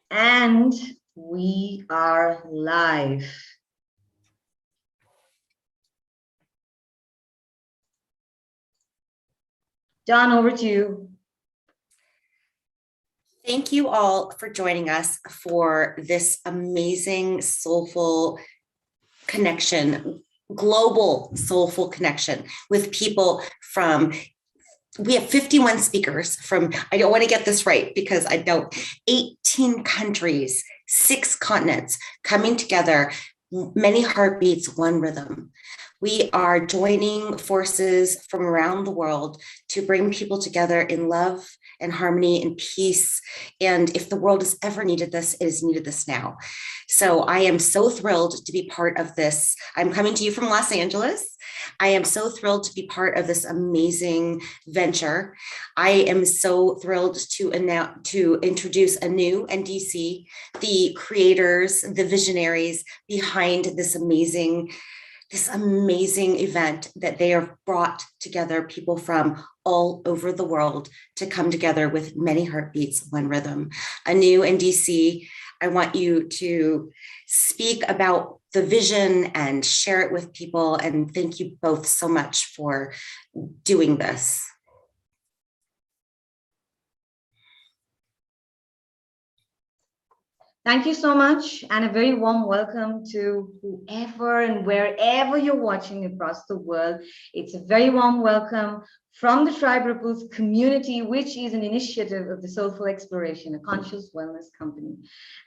And we are live. Don, over to you. Thank you all for joining us for this amazing soulful connection, global soulful connection with people from, we have 51 speakers from, I don't want to get this right because I don't, 18 countries, 6 continents coming together, many heartbeats, one rhythm. We are joining forces from around the world to bring people together in love and harmony and peace. And if the world has ever needed this, it has needed this now. So I am so thrilled to be part of this. I'm coming to you from Los Angeles. I am so thrilled to be part of this amazing venture. I am so thrilled to introduce Anu and DC, the creators, the visionaries behind this amazing event that they have brought together people from all over the world to come together with many heartbeats, one rhythm. Anu and DC, I want you to speak about the vision and share it with people. And thank you both so much for doing this. Thank you so much, and a very warm welcome to whoever and wherever you're watching across the world. It's a very warm welcome from the Tribe Ripples community, which is an initiative of the Soulful Exploration, a conscious wellness company.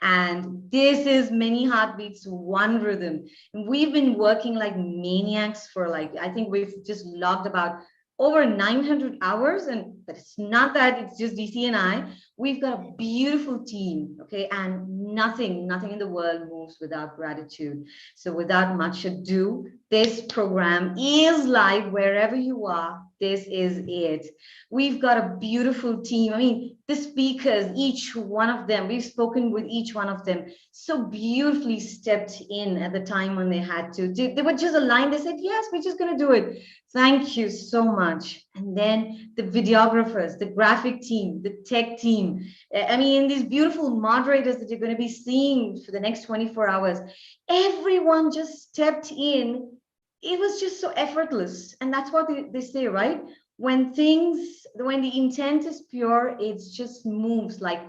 And this is Many Heartbeats, One Rhythm. And we've been working like maniacs for I think we've just logged about over 900 hours, but it's not that, it's just DC and I. We've got a beautiful team, okay? And nothing in the world moves without gratitude. So without much ado, this program is live wherever you are. This is it. We've got a beautiful team. I mean, the speakers, each one of them, we've spoken with each one of them, so beautifully stepped in at the time when they had to. They were just aligned. They said, yes, we're just going to do it. Thank you so much. And then the videographers, the graphic team, the tech team, I mean, these beautiful moderators that you're going to be seeing for the next 24 hours, everyone just stepped in. It was just so effortless. And that's what they say, right? When the intent is pure, it just moves like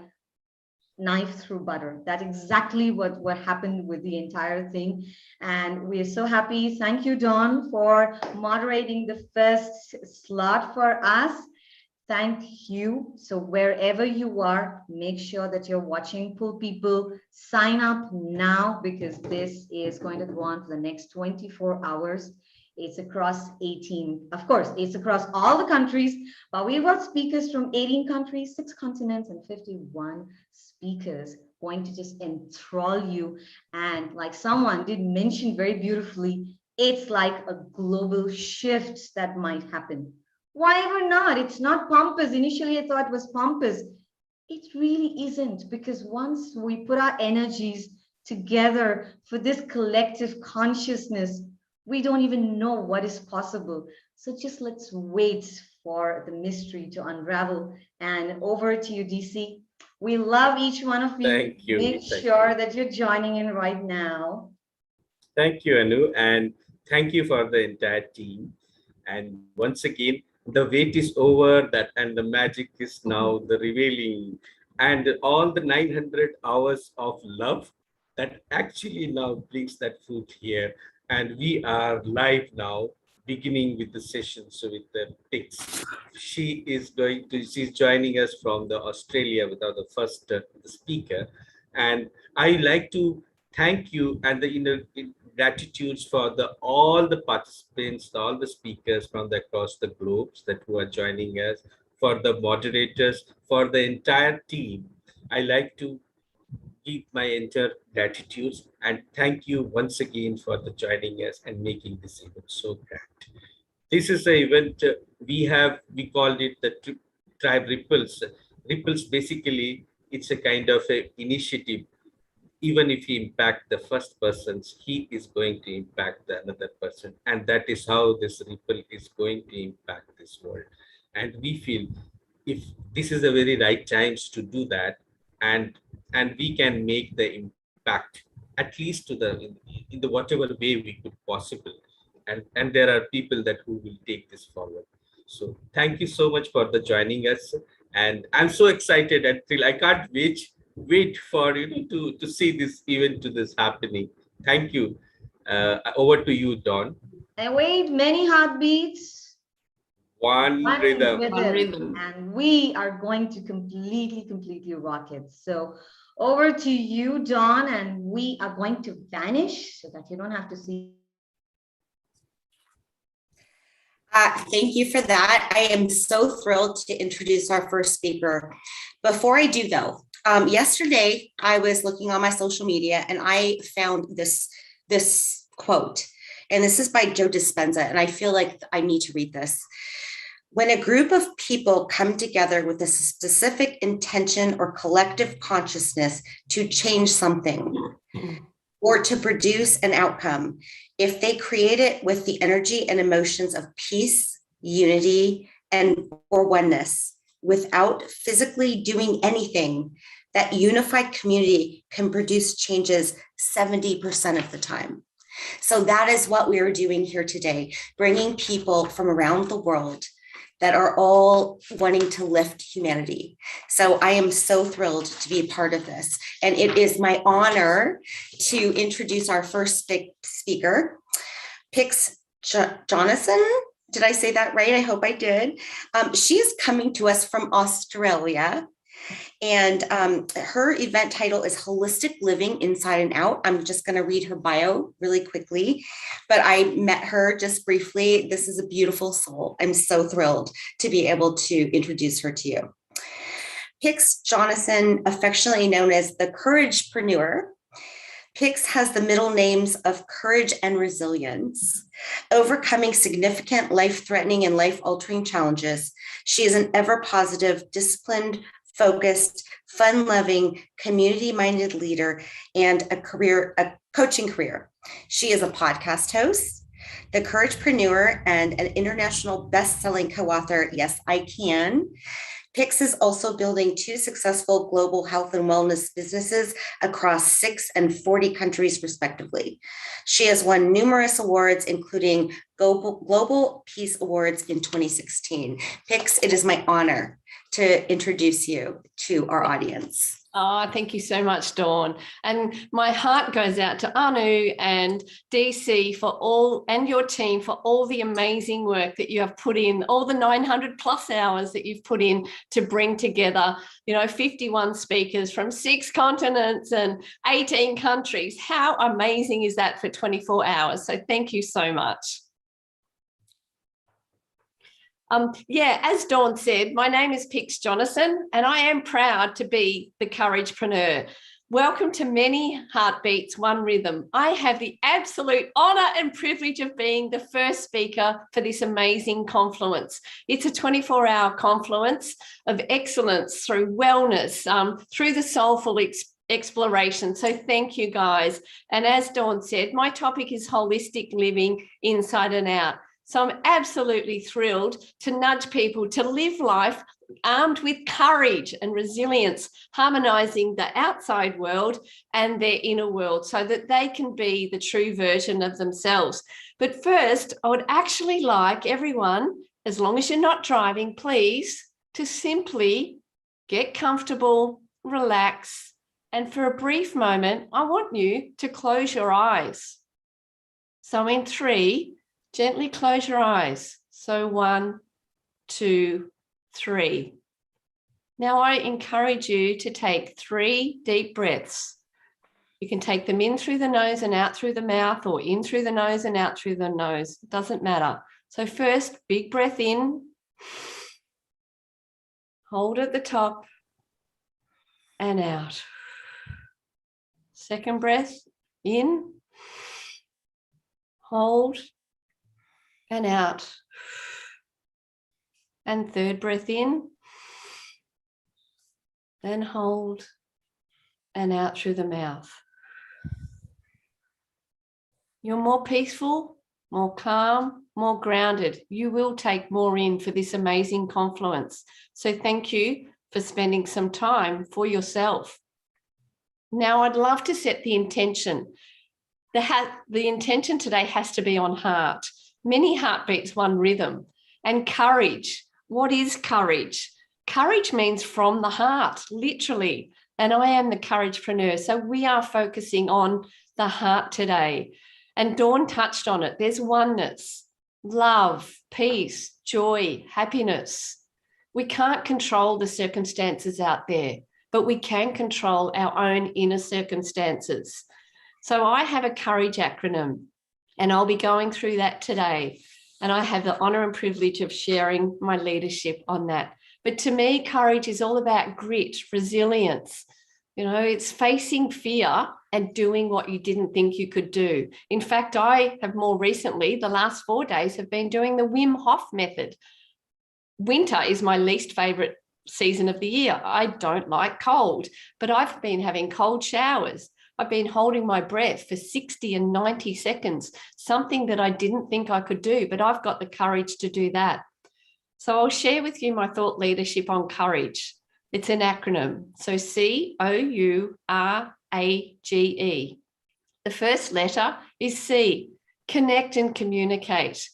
knife through butter. That's exactly what happened with the entire thing. And we are so happy. Thank you, Dawn, for moderating the first slot for us. Thank you. So wherever you are, make sure that you're watching Pull People. Sign up now, because this is going to go on for the next 24 hours. It's across 18, of course, it's across all the countries, but we've got speakers from 18 countries, 6 continents, and 51 speakers going to just enthrall you. And like someone did mention very beautifully, it's like a global shift that might happen. Why ever not? It's not pompous. Initially, I thought it was pompous. It really isn't, because once we put our energies together for this collective consciousness, we don't even know what is possible. So just let's wait for the mystery to unravel. And over to you, DC. We love each one of you. Thank you. Make sure that you're joining in right now. Thank you, Anu, and thank you for the entire team. And once again, the wait is over, and the magic is now the revealing, and all the 900 hours of love that actually now brings that food here. And we are live now, beginning with the session. So with the pics, she's joining us from the Australia without the first speaker. And I like to thank you and the gratitudes for all the participants, all the speakers from across the globes that who are joining us, for the moderators, for the entire team. I like to give my entire gratitudes and thank you once again for the joining us and making this event so grand. This is the event we called it the Tribe Ripples. Ripples, basically, it's a kind of a initiative. Even if he impact the first persons, he is going to impact the another person. And that is how this ripple is going to impact this world. And we feel if this is the very right times to do that, and and we can make the impact, at least to in the whatever way we could possible. And there are people that who will take this forward. So thank you so much for the joining us, and I'm so excited until I can't wait for to see this event to this happening. Thank you. Over to you, Dawn. And wait, many heartbeats, One one rhythm. rhythm, One rhythm. and we are going to completely rock it. So over to you, Dawn, and we are going to vanish so that you don't have to see. Thank you for that. I am so thrilled to introduce our first speaker. Before I do though, yesterday I was looking on my social media and I found this quote, and this is by Joe Dispenza, and I feel like I need to read this. When a group of people come together with a specific intention or collective consciousness to change something or to produce an outcome, if they create it with the energy and emotions of peace, unity, or oneness, without physically doing anything, that unified community can produce changes 70% of the time. So that is what we are doing here today, bringing people from around the world that are all wanting to lift humanity. So I am so thrilled to be a part of this. And it is my honor to introduce our first speaker, Pix Jonathan. Did I say that right? I hope I did. She is coming to us from Australia. And her event title is Holistic Living Inside and Out. I'm just going to read her bio really quickly, but I met her just briefly. This is a beautiful soul. I'm so thrilled to be able to introduce her to you. Pix Jonathan, affectionately known as the Couragepreneur. Pix has the middle names of Courage and Resilience. Overcoming significant life-threatening and life-altering challenges, she is an ever-positive, disciplined, focused, fun-loving, community-minded leader and a coaching career. She is a podcast host, the Couragepreneur, and an international best-selling co-author, Yes, I Can. Pix is also building 2 successful global health and wellness businesses across 6 and 40 countries, respectively. She has won numerous awards, including Global Peace Awards in 2016. Pix, it is my honor to introduce you to our audience. Oh, thank you so much, Dawn. And my heart goes out to Anu and DC for all, and your team for all the amazing work that you have put in, all the 900 plus hours that you've put in to bring together, 51 speakers from 6 continents and 18 countries. How amazing is that for 24 hours? So thank you so much. As Dawn said, my name is Pix Jonathan, and I am proud to be the Couragepreneur. Welcome to Many Heartbeats, One Rhythm. I have the absolute honour and privilege of being the first speaker for this amazing confluence. It's a 24-hour confluence of excellence through wellness, through the soulful exploration. So thank you, guys. And as Dawn said, my topic is holistic living inside and out. So I'm absolutely thrilled to nudge people to live life armed with courage and resilience, harmonizing the outside world and their inner world so that they can be the true version of themselves. But first, I would actually like everyone, as long as you're not driving, please, to simply get comfortable, relax, and for a brief moment, I want you to close your eyes. So in 3, gently close your eyes. So 1, 2, 3. Now I encourage you to take 3 deep breaths. You can take them in through the nose and out through the mouth, or in through the nose and out through the nose. It doesn't matter. So first, big breath in. Hold at the top and out. Second breath in. Hold and out. And third breath in, then hold and out through the mouth. You're more peaceful, more calm, more grounded. You will take more in for this amazing confluence. So thank you for spending some time for yourself. Now, I'd love to set the intention. The intention today has to be on heart. Many heartbeats, one rhythm. And courage. What is courage? Courage means from the heart, literally. And I am the couragepreneur. So we are focusing on the heart today. And Dawn touched on it. There's oneness, love, peace, joy, happiness. We can't control the circumstances out there, but we can control our own inner circumstances. So I have a courage acronym, and I'll be going through that today. And I have the honor and privilege of sharing my leadership on that. But to me, courage is all about grit, resilience. You know, it's facing fear and doing what you didn't think you could do. In fact, I have more recently, the last 4 days, have been doing the Wim Hof method. Winter is my least favorite season of the year. I don't like cold, but I've been having cold showers. I've been holding my breath for 60 and 90 seconds, something that I didn't think I could do, but I've got the courage to do that. So I'll share with you my thought leadership on courage. It's an acronym. So COURAGE. The first letter is C, connect and communicate.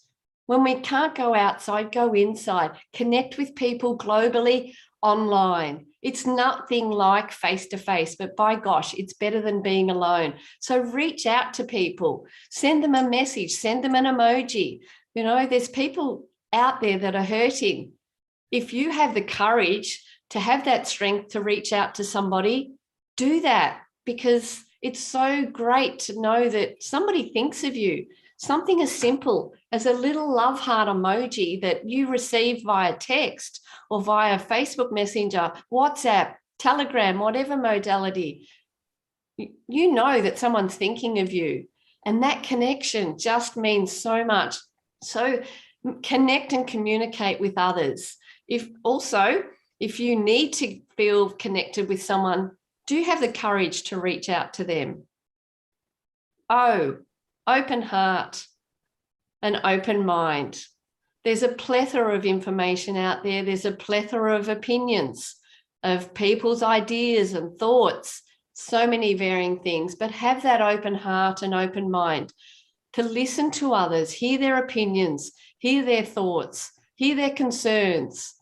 When we can't go outside, go inside, connect with people globally, online. It's nothing like face-to-face, but by gosh, it's better than being alone. So reach out to people, send them a message, send them an emoji. You know, there's people out there that are hurting. If you have the courage to have that strength to reach out to somebody, do that, because it's so great to know that somebody thinks of you. Something as simple as a little love heart emoji that you receive via text or via Facebook Messenger, WhatsApp, Telegram, whatever modality, you know that someone's thinking of you. And that connection just means so much. So connect and communicate with others. If you need to feel connected with someone, do have the courage to reach out to them. Open heart, an open mind. There's a plethora of information out there. There's a plethora of opinions, of people's ideas and thoughts, so many varying things, but have that open heart and open mind to listen to others, hear their opinions, hear their thoughts, hear their concerns,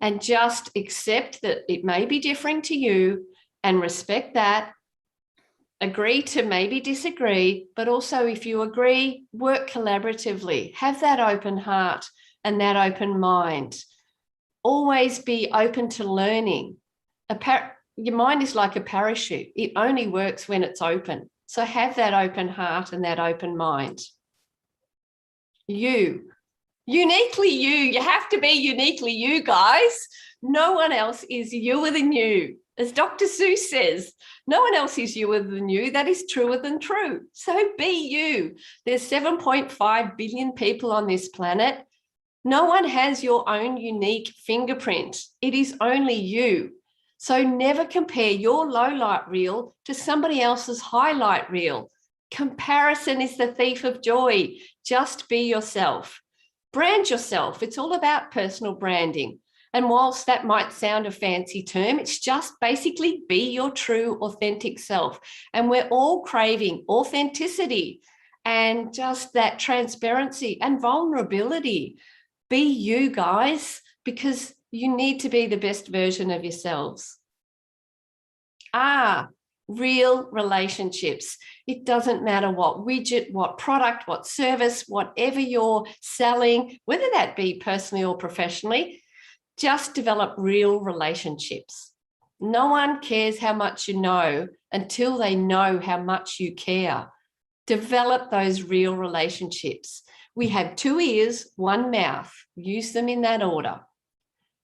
and just accept that it may be differing to you and respect that. Agree to maybe disagree, but also if you agree, work collaboratively. Have that open heart and that open mind. Always be open to learning. Your mind is like a parachute. It only works when it's open. So have that open heart and that open mind. You. Uniquely you. You have to be uniquely you, guys. No one else is youer than you. As Dr. Seuss says, no one else is youer than you. That is truer than true. So be you. There's 7.5 billion people on this planet. No one has your own unique fingerprint. It is only you. So never compare your low light reel to somebody else's highlight reel. Comparison is the thief of joy. Just be yourself. Brand yourself. It's all about personal branding. And whilst that might sound a fancy term, it's just basically be your true, authentic self. And we're all craving authenticity and just that transparency and vulnerability. Be you, guys, because you need to be the best version of yourselves. Real relationships. It doesn't matter what widget, what product, what service, whatever you're selling, whether that be personally or professionally. Just develop real relationships. No one cares how much you know until they know how much you care. Develop those real relationships. We have 2 ears, 1 mouth. Use them in that order.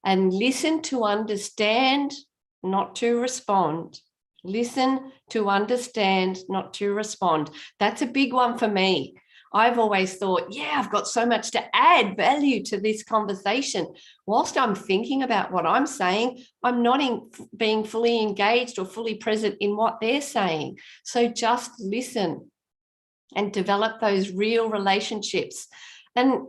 And listen to understand, not to respond. Listen to understand, not to respond. That's a big one for me. I've always thought, I've got so much to add value to this conversation. Whilst I'm thinking about what I'm saying, I'm not being fully engaged or fully present in what they're saying. So just listen and develop those real relationships. And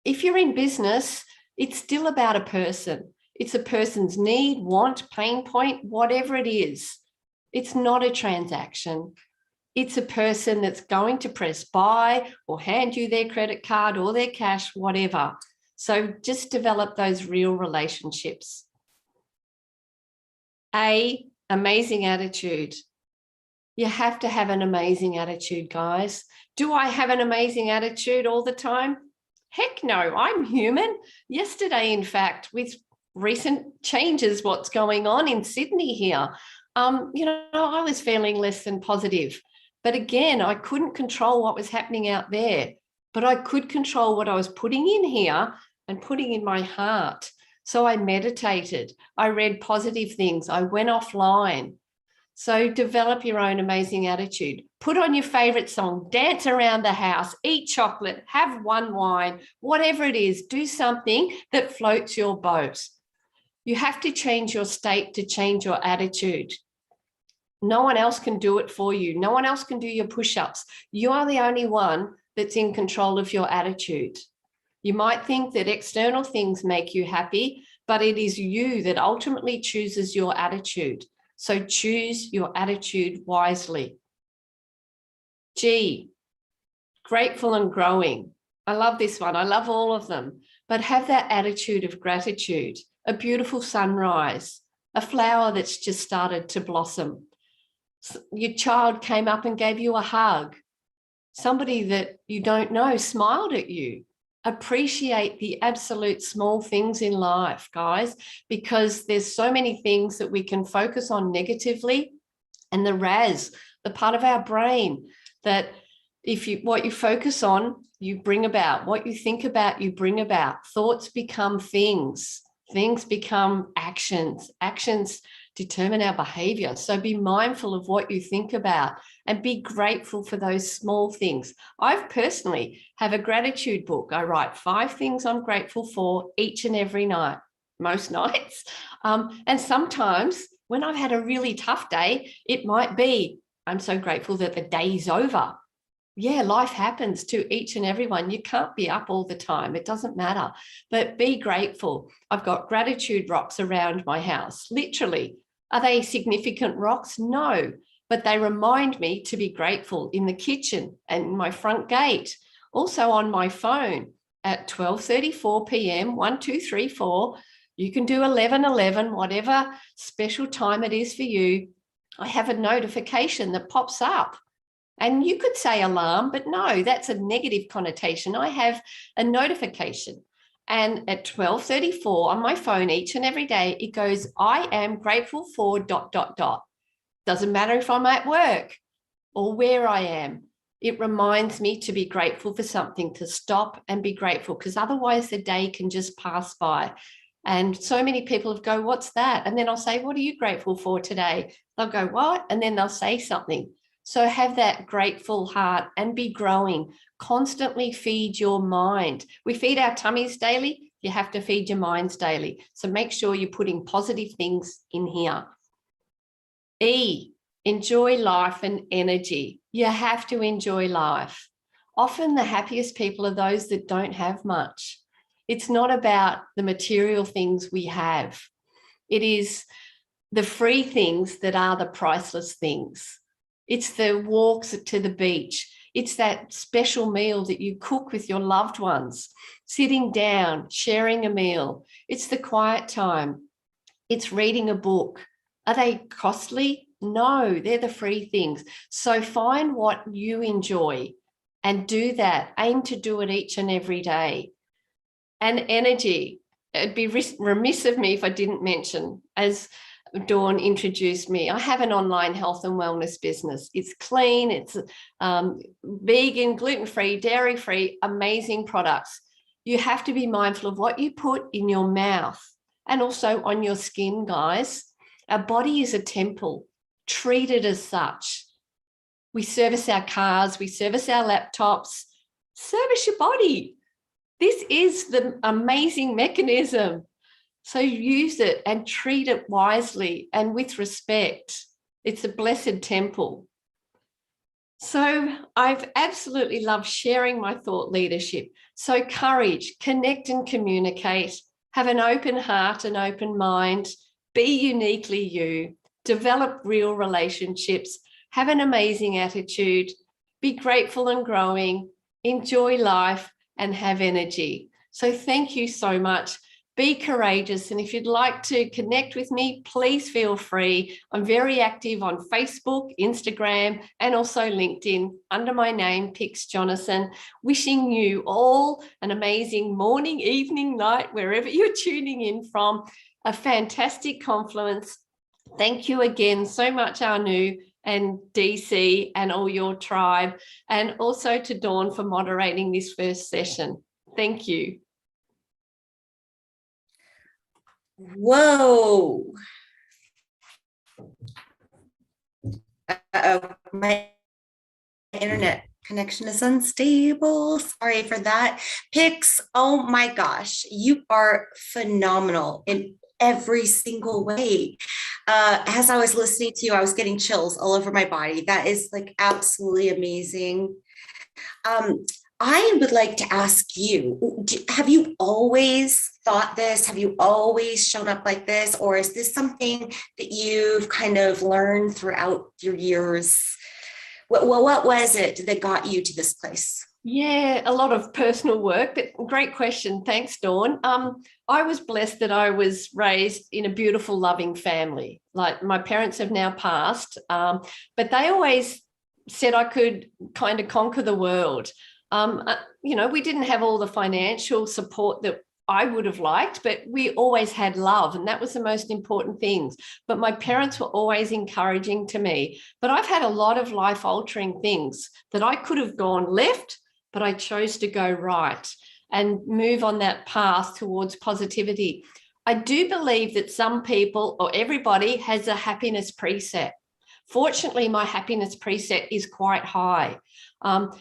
if you're in business, it's still about a person. It's a person's need, want, pain point, whatever it is. It's not a transaction. It's a person that's going to press buy or hand you their credit card or their cash, whatever. So just develop those real relationships. Amazing attitude. You have to have an amazing attitude, guys. Do I have an amazing attitude all the time? Heck no, I'm human. Yesterday, in fact, with recent changes, what's going on in Sydney here, I was feeling less than positive. But again, I couldn't control what was happening out there, but I could control what I was putting in here and putting in my heart. So I meditated, I read positive things, I went offline. So develop your own amazing attitude. Put on your favorite song, dance around the house, eat chocolate, have one wine, whatever it is, do something that floats your boat. You have to change your state to change your attitude. No one else can do it for you. No one else can do your push-ups. You are the only one that's in control of your attitude. You might think that external things make you happy, but it is you that ultimately chooses your attitude. So choose your attitude wisely. G, grateful and growing. I love this one. I love all of them, but have that attitude of gratitude, a beautiful sunrise, a flower that's just started to blossom. Your child came up and gave you a hug. Somebody that you don't know smiled at you. Appreciate the absolute small things in life, guys, because there's so many things that we can focus on negatively. And the RAS, the part of our brain that what you focus on, you bring about. What you think about, you bring about. Thoughts become things. Things become actions. Actions determine our behavior. So be mindful of what you think about and be grateful for those small things. I've personally have a gratitude book. I write 5 things I'm grateful for each and every night, most nights. And sometimes when I've had a really tough day, it might be, I'm so grateful that the day's over. Yeah, life happens to each and everyone. You can't be up all the time. It doesn't matter, but be grateful. I've got gratitude rocks around my house, literally. Are they significant rocks? No, but they remind me to be grateful in the kitchen and my front gate. Also on my phone at 12:34 p.m, 1, 2, 3, 4. You can do 11:11, whatever special time it is for you. I have a notification that pops up. And you could say alarm, but no, that's a negative connotation. I have a notification. And at 12:34 on my phone each and every day, it goes, I am grateful for ... Doesn't matter if I'm at work or where I am. It reminds me to be grateful for something, to stop and be grateful, because otherwise the day can just pass by. And so many people go, what's that? And then I'll say, what are you grateful for today? They'll go, what? And then they'll say something. So have that grateful heart and be growing. Constantly feed your mind. We feed our tummies daily. You have to feed your minds daily. So make sure you're putting positive things in here. E, enjoy life and energy. You have to enjoy life. Often the happiest people are those that don't have much. It's not about the material things we have. It is the free things that are the priceless things. It's the walks to the beach. It's that special meal that you cook with your loved ones, sitting down, sharing a meal. It's the quiet time. It's reading a book. Are they costly? No, they're the free things. So find what you enjoy and do that. Aim to do it each and every day. And energy. It'd be remiss of me if I didn't mention, as Dawn introduced me, I have an online health and wellness business. It's clean, it's vegan, gluten-free, dairy-free, amazing products. You have to be mindful of what you put in your mouth and also on your skin, guys. Our body is a temple. Treat it as such. We service our cars, we service our laptops. Service your body. This is the amazing mechanism. So use it and treat it wisely and with respect. It's a blessed temple. So I've absolutely loved sharing my thought leadership. So courage, connect and communicate, have an open heart and open mind, be uniquely you, develop real relationships, have an amazing attitude, be grateful and growing, enjoy life, and have energy. So thank you so much. Be courageous. And if you'd like to connect with me, please feel free. I'm very active on Facebook, Instagram, and also LinkedIn under my name, Pix Jonathan. Wishing you all an amazing morning, evening, night, wherever you're tuning in from. A fantastic confluence. Thank you again so much, Anu and DC and all your tribe, and also to Dawn for moderating this first session. Thank you. Whoa. My internet connection is unstable. Sorry for that. Pix, oh my gosh, you are phenomenal in every single way. As I was listening to you, I was getting chills all over my body. That is like absolutely amazing. I would like to ask you, have you always thought this? Have you always shown up like this? Or is this something that you've kind of learned throughout your years? What was it that got you to this place? Yeah, a lot of personal work, but great question. Thanks, Dawn. I was blessed that I was raised in a beautiful, loving family. Like my parents have now passed, but they always said I could kind of conquer the world. We didn't have all the financial support that I would have liked, but we always had love, and that was the most important things. But my parents were always encouraging to me. But I've had a lot of life-altering things that I could have gone left, but I chose to go right and move on that path towards positivity. I do believe that some people or everybody has a happiness preset. Fortunately, my happiness preset is quite high.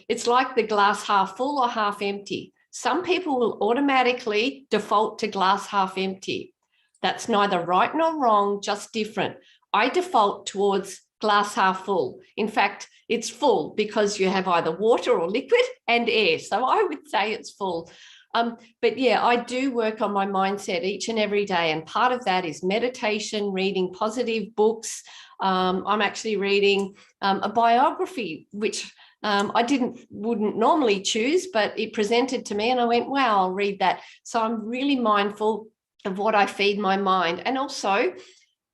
It's like the glass half full or half empty. Some people will automatically default to glass half empty. That's neither right nor wrong, just different. I default towards glass half full. In fact, it's full because you have either water or liquid and air. So I would say it's full. But yeah, I do work on my mindset each and every day. And part of that is meditation, reading positive books. I'm actually reading a biography, which I wouldn't normally choose, but it presented to me and I went, wow, I'll read that. So I'm really mindful of what I feed my mind. And also,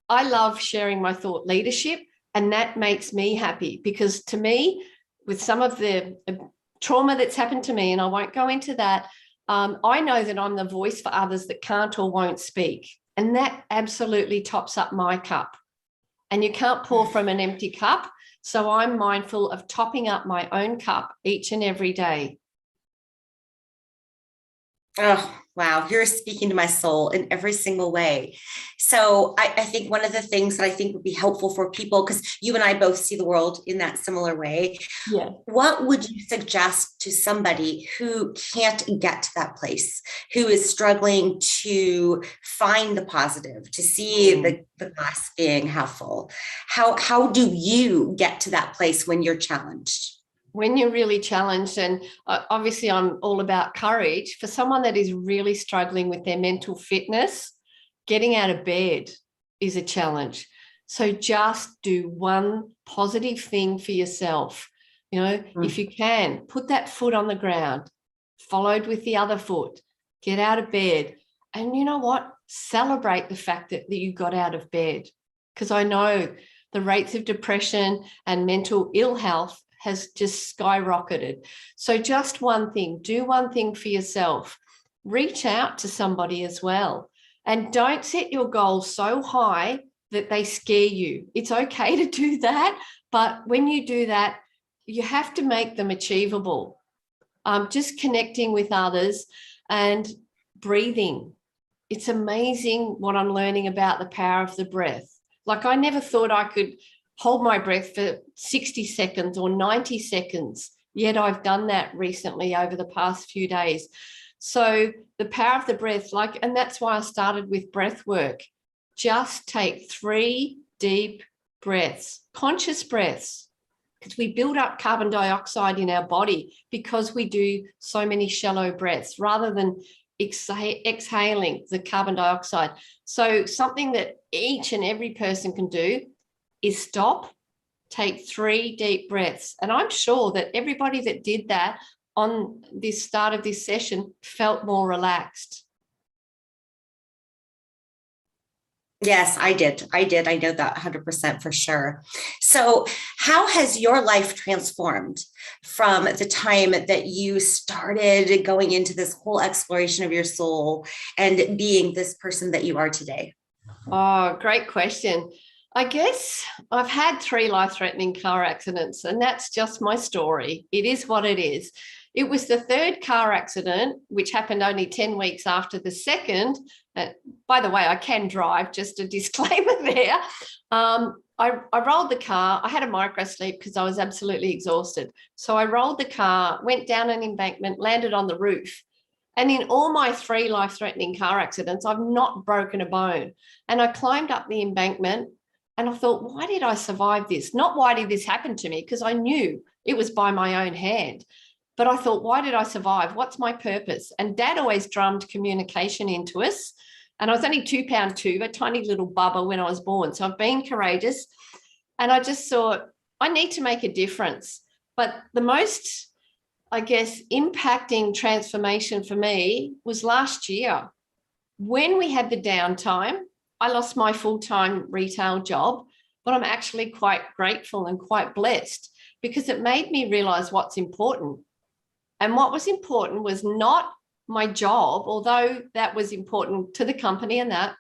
I love sharing my thought leadership, and that makes me happy because to me, with some of the trauma that's happened to me, and I won't go into that, I know that I'm the voice for others that can't or won't speak. And that absolutely tops up my cup. And you can't pour from an empty cup. So I'm mindful of topping up my own cup each and every day. Oh, wow. You're speaking to my soul in every single way. So I think one of the things that I think would be helpful for people, because you and I both see the world in that similar way. Yeah. What would you suggest to somebody who can't get to that place, who is struggling to find the positive, to see the glass being half full? How do you get to that place when you're challenged? When you're really challenged, and obviously I'm all about courage, for someone that is really struggling with their mental fitness, getting out of bed is a challenge. So just do one positive thing for yourself. If you can, put that foot on the ground, followed with the other foot, get out of bed. And you know what? Celebrate the fact that you got out of bed. Because I know the rates of depression and mental ill health has just skyrocketed. So just one thing, do one thing for yourself. Reach out to somebody as well. And don't set your goals so high that they scare you. It's okay to do that, but when you do that, you have to make them achievable. Just connecting with others and breathing. It's amazing what I'm learning about the power of the breath. Like I never thought I could hold my breath for 60 seconds or 90 seconds. Yet I've done that recently over the past few days. So the power of the breath, and that's why I started with breath work. Just take 3 deep breaths, conscious breaths, because we build up carbon dioxide in our body because we do so many shallow breaths rather than exhaling the carbon dioxide. So something that each and every person can do is stop, take 3 deep breaths. And I'm sure that everybody that did that on this start of this session felt more relaxed. Yes, I did. I know that 100% for sure. So how has your life transformed from the time that you started going into this whole exploration of your soul and being this person that you are today? Oh, great question. I guess I've had 3 life-threatening car accidents, and that's just my story. It is what it is. It was the 3rd car accident, which happened only 10 weeks after the 2nd. By the way, I can drive, just a disclaimer there. I rolled the car. I had a micro sleep because I was absolutely exhausted. So I rolled the car, went down an embankment, landed on the roof. And in all my 3 life-threatening car accidents, I've not broken a bone. And I climbed up the embankment and I thought, why did I survive this? Not why did this happen to me? Because I knew it was by my own hand. But I thought, why did I survive? What's my purpose? And Dad always drummed communication into us. And I was only 2 pound 2, a tiny little bubba when I was born. So I've been courageous. And I just thought, I need to make a difference. But the most, I guess, impacting transformation for me was last year. When we had the downtime, I lost my full-time retail job, but I'm actually quite grateful and quite blessed because it made me realize what's important. And what was important was not my job, although that was important to the company and that.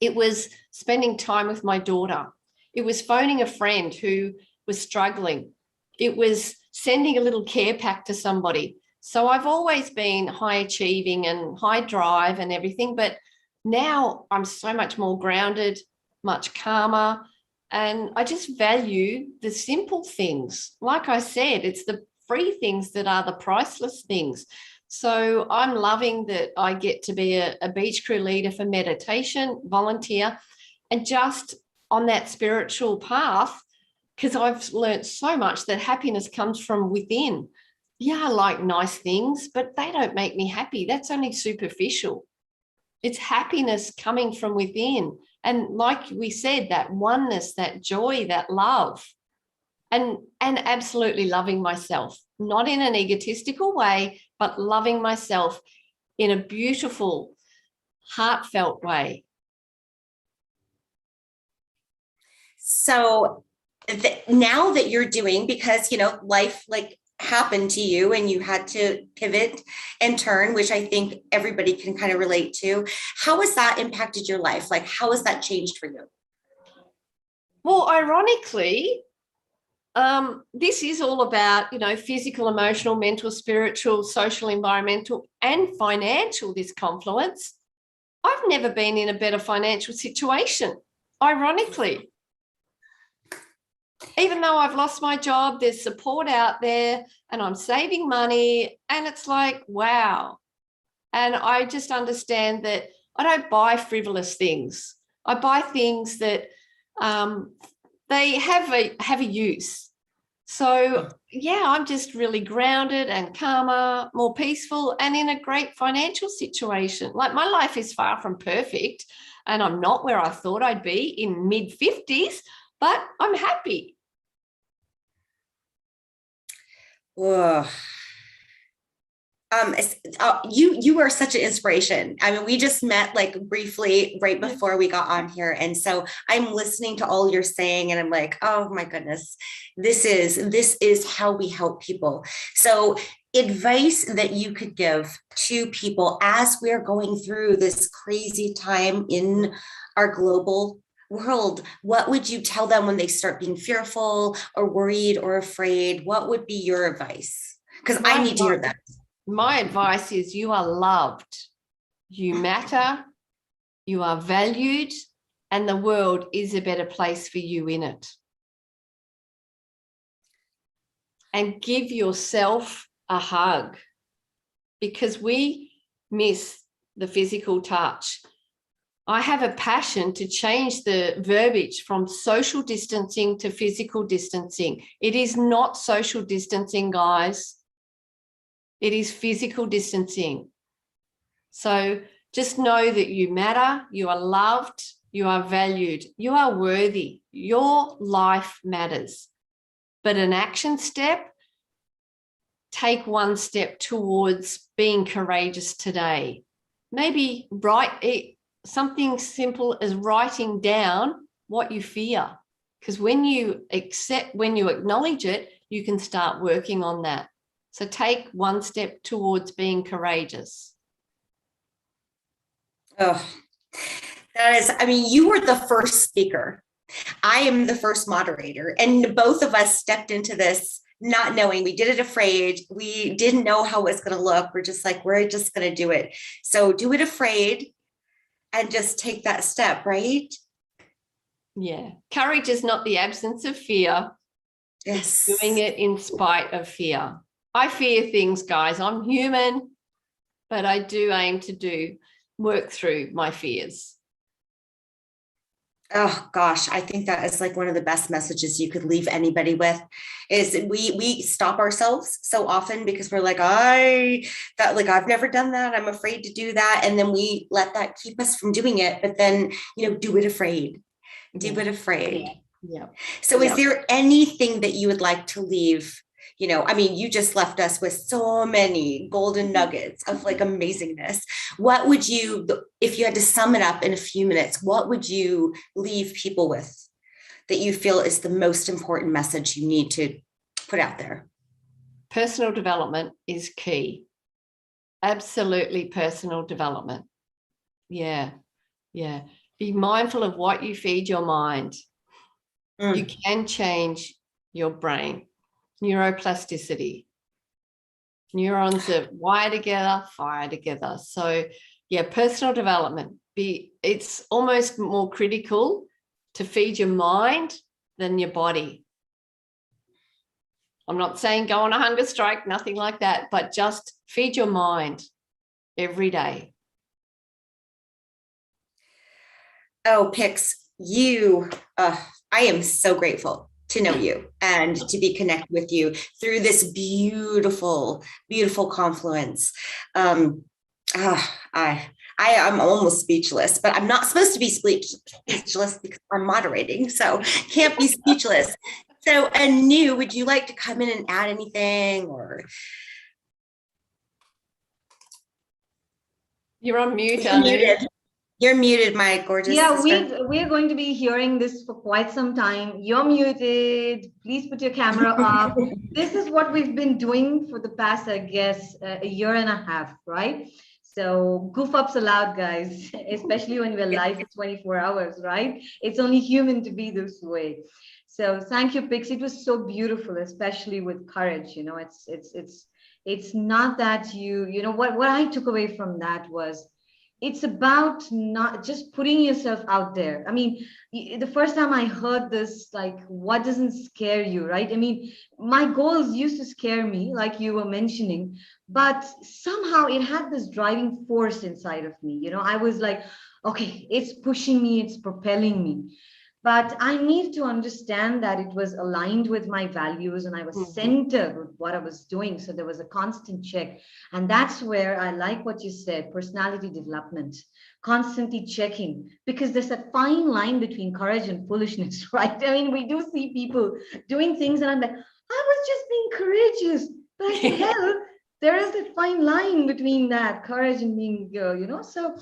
It was spending time with my daughter. It was phoning a friend who was struggling. It was sending a little care pack to somebody. So I've always been high achieving and high drive and everything, but now I'm so much more grounded, much calmer, and I just value the simple things. Like I said, it's the free things that are the priceless things. So I'm loving that I get to be a beach crew leader for meditation, volunteer, and just on that spiritual path, because I've learned so much that happiness comes from within. Yeah, I like nice things, but they don't make me happy. That's only superficial. It's happiness coming from within. And like we said, that oneness, that joy, that love. And absolutely loving myself, not in an egotistical way, but loving myself in a beautiful, heartfelt way. So now that you're doing, because, life happened to you and you had to pivot and turn, which I think everybody can kind of relate to. How has that impacted your life? How has that changed for you? Well, ironically, this is all about, physical, emotional, mental, spiritual, social, environmental, and financial, this confluence. I've never been in a better financial situation, ironically. Even though I've lost my job, there's support out there and I'm saving money. And it's like, wow. And I just understand that I don't buy frivolous things. I buy things that they have a use. So, yeah, I'm just really grounded and calmer, more peaceful, and in a great financial situation. Like, my life is far from perfect, and I'm not where I thought I'd be in mid-50s, but I'm happy. Whoa. You are such an inspiration. I mean, we just met briefly right before we got on here. And so I'm listening to all you're saying and I'm like, oh my goodness, this is how we help people. So advice that you could give to people as we're going through this crazy time in our global world, what would you tell them when they start being fearful or worried or afraid? What would be your advice? Because I need to hear that. My advice is you are loved, you matter, you are valued, and the world is a better place for you in it. And give yourself a hug, because we miss the physical touch. I have a passion to change the verbiage from social distancing to physical distancing. It is not social distancing, guys. It is physical distancing. So just know that you matter, you are loved, You are valued. You are worthy. Your life matters. But an action step, take one step towards being courageous today. Maybe write it, something simple as writing down what you fear. Because when you acknowledge it, you can start working on that. So take one step towards being courageous. Oh, that is, I mean, you were the first speaker. I am the first moderator, and both of us stepped into this not knowing. We did it afraid. We didn't know how it was going to look. We're just like, we're just going to do it. So do it afraid and just take that step, right? Yeah. Courage is not the absence of fear. Yes. It's doing it in spite of fear. I fear things, guys. I'm human, but I do aim to work through my fears. Oh gosh, I think that is like one of the best messages you could leave anybody with, is we stop ourselves so often because we're like, I've never done that. I'm afraid to do that. And then we let that keep us from doing it. But then, do it afraid. Do it afraid. Yeah. So is there anything that you would like to leave? You just left us with so many golden nuggets of like amazingness. What would you, if you had to sum it up in a few minutes, what would you leave people with that you feel is the most important message you need to put out there? Personal development is key. Absolutely personal development. Yeah. Yeah. Be mindful of what you feed your mind. You can change your brain. Neuroplasticity. Neurons are wire together, fire together. So yeah, personal development. It's almost more critical to feed your mind than your body. I'm not saying go on a hunger strike, nothing like that, but just feed your mind every day. Oh, Pix, I am so grateful to know you and to be connected with you through this beautiful, beautiful confluence. I am almost speechless, but I'm not supposed to be speechless because I'm moderating, so can't be speechless. So, Anu, would you like to come in and add anything, or? You're on mute, You're Anu. muted. You're muted, my gorgeous sister. We're going to be hearing this for quite some time. You're muted. Please put your camera off. This is what we've been doing for the past, I guess, a year and a half, right? So goof ups allowed, guys, especially when we're live for 24 hours, right? It's only human to be this way. So thank you, Pix. It was so beautiful, especially with courage. It's not that what I took away from that was, it's about not just putting yourself out there. I mean, the first time I heard this, like, what doesn't scare you, right? I mean, my goals used to scare me, like you were mentioning, but somehow it had this driving force inside of me. I was like, okay, it's pushing me, it's propelling me. But I needed to understand that it was aligned with my values and I was centered with what I was doing. So there was a constant check. And that's where I like what you said, personality development, constantly checking, because there's a fine line between courage and foolishness, right? I mean, we do see people doing things and I'm like, I was just being courageous. But I said, hell, there is a fine line between that courage and being, so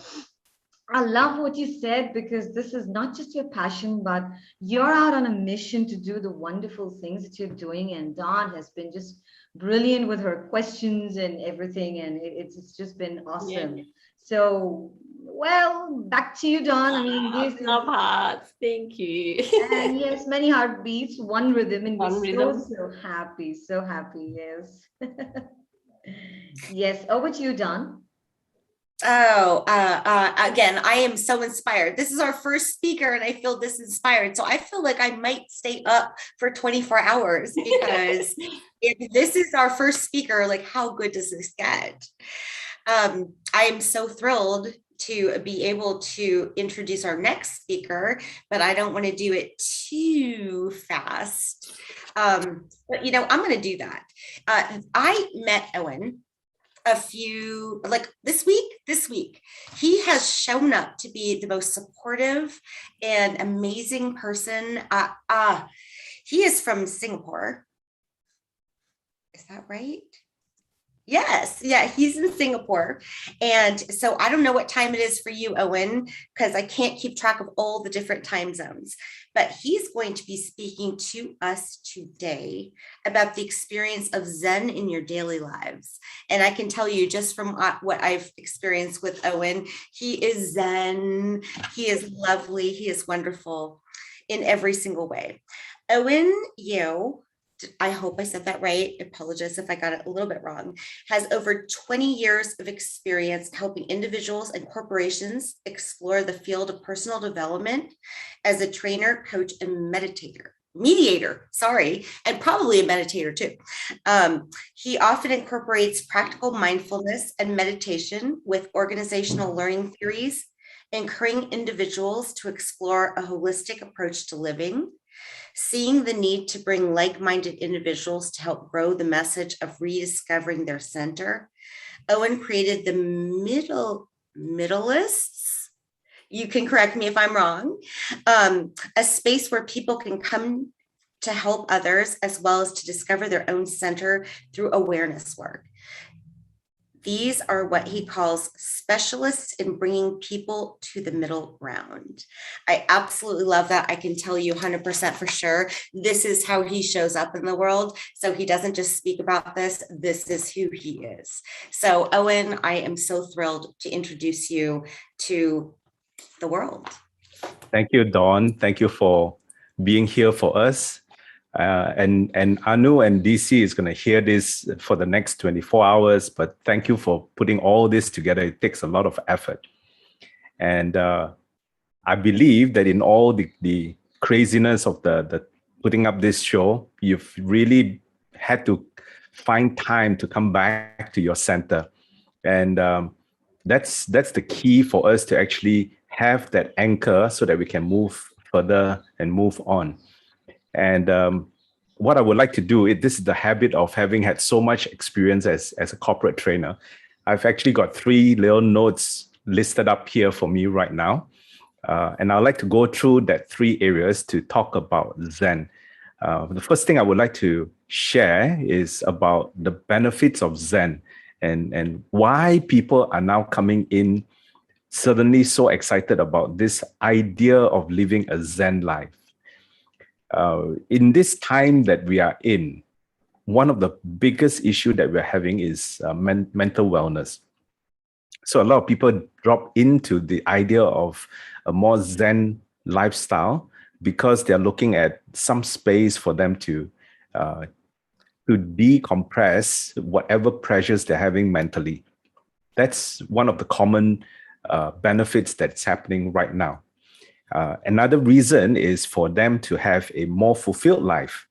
I love what you said, because this is not just your passion, but you're out on a mission to do the wonderful things that you're doing. And Dawn has been just brilliant with her questions and everything. And it's just been awesome. Yeah. So, well, back to you, Dawn. I mean, this is love hearts. Thank you. And yes, many heartbeats, one rhythm, and one we're rhythm. so happy, so happy. Yes. Yes. Over to you, Dawn. Oh, again, I am so inspired. This is our first speaker and I feel this inspired. So I feel like I might stay up for 24 hours because if this is our first speaker, like how good does this get? I am so thrilled to be able to introduce our next speaker, but I don't want to do it too fast. But I'm going to do that. I met Owen this week. He has shown up to be the most supportive and amazing person. He is from Singapore. Is that right? Yes. Yeah, he's in Singapore. And so I don't know what time it is for you, Owen, because I can't keep track of all the different time zones. But he's going to be speaking to us today about the experience of Zen in your daily lives. And I can tell you just from what I've experienced with Owen, he is Zen, he is lovely, he is wonderful in every single way. Owen Yeo, I hope I said that right. I apologize if I got it a little bit wrong, has over 20 years of experience helping individuals and corporations explore the field of personal development as a trainer, coach, and mediator, and probably a meditator too. He often incorporates practical mindfulness and meditation with organizational learning theories, encouraging individuals to explore a holistic approach to living, seeing the need to bring like-minded individuals to help grow the message of rediscovering their center. Owen created the Middleists. You can correct me if I'm wrong. A space where people can come to help others as well as to discover their own center through awareness work. These are what he calls specialists in bringing people to the middle ground. I absolutely love that. I can tell you 100% for sure. This is how he shows up in the world. So he doesn't just speak about this. This is who he is. So Owen, I am so thrilled to introduce you to the world. Thank you, Dawn. Thank you for being here for us. And Anu and DC is going to hear this for the next 24 hours, but thank you for putting all this together. It takes a lot of effort. And I believe that in all the craziness of the putting up this show, you've really had to find time to come back to your center. And that's the key for us to actually have that anchor so that we can move further and move on. And what I would like to do, this is the habit of having had so much experience as a corporate trainer. I've actually got 3 little notes listed up here for me right now. And I'd like to go through that 3 areas to talk about Zen. The first thing I would like to share is about the benefits of Zen and why people are now coming in suddenly so excited about this idea of living a Zen life. In this time that we are in, one of the biggest issue that we're having is mental wellness. So a lot of people drop into the idea of a more Zen lifestyle because they're looking at some space for them to decompress whatever pressures they're having mentally. That's one of the common benefits that's happening right now. Another reason is for them to have a more fulfilled life.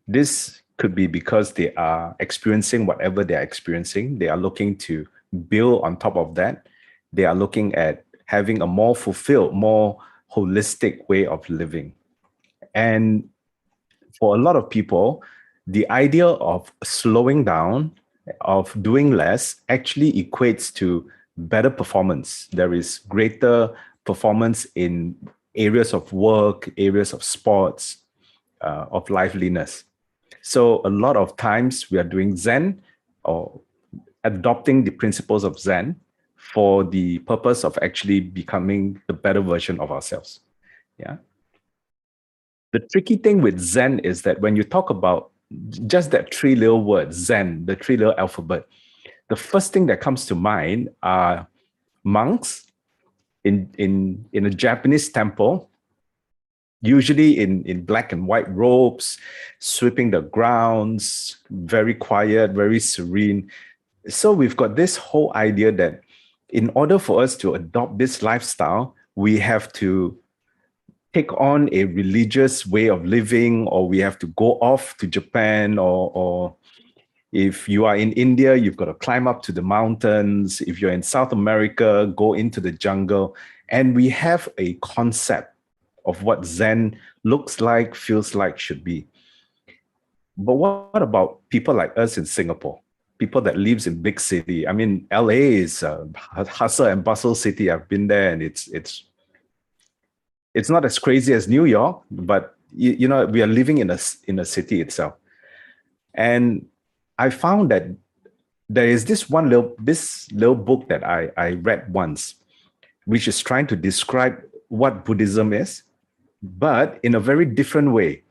This could be because they are experiencing whatever they are experiencing. They are looking to build on top of that. They are looking at having a more fulfilled, more holistic way of living. And for a lot of people, the idea of slowing down, of doing less, actually equates to better performance. There is greater performance in areas of work, areas of sports, of liveliness. So a lot of times we are doing Zen or adopting the principles of Zen for the purpose of actually becoming the better version of ourselves. Yeah. The tricky thing with Zen is that when you talk about just that 3 little words, Zen, the 3 little alphabet, the first thing that comes to mind are monks in a Japanese temple, usually in black and white robes, sweeping the grounds, very quiet, very serene. So we've got this whole idea that in order for us to adopt this lifestyle, we have to take on a religious way of living, or we have to go off to Japan, or if you are in India, you've got to climb up to the mountains. If you're in South America, go into the jungle. And we have a concept of what Zen looks like, feels like, should be. But what about people like us in Singapore? people that lives in big city. I mean, LA is a hustle and bustle city. I've been there, and it's not as crazy as New York, but you know, we are living in a city itself. And I found that there is this little book that I read once, which is trying to describe what Buddhism is, but in a very different way.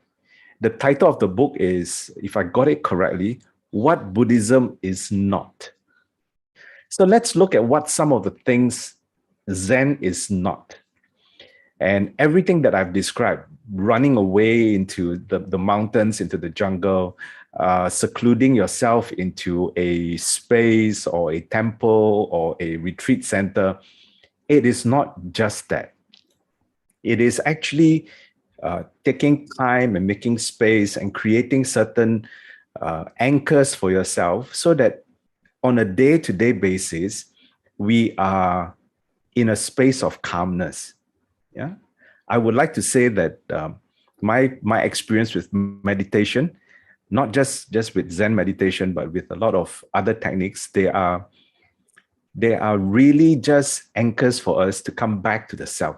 The title of the book is, if I got it correctly, What Buddhism Is Not. So let's look at what some of the things Zen is not. And everything that I've described, running away into the mountains, into the jungle, secluding yourself into a space or a temple or a retreat center, it is not just that. It is actually taking time and making space and creating certain anchors for yourself so that on a day-to-day basis, we are in a space of calmness. Yeah, I would like to say that my experience with meditation, not just with Zen meditation, but with a lot of other techniques, they are really just anchors for us to come back to the self.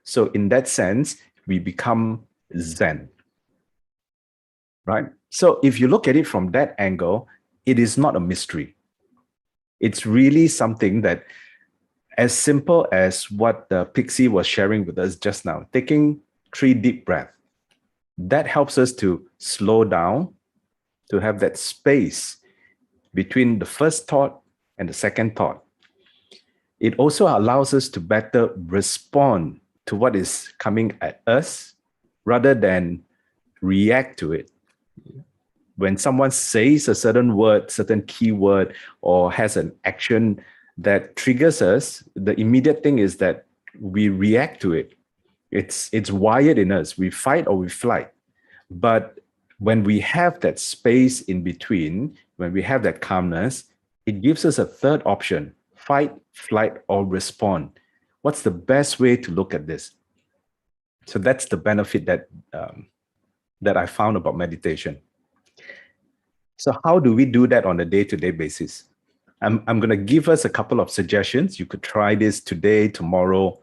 So in that sense, we become Zen, right? So if you look at it from that angle, it is not a mystery. It's really something that, as simple as what Pixie was sharing with us just now, taking 3 deep breaths, that helps us to slow down, to have that space between the first thought and the second thought. It also allows us to better respond to what is coming at us rather than react to it. When someone says a certain word, certain keyword, or has an action that triggers us, the immediate thing is that we react to it. It's wired in us. We fight or we flight. But when we have that space in between, when we have that calmness, it gives us a third option: fight, flight, or respond. What's the best way to look at this? So that's the benefit that I found about meditation. So how do we do that on a day-to-day basis? I'm going to give us a couple of suggestions. You could try this today, tomorrow.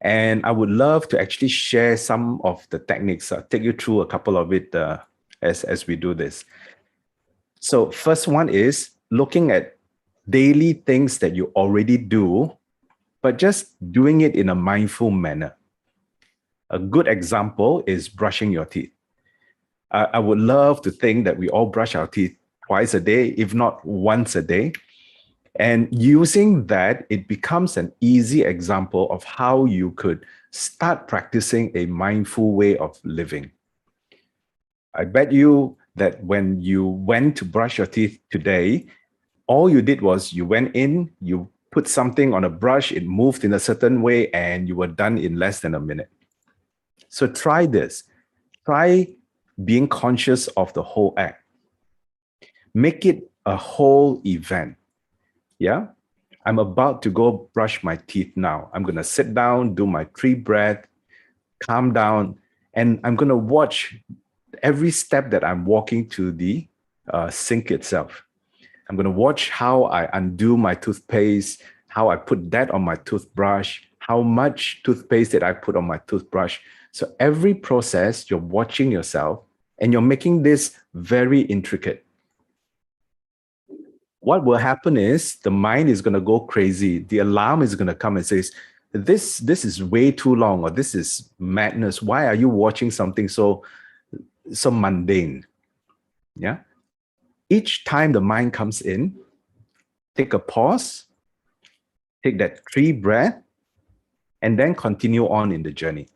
And I would love to actually share some of the techniques. I'll take you through a couple of it as we do this. So first one is looking at daily things that you already do, but just doing it in a mindful manner. A good example is brushing your teeth. I would love to think that we all brush our teeth twice a day, if not once a day. And using that, it becomes an easy example of how you could start practicing a mindful way of living. I bet you that when you went to brush your teeth today, all you did was you went in, you put something on a brush, it moved in a certain way, and you were done in less than a minute. So try this. Try being conscious of the whole act. Make it a whole event. Yeah, I'm about to go brush my teeth now. I'm going to sit down, do my 3 breaths, calm down, and I'm going to watch every step that I'm walking to the sink itself. I'm going to watch how I undo my toothpaste, how I put that on my toothbrush, how much toothpaste did I put on my toothbrush. So every process, you're watching yourself and you're making this very intricate. What will happen is the mind is going to go crazy. The alarm is going to come and says, this is way too long, or this is madness. Why are you watching something so mundane? Yeah. Each time the mind comes in, take a pause, take that 3 breaths, and then continue on in the journey.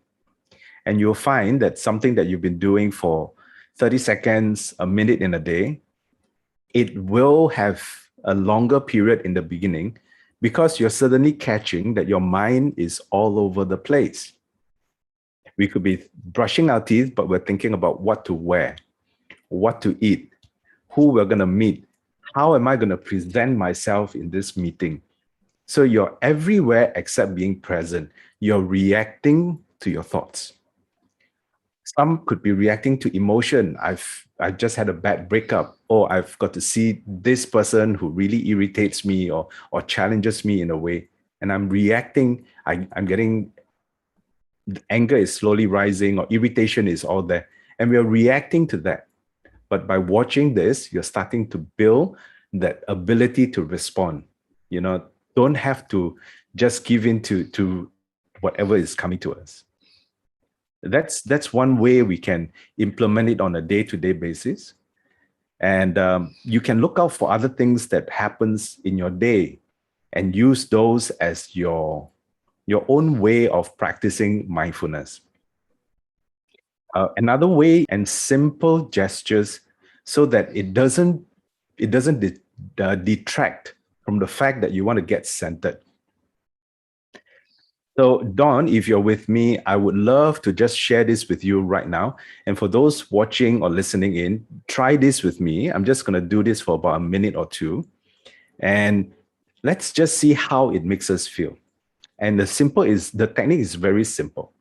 And you'll find that something that you've been doing for 30 seconds, a minute in a day, it will have a longer period in the beginning because you're suddenly catching that your mind is all over the place. We could be brushing our teeth, but we're thinking about what to wear, what to eat, who we're going to meet, how am I going to present myself in this meeting? So you're everywhere except being present. You're reacting to your thoughts. thumb could be reacting to emotion. I just had a bad breakup, or I've got to see this person who really irritates me or challenges me in a way, and I'm reacting. I'm getting, anger is slowly rising, or irritation is all there, and we are reacting to that. But by watching this, you're starting to build that ability to respond. You know, don't have to just give in to whatever is coming to us. That's one way we can implement it on a day-to-day basis. And you can look out for other things that happens in your day and use those as your own way of practicing mindfulness. Another way, and simple gestures, so that it doesn't detract from the fact that you want to get centered. So, Dawn, if you're with me, I would love to just share this with you right now. And for those watching or listening in, try this with me. I'm just going to do this for about a minute or two. And let's just see how it makes us feel. And the technique is very simple.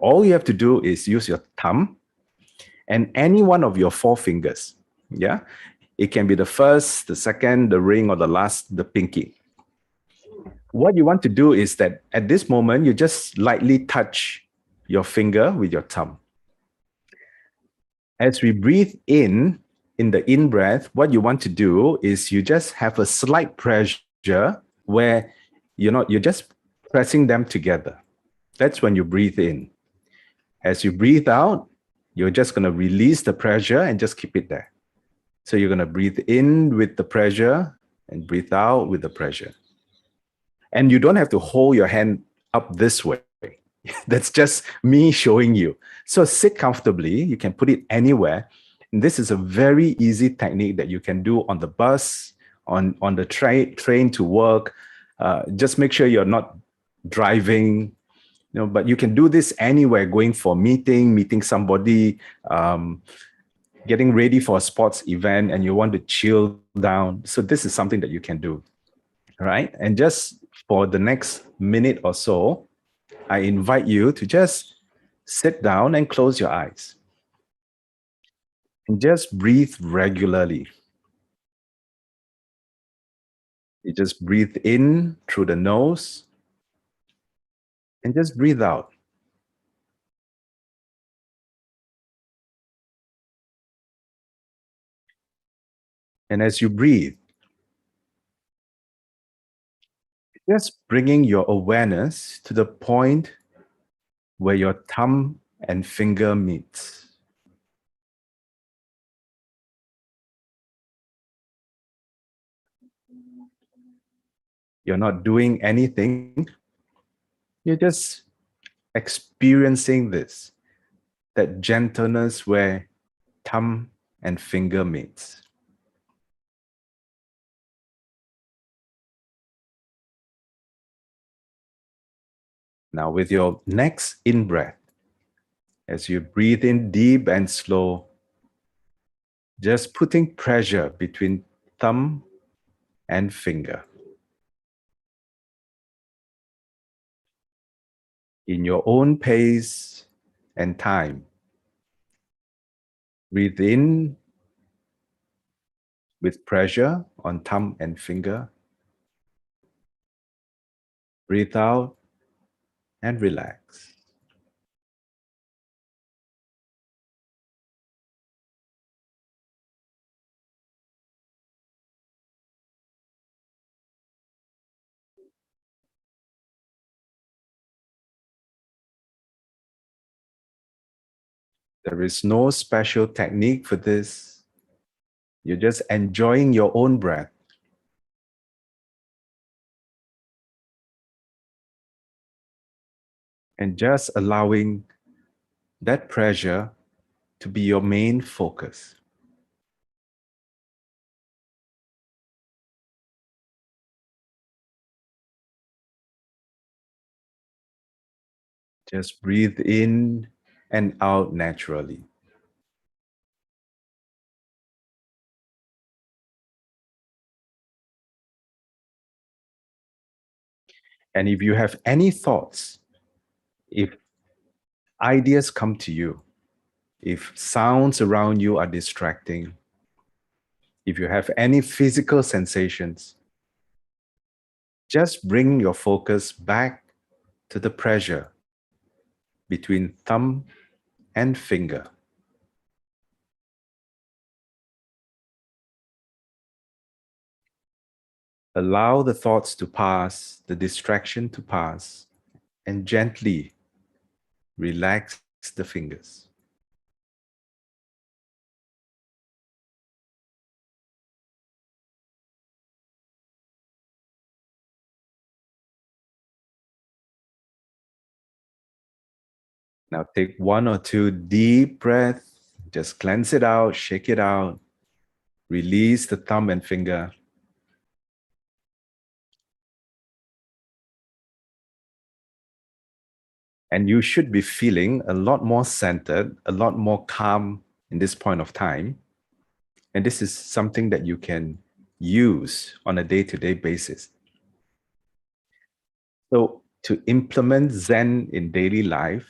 All you have to do is use your thumb and any one of your four fingers. Yeah. It can be the first, the second, the ring, or the last, the pinky. What you want to do is that at this moment, you just lightly touch your finger with your thumb. As we breathe in the in breath, what you want to do is you just have a slight pressure where you're just pressing them together. That's when you breathe in. As you breathe out, you're just going to release the pressure and just keep it there. So you're going to breathe in with the pressure and breathe out with the pressure. And you don't have to hold your hand up this way. That's just me showing you. So sit comfortably. You can put it anywhere. And this is a very easy technique that you can do on the bus, on the train to work. Just make sure you're not driving, but you can do this anywhere, going for a meeting somebody, getting ready for a sports event, and you want to chill down. So this is something that you can do, right? And just for the next minute or so, I invite you to just sit down and close your eyes. And just breathe regularly. You just breathe in through the nose and just breathe out. And as you breathe, just bringing your awareness to the point where your thumb and finger meet. You're not doing anything. You're just experiencing this, that gentleness where thumb and finger meets. Now, with your next in-breath, as you breathe in deep and slow, just putting pressure between thumb and finger. In your own pace and time, breathe in with pressure on thumb and finger. Breathe out and relax. There is no special technique for this. You're just enjoying your own breath. And just allowing that pressure to be your main focus. Just breathe in and out naturally. And if you have any thoughts, if ideas come to you, if sounds around you are distracting, if you have any physical sensations, just bring your focus back to the pressure between thumb and finger. Allow the thoughts to pass, the distraction to pass, and gently relax the fingers. Now take 1 or 2 deep breaths, just cleanse it out, shake it out, release the thumb and finger. And you should be feeling a lot more centered, a lot more calm in this point of time. And this is something that you can use on a day-to-day basis. So to implement Zen in daily life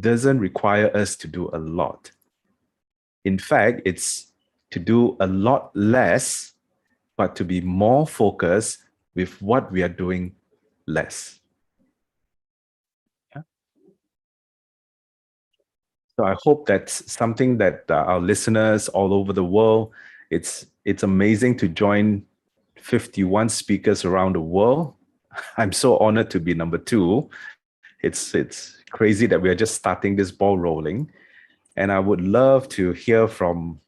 doesn't require us to do a lot. In fact, it's to do a lot less, but to be more focused with what we are doing less. Yeah. So I hope that's something that our listeners all over the world, it's amazing to join 51 speakers around the world. I'm so honored to be number 2. It's crazy that we are just starting this ball rolling. And I would love to hear from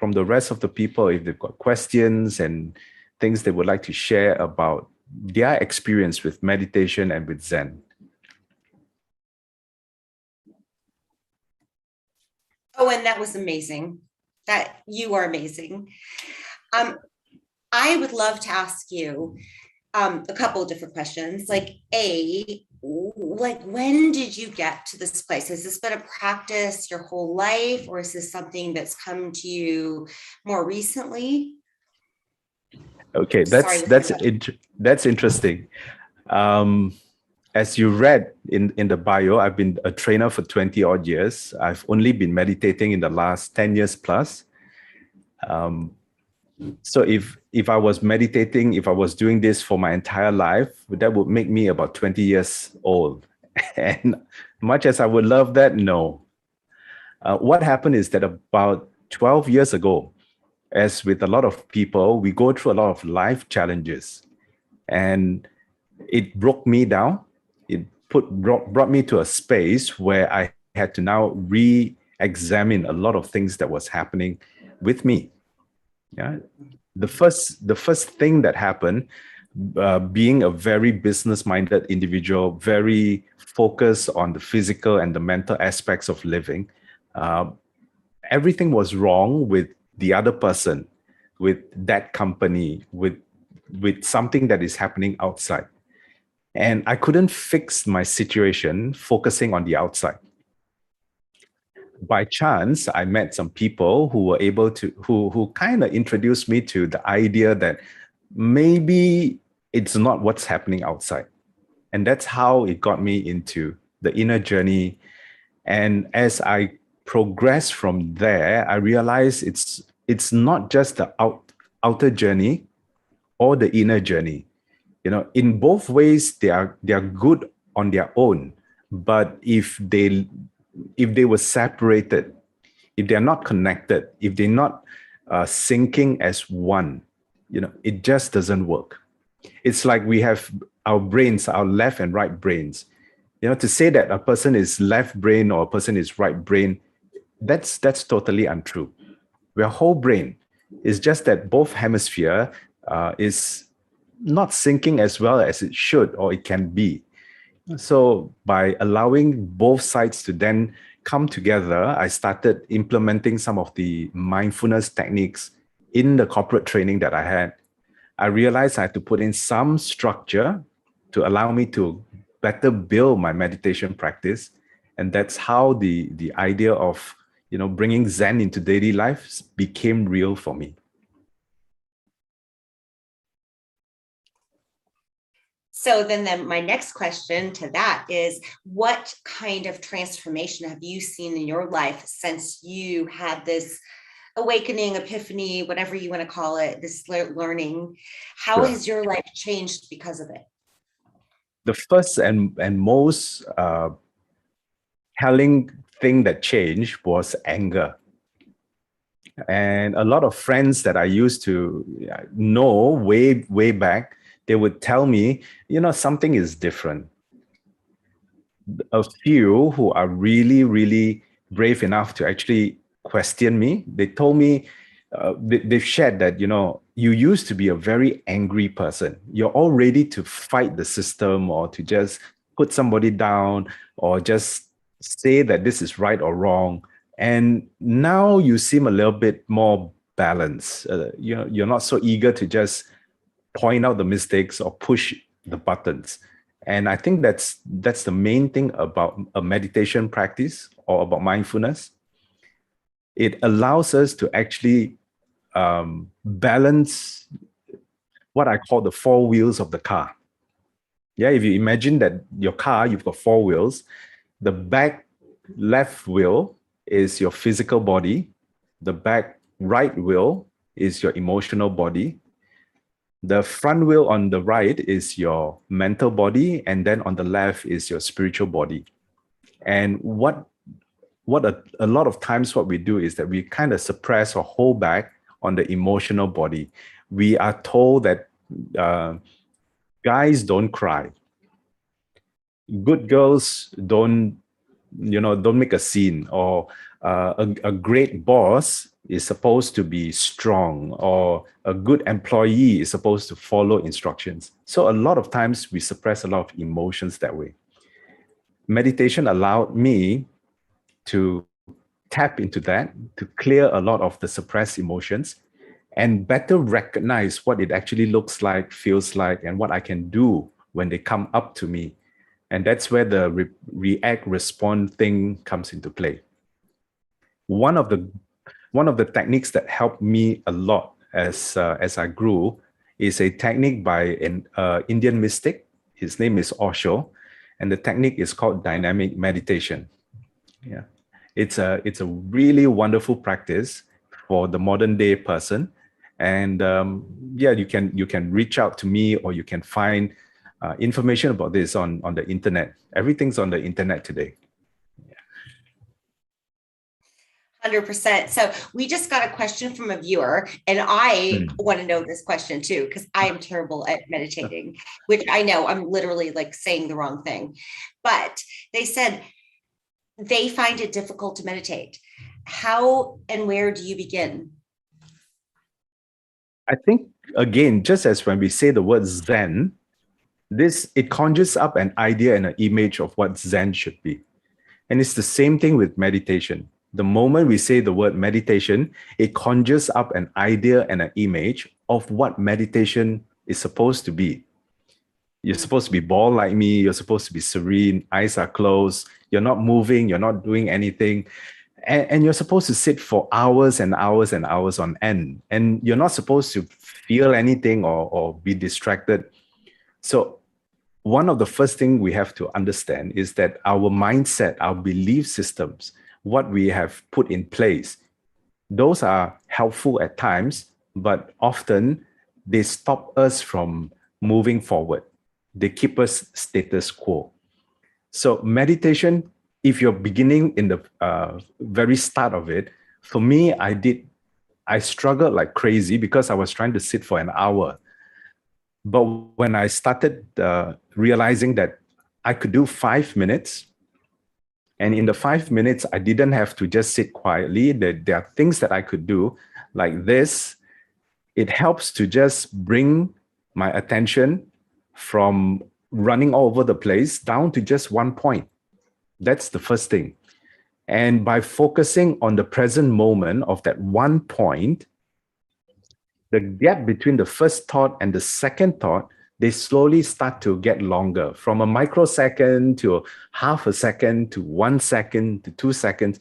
the rest of the people if they've got questions and things they would like to share about their experience with meditation and with Zen. Oh, and that was amazing. That you are amazing. I would love to ask you a couple of different questions. Like, when did you get to this place? Has this been a practice your whole life, or is this something that's come to you more recently? Okay, that's interesting. As you read in the bio, I've been a trainer for 20 odd years. I've only been meditating in the last 10 years plus. So if I was meditating, if I was doing this for my entire life, that would make me about 20 years old. And much as I would love that, no. What happened is that about 12 years ago, as with a lot of people, we go through a lot of life challenges. And it broke me down. It brought me to a space where I had to now re-examine a lot of things that was happening with me. Yeah, the first thing that happened, being a very business-minded individual, very focused on the physical and the mental aspects of living, everything was wrong with the other person, with that company, with something that is happening outside. And I couldn't fix my situation focusing on the outside. By chance, I met some people who were able to, who kind of introduced me to the idea that maybe it's not what's happening outside. And that's how it got me into the inner journey. And as I progressed from there, I realized it's not just the outer journey or the inner journey. In both ways, they are good on their own. But if they were separated, if they're not connected, if they're not syncing as one, it just doesn't work. It's like we have our brains, our left and right brains. To say that a person is left brain or a person is right brain, that's totally untrue. We're whole brain. It's just that both hemisphere is not syncing as well as it should or it can be. So by allowing both sides to then come together, I started implementing some of the mindfulness techniques in the corporate training that I had. I realized I had to put in some structure to allow me to better build my meditation practice. And that's how the idea of bringing Zen into daily life became real for me. So then my next question to that is, what kind of transformation have you seen in your life since you had this awakening, epiphany, whatever you want to call it, this learning? How Sure. has your life changed because of it? The first and most telling thing that changed was anger. And a lot of friends that I used to know way back, they would tell me, something is different. A few who are really brave enough to actually question me, they told me, they've shared that, you used to be a very angry person. You're all ready to fight the system or to just put somebody down or just say that this is right or wrong. And now you seem a little bit more balanced. You're not so eager to just point out the mistakes or push the buttons. And I think that's the main thing about a meditation practice or about mindfulness. It allows us to actually balance what I call the four wheels of the car. Yeah, if you imagine that your car, you've got four wheels. The back left wheel is your physical body. The back right wheel is your emotional body. The front wheel on the right is your mental body, and then on the left is your spiritual body. And what a lot of times what we do is that we kind of suppress or hold back on the emotional body. We are told that guys don't cry. Good girls don't make a scene, or a great boss is supposed to be strong, or a good employee is supposed to follow instructions. So a lot of times we suppress a lot of emotions that way. Meditation allowed me to tap into that, to clear a lot of the suppressed emotions and better recognize what it actually looks like, feels like, and what I can do when they come up to me. And that's where the react respond thing comes into play. One of the techniques that helped me a lot as I grew is a technique by an Indian mystic. His name is Osho, and the technique is called dynamic meditation. Yeah, it's a really wonderful practice for the modern day person. And you can reach out to me, or you can find information about this on the internet. Everything's on the internet today. 100%. So we just got a question from a viewer, and I want to know this question too, because I am terrible at meditating, which I know I'm literally like saying the wrong thing. But they said they find it difficult to meditate. How and where do you begin? I think, again, just as when we say the word Zen, it conjures up an idea and an image of what Zen should be. And it's the same thing with meditation. The moment we say the word meditation, it conjures up an idea and an image of what meditation is supposed to be. You're supposed to be bald like me. You're supposed to be serene. Eyes are closed. You're not moving. You're not doing anything. And you're supposed to sit for hours and hours and hours on end. And you're not supposed to feel anything or be distracted. So one of the first things we have to understand is that our mindset, our belief systems, what we have put in place, those are helpful at times, but often they stop us from moving forward. They keep us status quo. So meditation, if you're beginning in the very start of it, for me, I struggled like crazy because I was trying to sit for an hour. But when I started realizing that I could do 5 minutes, and in the 5 minutes, I didn't have to just sit quietly. There are things that I could do like this. It helps to just bring my attention from running all over the place down to just one point. That's the first thing. And by focusing on the present moment of that one point, the gap between the first thought and the second thought, they slowly start to get longer, from a microsecond to half a second to 1 second to 2 seconds.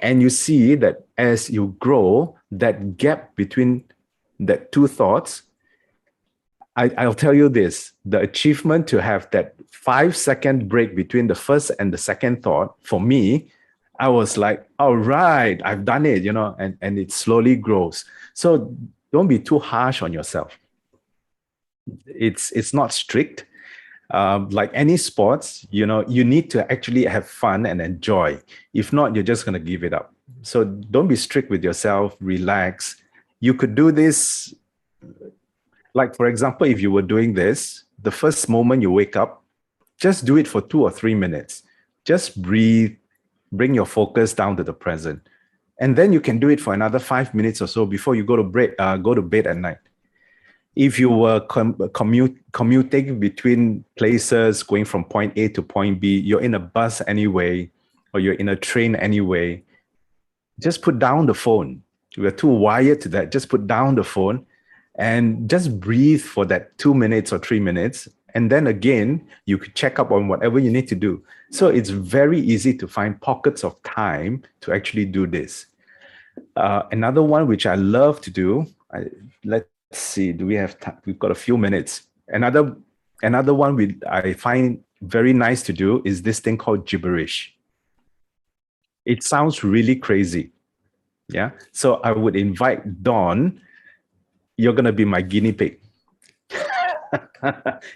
And you see that as you grow, that gap between the two thoughts, I'll tell you this, the achievement to have that 5-second break between the first and the second thought, for me, I was like, all right, I've done it, and it slowly grows. So don't be too harsh on yourself. It's not strict. Like any sports, you need to actually have fun and enjoy. If not, you're just going to give it up. So don't be strict with yourself, relax. You could do this. Like, for example, if you were doing this, the first moment you wake up, just do it for 2 or 3 minutes. Just breathe, bring your focus down to the present. And then you can do it for another 5 minutes or so before you go to bed at night. If you were commuting between places, going from point A to point B, you're in a bus anyway, or you're in a train anyway, just put down the phone. We're too wired to that. Just put down the phone and just breathe for that 2 minutes or 3 minutes. And then again, you could check up on whatever you need to do. So it's very easy to find pockets of time to actually do this. Another one which I love to do, let's see, do we have time? We've got a few minutes. Another one I find very nice to do is this thing called gibberish. It sounds really crazy. Yeah. So I would invite Dawn. You're going to be my guinea pig.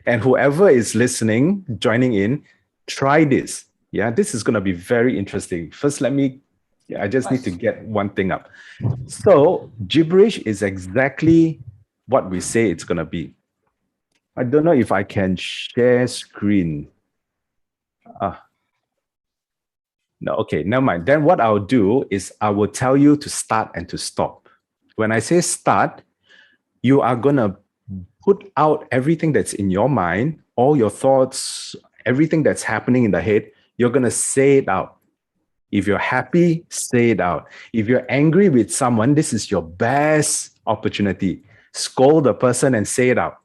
And whoever is listening, joining in, try this. Yeah, this is going to be very interesting. First, I just need to get one thing up. So gibberish is exactly what we say it's going to be. I don't know if I can share screen. No, okay, never mind. Then what I'll do is I will tell you to start and to stop. When I say start, you are going to put out everything that's in your mind, all your thoughts, everything that's happening in the head. You're going to say it out. If you're happy, say it out. If you're angry with someone, this is your best opportunity. Scold the person and say it out.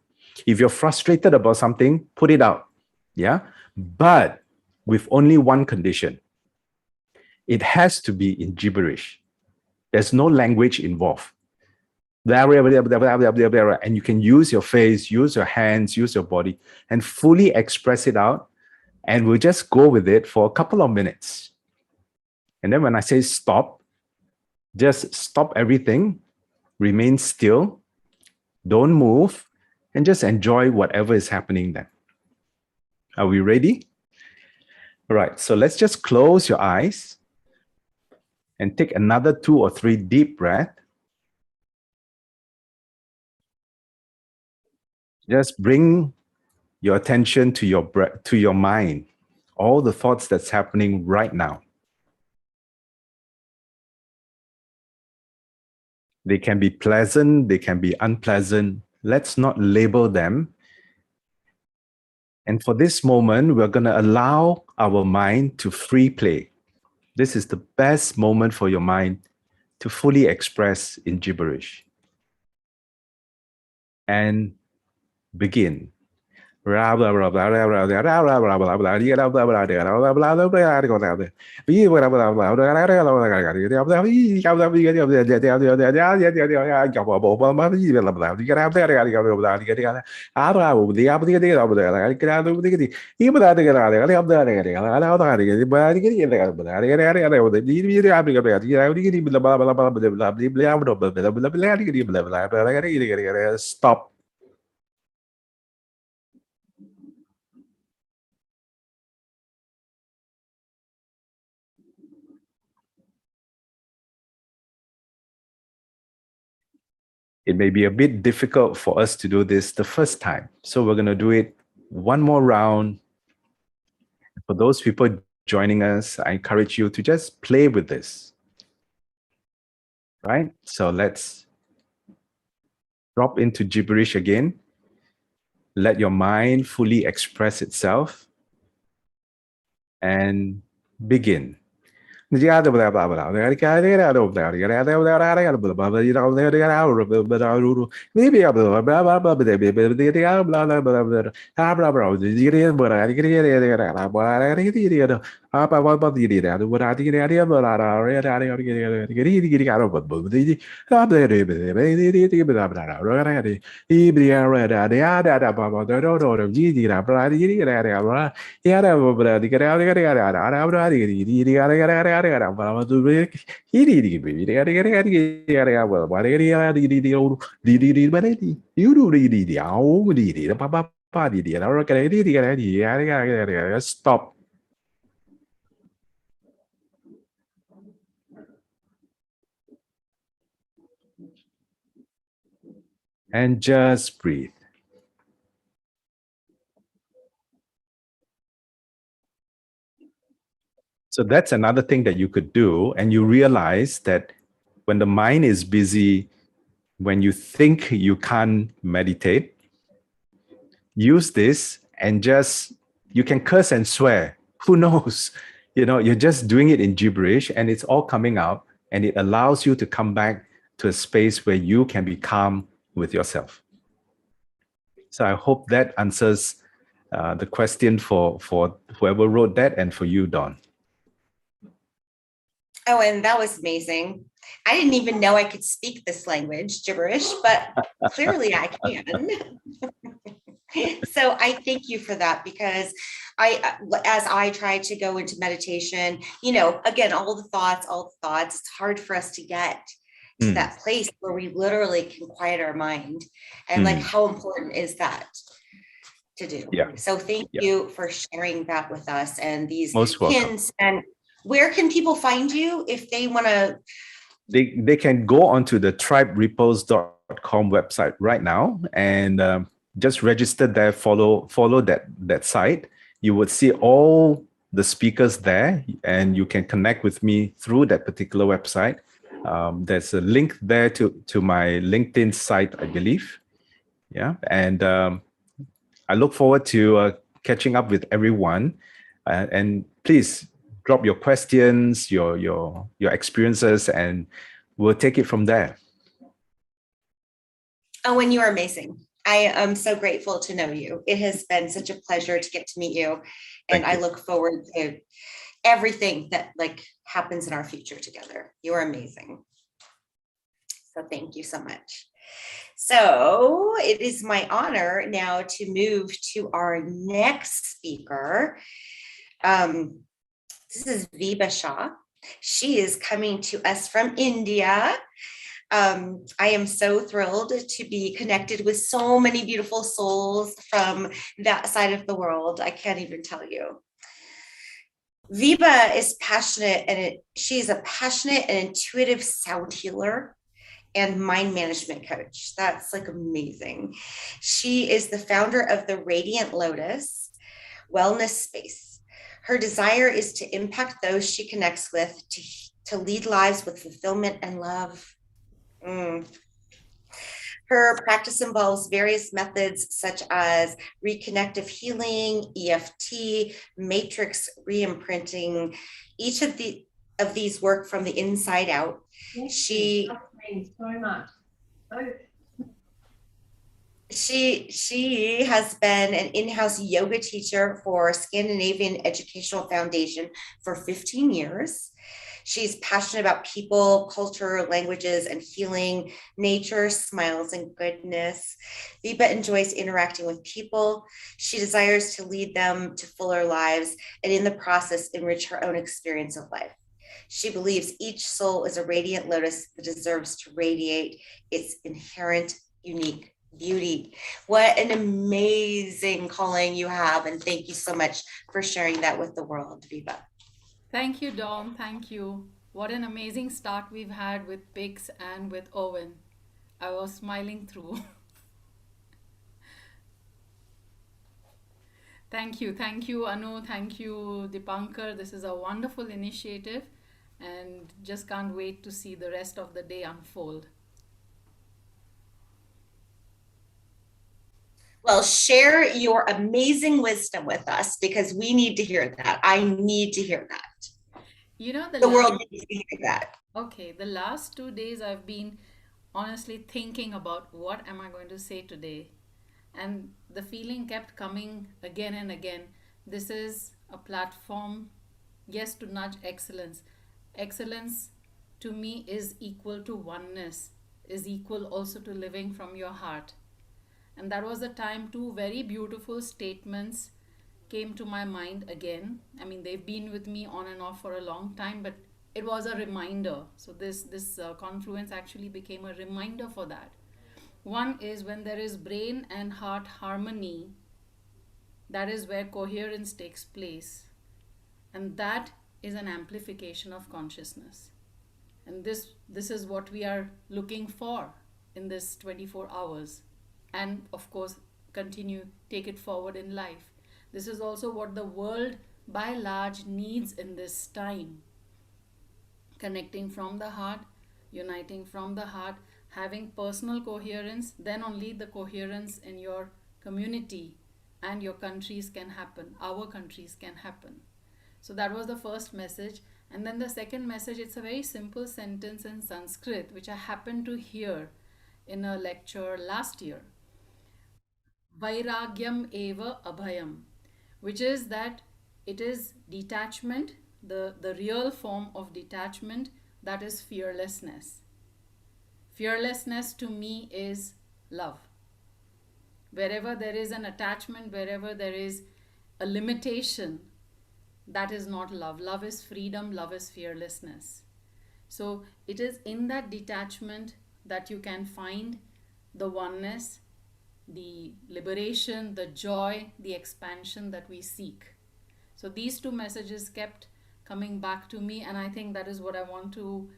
If you're frustrated about something, put it out. Yeah. But with only one condition. It has to be in gibberish. There's no language involved. And you can use your face, use your hands, use your body, and fully express it out. And we'll just go with it for a couple of minutes. And then when I say stop, just stop everything, remain still, don't move, and just enjoy whatever is happening then. Are we ready? All right, so let's just close your eyes and take another 2 or 3 deep breaths. Just bring your attention to your breath, to your mind, all the thoughts that's happening right now. They can be pleasant, they can be unpleasant. Let's not label them. And for this moment, we're going to allow our mind to free play. This is the best moment for your mind to fully express in gibberish. And begin. Stop. It may be a bit difficult for us to do this the first time. So we're going to do it one more round. For those people joining us, I encourage you to just play with this. Right? So let's drop into gibberish again. Let your mind fully express itself and begin. Stop and just breathe. So that's another thing that you could do. And you realize that when the mind is busy, when you think you can't meditate, use this and just, you can curse and swear. Who knows? You're just doing it in gibberish and it's all coming out, and it allows you to come back to a space where you can be calm with yourself. So I hope that answers the question for whoever wrote that, and for you, Dawn. Oh, and that was amazing. I didn't even know I could speak this language, gibberish, but clearly I can. So I thank you for that, because as I try to go into meditation, again, all the thoughts, it's hard for us to get to that place where we literally can quiet our mind. And like, how important is that to do? Yeah. So thank you for sharing that with us, and these Most welcome. hints. And where can people find you if they want to? They can go onto the triberepos.com website right now, and just register there, follow that site. You would see all the speakers there, and you can connect with me through that particular website. There's a link there to my LinkedIn site, I believe. Yeah. And I look forward to catching up with everyone. And please drop your questions, your experiences, and we'll take it from there. Oh, and you are amazing. I am so grateful to know you. It has been such a pleasure to get to meet you. And I look forward to everything that happens in our future together. You are amazing. So thank you so much. So it is my honor now to move to our next speaker. This is Viba Shah. She is coming to us from India. I am so thrilled to be connected with so many beautiful souls from that side of the world. I can't even tell you. Viba is passionate, and she's a passionate and intuitive sound healer and mind management coach. That's amazing. She is the founder of the Radiant Lotus Wellness Space. Her desire is to impact those she connects with, to lead lives with fulfillment and love. Her practice involves various methods such as reconnective healing, EFT, matrix re-imprinting. Each of these work from the inside out. She has been an in-house yoga teacher for Scandinavian Educational Foundation for 15 years. She's passionate about people, culture, languages, and healing, nature, smiles, and goodness. Viba enjoys interacting with people. She desires to lead them to fuller lives, and in the process, enrich her own experience of life. She believes each soul is a radiant lotus that deserves to radiate its inherent, unique beauty. What an amazing calling you have, and thank you so much for sharing that with the world, Viba. Thank you, Dom. Thank you. What an amazing start we've had with Pix and with Owen. I was smiling through. Thank you, Anu. Thank you, Dipankar. This is a wonderful initiative, and just can't wait to see the rest of the day unfold. Well, share your amazing wisdom with us, because we need to hear that. I need to hear that. The world needs to hear that. Okay, the last 2 days I've been honestly thinking about what am I going to say today. And the feeling kept coming again and again. This is a platform yes, to nudge excellence. Excellence to me is equal to oneness, is equal also to living from your heart. And that was the time two very beautiful statements came to my mind again. I mean, they've been with me on and off for a long time, but it was a reminder. So this confluence actually became a reminder for that. One is when there is brain and heart harmony, that is where coherence takes place. And that is an amplification of consciousness. And this is what we are looking for in this 24 hours. And of course, take it forward in life. This is also what the world by large needs in this time. Connecting from the heart, uniting from the heart, having personal coherence, then only the coherence in your community and your countries can happen. Our countries can happen. So that was the first message. And then the second message, it's a very simple sentence in Sanskrit, which I happened to hear in a lecture last year. Vairagyam eva abhayam, which is that it is detachment, the real form of detachment, that is fearlessness. Fearlessness to me is love. Wherever there is an attachment, wherever there is a limitation, that is not love. Love is freedom, love is fearlessness. So it is in that detachment that you can find the oneness, the liberation, the joy, the expansion that we seek. So these two messages kept coming back to me, and I think that is what I want to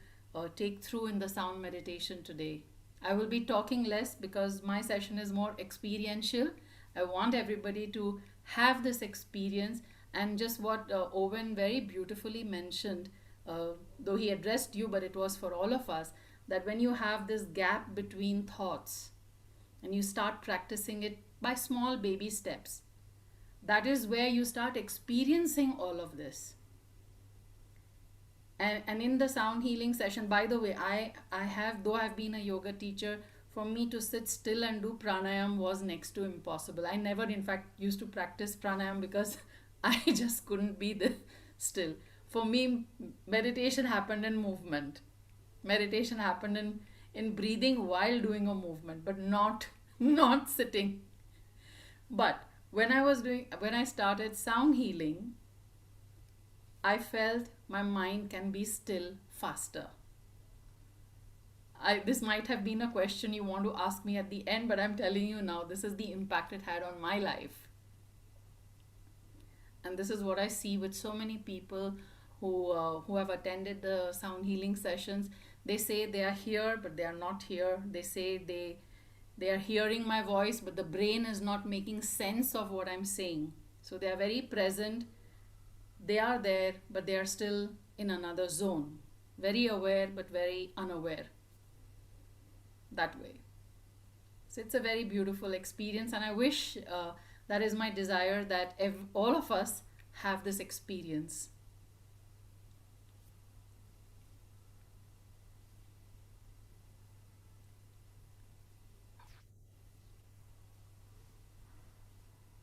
take through in the sound meditation today. I will be talking less because my session is more experiential. I want everybody to have this experience, and just what Owen very beautifully mentioned, though he addressed you, but it was for all of us, that when you have this gap between thoughts and you start practicing it by small baby steps, that is where you start experiencing all of this. And in the sound healing session, by the way, I have, though I've been a yoga teacher, for me to sit still and do pranayam was next to impossible. I never, in fact, used to practice pranayam because I just couldn't be still. For me, meditation happened in movement. Meditation happened in breathing while doing a movement, but not sitting. But when I started sound healing, I felt my mind can be still faster. This might have been a question you want to ask me at the end, but I'm telling you now, this is the impact it had on my life. And this is what I see with so many people who have attended the sound healing sessions. They say they are here, but they are not here. They say they are hearing my voice, but the brain is not making sense of what I'm saying. So they are very present. They are there, but they are still in another zone. Very aware, but very unaware. That way. So it's a very beautiful experience, and I wish that is my desire, that all of us have this experience.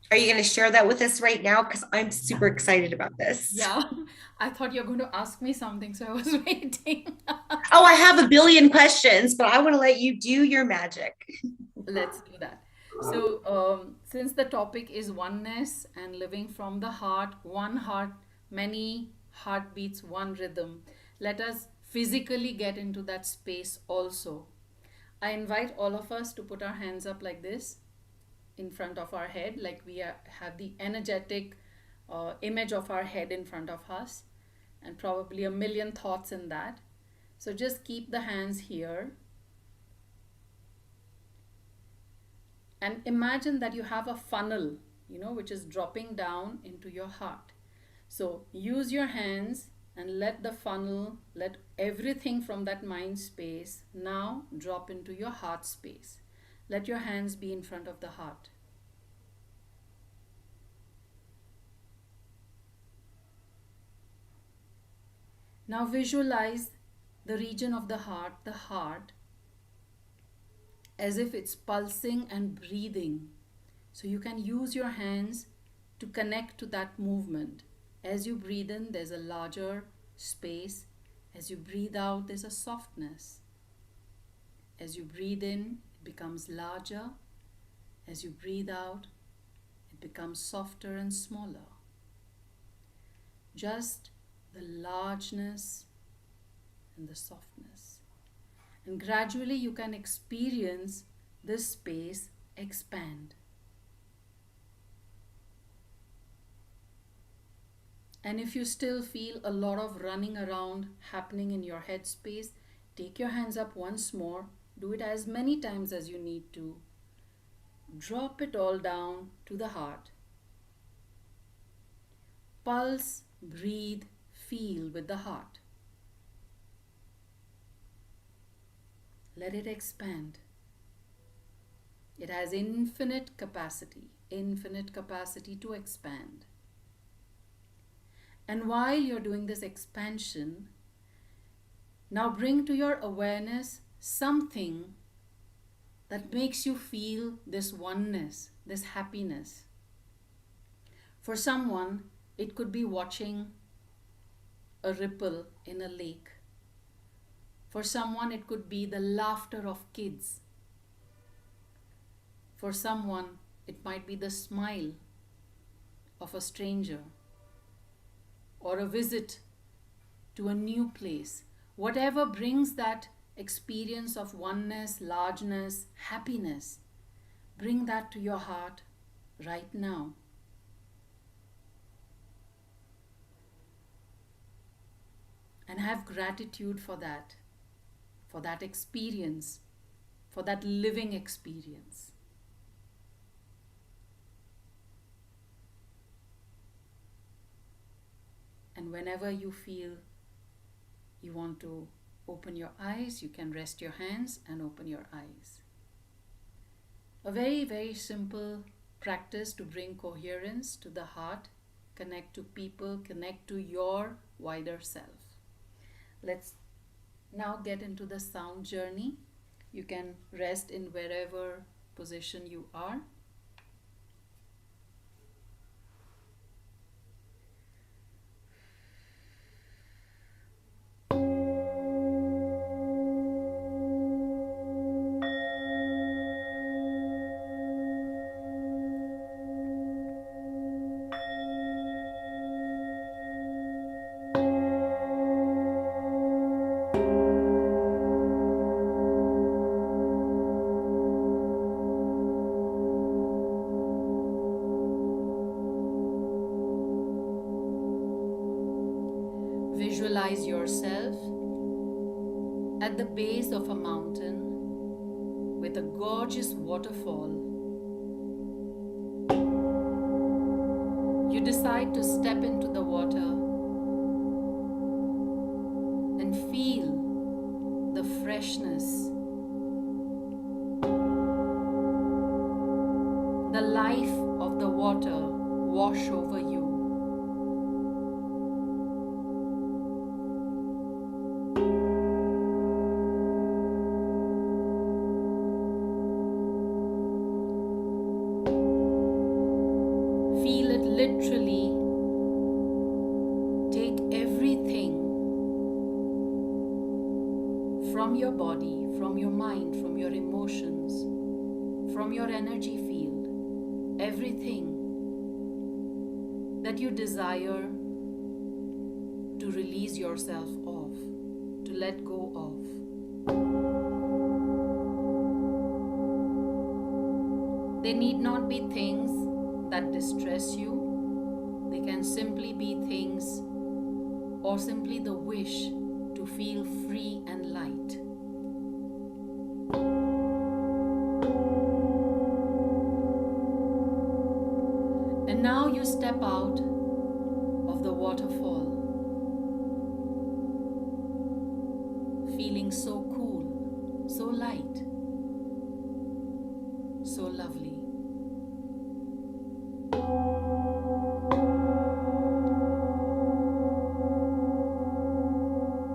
Are you going to share that with us right now? Because I'm super excited about this. Yeah, I thought you were going to ask me something, so I was waiting. Oh, I have a billion questions, but I want to let you do your magic. Let's do that. So, since the topic is oneness and living from the heart, one heart, many heartbeats, one rhythm, let us physically get into that space also. I invite all of us to put our hands up like this in front of our head, like we have the energetic image of our head in front of us, and probably a million thoughts in that. So just keep the hands here. And imagine that you have a funnel, which is dropping down into your heart. So use your hands and let the funnel, let everything from that mind space now drop into your heart space. Let your hands be in front of the heart. Now visualize the region of the heart, as if it's pulsing and breathing. So you can use your hands to connect to that movement. As you breathe in, there's a larger space. As you breathe out, there's a softness. As you breathe in, it becomes larger. As you breathe out, it becomes softer and smaller. Just the largeness and the softness. And gradually you can experience this space expand. And if you still feel a lot of running around happening in your headspace, take your hands up once more. Do it as many times as you need to. Drop it all down to the heart. Pulse, breathe, feel with the heart. Let it expand. It has infinite capacity to expand. And while you're doing this expansion, now bring to your awareness something that makes you feel this oneness, this happiness. For someone, it could be watching a ripple in a lake. For someone, it could be the laughter of kids. For someone, it might be the smile of a stranger or a visit to a new place. Whatever brings that experience of oneness, largeness, happiness, bring that to your heart right now. And have gratitude for that experience, for that living experience. And whenever you feel you want to open your eyes, you can rest your hands and open your eyes. A very, very simple practice to bring coherence to the heart, connect to people, connect to your wider self. Let's now get into the sound journey. You can rest in wherever position you are. Visualize yourself at the base of a mountain with a gorgeous waterfall. You decide to step into the water and feel the freshness, the life of the water wash over you. Feel it literally take everything from your body, from your mind, from your emotions, from your energy field, everything that you desire to release yourself of, to let go of. They need not be things that distress you. They can simply be things or simply the wish to feel free and light. And now you step out of the waterfall, feeling so cool, so light, so lovely.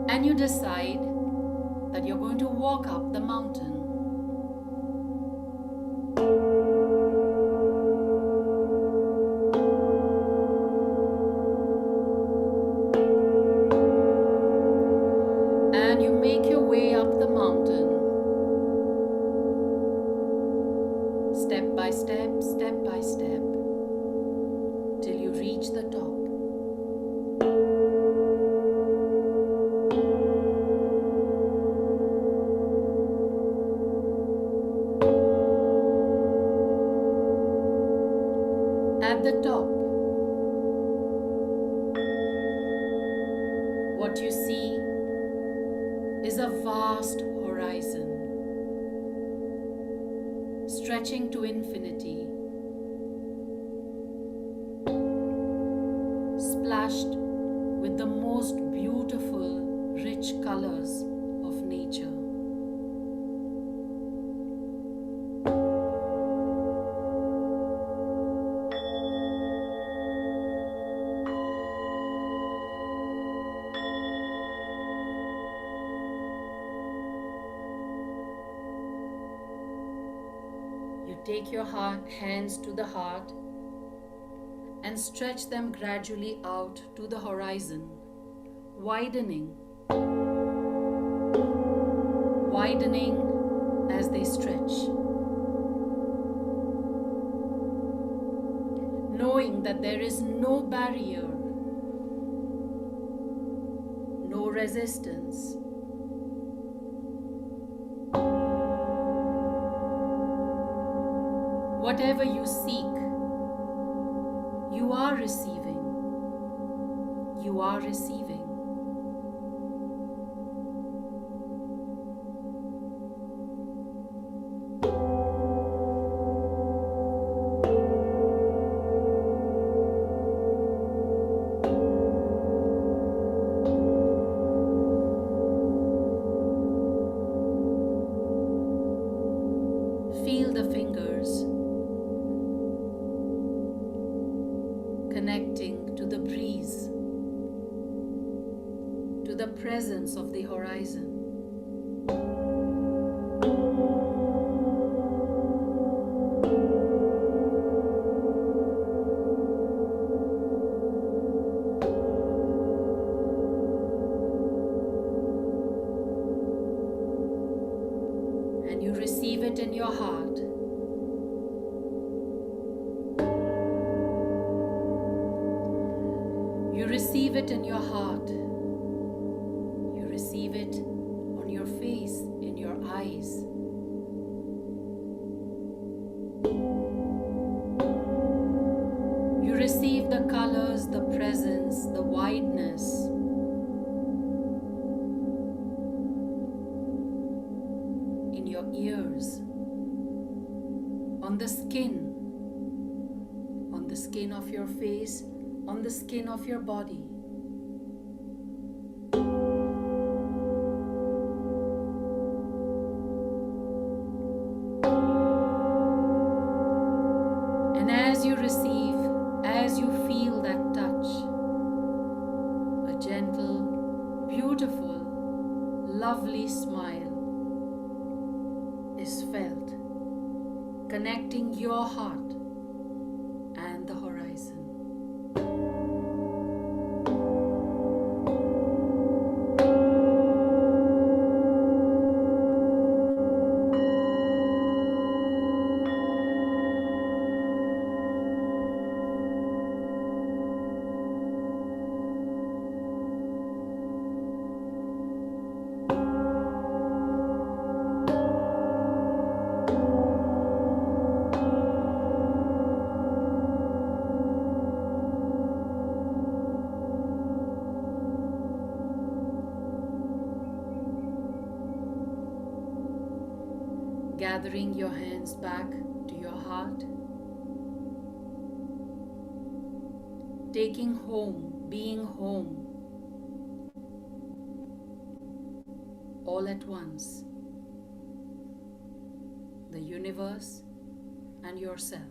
And you decide that you're going to walk up the mountain. way up the mountain, step by step, till you reach the top. At the top, what you see is a vast horizon stretching to infinity, splashed with the most beautiful, rich colors of nature. You take your hands to the heart and stretch them gradually out to the horizon, widening as they stretch, knowing that there is no barrier, no resistance. Whatever you seek, you are receiving. You are receiving. Feel the fingers connecting to the breeze, to the presence of the horizon. And you receive it in your heart. You receive it in your heart. You receive it on your face, in your eyes. You receive the colors, the presence, the wideness. In your ears, on the skin of your face, on the skin of your body. And as you receive, as you feel that touch, a gentle, beautiful, lovely smile is felt, connecting your heart and the horizon. Gathering your hands back to your heart, taking home, being home, all at once, the universe and yourself.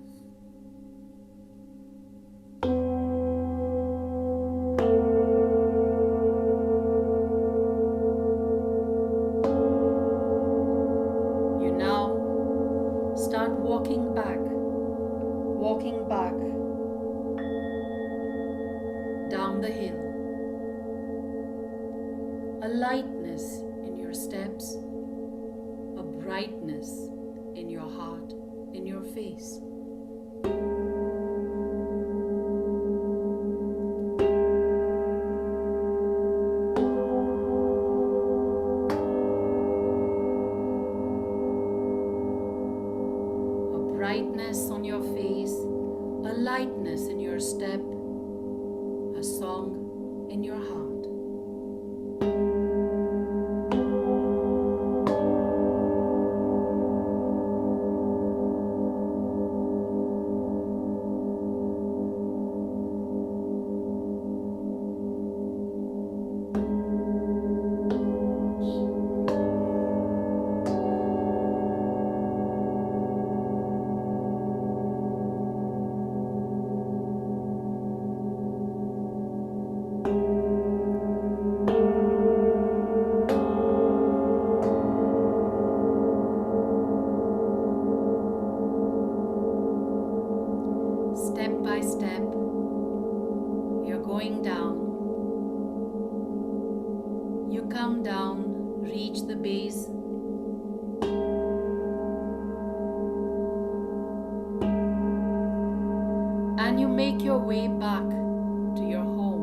Start walking back down the hill. A lightness in your your steps, a brightness in your heart, in your face. A brightness on your face, a lightness in your step, a song in your heart. Step by step, you're going down. You come down, reach the base, and you make your way back to your home.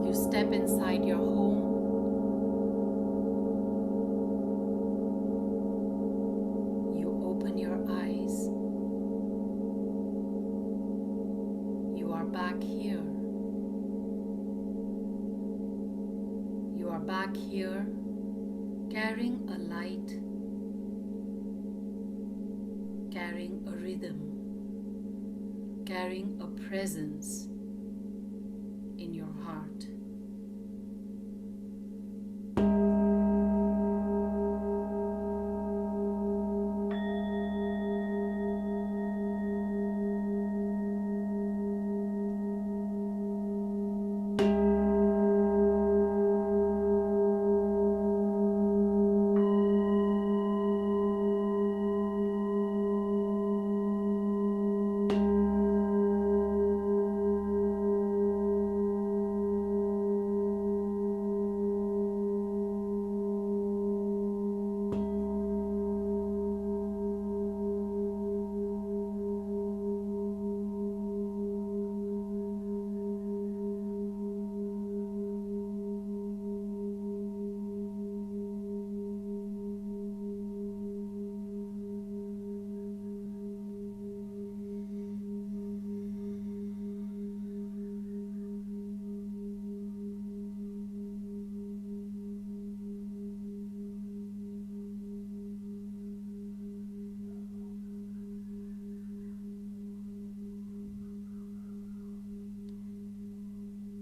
You step inside your home. You open your eyes. You are back here. You are back here carrying a light, carrying a rhythm, carrying a presence in your heart.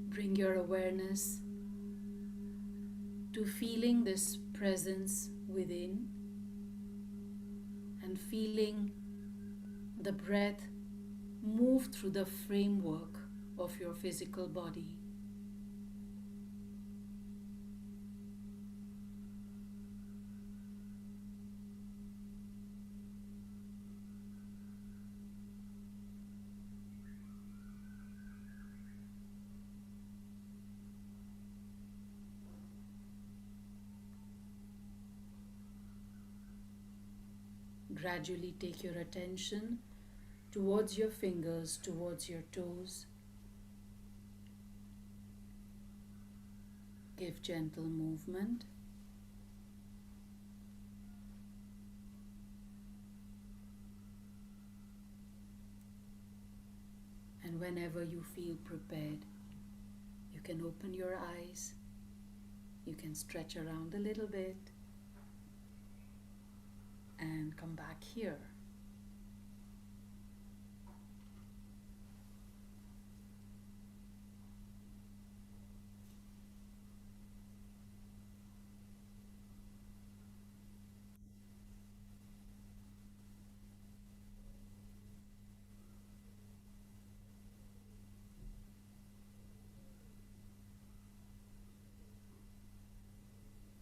Bring your awareness to feeling this presence within and feeling the breath move through the framework of your physical body. Gradually take your attention towards your fingers, towards your toes. Give gentle movement. And whenever you feel prepared, you can open your eyes. You can stretch around a little bit and come back here.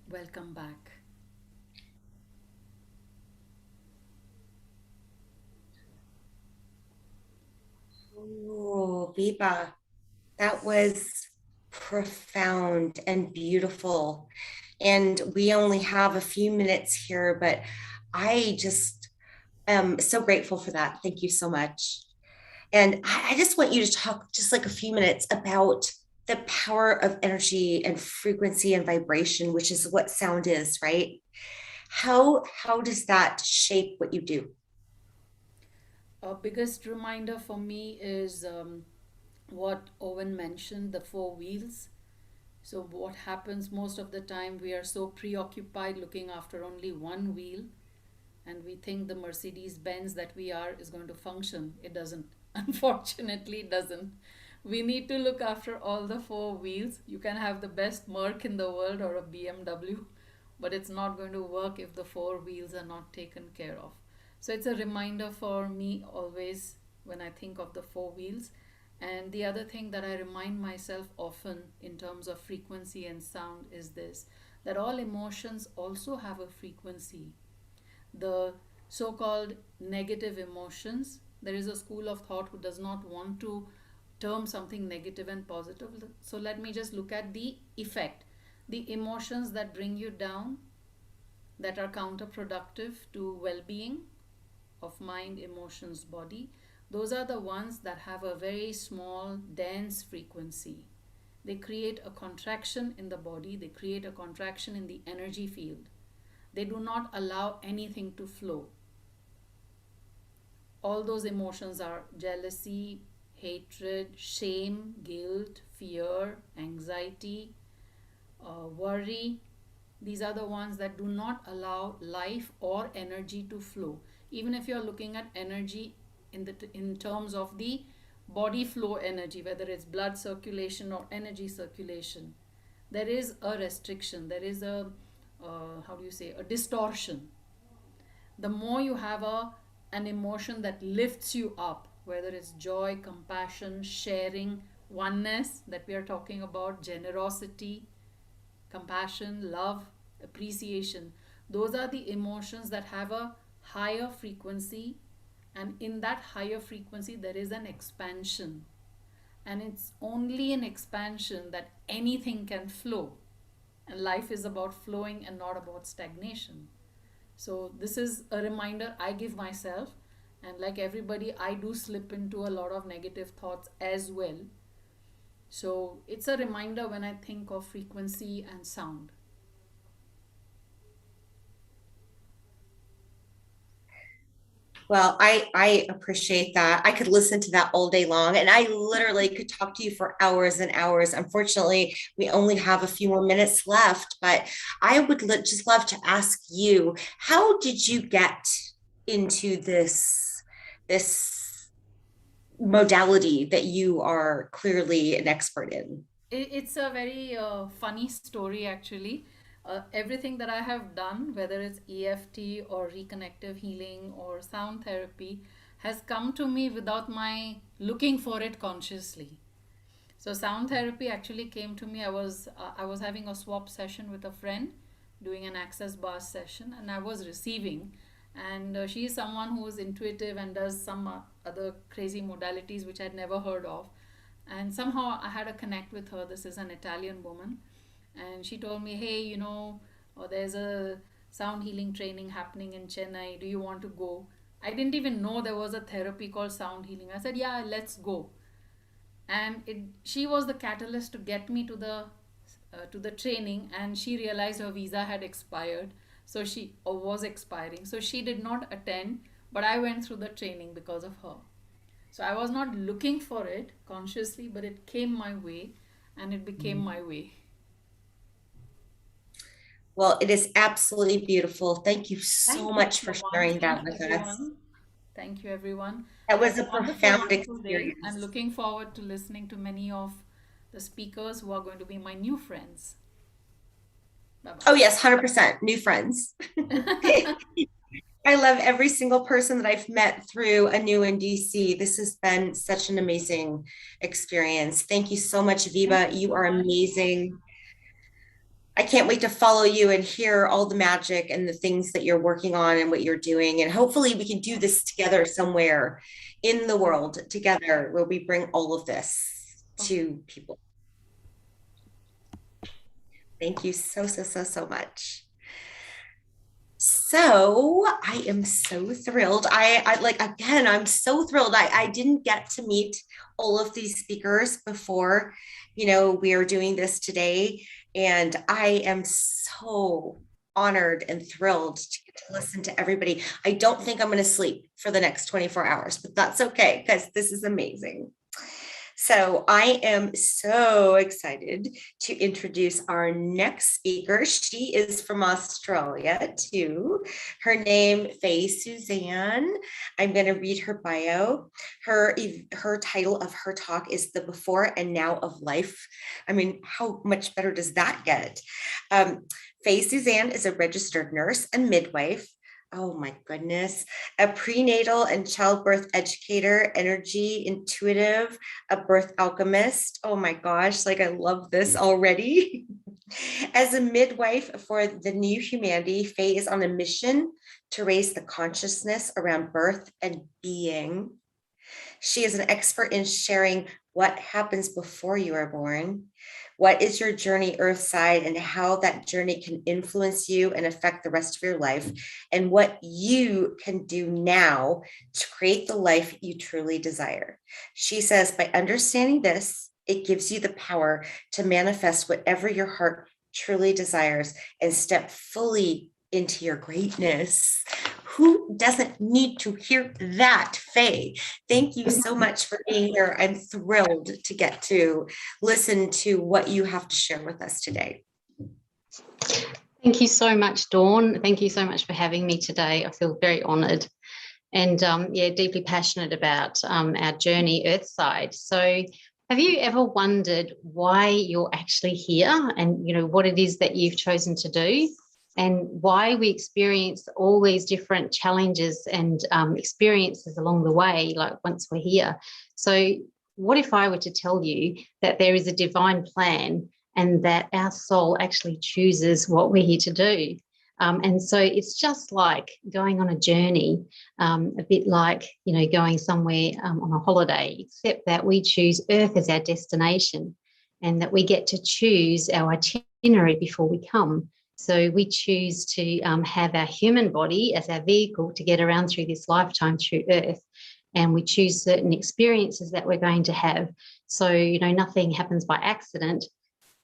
Welcome back. Oh, Viva, that was profound and beautiful. And we only have a few minutes here, but I just am so grateful for that. Thank you so much. And I just want you to talk just like a few minutes about the power of energy and frequency and vibration, which is what sound is, right? How does that shape what you do? A biggest reminder for me is what Owen mentioned, the four wheels. So, what happens most of the time, we are so preoccupied looking after only one wheel, and we think the Mercedes Benz that we are is going to function. It doesn't. Unfortunately, it doesn't. We need to look after all the four wheels. You can have the best Merc in the world or a BMW, but it's not going to work if the four wheels are not taken care of. So it's a reminder for me always when I think of the four wheels. And the other thing that I remind myself often in terms of frequency and sound is this, that all emotions also have a frequency. The so called negative emotions, there is a school of thought who does not want to term something negative and positive. So let me just look at the effect. The emotions that bring you down, that are counterproductive to well being of mind, emotions, body, those are the ones that have a very small, dense frequency. They create a contraction in the body, they create a contraction in the energy field. They do not allow anything to flow. All those emotions are jealousy, hatred, shame, guilt, fear, anxiety, worry. These are the ones that do not allow life or energy to flow. Even if you're looking at energy in terms of the body flow energy, whether it's blood circulation or energy circulation, there is a restriction. There is a how do you say, a distortion. The more you have an emotion that lifts you up, whether it's joy, compassion, sharing, oneness that we are talking about, generosity, compassion, love, appreciation, those are the emotions that have a higher frequency, and in that higher frequency there is an expansion, and it's only in expansion that anything can flow, and life is about flowing and not about stagnation. So this is a reminder I give myself, and like everybody, I do slip into a lot of negative thoughts as well. So it's a reminder when I think of frequency and sound. Well, I appreciate that. I could listen to that all day long, and I literally could talk to you for hours and hours. Unfortunately, we only have a few more minutes left, but I would just love to ask you, how did you get into this modality that you are clearly an expert in? It's a very funny story actually. Everything that I have done, whether it's EFT or reconnective healing or sound therapy, has come to me without my looking for it consciously. So sound therapy actually came to me. I was having a swap session with a friend, doing an access bar session, and I was receiving. And she is someone who is intuitive and does some other crazy modalities which I'd never heard of. And somehow I had a connect with her. This is an Italian woman, and she told me, "Hey, there's a sound healing training happening in Chennai. Do you want to go?" I didn't even know there was a therapy called sound healing. I said, yeah, let's go. And she was the catalyst to get me to the training, and she realized her visa had expired, so she or was expiring, so she did not attend, but I went through the training because of her. So I was not looking for it consciously, but it came my way, and it became my way. Well, it is absolutely beautiful. Thank you Thank so you much so for much. sharing that Thank with us. everyone. Thank you, everyone. That Have was a a wonderful, profound wonderful day, and experience. looking forward to listening to many of the speakers who are going to be my new friends. Bye Oh, yes, 100%. New friends. bye. I love every single person that I've met through Anu in DC. This has been such an amazing experience. Thank you so much, Thank Viva. you You so are much. amazing. I can't wait to follow you and hear all the magic and the things that you're working on and what you're doing. And hopefully we can do this together somewhere in the world together where we bring all of this Okay. to people. Thank you so much. So I am so thrilled. I like, again, I'm so thrilled. I didn't get to meet all of these speakers before, we are doing this today. And I am so honored and thrilled to get to listen to everybody. I don't think I'm going to sleep for the next 24 hours, but that's okay because this is amazing. So I am so excited to introduce our next speaker. She is from Australia too. Her name, Faye Suzanne. I'm going to read her bio. Her title of her talk is The Before and Now of Life. I mean, how much better does that get? Faye Suzanne is a registered nurse and midwife. Oh my goodness. A prenatal and childbirth educator, energy intuitive, a birth alchemist. Oh my gosh, like I love this already. As a midwife for the new humanity, Faye is on a mission to raise the consciousness around birth and being. She is an expert in sharing what happens before you are born, what is your journey earthside, and how that journey can influence you and affect the rest of your life, and what you can do now to create the life you truly desire. She says, by understanding this, it gives you the power to manifest whatever your heart truly desires and step fully into your greatness. Who doesn't need to hear that, Faye? Thank you so much for being here. I'm thrilled to get to listen to what you have to share with us today. Thank you so much, Dawn. Thank you so much for having me today. I feel very honoured and deeply passionate about our journey earthside. So have you ever wondered why you're actually here and, what it is that you've chosen to do? And why we experience all these different challenges and experiences along the way, like once we're here. So what if I were to tell you that there is a divine plan and that our soul actually chooses what we're here to do? And so it's just like going on a journey, a bit like, going somewhere on a holiday, except that we choose Earth as our destination and that we get to choose our itinerary before we come. So we choose to have our human body as our vehicle to get around through this lifetime through Earth. And we choose certain experiences that we're going to have. So, nothing happens by accident.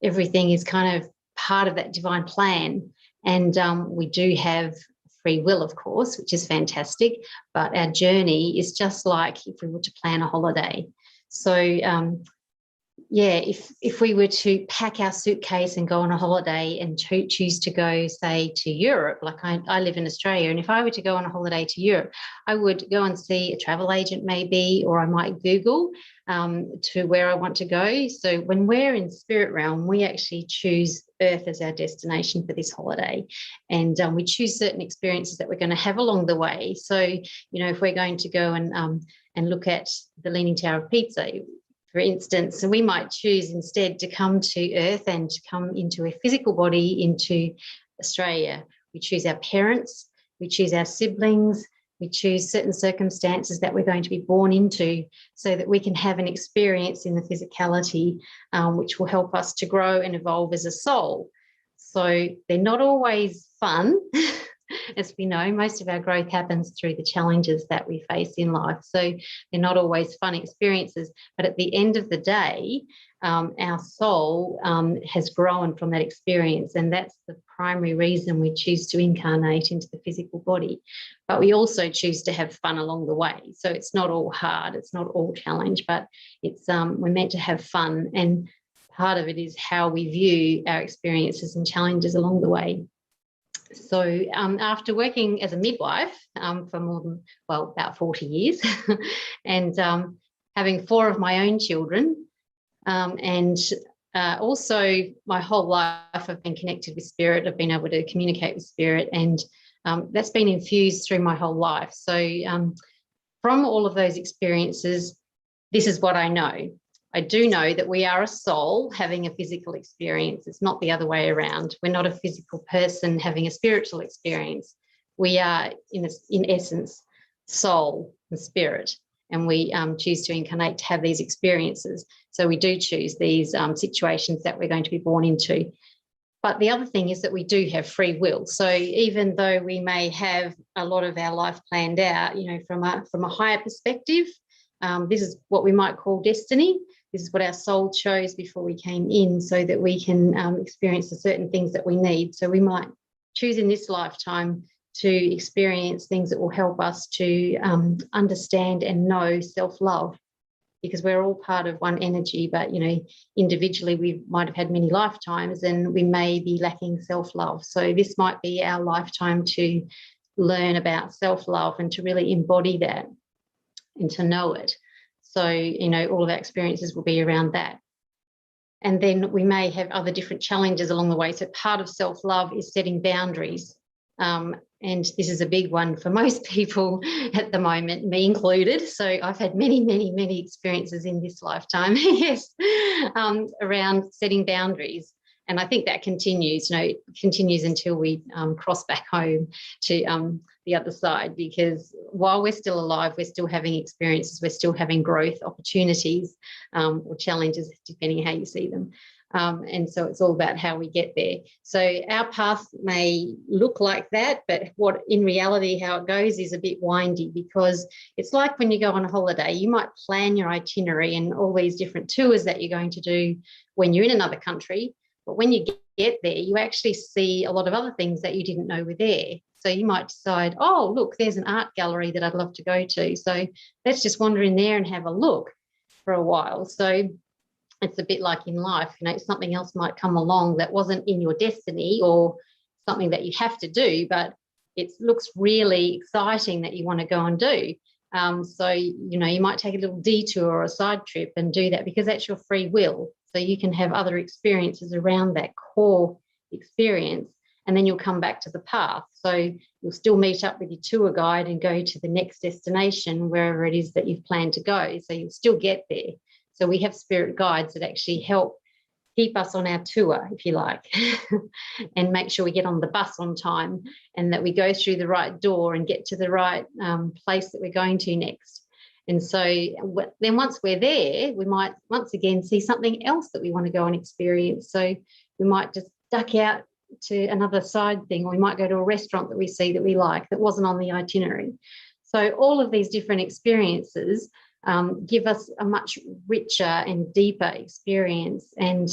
Everything is kind of part of that divine plan. And we do have free will, of course, which is fantastic. But our journey is just like if we were to plan a holiday. So, if we were to pack our suitcase and go on a holiday and choose to go, say, to Europe, like I live in Australia, and if I were to go on a holiday to Europe, I would go and see a travel agent maybe, or I might Google to where I want to go. So when we're in spirit realm, we actually choose Earth as our destination for this holiday. And we choose certain experiences that we're going to have along the way. So, if we're going to go and look at the Leaning Tower of Pisa, for instance, we might choose instead to come to Earth and to come into a physical body into Australia. We choose our parents, we choose our siblings, we choose certain circumstances that we're going to be born into so that we can have an experience in the physicality, which will help us to grow and evolve as a soul. So they're not always fun. as we know, most of our growth happens through the challenges that we face in life. So they're not always fun experiences, but at the end of the day, our soul has grown from that experience, and that's the primary reason we choose to incarnate into the physical body. But we also choose to have fun along the way. So it's not all hard, it's not all challenge, but it's we're meant to have fun, and part of it is how we view our experiences and challenges along the way. So after working as a midwife for more than, well, about 40 years and having 4 of my own children, and also my whole life I've been connected with spirit. I've been able to communicate with spirit, and that's been infused through my whole life. So from all of those experiences, this is what I know. I do know that we are a soul having a physical experience. It's not the other way around. We're not a physical person having a spiritual experience. We are, in essence, soul and spirit, and we choose to incarnate to have these experiences. So we do choose these situations that we're going to be born into. But the other thing is that we do have free will. So even though we may have a lot of our life planned out, you know, from a higher perspective, this is what we might call destiny. This is what our soul chose before we came in, so that we can experience the certain things that we need. So we might choose in this lifetime to experience things that will help us to understand and know self-love, because we're all part of one energy, but, you know, individually we might have had many lifetimes and we may be lacking self-love. So this might be our lifetime to learn about self-love and to really embody that and to know it. So, you know, all of our experiences will be around that. And then we may have other different challenges along the way. So part of self-love is setting boundaries. And this is a big one for most people at the moment, me included. So I've had many experiences in this lifetime, yes, around setting boundaries. And I think that continues, you know, continues until we cross back home to the other side, because while we're still alive, we're still having experiences, we're still having growth opportunities or challenges, depending how you see them. And so it's all about how we get there. So our path may look like that, but what in reality, how it goes is a bit windy, because it's like when you go on a holiday, you might plan your itinerary and all these different tours that you're going to do when you're in another country. But when you get there, you actually see a lot of other things that you didn't know were there. So you might decide, oh, look, there's an art gallery that I'd love to go to. So let's just wander in there and have a look for a while. So it's a bit like in life, you know, something else might come along that wasn't in your destiny or something that you have to do, but it looks really exciting that you want to go and do. So, you know, you might take a little detour or a side trip and do that, because that's your free will. So you can have other experiences around that core experience, and then you'll come back to the path. So you'll still meet up with your tour guide and go to the next destination, wherever it is that you've planned to go. So you'll still get there. So we have spirit guides that actually help keep us on our tour, if you like, and make sure we get on the bus on time and that we go through the right door and get to the right place that we're going to next. And so then once we're there, we might once again see something else that we want to go and experience. So we might just duck out to another side thing, or we might go to a restaurant that we see that we like that wasn't on the itinerary. So all of these different experiences give us a much richer and deeper experience, and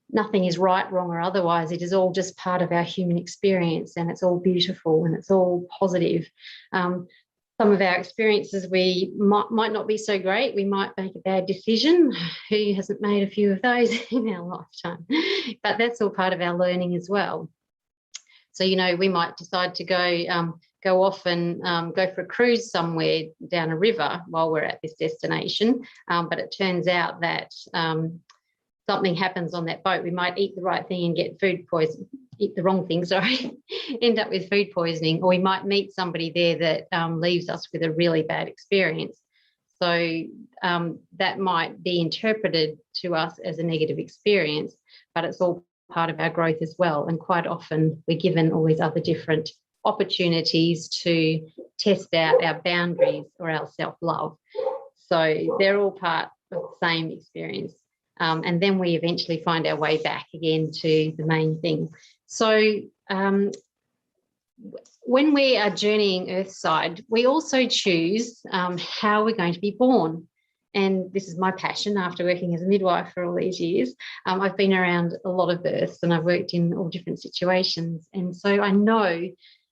nothing is right, wrong, or otherwise. It is all just part of our human experience, and it's all beautiful and it's all positive. Some of our experiences we might not be so great. We might make a bad decision. Who hasn't made a few of those in our lifetime? But that's all part of our learning as well. So, you know, we might decide to go off and go for a cruise somewhere down a river while we're at this destination. But it turns out that something happens on that boat. We might eat the right thing and get food poisoning. Eat the wrong thing, sorry, end up with food poisoning, or we might meet somebody there that leaves us with a really bad experience. So that might be interpreted to us as a negative experience, but it's all part of our growth as well. And quite often we're given all these other different opportunities to test out our boundaries or our self-love. So they're all part of the same experience. And then we eventually find our way back again to the main thing. So when we are journeying Earthside, we also choose how we're going to be born. And this is my passion after working as a midwife for all these years. I've been around a lot of births and I've worked in all different situations. And so I know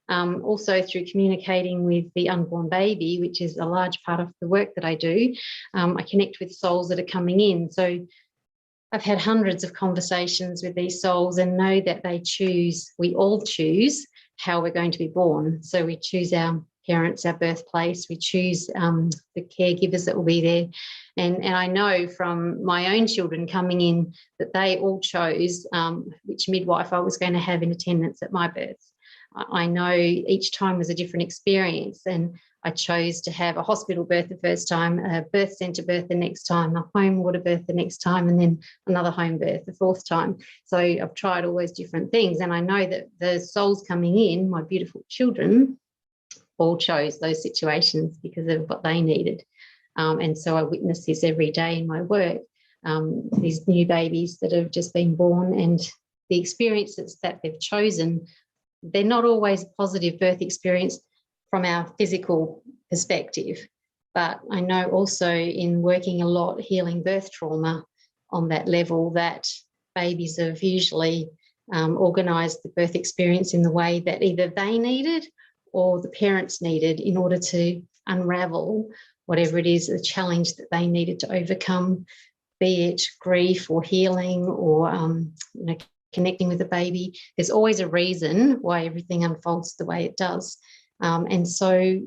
also through communicating with the unborn baby, which is a large part of the work that I do, I connect with souls that are coming in. So I've had hundreds of conversations with these souls and know that we all choose how we're going to be born. So we choose our parents, our birthplace, we choose the caregivers that will be there. And I know from my own children coming in that they all chose which midwife I was going to have in attendance at my births. I know each time was a different experience, and I chose to have a hospital birth the first time, a birth centre birth the next time, a home water birth the next time, and then another home birth the fourth time. So I've tried all those different things, and I know that the souls coming in, my beautiful children, all chose those situations because of what they needed. And so I witness this every day in my work, these new babies that have just been born and the experiences that they've chosen. They're not always a positive birth experience from our physical perspective, but I know also in working a lot healing birth trauma on that level that babies have usually organised the birth experience in the way that either they needed or the parents needed in order to unravel whatever it is, the challenge that they needed to overcome, be it grief or healing or connecting with the baby. There's always a reason why everything unfolds the way it does. And so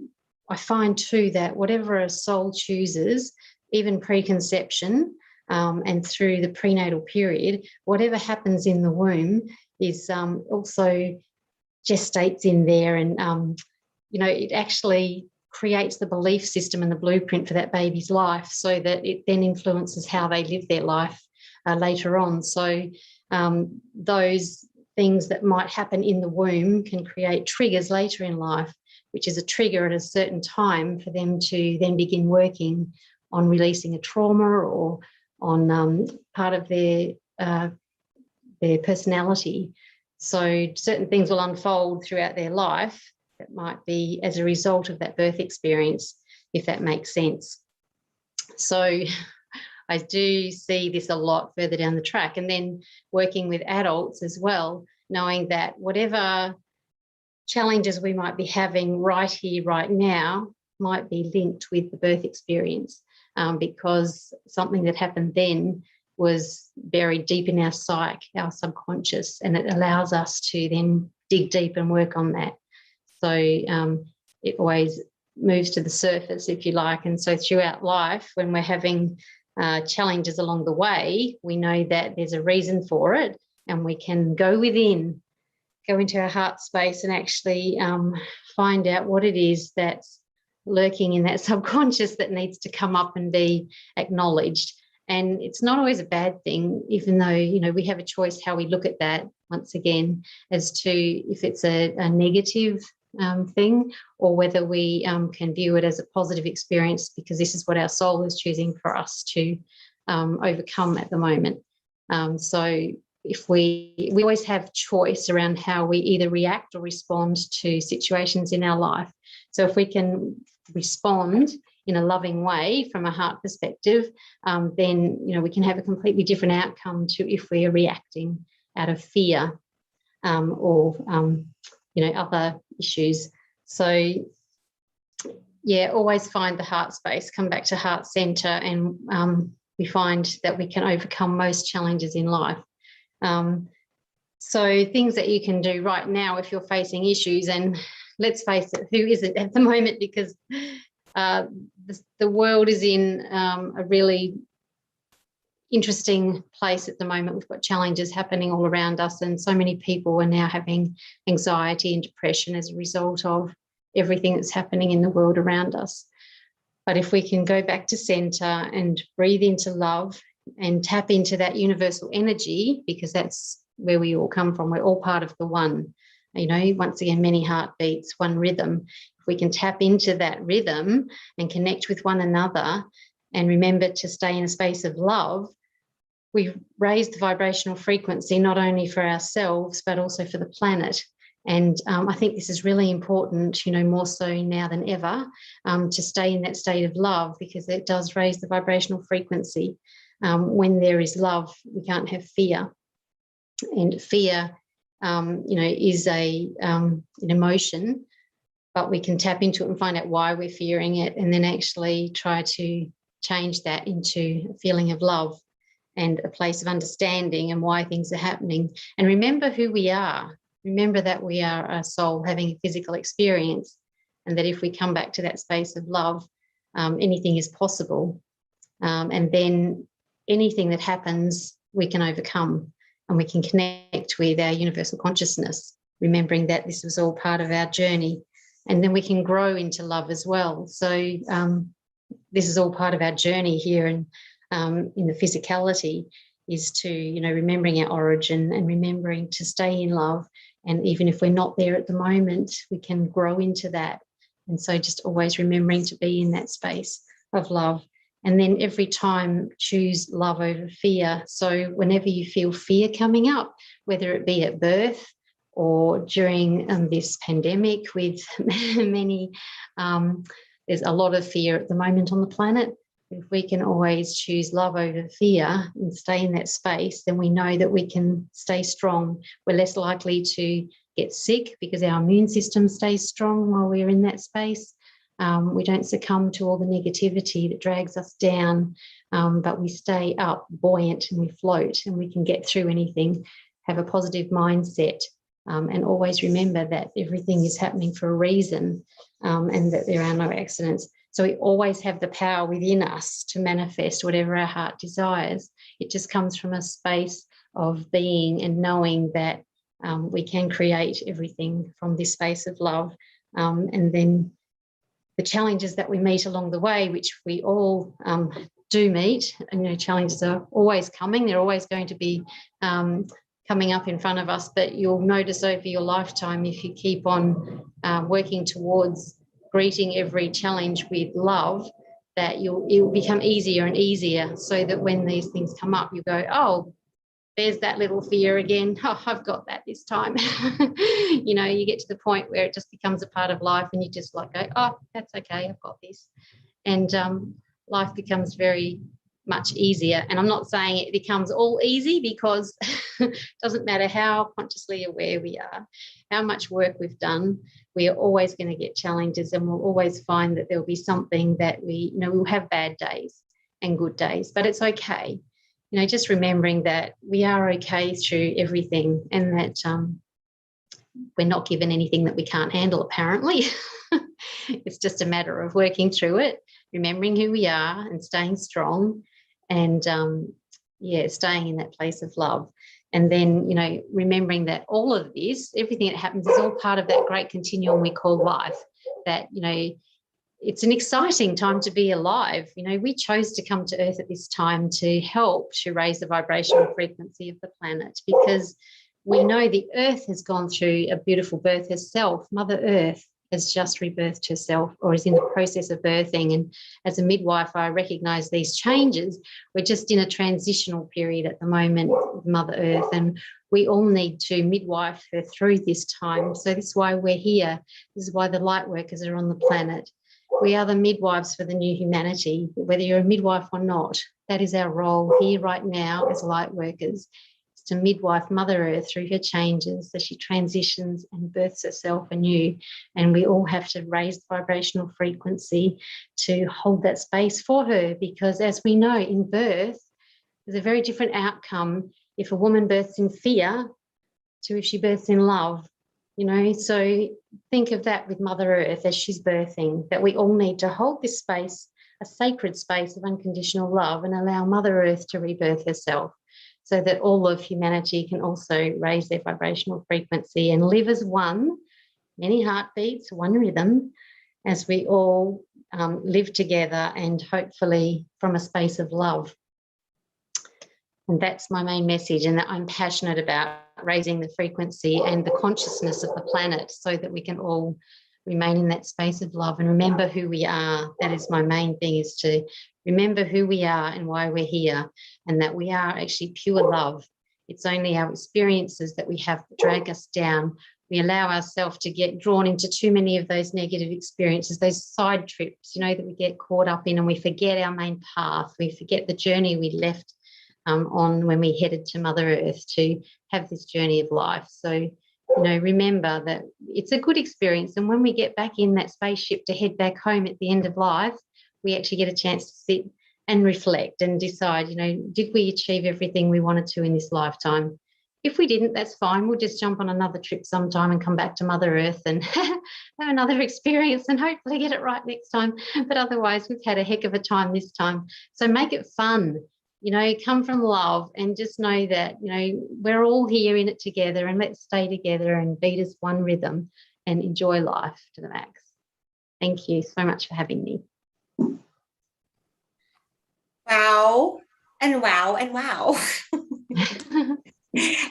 I find too that whatever a soul chooses, even preconception and through the prenatal period, whatever happens in the womb is also gestates in there, and it actually creates the belief system and the blueprint for that baby's life, so that it then influences how they live their life later on. So those things that might happen in the womb can create triggers later in life, which is a trigger at a certain time for them to then begin working on releasing a trauma or on part of their personality. So certain things will unfold throughout their life that might be as a result of that birth experience, if that makes sense. So I do see this a lot further down the track. And then working with adults as well, knowing that whatever challenges we might be having right here, right now, might be linked with the birth experience, because something that happened then was buried deep in our psyche, our subconscious, and it allows us to then dig deep and work on that. So it always moves to the surface, if you like. And so throughout life, when we're having challenges along the way, we know that there's a reason for it, and we can go within, go into our heart space and actually find out what it is that's lurking in that subconscious that needs to come up and be acknowledged. And it's not always a bad thing, even though, we have a choice how we look at that, once again, as to if it's a negative thing or whether we can view it as a positive experience, because this is what our soul is choosing for us to overcome at the moment. So if we always have choice around how we either react or respond to situations in our life. So if we can respond in a loving way from a heart perspective, then we can have a completely different outcome to if we are reacting out of fear or other issues. So always find the heart space, come back to heart center, and we find that we can overcome most challenges in life. So things that you can do right now if you're facing issues, and let's face it, who isn't at the moment, because the world is in a really interesting place at the moment. We've got challenges happening all around us, and so many people are now having anxiety and depression as a result of everything that's happening in the world around us. But if we can go back to center and breathe into love and tap into that universal energy, because that's where we all come from, we're all part of the one. Once again, many heartbeats, one rhythm. If we can tap into that rhythm and connect with one another and remember to stay in a space of love, we raise the vibrational frequency not only for ourselves but also for the planet. And I think this is really important, you know, more so now than ever, to stay in that state of love, because it does raise the vibrational frequency. When there is love, we can't have fear. And fear, you know, is an emotion, but we can tap into it and find out why we're fearing it, and then actually try to change that into a feeling of love and a place of understanding and why things are happening. And remember who we are. Remember that we are a soul having a physical experience, and that if we come back to that space of love, anything is possible. And then anything that happens, we can overcome, and we can connect with our universal consciousness, remembering that this was all part of our journey. And then we can grow into love as well. So this is all part of our journey here, and in the physicality is to, you know, remembering our origin and remembering to stay in love. And even if we're not there at the moment, we can grow into that. And so just always remembering to be in that space of love. And then every time choose love over fear. So whenever you feel fear coming up, whether it be at birth or during this pandemic with many, there's a lot of fear at the moment on the planet. If we can always choose love over fear and stay in that space, then we know that we can stay strong. We're less likely to get sick because our immune system stays strong while we're in that space. We don't succumb to all the negativity that drags us down, but we stay up, buoyant, and we float, and we can get through anything, have a positive mindset, and always remember that everything is happening for a reason, and that there are no accidents. So we always have the power within us to manifest whatever our heart desires. It just comes from a space of being and knowing that we can create everything from this space of love. And then the challenges that we meet along the way, which we all do meet, and, you know, challenges are always coming. They're always going to be coming up in front of us, but you'll notice over your lifetime, if you keep on working towards greeting every challenge with love, that it will become easier and easier, so that when these things come up, you go, oh, there's that little fear again. Oh, I've got that this time. You know, you get to the point where it just becomes a part of life, and you just like go, oh, that's okay, I've got this. And life becomes very much easier. And I'm not saying it becomes all easy, because it doesn't matter how consciously aware we are, how much work we've done, we are always going to get challenges, and we'll always find that there'll be something that we'll have bad days and good days, but it's okay. You know, just remembering that we are okay through everything, and that we're not given anything that we can't handle, apparently. It's just a matter of working through it, remembering who we are and staying strong, and staying in that place of love. And then, you know, remembering that all of this, everything that happens, is all part of that great continuum we call life. That, you know, it's an exciting time to be alive. You know, we chose to come to Earth at this time to help to raise the vibrational frequency of the planet, because we know the Earth has gone through a beautiful birth herself. Mother Earth has just rebirthed herself, or is in the process of birthing. And as a midwife, I recognise these changes. We're just in a transitional period at the moment with Mother Earth, and we all need to midwife her through this time. So this is why we're here. This is why the light workers are on the planet. We are the midwives for the new humanity, whether you're a midwife or not. That is our role here right now as light workers, is to midwife Mother Earth through her changes as she transitions and births herself anew. And we all have to raise the vibrational frequency to hold that space for her, because as we know, in birth, there's a very different outcome if a woman births in fear to if she births in love. You know, so think of that with Mother Earth as she's birthing, that we all need to hold this space, a sacred space of unconditional love, and allow Mother Earth to rebirth herself, so that all of humanity can also raise their vibrational frequency and live as one, many heartbeats, one rhythm, as we all live together, and hopefully from a space of love. And that's my main message, and that I'm passionate about raising the frequency and the consciousness of the planet, so that we can all remain in that space of love and remember who we are. That is my main thing, is to remember who we are and why we're here, and that we are actually pure love. It's only our experiences that we have that drag us down. we allow ourselves to get drawn into too many of those negative experiences, those side trips, you know, that we get caught up in, and we forget our main path. We forget the journey we left on when we headed to Mother Earth to have this journey of life. So, you know, remember that it's a good experience. And when we get back in that spaceship to head back home at the end of life, we actually get a chance to sit and reflect and decide, you know, did we achieve everything we wanted to in this lifetime? If we didn't, that's fine. We'll just jump on another trip sometime and come back to Mother Earth and have another experience and hopefully get it right next time. But otherwise, we've had a heck of a time this time. So make it fun, you know, come from love, and just know that, you know, we're all here in it together, and let's stay together and beat as one rhythm and enjoy life to the max. Thank you so much for having me. Wow and wow and wow.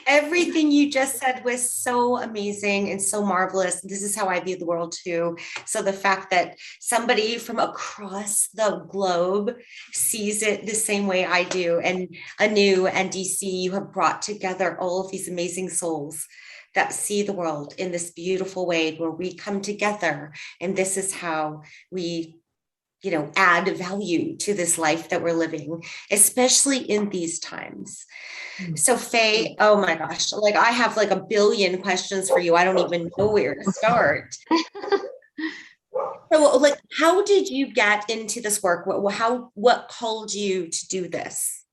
Everything you just said was so amazing and so marvelous. This is how I view the world too. So the fact that somebody from across the globe sees it the same way I do, and Anu and DC, you have brought together all of these amazing souls that see the world in this beautiful way where we come together, and this is how we, you know, add value to this life that we're living, especially in these times. So Faye, oh my gosh, like I have like a billion questions for you. I don't even know where to start. So like, how did you get into this work? What called you to do this?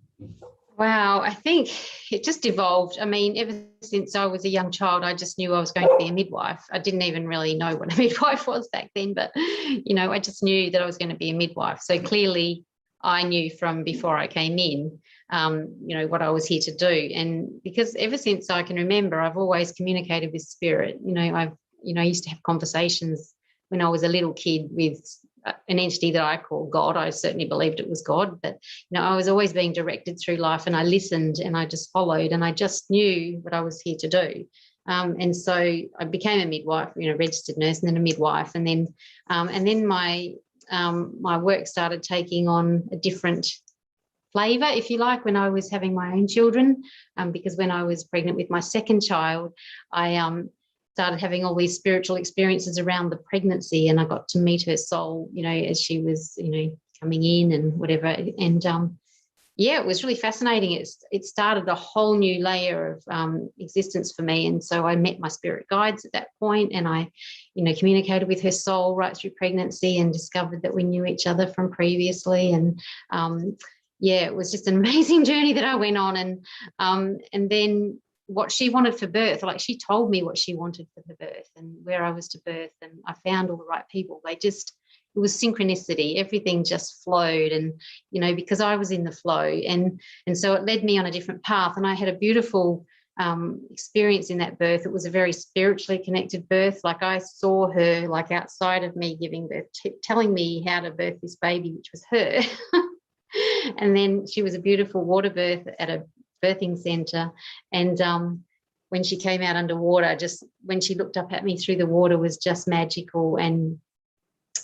Wow, I think it just evolved. I mean, ever since I was a young child, I just knew I was going to be a midwife. I didn't even really know what a midwife was back then, but, you know, I just knew that I was going to be a midwife. So clearly I knew from before I came in, you know, what I was here to do. And because ever since I can remember, I've always communicated with spirit. I used to have conversations when I was a little kid with an entity that I call God. I certainly believed it was God, but, you know, I was always being directed through life, and I listened and I just followed, and I just knew what I was here to do. And so I became a midwife, you know, registered nurse, and then a midwife, and then my work started taking on a different flavour, if you like, when I was having my own children, because when I was pregnant with my second child, I started having all these spiritual experiences around the pregnancy, and I got to meet her soul, you know, as she was, you know, coming in and whatever. And yeah, it was really fascinating. It started a whole new layer of existence for me. And so I met my spirit guides at that point, and I, you know, communicated with her soul right through pregnancy and discovered that we knew each other from previously. And yeah, it was just an amazing journey that I went on. And then what she wanted for birth, like she told me what she wanted for the birth and where I was to birth, and I found all the right people. It was synchronicity. Everything just flowed, and, you know, because I was in the flow, and so it led me on a different path. And I had a beautiful experience in that birth. It was a very spiritually connected birth. Like I saw her like outside of me giving birth, telling me how to birth this baby, which was her. And then she was a beautiful water birth at a birthing centre, and when she came out underwater, just when she looked up at me through the water, was just magical. And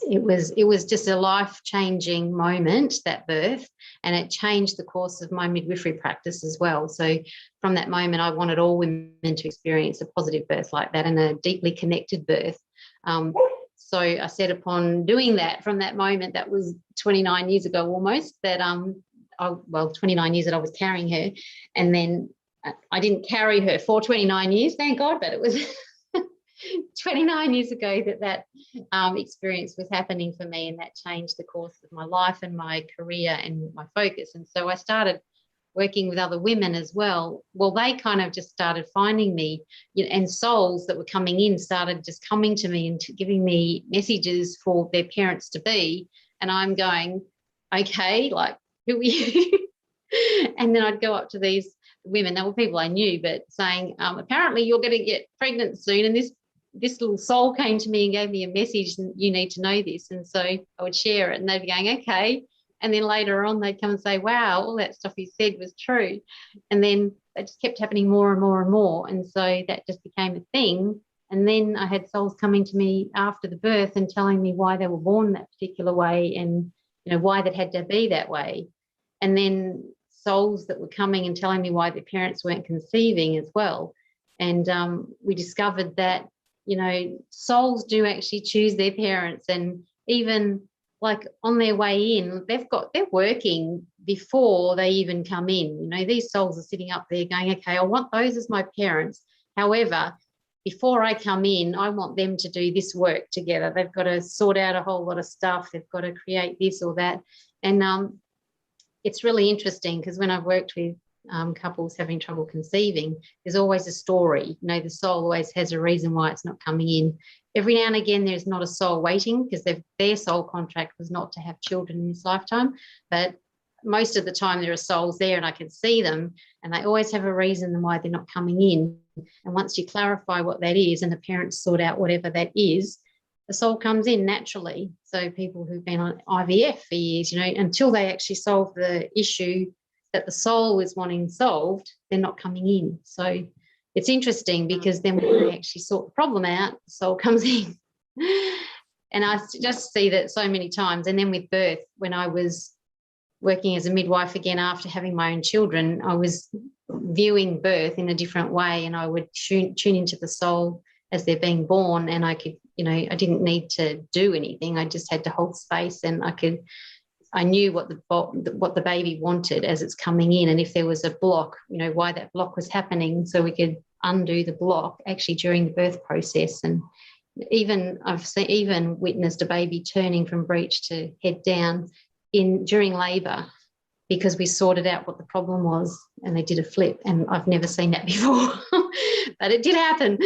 it was just a life-changing moment, that birth, and it changed the course of my midwifery practice as well. So from that moment, I wanted all women to experience a positive birth like that, and a deeply connected birth. So I set upon doing that from that moment. That was 29 years ago almost, that 29 years that I was carrying her. And then I didn't carry her for 29 years, thank God, but it was 29 years ago that experience was happening for me, and that changed the course of my life and my career and my focus. And so I started working with other women as well. Well, they kind of just started finding me, you know, and souls that were coming in started just coming to me and giving me messages for their parents to be. And I'm going, okay, like, who are you? And then I'd go up to these women, they were people I knew, but saying, apparently you're going to get pregnant soon, and this little soul came to me and gave me a message, and you need to know this. And so I would share it, and they'd be going, okay. And then later on, they'd come and say, wow, all that stuff you said was true. And then it just kept happening more and more and more. And so that just became a thing. And then I had souls coming to me after the birth and telling me why they were born that particular way, and, you know, why that had to be that way. And then souls that were coming and telling me why their parents weren't conceiving as well. And we discovered that you know, souls do actually choose their parents, and even like on their way in, they're working before they even come in. You know, these souls are sitting up there going, okay, I want those as my parents. However, before I come in, I want them to do this work together. They've got to sort out a whole lot of stuff. They've got to create this or that. And it's really interesting because when I've worked with couples having trouble conceiving, there's always a story. You know, the soul always has a reason why it's not coming in. Every now and again, there's not a soul waiting because their soul contract was not to have children in this lifetime. But most of the time, there are souls there and I can see them, and they always have a reason why they're not coming in. And once you clarify what that is and the parents sort out whatever that is, the soul comes in naturally. So people who've been on IVF for years, you know, until they actually solve the issue that the soul is wanting solved, they're not coming in. So it's interesting because then when they actually sort the problem out, the soul comes in. And I just see that so many times. And then with birth, when I was working as a midwife again after having my own children, I was viewing birth in a different way, and I would tune into the soul as they're being born, and I could, you know, I didn't need to do anything. I just had to hold space, and I knew what the baby wanted as it's coming in, and if there was a block, you know, why that block was happening, so we could undo the block actually during the birth process. And I've witnessed a baby turning from breech to head down during labour because we sorted out what the problem was, and they did a flip, and I've never seen that before, but it did happen.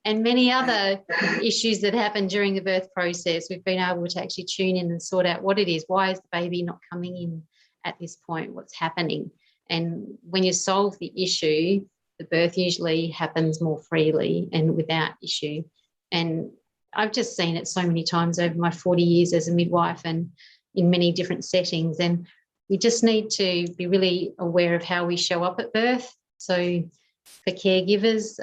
And many other issues that happen during the birth process, we've been able to actually tune in and sort out what it is. Why is the baby not coming in at this point? What's happening? And when you solve the issue, the birth usually happens more freely and without issue. And I've just seen it so many times over my 40 years as a midwife and in many different settings. And we just need to be really aware of how we show up at birth. So for caregivers,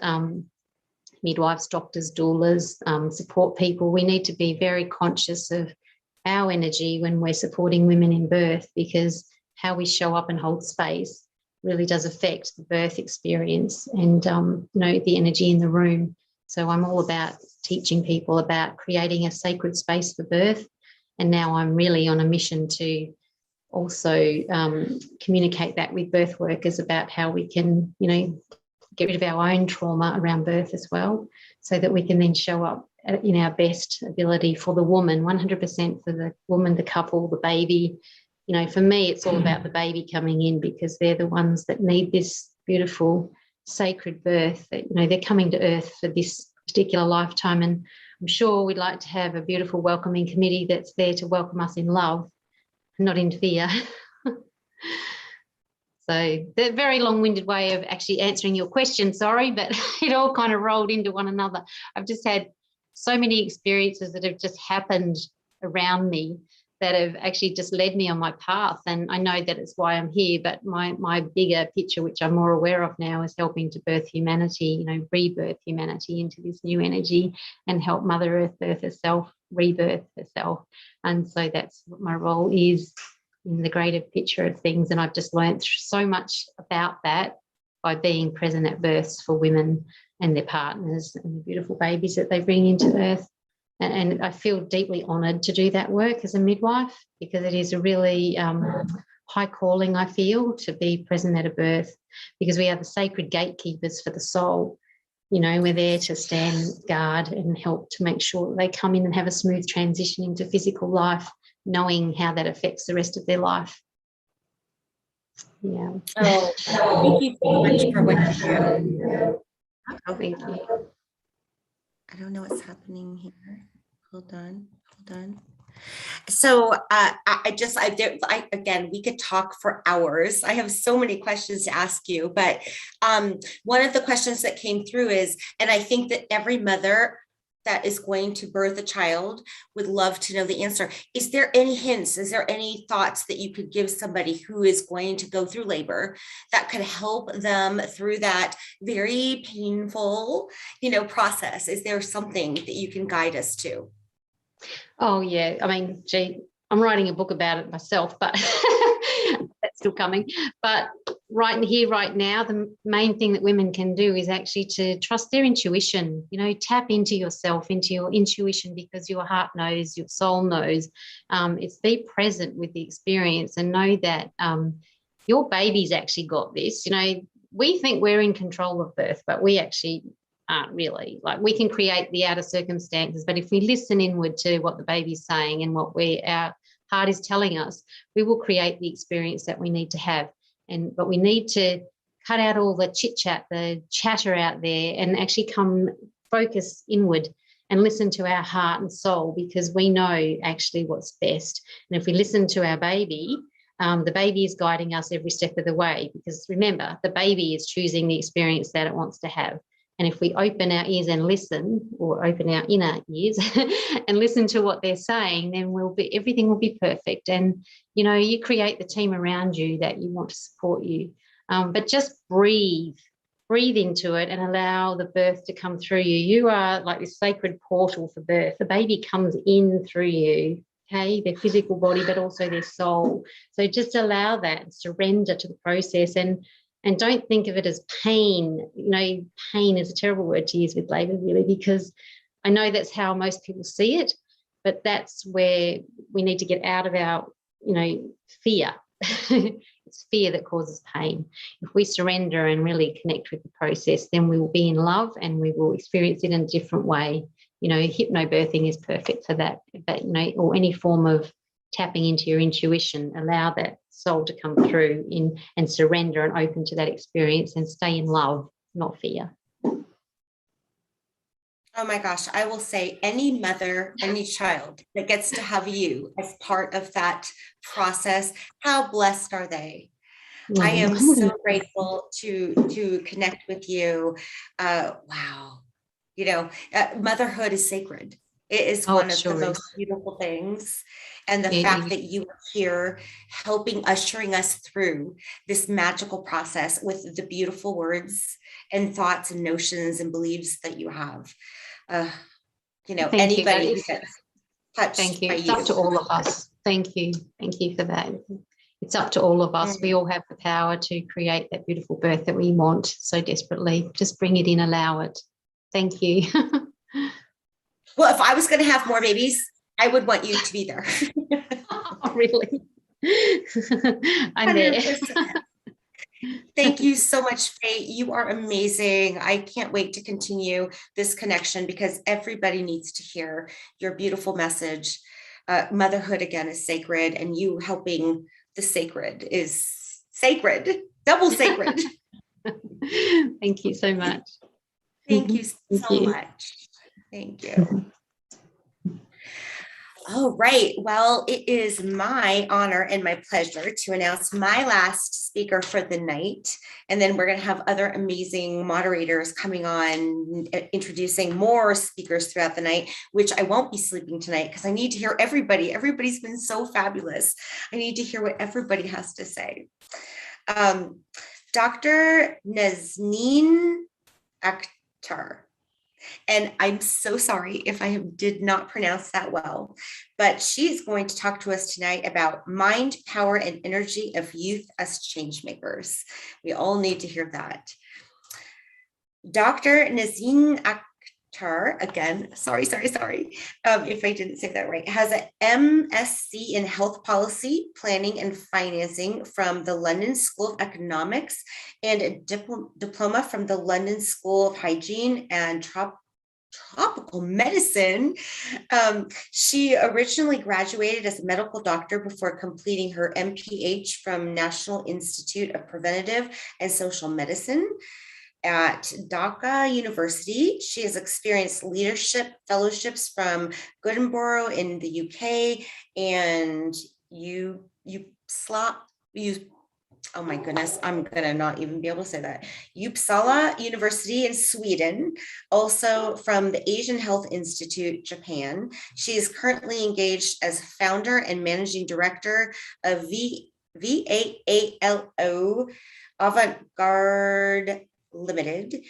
midwives, doctors, doulas, support people, we need to be very conscious of our energy when we're supporting women in birth, because how we show up and hold space really does affect the birth experience and, you know, the energy in the room. So I'm all about teaching people about creating a sacred space for birth. And now I'm really on a mission to also communicate that with birth workers about how we can, you know, get rid of our own trauma around birth as well, so that we can then show up in our best ability for the woman, 100% for the woman, the couple, the baby. You know, for me, it's all about the baby coming in, because they're the ones that need this beautiful sacred birth. That, you know, they're coming to earth for this particular lifetime, and I'm sure we'd like to have a beautiful welcoming committee that's there to welcome us in love, not in fear. So the very long-winded way of actually answering your question, sorry, but it all kind of rolled into one another. I've just had so many experiences that have just happened around me that have actually just led me on my path. And I know that it's why I'm here, but my bigger picture, which I'm more aware of now, is helping to birth humanity, you know, rebirth humanity into this new energy and help Mother Earth birth herself, rebirth herself. And so that's what my role is in the greater picture of things. And I've just learned so much about that by being present at births for women and their partners and the beautiful babies that they bring into earth. And I feel deeply honoured to do that work as a midwife, because it is a really high calling, I feel, to be present at a birth, because we are the sacred gatekeepers for the soul. You know, we're there to stand guard and help to make sure that they come in and have a smooth transition into physical life, knowing how that affects the rest of their life. Yeah. Oh, thank you so much for what you do. Oh, thank you. I don't know what's happening here. Hold on. So again, we could talk for hours. I have so many questions to ask you, but one of the questions that came through is, and I think that every mother that is going to birth a child would love to know the answer. Is there any hints? Is there any thoughts that you could give somebody who is going to go through labor that could help them through that very painful, you know, process? Is there something that you can guide us to? Oh, yeah. I mean, gee, I'm writing a book about it myself, but That's still coming. But right here, right now, the main thing that women can do is actually to trust their intuition. You know, tap into yourself, into your intuition, because your heart knows, your soul knows. It's be present with the experience and know that your baby's actually got this. You know, we think we're in control of birth, but we actually aren't really. Like, we can create the outer circumstances, but if we listen inward to what the baby's saying and what our heart is telling us, we will create the experience that we need to have. But we need to cut out all the chit chat, the chatter out there, and actually come focus inward and listen to our heart and soul, because we know actually what's best. And if we listen to our baby, the baby is guiding us every step of the way, because remember, the baby is choosing the experience that it wants to have. And if we open our ears and listen, or open our inner ears and listen to what they're saying, then everything will be perfect. And, you know, you create the team around you that you want to support you. But just breathe into it and allow the birth to come through you. You are like this sacred portal for birth. The baby comes in through you, okay, their physical body, but also their soul. So just allow that, surrender to the process, and don't think of it as pain. You know, pain is a terrible word to use with labour, really, because I know that's how most people see it, but that's where we need to get out of our, you know, fear. It's fear that causes pain. If we surrender and really connect with the process, then we will be in love and we will experience it in a different way. You know, hypnobirthing is perfect for that, you know, or any form of tapping into your intuition. Allow that soul to come through and surrender and open to that experience and stay in love, not fear. Oh my gosh, I will say any mother, any child that gets to have you as part of that process, how blessed are they? I am so grateful to connect with you. Wow. You know, motherhood is sacred. It is one of the most beautiful things. And the fact that you are here helping, ushering us through this magical process with the beautiful words and thoughts and notions and beliefs that you have. You know, anybody who gets touched by you. It's up to all of us. Thank you for that. It's up to all of us. We all have the power to create that beautiful birth that we want so desperately. Just bring it in, allow it. Thank you. Well, if I was going to have more babies, I would want you to be there. Oh, really? I'm 100%. There. Thank you so much, Faye. You are amazing. I can't wait to continue this connection because everybody needs to hear your beautiful message. Motherhood, again, is sacred, and you helping the sacred is sacred, double sacred. Thank you so much. Thank you so much. Thank you. All right. Well, it is my honor and my pleasure to announce my last speaker for the night. And then we're going to have other amazing moderators coming on, introducing more speakers throughout the night, which I won't be sleeping tonight because I need to hear everybody. Everybody's been so fabulous. I need to hear what everybody has to say. Dr. Nazneen Akhtar. And I'm so sorry if I did not pronounce that well, but she's going to talk to us tonight about mind, power, and energy of youth as change makers. We all need to hear that. Dr. Nazneen Akhtar, again, sorry, if I didn't say that right, has an MSc in Health Policy, Planning and Financing from the London School of Economics and a diploma from the London School of Hygiene and Tropical Medicine. She originally graduated as a medical doctor before completing her MPH from National Institute of Preventative and Social Medicine at Dhaka University. She has experienced leadership fellowships from Edinburgh in the UK and oh my goodness, I'm gonna not even be able to say that. Uppsala University in Sweden, also from the Asian Health Institute, Japan. She is currently engaged as founder and managing director of VAALO Avant-Garde Limited,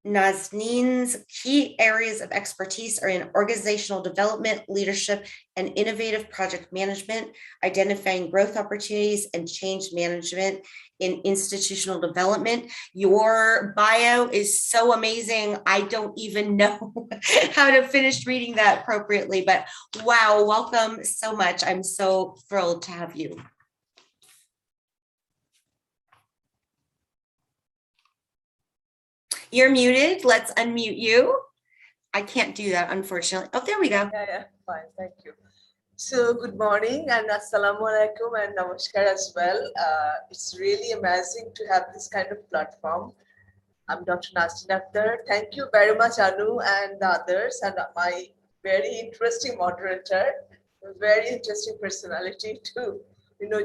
Nazneen's key areas of expertise are in organizational development, leadership, and innovative project management, identifying growth opportunities and change management in institutional development. Your bio is so amazing. I don't even know how to finish reading that appropriately, but wow, welcome so much. I'm so thrilled to have you. You're muted. Let's unmute you. I can't do that, unfortunately. Oh, there we go. Yeah, fine, thank you. So good morning and assalamu alaikum and namaskar as well. It's really amazing to have this kind of platform. I'm Dr. Nastin Akhtar. Thank you very much, Anu and the others, and my very interesting moderator, very interesting personality to,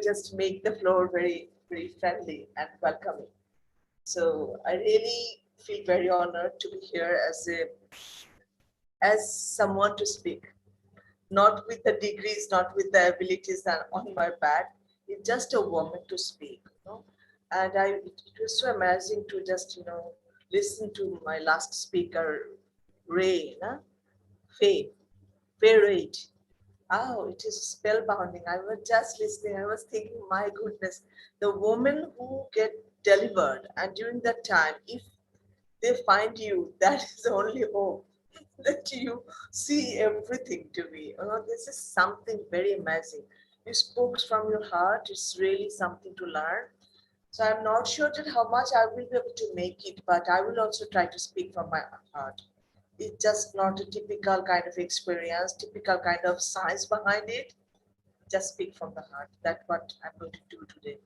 just make the floor very, very friendly and welcoming. So I really feel very honored to be here as someone to speak, not with the degrees, not with the abilities that on my back. It's just a woman to speak, And it was so amazing to just, listen to my last speaker, Ray, Faye, Faye. Oh, it is spellbounding. I was just listening. I was thinking, my goodness, the woman who get delivered, and during that time, if they find you, that is the only hope. That you see everything to me. This is something very amazing. You spoke from your heart. It's really something to learn. So I'm not sure that how much I will be able to make it, but I will also try to speak from my heart. It's just not a typical kind of experience, typical kind of science behind it. Just speak from the heart. That's what I'm going to do today.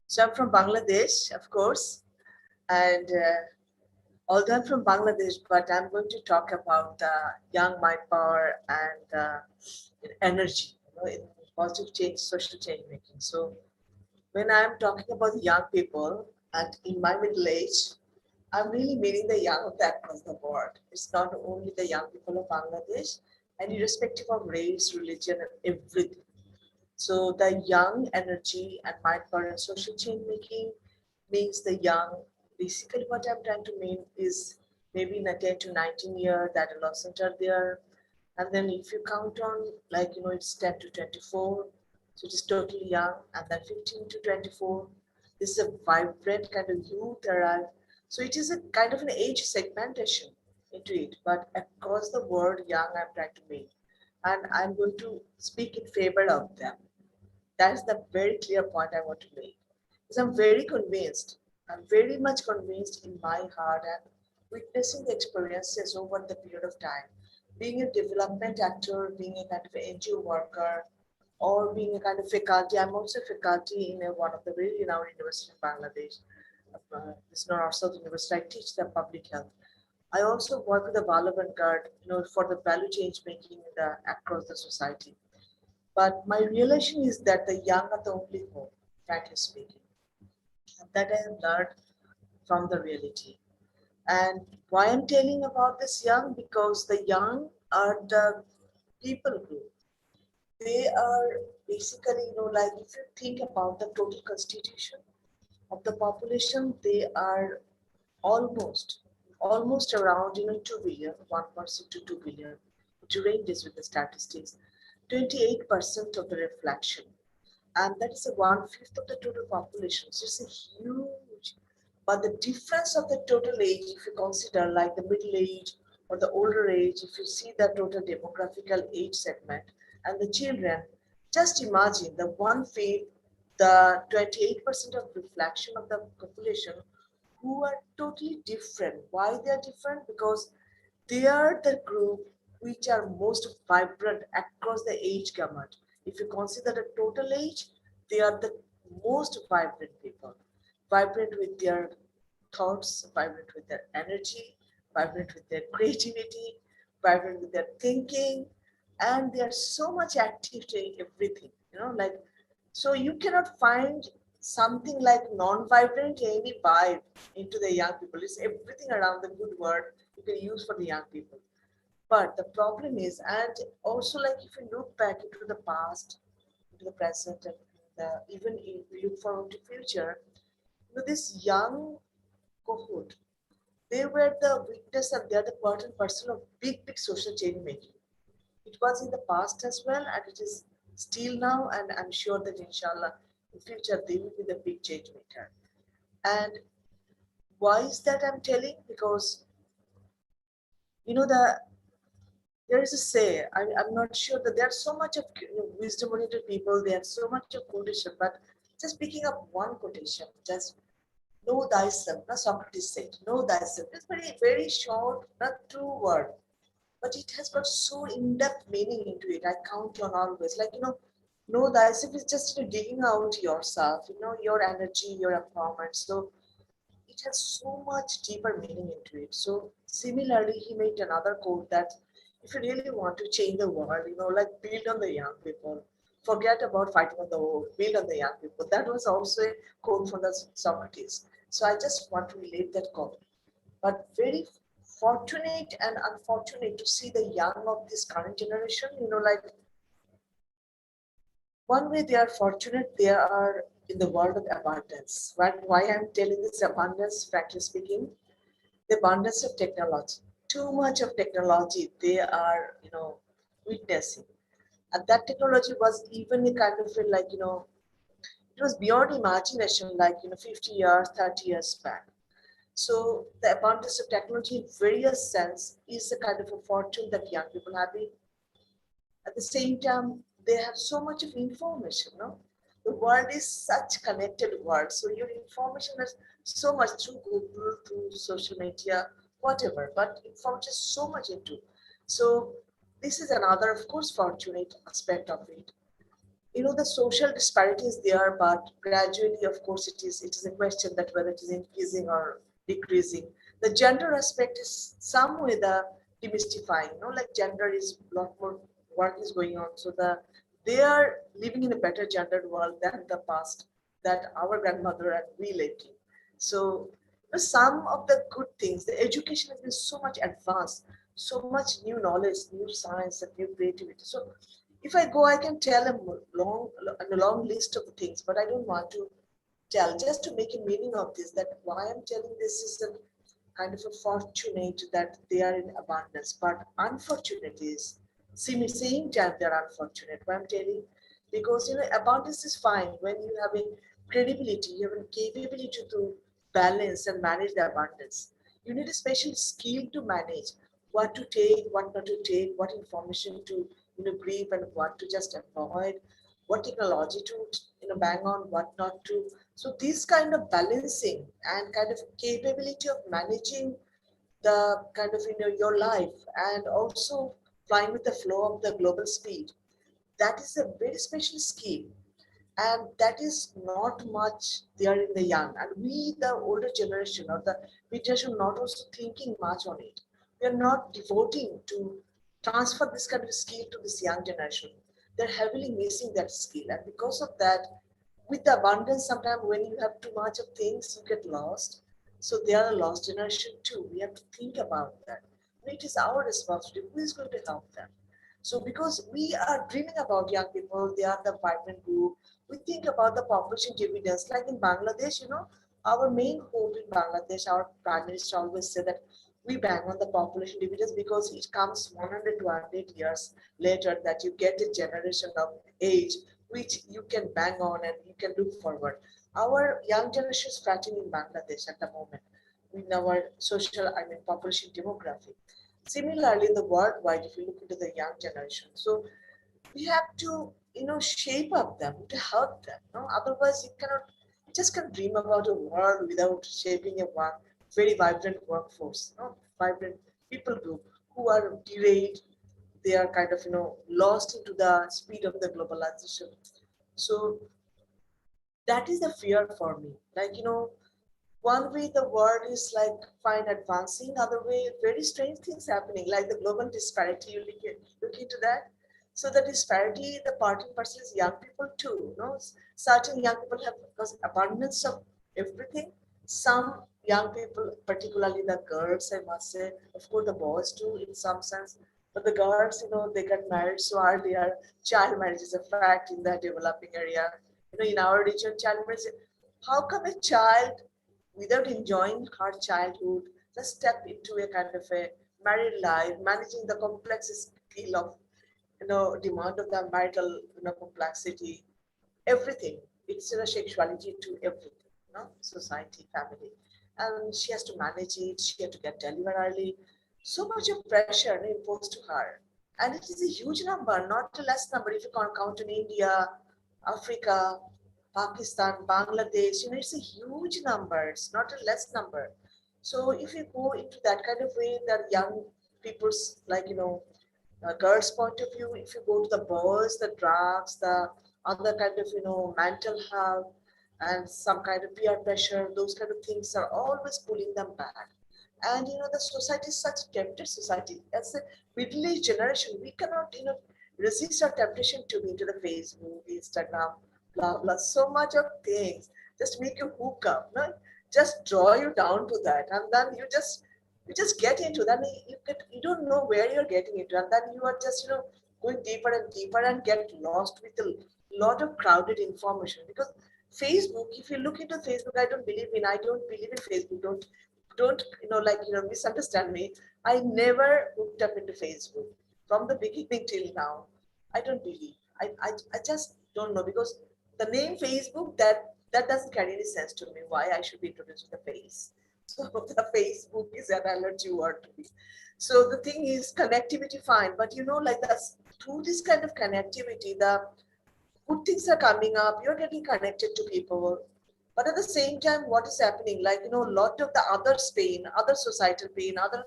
So I'm from Bangladesh, of course, and although I'm from Bangladesh, but I'm going to talk about young mind power and energy, in positive change, social change making. So when I'm talking about young people and in my middle age, I'm really meaning the young of that across the board. It's not only the young people of Bangladesh, and irrespective of race, religion, and everything. So the young energy and mind power and social change making means the young. Basically, what I'm trying to mean is maybe in a 10 to 19 year, the adolescents are there. And then if you count on, it's 10 to 24, so it is totally young. And then 15 to 24, this is a vibrant kind of youth arrive. So it is a kind of an age segmentation into it, but across the world, young, I'm trying to make. And I'm going to speak in favor of them. That's the very clear point I want to make. Because I'm very convinced, I'm very much convinced in my heart and witnessing the experiences over the period of time. Being a development actor, being a kind of an NGO worker, or being a kind of faculty. I'm also a faculty in one of the very renowned universities in Bangladesh. It's not Ourselves University. I teach the public health. I also work with the Valorant Guard, for the value change making across the society. But my realization is that the young are the only hope, frankly speaking. And that I have learned from the reality. And why I'm telling about this young? Because the young are the people group. They are basically, if you think about the total constitution of the population, they are almost around 2 billion, 1% to 2 billion. It ranges with the statistics. 28% of the reflection, and that is a 1/5 of the total population. So it's a huge, but the difference of the total age, if you consider like the middle age or the older age, if you see the total demographical age segment and the children, just imagine the 1/5, the 28% of reflection of the population who are totally different. Why they are different? Because they are the group which are most vibrant across the age gamut. If you consider the total age, they are the most vibrant people, vibrant with their thoughts, vibrant with their energy, vibrant with their creativity, vibrant with their thinking, and they are so much active to everything, so you cannot find something like non-vibrant any vibe into the young people. It's everything around the good word you can use for the young people. But the problem is, and also like if you look back into the past, into the present, and even if you look forward to future, this young cohort, they were the witness and they're the part and parcel of big, big social change making. It was in the past as well, and it is still now, and I'm sure that inshallah, in future, they will be the big change maker. And why is that I'm telling? Because, there is a say, I'm not sure that there's so much of wisdom-oriented people, they have so much of quotation, but just picking up one quotation, just know thyself, not Socrates said, know thyself. It's very, very short, not two word, but it has got so in-depth meaning into it. I count on always, like, know thyself is just digging out yourself, your energy, your empowerment. So it has so much deeper meaning into it. So similarly, he made another quote that if you really want to change the world, like build on the young people. Forget about fighting on the war, build on the young people. That was also a quote from the Socrates. So I just want to relate that quote. But very fortunate and unfortunate to see the young of this current generation, like one way they are fortunate, they are in the world of abundance. Right? Why I'm telling this abundance, frankly speaking, the abundance of technology. Too much of technology they are, witnessing. And that technology was even a kind of like, it was beyond imagination, like, 50 years, 30 years back. So the abundance of technology in various sense is a kind of a fortune that young people have. At the same time, they have so much of information. No, the world is such connected world. So your information is so much through Google, through social media, whatever. But information is so much into. So this is another, of course, fortunate aspect of it. The social disparity is there, but gradually, of course, it is a question that whether it is increasing or decreasing. The gender aspect is some way the demystifying. Like gender is a lot more work is going on, so they are living in a better gendered world than the past that our grandmother and we lived in. So some of the good things, the education has been so much advanced, so much new knowledge, new science, and new creativity. So if I go, I can tell a long list of things, but I don't want to tell. Just to make a meaning of this, that why I'm telling this is a kind of a fortunate that they are in abundance, but unfortunate is same time they're unfortunate. Why I'm telling, because abundance is fine when you have a credibility, you have a capability to balance and manage the abundance. You need a special skill to manage what to take, what not to take, what information to brief and what to just avoid, what technology to bang on, what not to. So this kind of balancing and kind of capability of managing the kind of your life and also flying with the flow of the global speed, that is a very special skill, and that is not much there in the young, and we the older generation or the mid generation not also thinking much on it. We are not devoting to transfer this kind of skill to this young generation. They're heavily missing that skill, and because of that, with the abundance, sometimes when you have too much of things you get lost. So they are a lost generation too. We have to think about that, and it is our responsibility. Who is going to help them? So because we are dreaming about young people, they are the vibrant group. We think about the population dividends. Like in Bangladesh, our main hope in Bangladesh, our prime minister always said that we bang on the population dividends because it comes 100 to 100 years later that you get a generation of age which you can bang on and you can look forward. Our young generation is flattening in Bangladesh at the moment in our social, population demographic. Similarly, in the worldwide, if you look into the young generation, so we have to, shape up them to help them. No? Otherwise, you just can't dream about a world without shaping a one very vibrant workforce, vibrant people group who are derailed. They are kind of, lost into the speed of the globalization. So that is the fear for me. Like, one way the world is like fine advancing, other way very strange things happening, like the global disparity. You look into that. So the disparity, the part and parcel is young people too. Certain young people have because abundance of everything. Some young people, particularly the girls, I must say, of course the boys too in some sense, but the girls, they get married so earlier. Child marriage is a fact in the developing area. In our region, child marriage. How come a child, without enjoying her childhood, just step into a kind of a married life, managing the complex skill of, demand of the marital, complexity, everything. It's, sexuality to everything, society, family. And she has to manage it. She had to get delivered early. So much of pressure imposed to her. And it is a huge number, not a less number. If you can count in India, Africa, Pakistan, Bangladesh, it's a huge number. It's not a less number. So if you go into that kind of way, that young people's, like, girls' point of view, if you go to the boys, the drugs, the other kind of, mental health and some kind of peer pressure, those kind of things are always pulling them back. And, the society is such a tempted society. As a middle-aged generation, we cannot, resist our temptation to be into the Facebook, Instagram, blah, blah, so much of things. Just make you hook up, no? Just draw you down to that. And then you just get into that. You don't know where you're getting into, and then you are just going deeper and deeper and get lost with a lot of crowded information. Because Facebook, if you look into Facebook, I don't believe in Facebook. Don't misunderstand me. I never hooked up into Facebook from the beginning till now. I don't believe. I just don't know, because the name Facebook, that doesn't carry any sense to me. Why I should be introduced to the face? So the Facebook is an allergy word to me. So the thing is connectivity, fine, but like that's through this kind of connectivity, the good things are coming up. You're getting connected to people, but at the same time, what is happening? Like a lot of the others' pain, other societal pain, other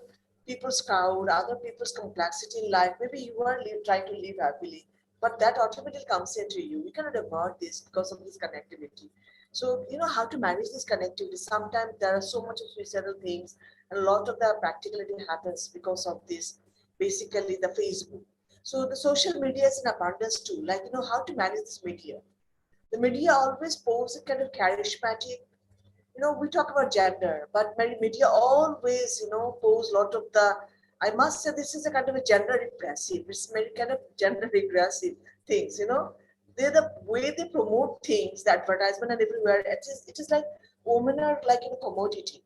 people's crowd, other people's complexity in life. Maybe you are trying to live happily, but that automatically comes into you. You cannot avoid this because of this connectivity. So, how to manage this connectivity. Sometimes there are so much of suicidal things, and a lot of the practicality happens because of this, basically the Facebook. So the social media is in abundance too. Like, how to manage this media. The media always pose a kind of charismatic, we talk about gender, but media always, pose a lot of the, I must say this is a kind of a gender repressive, it's very kind of gender regressive things, They're the way they promote things, the advertisement and everywhere, it is like women are like in a commodity,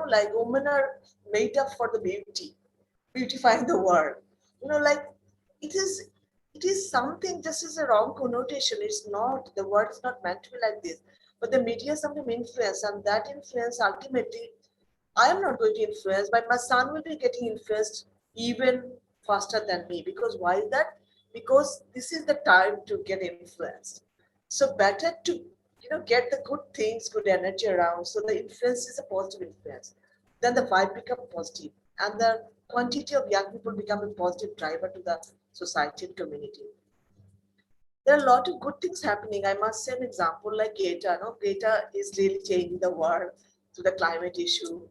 like women are made up for the beautifying the world, like it is it is something, this is a wrong connotation. It's not, the word is not meant to be like this. But the media sometimes influence, and that influence ultimately, I am not going to influence, but my son will be getting influenced even faster than me. Because why is that? Because this is the time to get influenced. So better to get the good things, good energy around. So the influence is a positive influence. Then the vibe become positive, and the quantity of young people become a positive driver to the society and community. There are a lot of good things happening. I must say an example like Greta. No, Greta is really changing the world to the climate issue.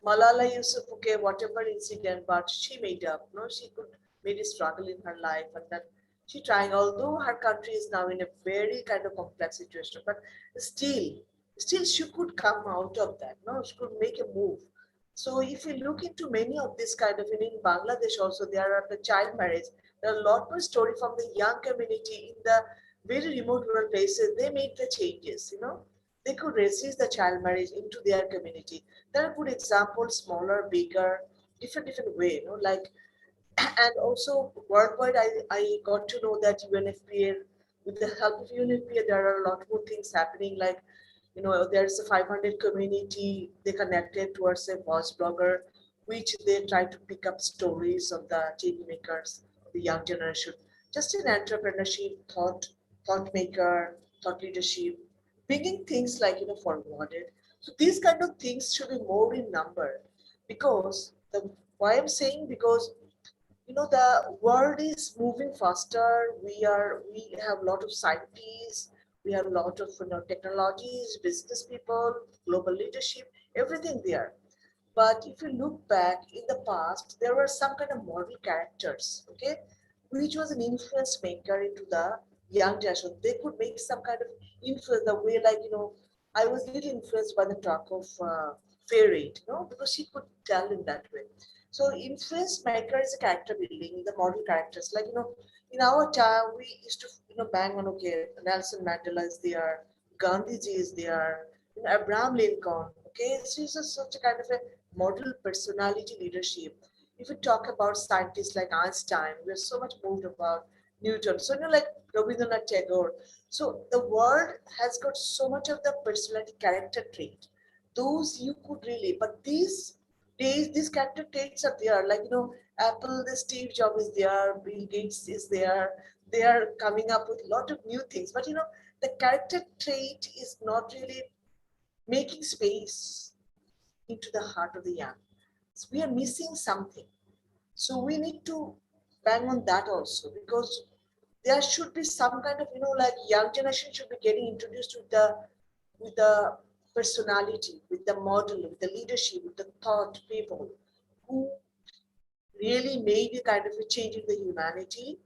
Malala Yousafzai, whatever incident, but she made up. No, she could made a struggle in her life, and then she trying. Although her country is now in a very kind of complex situation, but still, still she could come out of that. No, she could make a move. So if you look into many of this kind of in Bangladesh also, there are the child marriage. There are a lot more story from the young community in the very remote rural places. They made the changes, They could resist the child marriage into their community. There are good examples, smaller, bigger, different way, like, and also worldwide, I got to know that UNFPA, with the help of UNFPA, there are a lot more things happening, like, there's a 500 community, they connected towards a voice blogger, which they try to pick up stories of the change makers, of the young generation, just in entrepreneurship, thought maker, thought leadership, bringing things like, forwarded. So these kind of things should be more in number, because why I'm saying, because the world is moving faster. We have a lot of scientists, we have a lot of technologies, business people, global leadership, everything there. But if you look back in the past, there were some kind of model characters, okay, which was an influence maker into the young generation. They could make some kind of influence, the way, like, I was really influenced by the talk of Fairy, because she could tell in that way. So influence maker is a character building, the model characters. Like, in our time, we used to, bang on, okay, Nelson Mandela is there, Gandhiji is there, Abraham Lincoln, okay, so he's such a kind of a model personality leadership. If we talk about scientists like Einstein, we're so much moved about Newton. So, like Rabindranath Tagore. So the world has got so much of the personality character trait. Those you could really, but these days, these character traits are there. Like, Apple, the Steve Jobs is there, Bill Gates is there. They are coming up with a lot of new things. But, the character trait is not really making space into the heart of the young. So we are missing something. So we need to bang on that also, because there should be some kind of, like young generation should be getting introduced with the personality, with the model, with the leadership, with the thought people who really made a kind of a change in the humanity.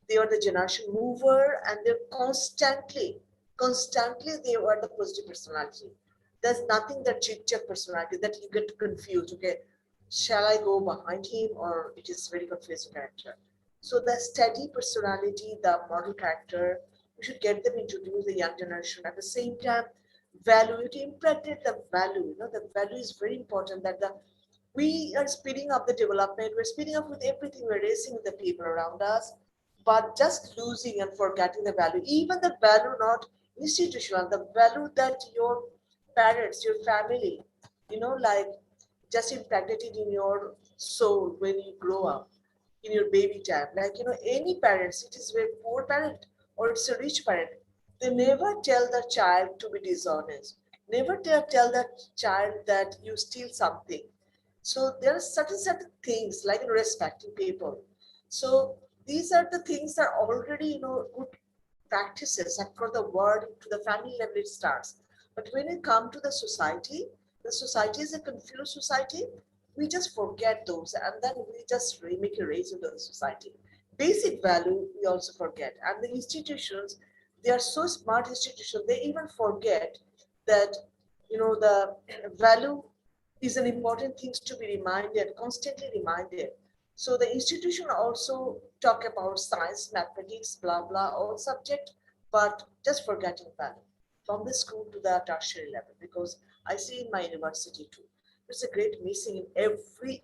They are the generation mover, and they're constantly they were the positive personality. There's nothing that chit-chat personality that you get confused. Okay, shall I go behind him, or it is very confusing character. So the steady personality, the model character, we should get them introduced the young generation. At the same time, value, to impregnate the value. The value is very important, that we are speeding up the development, we're speeding up with everything, we're racing with the people around us, but just losing and forgetting the value, even the value not institutional, the value that your parents, your family, like just impregnated in your soul when you grow up, in your baby time. Like, any parents, it is a poor parent or it's a rich parent, they never tell the child to be dishonest, never tell the child that you steal something. So there are certain things like respecting people. So these are the things that are already, good practices across the world. To the family level it starts. But when it comes to the society is a confused society. We just forget those, and then we just make a race into the society. Basic value we also forget, and the institutions, they are so smart institutions. They even forget that the value is an important thing to be reminded, constantly reminded. So the institution also talk about science, mathematics, blah, blah, all subject, but just forgetting value from the school to the tertiary level, because I see in my university too, there's a great missing in every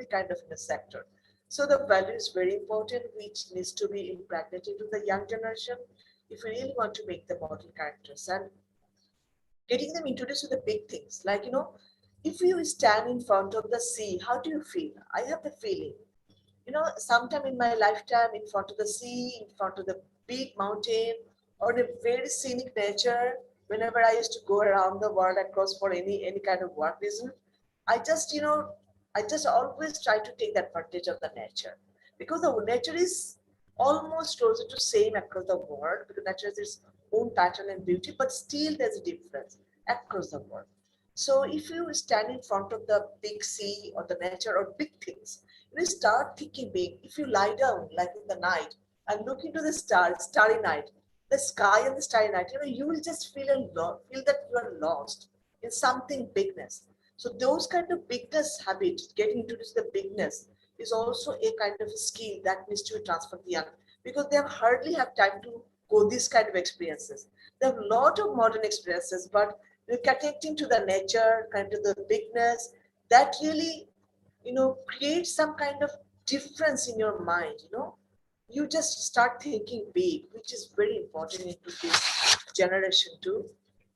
kind of in a sector. So the value is very important, which needs to be impregnated to the young generation if we really want to make the model characters, and getting them introduced to the big things. Like, if you stand in front of the sea, how do you feel? I have the feeling, sometime in my lifetime, in front of the sea, in front of the big mountain, or a very scenic nature, whenever I used to go around the world across for any kind of work reason, I just, I just always try to take advantage of the nature, because the nature is almost closer to same across the world, because nature has its own pattern and beauty, but still there's a difference across the world. So if you stand in front of the big sea or the nature or big things, you start thinking big. If you lie down like in the night and look into the stars, starry night, the sky and the starry night, you will just feel feel that you are lost in something bigness. So those kind of bigness habit, getting introduced to the bigness, is also a kind of a skill that needs to be transferred to the young, because they hardly have time to go these kind of experiences. They have a lot of modern experiences, but connecting to the nature, kind of the bigness, that really, creates some kind of difference in your mind. You just start thinking big, which is very important into this generation to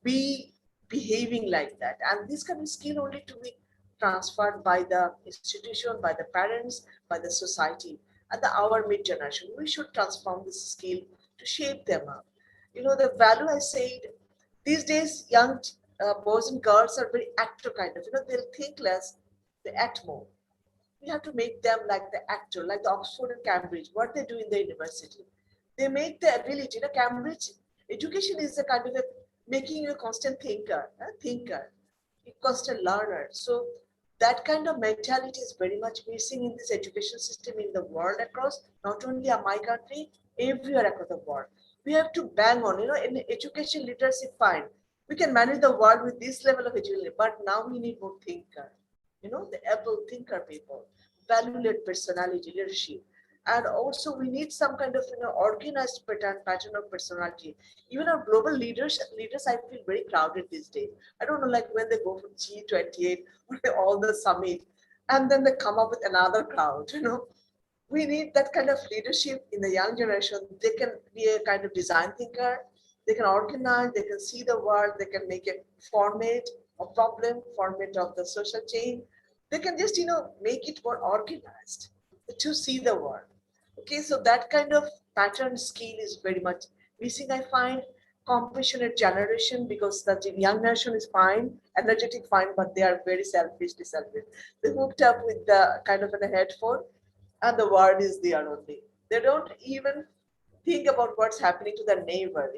be behaving like that. And this kind of skill only to be transferred by the institution, by the parents, by the society, and our mid generation. We should transform this skill to shape them up. The value I said, these days young boys and girls are very actor kind of, they'll think less, they act more. We have to make them like the actor, like the Oxford and Cambridge, what they do in the university. They make the ability, Cambridge education is a kind of a making you a constant thinker, a constant learner. So that kind of mentality is very much missing in this education system in the world across, not only in my country, everywhere across the world. We have to bang on, in education literacy, fine. We can manage the world with this level of education, but now we need more thinker, the able thinker people, value-led personality, leadership. And also we need some kind of organized pattern of personality. Even our global leaders I feel very crowded these days. I don't know, like when they go for G28 or all the summit, and then they come up with another crowd, we need that kind of leadership in the young generation. They can be a kind of design thinker, they can organize, they can see the world, they can make a format of problem, format of the social chain. They can just, make it more organized to see the world. Okay, so that kind of pattern skill is very much missing, I find. Compassionate generation, because the young nation is fine, energetic, fine, but they are very selfishly selfish. They hooked up with the kind of a headphone, and the word is there only. They don't even think about what's happening to their neighbor.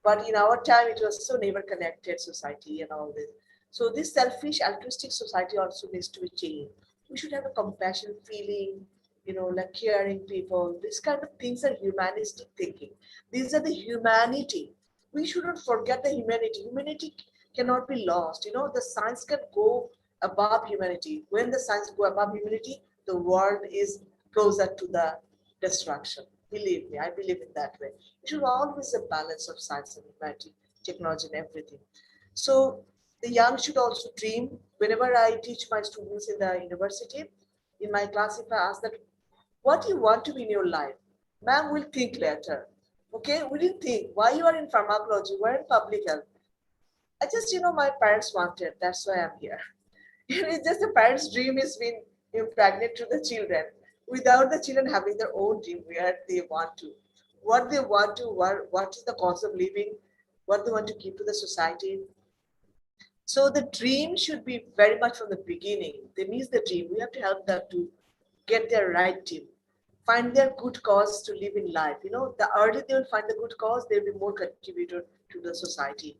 But in our time, it was so neighbor connected society and all this. So this selfish, altruistic society also needs to be changed. We should have a compassion feeling, like caring people. These kind of things are humanistic thinking. These are the humanity. We shouldn't forget the humanity. Humanity cannot be lost. The science can go above humanity. When the science go above humanity, the world is closer to the destruction. Believe me, I believe in that way. It should always a balance of science and humanity, technology and everything. So the young should also dream. Whenever I teach my students in the university, in my class, if I ask that, what you want to be in your life, ma'am will think later. Okay, we didn't think why you are in pharmacology, we're in public health. I just, my parents wanted, that's why I'm here. It's just the parents' dream is being impregnated to the children without the children having their own dream where they want to, what they want to, what is the cause of living, what they want to give to the society. So the dream should be very much from the beginning. They miss the dream. We have to help them to get their right dream, find their good cause to live in life. The earlier they will find the good cause, they'll be more contributor to the society.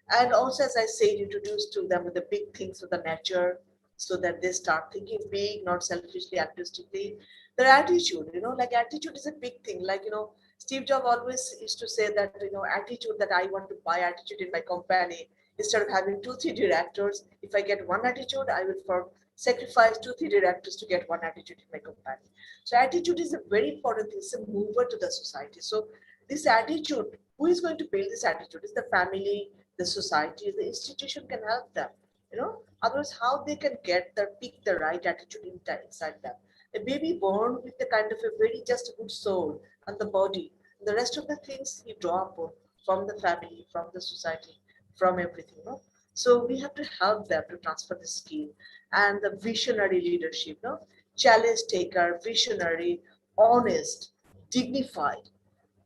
And also, as I said, introduce to them with the big things of the nature, so that they start thinking big, not selfishly, altruistically. Their attitude, like attitude is a big thing. Like, Steve Jobs always used to say that, attitude, that I want to buy attitude in my company. Instead of having 2-3 directors, if I get one attitude, I will sacrifice 2-3 directors to get one attitude in my company. So attitude is a very important thing. It's a mover to the society. So this attitude, who is going to build this attitude? Is the family, the society, the institution can help them. Otherwise, how they can pick the right attitude inside them? A baby born with the kind of a very just good soul and the body. The rest of the things he draw upon from the family, from the society, from everything. So we have to help them to transfer the skill and the visionary leadership. Challenge taker, visionary, honest, dignified,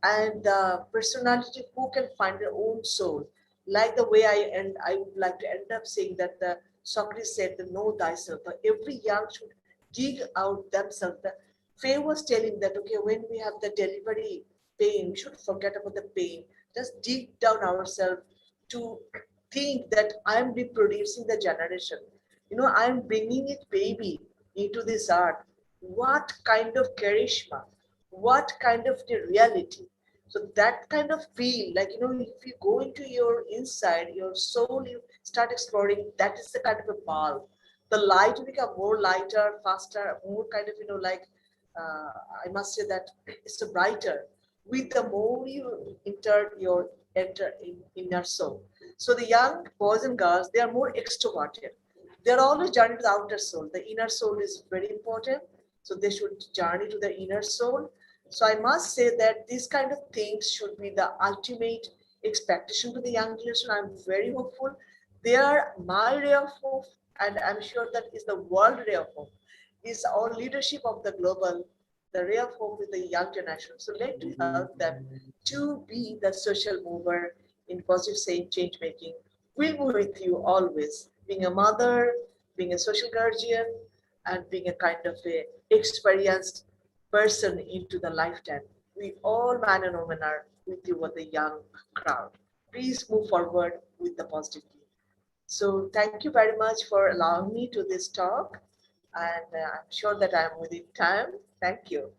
and the personality who can find their own soul. Like the way I would like to end up saying that the Socrates said, the know thyself. Every young should dig out themselves. The Faye was telling that, okay, when we have the delivery pain, we should forget about the pain. Just dig down ourselves to think that I'm reproducing the generation. I'm bringing it baby into this art. What kind of charisma? What kind of the reality? So that kind of feel, like, if you go into your inside, your soul, you start exploring, that is the kind of a bulb. The light will become more lighter, faster, more kind of, uh, I must say that it's brighter with the more you enter in inner soul. So the young boys and girls, they are more extroverted. They're always journey to the outer soul. The inner soul is very important. So they should journey to the inner soul. So I must say that these kind of things should be the ultimate expectation to the young generation. I'm very hopeful. They are my ray of hope, and I'm sure that is the world ray of hope. Is our leadership of the global, the ray of hope with the young generation. So let to help them to be the social mover in positive change making. We'll be with you always, being a mother, being a social guardian, and being a kind of a experienced person into the lifetime. We all, man and woman, are with you with the young crowd. Please move forward with the positivity. So thank you very much for allowing me to this talk. And I'm sure that I'm within time. Thank you.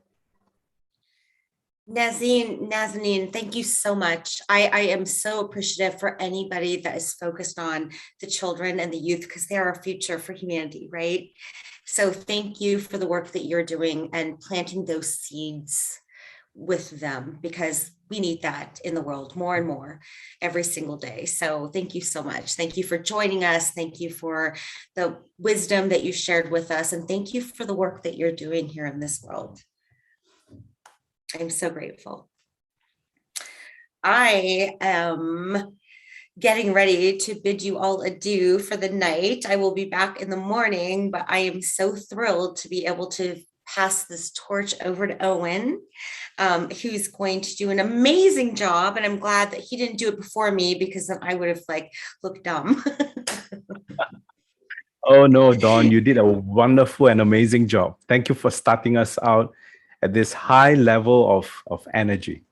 Nazanin, thank you so much. I am so appreciative for anybody that is focused on the children and the youth, because they are our future for humanity, right? So thank you for the work that you're doing and planting those seeds with them, because we need that in the world more and more every single day. So thank you so much. Thank you for joining us. Thank you for the wisdom that you shared with us. And thank you for the work that you're doing here in this world. I'm so grateful. I am getting ready to bid you all adieu for the night. I will be back in the morning, but I am so thrilled to be able to pass this torch over to Owen, who's going to do an amazing job. And I'm glad that he didn't do it before me, because then I would have looked dumb. Oh no, Dawn, you did a wonderful and amazing job. Thank you for starting us out at this high level of energy.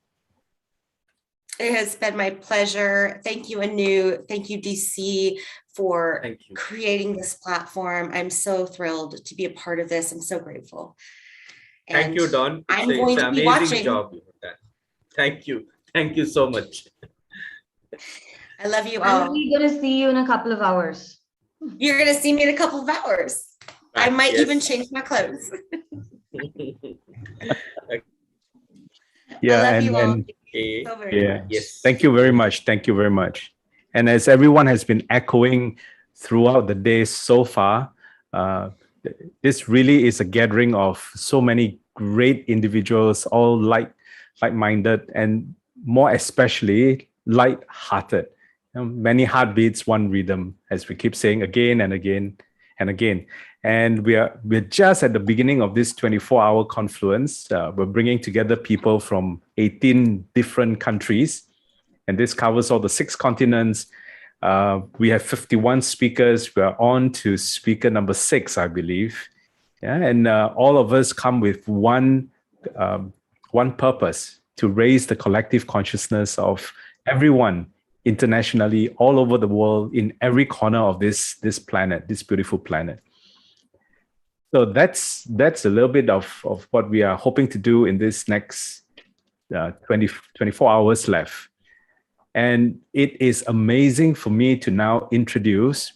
It has been my pleasure. Thank you, Anu. Thank you, DC, for creating this platform. I'm so thrilled to be a part of this. I'm so grateful. Thank you, Dawn. I'm going to be watching. Job. Thank you. Thank you so much. I love you all. We're going to see you in a couple of hours. You're going to see me in a couple of hours. I might even change my clothes. Yeah, I love you all. Yeah. Yes. Thank you very much. Thank you very much. And as everyone has been echoing throughout the day so far, this really is a gathering of so many great individuals, all like-minded, and more especially light-hearted. Many heartbeats, one rhythm, as we keep saying again and again and again. And we're just at the beginning of this 24-hour confluence. We're bringing together people from 18 different countries, and this covers all the 6 continents. We have 51 speakers. We're on to speaker number 6, I believe. Yeah, and all of us come with one purpose: to raise the collective consciousness of everyone internationally, all over the world, in every corner of this planet, this beautiful planet. So that's a little bit of what we are hoping to do in this next 24 hours left. And it is amazing for me to now introduce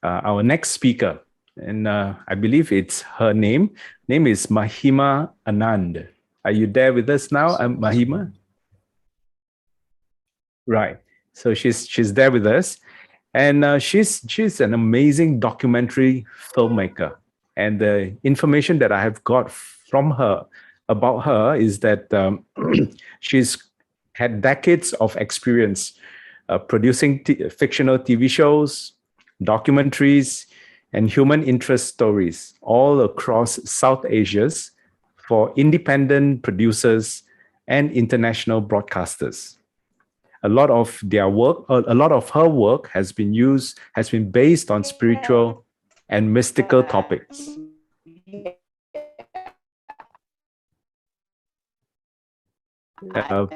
our next speaker. And I believe it's her name. Name is Mahima Anand. Are you there with us now, Mahima? Right. So she's there with us. And she's an amazing documentary filmmaker. And the information that I have got from her about her is that she's had decades of experience producing fictional TV shows, documentaries, and human interest stories all across South Asia for independent producers and international broadcasters. A lot of their work, a lot of her work has been based on spiritual and mystical topics.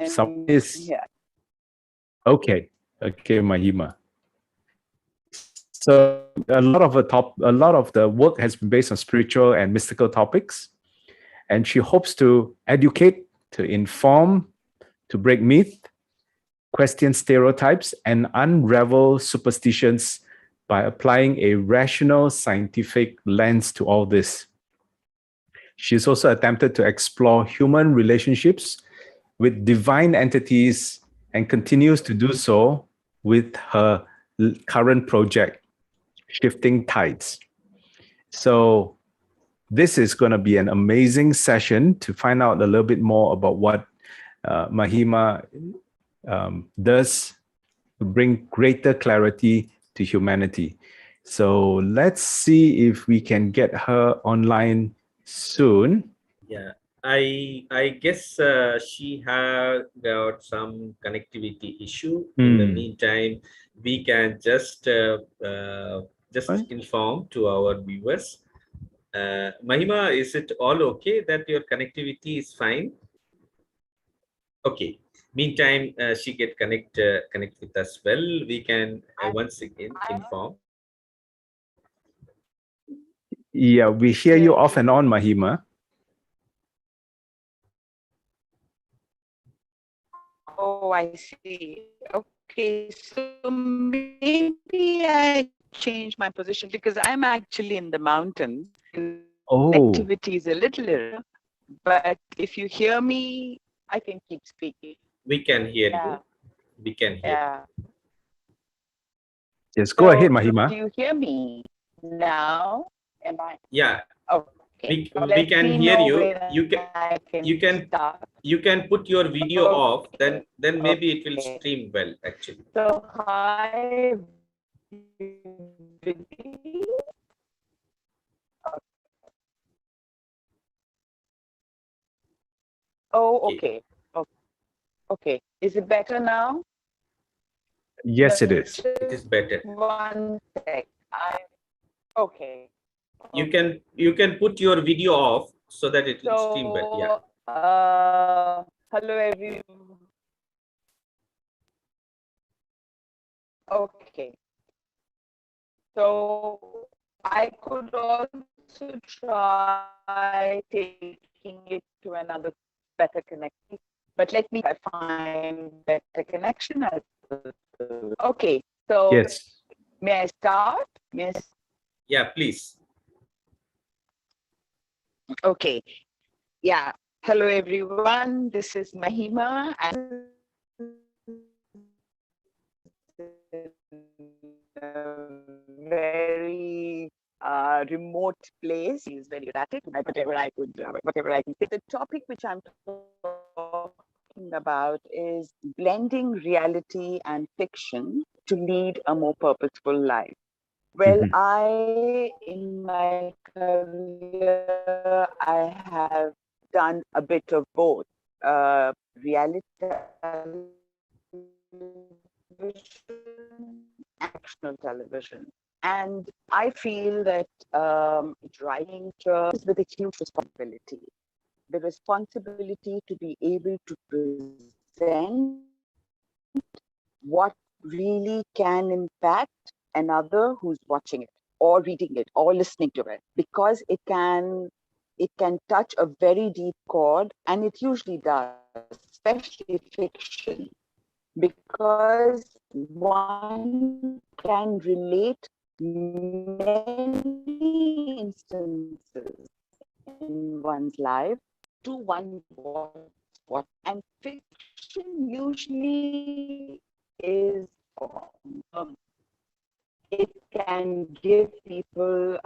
Some is okay, Mahima. So a lot of the work has been based on spiritual and mystical topics, and she hopes to educate, to inform, to break myth, question stereotypes, and unravel superstitions by applying a rational scientific lens to all this. She's also attempted to explore human relationships with divine entities and continues to do so with her current project, Shifting Tides. So this is going to be an amazing session to find out a little bit more about what Mahima does to bring greater clarity to humanity. So let's see if we can get her online soon. Yeah, I guess she has got some connectivity issue. In the meantime, we can just inform to our viewers. Mahima, is it all okay that your connectivity is fine? Okay. Meantime, she get connect with us well. We can once again inform. Yeah, we hear you off and on, Mahima. Oh, I see. Okay, so maybe I change my position because I'm actually in the mountains. Oh, Activity is a little irregular, but if you hear me, I can keep speaking. We can hear Yeah, you. We can hear. yeah. yes, go ahead, So Mahima. do you hear me now? Am I Yeah, okay? we Let can me hear know you. when You can I you can can start. you can put your video off. Okay, Then maybe it will okay. stream well. Actually, So hi, everybody. Oh, okay. okay. Okay. Is it better now? Yes, it is. Just It is better. one sec. Okay. You can put your video off so that it will stream well. Yeah. So, hello everyone. Okay. So I could also try taking it to another better connection, but let me find better connection. Okay. So Yes. may I start? Yes. Yeah, please. Okay. Yeah. Hello everyone. This is Mahima and very remote place. He's very erratic. Whatever I can say. The topic which I'm talking about is blending reality and fiction to lead a more purposeful life. Well, Mhm. in my career, I have done a bit of both reality television, fictional television. And I feel that driving is with a huge responsibility. The responsibility to be able to present what really can impact another who's watching it or reading it or listening to it, because it can touch a very deep chord, and it usually does, especially fiction, because one can relate many instances in one's life to one what, and fiction usually is it can give people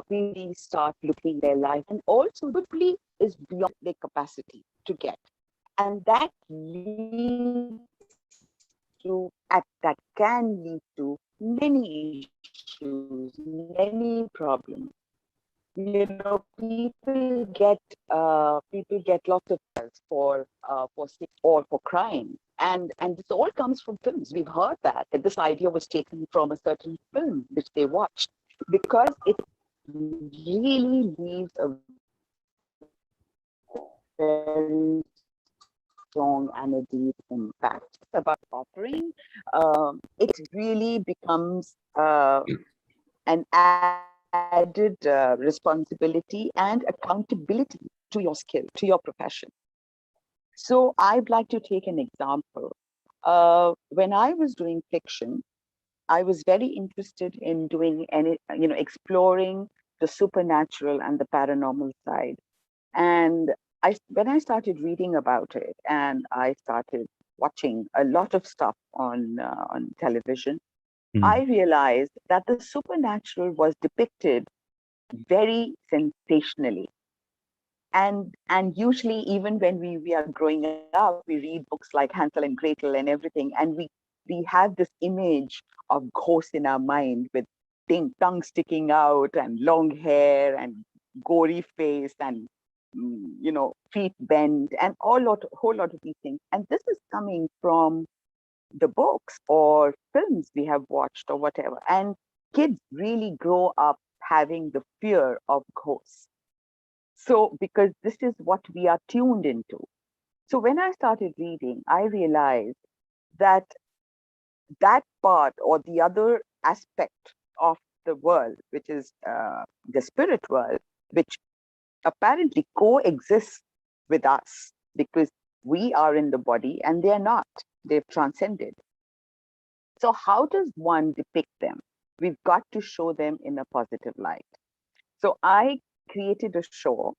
really start looking their life, and also deeply is beyond their capacity to get, and that leads that can lead to many issues, many problems. People get lots of for sick or for crime, and this all comes from films. We've heard that this idea was taken from a certain film which they watched, because it really leaves a very strong and a deep impact. About offering, it really becomes an added responsibility and accountability to your skill, to your profession. So I'd like to take an example. When I was doing fiction, I was very interested in doing exploring the supernatural and the paranormal side. And when I started reading about it, and I started watching a lot of stuff on television, I realized that the supernatural was depicted very sensationally. And usually, even when we are growing up, we read books like Hansel and Gretel and everything, and we have this image of ghosts in our mind with tongue sticking out and long hair and gory face and feet bent and whole lot of these things. And this is coming from the books or films we have watched or whatever. And kids really grow up having the fear of ghosts. So, because this is what we are tuned into. So, when I started reading, I realized that that part or the other aspect of the world, which is the spirit world, which apparently coexists with us, because We are in the body and they're not. They've transcended. So how does one depict them? We've got to show them in a positive light. So I created a show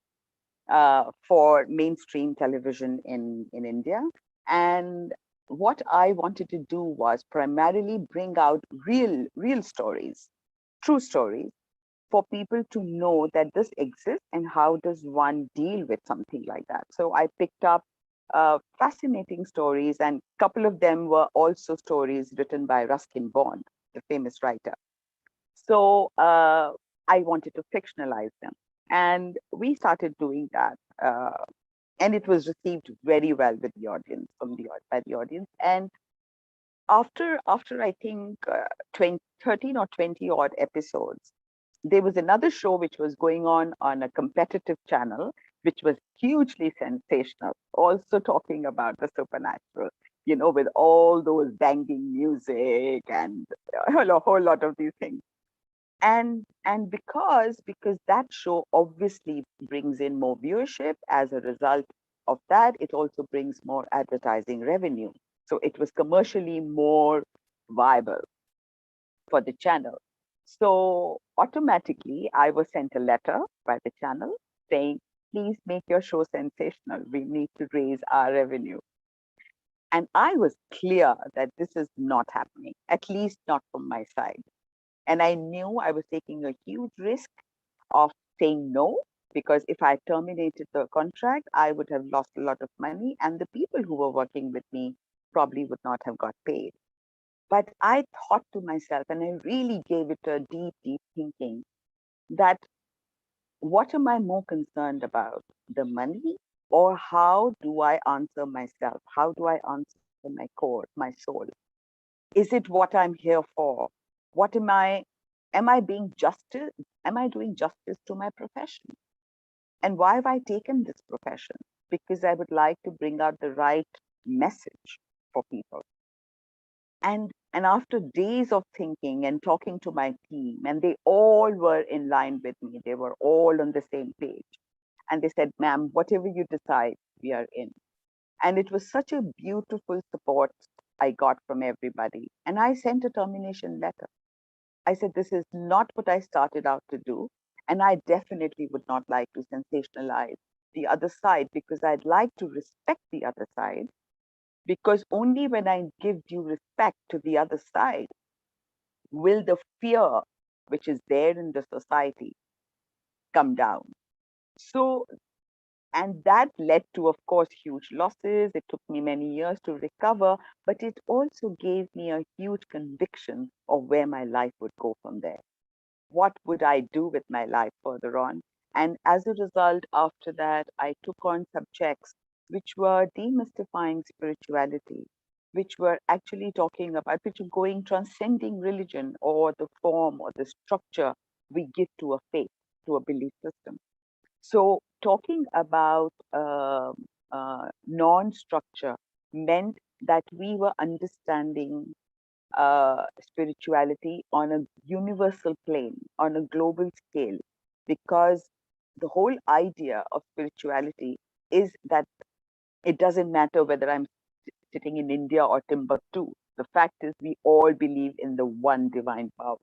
for mainstream television in India. And what I wanted to do was primarily bring out real stories, true stories, for people to know that this exists and how does one deal with something like that. So I picked up fascinating stories, and a couple of them were also stories written by Ruskin Bond, the famous writer. So I wanted to fictionalize them. And we started doing that. And it was received very well with the audience, by the audience. And after I think 13 or 20 odd episodes, there was another show which was going on a competitive channel, which was hugely sensational, also talking about the supernatural, with all those banging music and a whole lot of these things. And because that show obviously brings in more viewership, as a result of that, it also brings more advertising revenue. So it was commercially more viable for the channel. So automatically, I was sent a letter by the channel saying, please make your show sensational. We need to raise our revenue. And I was clear that this is not happening, at least not from my side. And I knew I was taking a huge risk of saying no, because if I terminated the contract, I would have lost a lot of money, and the people who were working with me probably would not have got paid. But I thought to myself, and I really gave it a deep thinking, that what am I more concerned about, the money, or how do I answer myself? How do I answer my core, my soul? Is it what I'm here for? What am I being justice? Am I doing justice to my profession? And why have I taken this profession? Because I would like to bring out the right message for people. And after days of thinking and talking to my team, and they all were in line with me, they were all on the same page. And they said, ma'am, whatever you decide, we are in. And it was such a beautiful support I got from everybody. And I sent a termination letter. I said, this is not what I started out to do. And I definitely would not like to sensationalize the other side, because I'd like to respect the other side. Because only when I give due respect to the other side will the fear which is there in the society come down. So, and that led to, of course, huge losses. It took me many years to recover, but it also gave me a huge conviction of where my life would go from there. What would I do with my life further on? And as a result, after that, I took on subjects which were demystifying spirituality, which were actually talking about, which were transcending religion or the form or the structure we give to a faith, to a belief system. So talking about non-structure meant that we were understanding spirituality on a universal plane, on a global scale, because the whole idea of spirituality is that it doesn't matter whether I'm sitting in India or Timbuktu. The fact is, we all believe in the one divine power.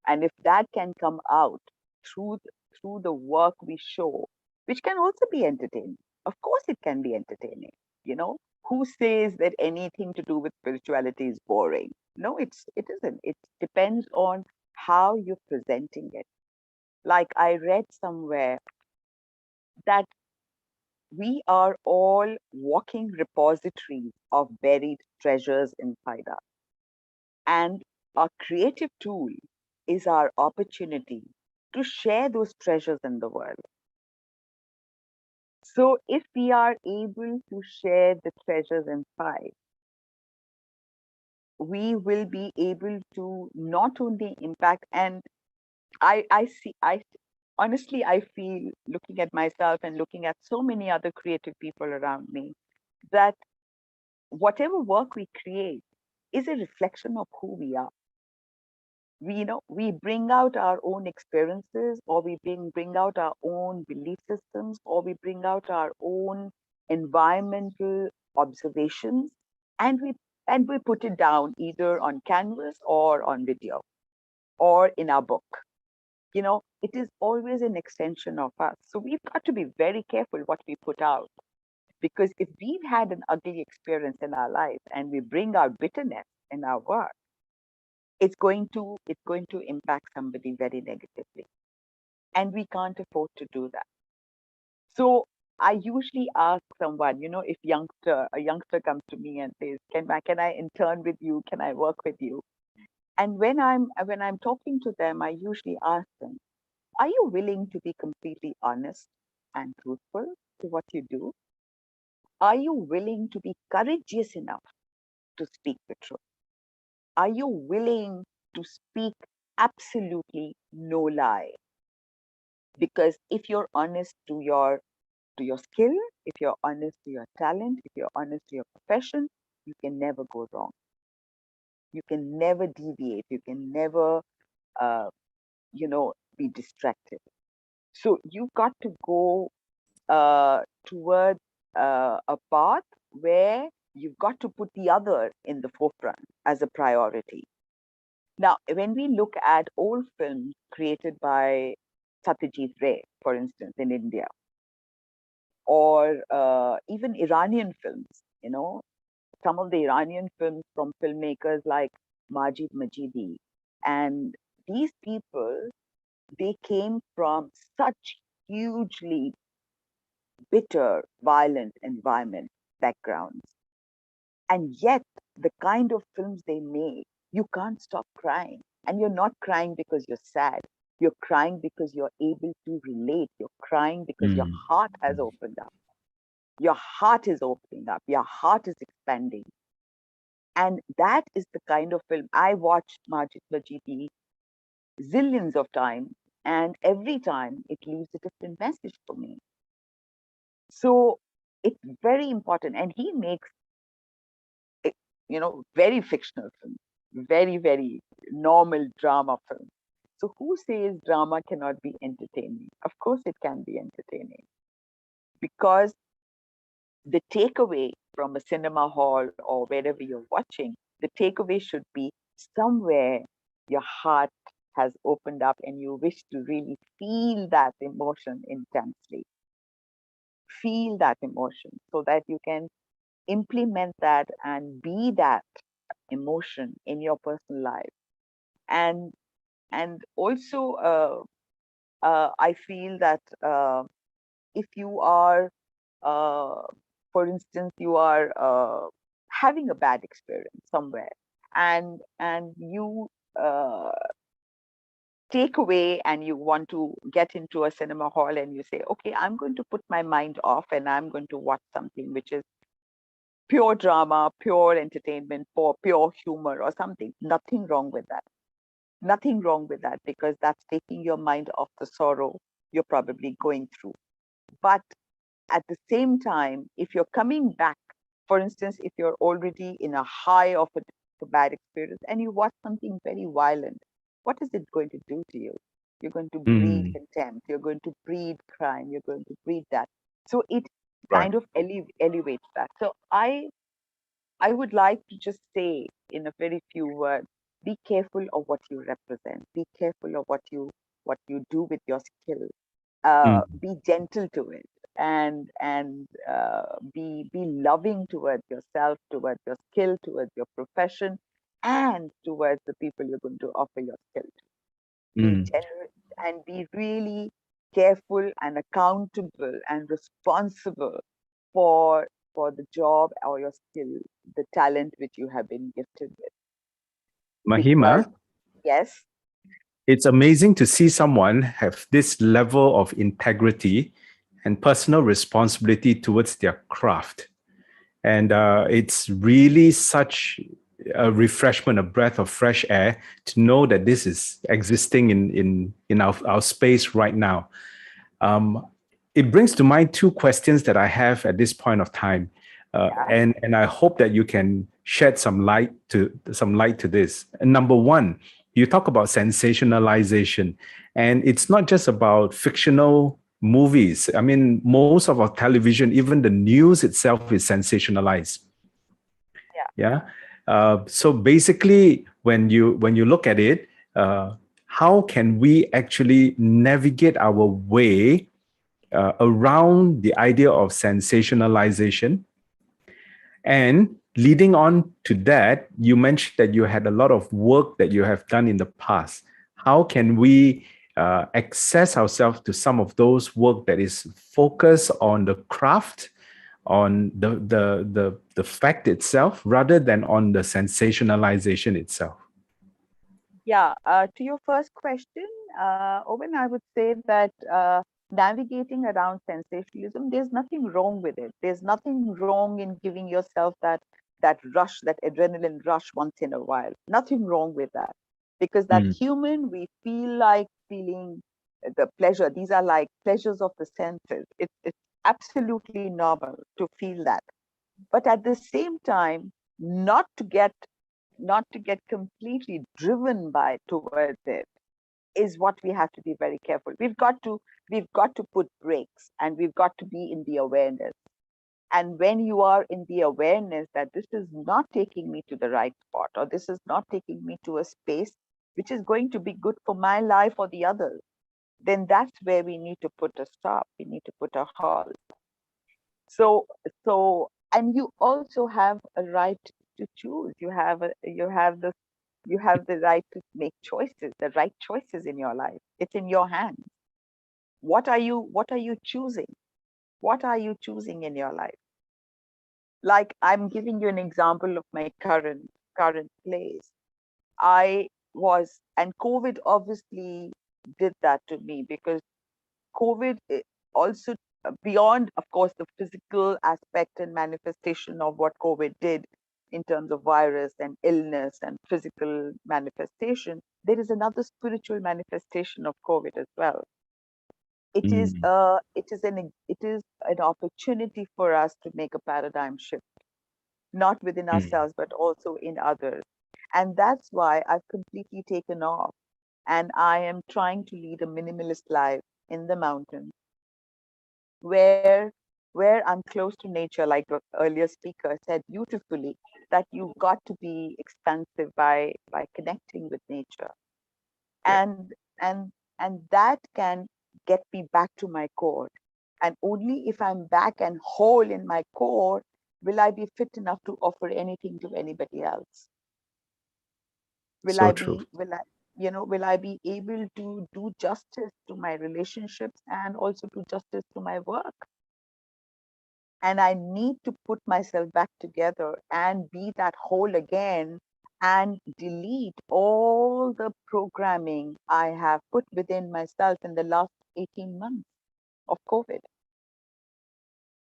And if that can come out through, through the work we show, which can also be entertaining, of course, it can be entertaining. Who says that anything to do with spirituality is boring? No, it isn't. It depends on how you're presenting it. Like I read somewhere that we are all walking repositories of buried treasures inside us. And our creative tool is our opportunity to share those treasures in the world. So if we are able to share the treasures inside, we will be able to not only impact, and I honestly, I feel, looking at myself and looking at so many other creative people around me, that whatever work we create is a reflection of who we are. We bring out our own experiences, or we bring out our own belief systems, or we bring out our own environmental observations, and we put it down either on canvas or on video or in our book. It is always an extension of us. So we've got to be very careful what we put out, because if we've had an ugly experience in our life and we bring out bitterness in our work, it's going to impact somebody very negatively, and we can't afford to do that. So I usually ask someone, if a youngster comes to me and says, can I intern with you? Can I work with you? And when I'm talking to them, I usually ask them, are you willing to be completely honest and truthful to what you do? Are you willing to be courageous enough to speak the truth? Are you willing to speak absolutely no lie? Because if you're honest to your skill, if you're honest to your talent, if you're honest to your profession, you can never go wrong. You can never deviate. You can never, uh, be distracted. So you've got to go toward a path where you've got to put the other in the forefront as a priority. Now, when we look at old films created by Satyajit Ray, for instance, in India, or even Iranian films, some of the Iranian films from filmmakers like Majid Majidi. And these people, they came from such hugely bitter, violent environment backgrounds. And yet, the kind of films they make, you can't stop crying. And you're not crying because you're sad. You're crying because you're able to relate. You're crying because your heart has opened up. Your heart is opening up. Your heart is expanding. And that is the kind of film I watched Majid Majidi zillions of times. And every time it leaves a different message for me. So it's very important. And he makes, very fictional films, very, very normal drama films. So who says drama cannot be entertaining? Of course it can be entertaining, because the takeaway from a cinema hall or wherever you're watching, the takeaway should be somewhere your heart has opened up and you wish to really feel that emotion intensely. Feel that emotion so that you can implement that and be that emotion in your personal life. And also, I feel that if you are, uh, for instance, you are having a bad experience somewhere, and you take away and you want to get into a cinema hall and you say, okay, I'm going to put my mind off and I'm going to watch something which is pure drama, pure entertainment, for pure humor or something. Nothing wrong with that. Nothing wrong with that, because that's taking your mind off the sorrow you're probably going through. But at the same time, if you're coming back, for instance, if you're already in a high of a bad experience and you watch something very violent, what is it going to do to you? You're going to breed contempt, you're going to breed crime, you're going to breed that. So it kind of elevates that. So I would like to just say in a very few words, be careful of what you represent. Be careful of what you do with your skill. Be gentle to it, and be loving towards yourself, towards your skill, towards your profession, and towards the people you're going to offer your skill to. Be generous and be really careful and accountable and responsible for the job or your skill, the talent which you have been gifted with. Mahima, Because, yes, it's amazing to see someone have this level of integrity and personal responsibility towards their craft. And it's really such a refreshment, a breath of fresh air to know that this is existing in our space right now. It brings to mind two questions that I have at this point of time. And I hope that you can shed some light to this. And number one, you talk about sensationalization, and it's not just about fictional movies. I mean, most of our television, even the news itself, is sensationalized. Yeah. So basically, when you look at it, how can we actually navigate our way around the idea of sensationalization? And leading on to that, you mentioned that you had a lot of work that you have done in the past. How can we access ourselves to some of those work that is focused on the craft, on the fact itself, rather than on the sensationalization itself? Yeah, to your first question, Owen, I would say that navigating around sensationalism, there's nothing wrong with it. There's nothing wrong in giving yourself that rush, that adrenaline rush once in a while. Nothing wrong with that, because that human, we feel like feeling the pleasure. These are like pleasures of the senses. It's absolutely normal to feel that, but at the same time, not to get completely driven by towards it is what we have to be very careful. We've got to put brakes, and we've got to be in the awareness. And when you are in the awareness that this is not taking me to the right spot, or this is not taking me to a space which is going to be good for my life or the others, then that's where we need to put a stop. We need to put a halt. And you also have a right to choose. You have the right to make choices, the right choices in your life. It's in your hands. What are you choosing? What are you choosing in your life? Like, I'm giving you an example of my current place. And COVID obviously did that to me, because COVID also, beyond, of course, the physical aspect and manifestation of what COVID did in terms of virus and illness and physical manifestation, there is another spiritual manifestation of COVID as well. It is an opportunity for us to make a paradigm shift, not within ourselves, but also in others. And that's why I've completely taken off, and I am trying to lead a minimalist life in the mountains, where I'm close to nature, like the earlier speaker said beautifully, that you've got to be expansive by connecting with nature. And and and that can get me back to my core. And only if I'm back and whole in my core will I be fit enough to offer anything to anybody else. Will So I true. be will I be able to do justice to my relationships and also do justice to my work? And I need to put myself back together and be that whole again, and delete all the programming I have put within myself in the last 18 months of COVID.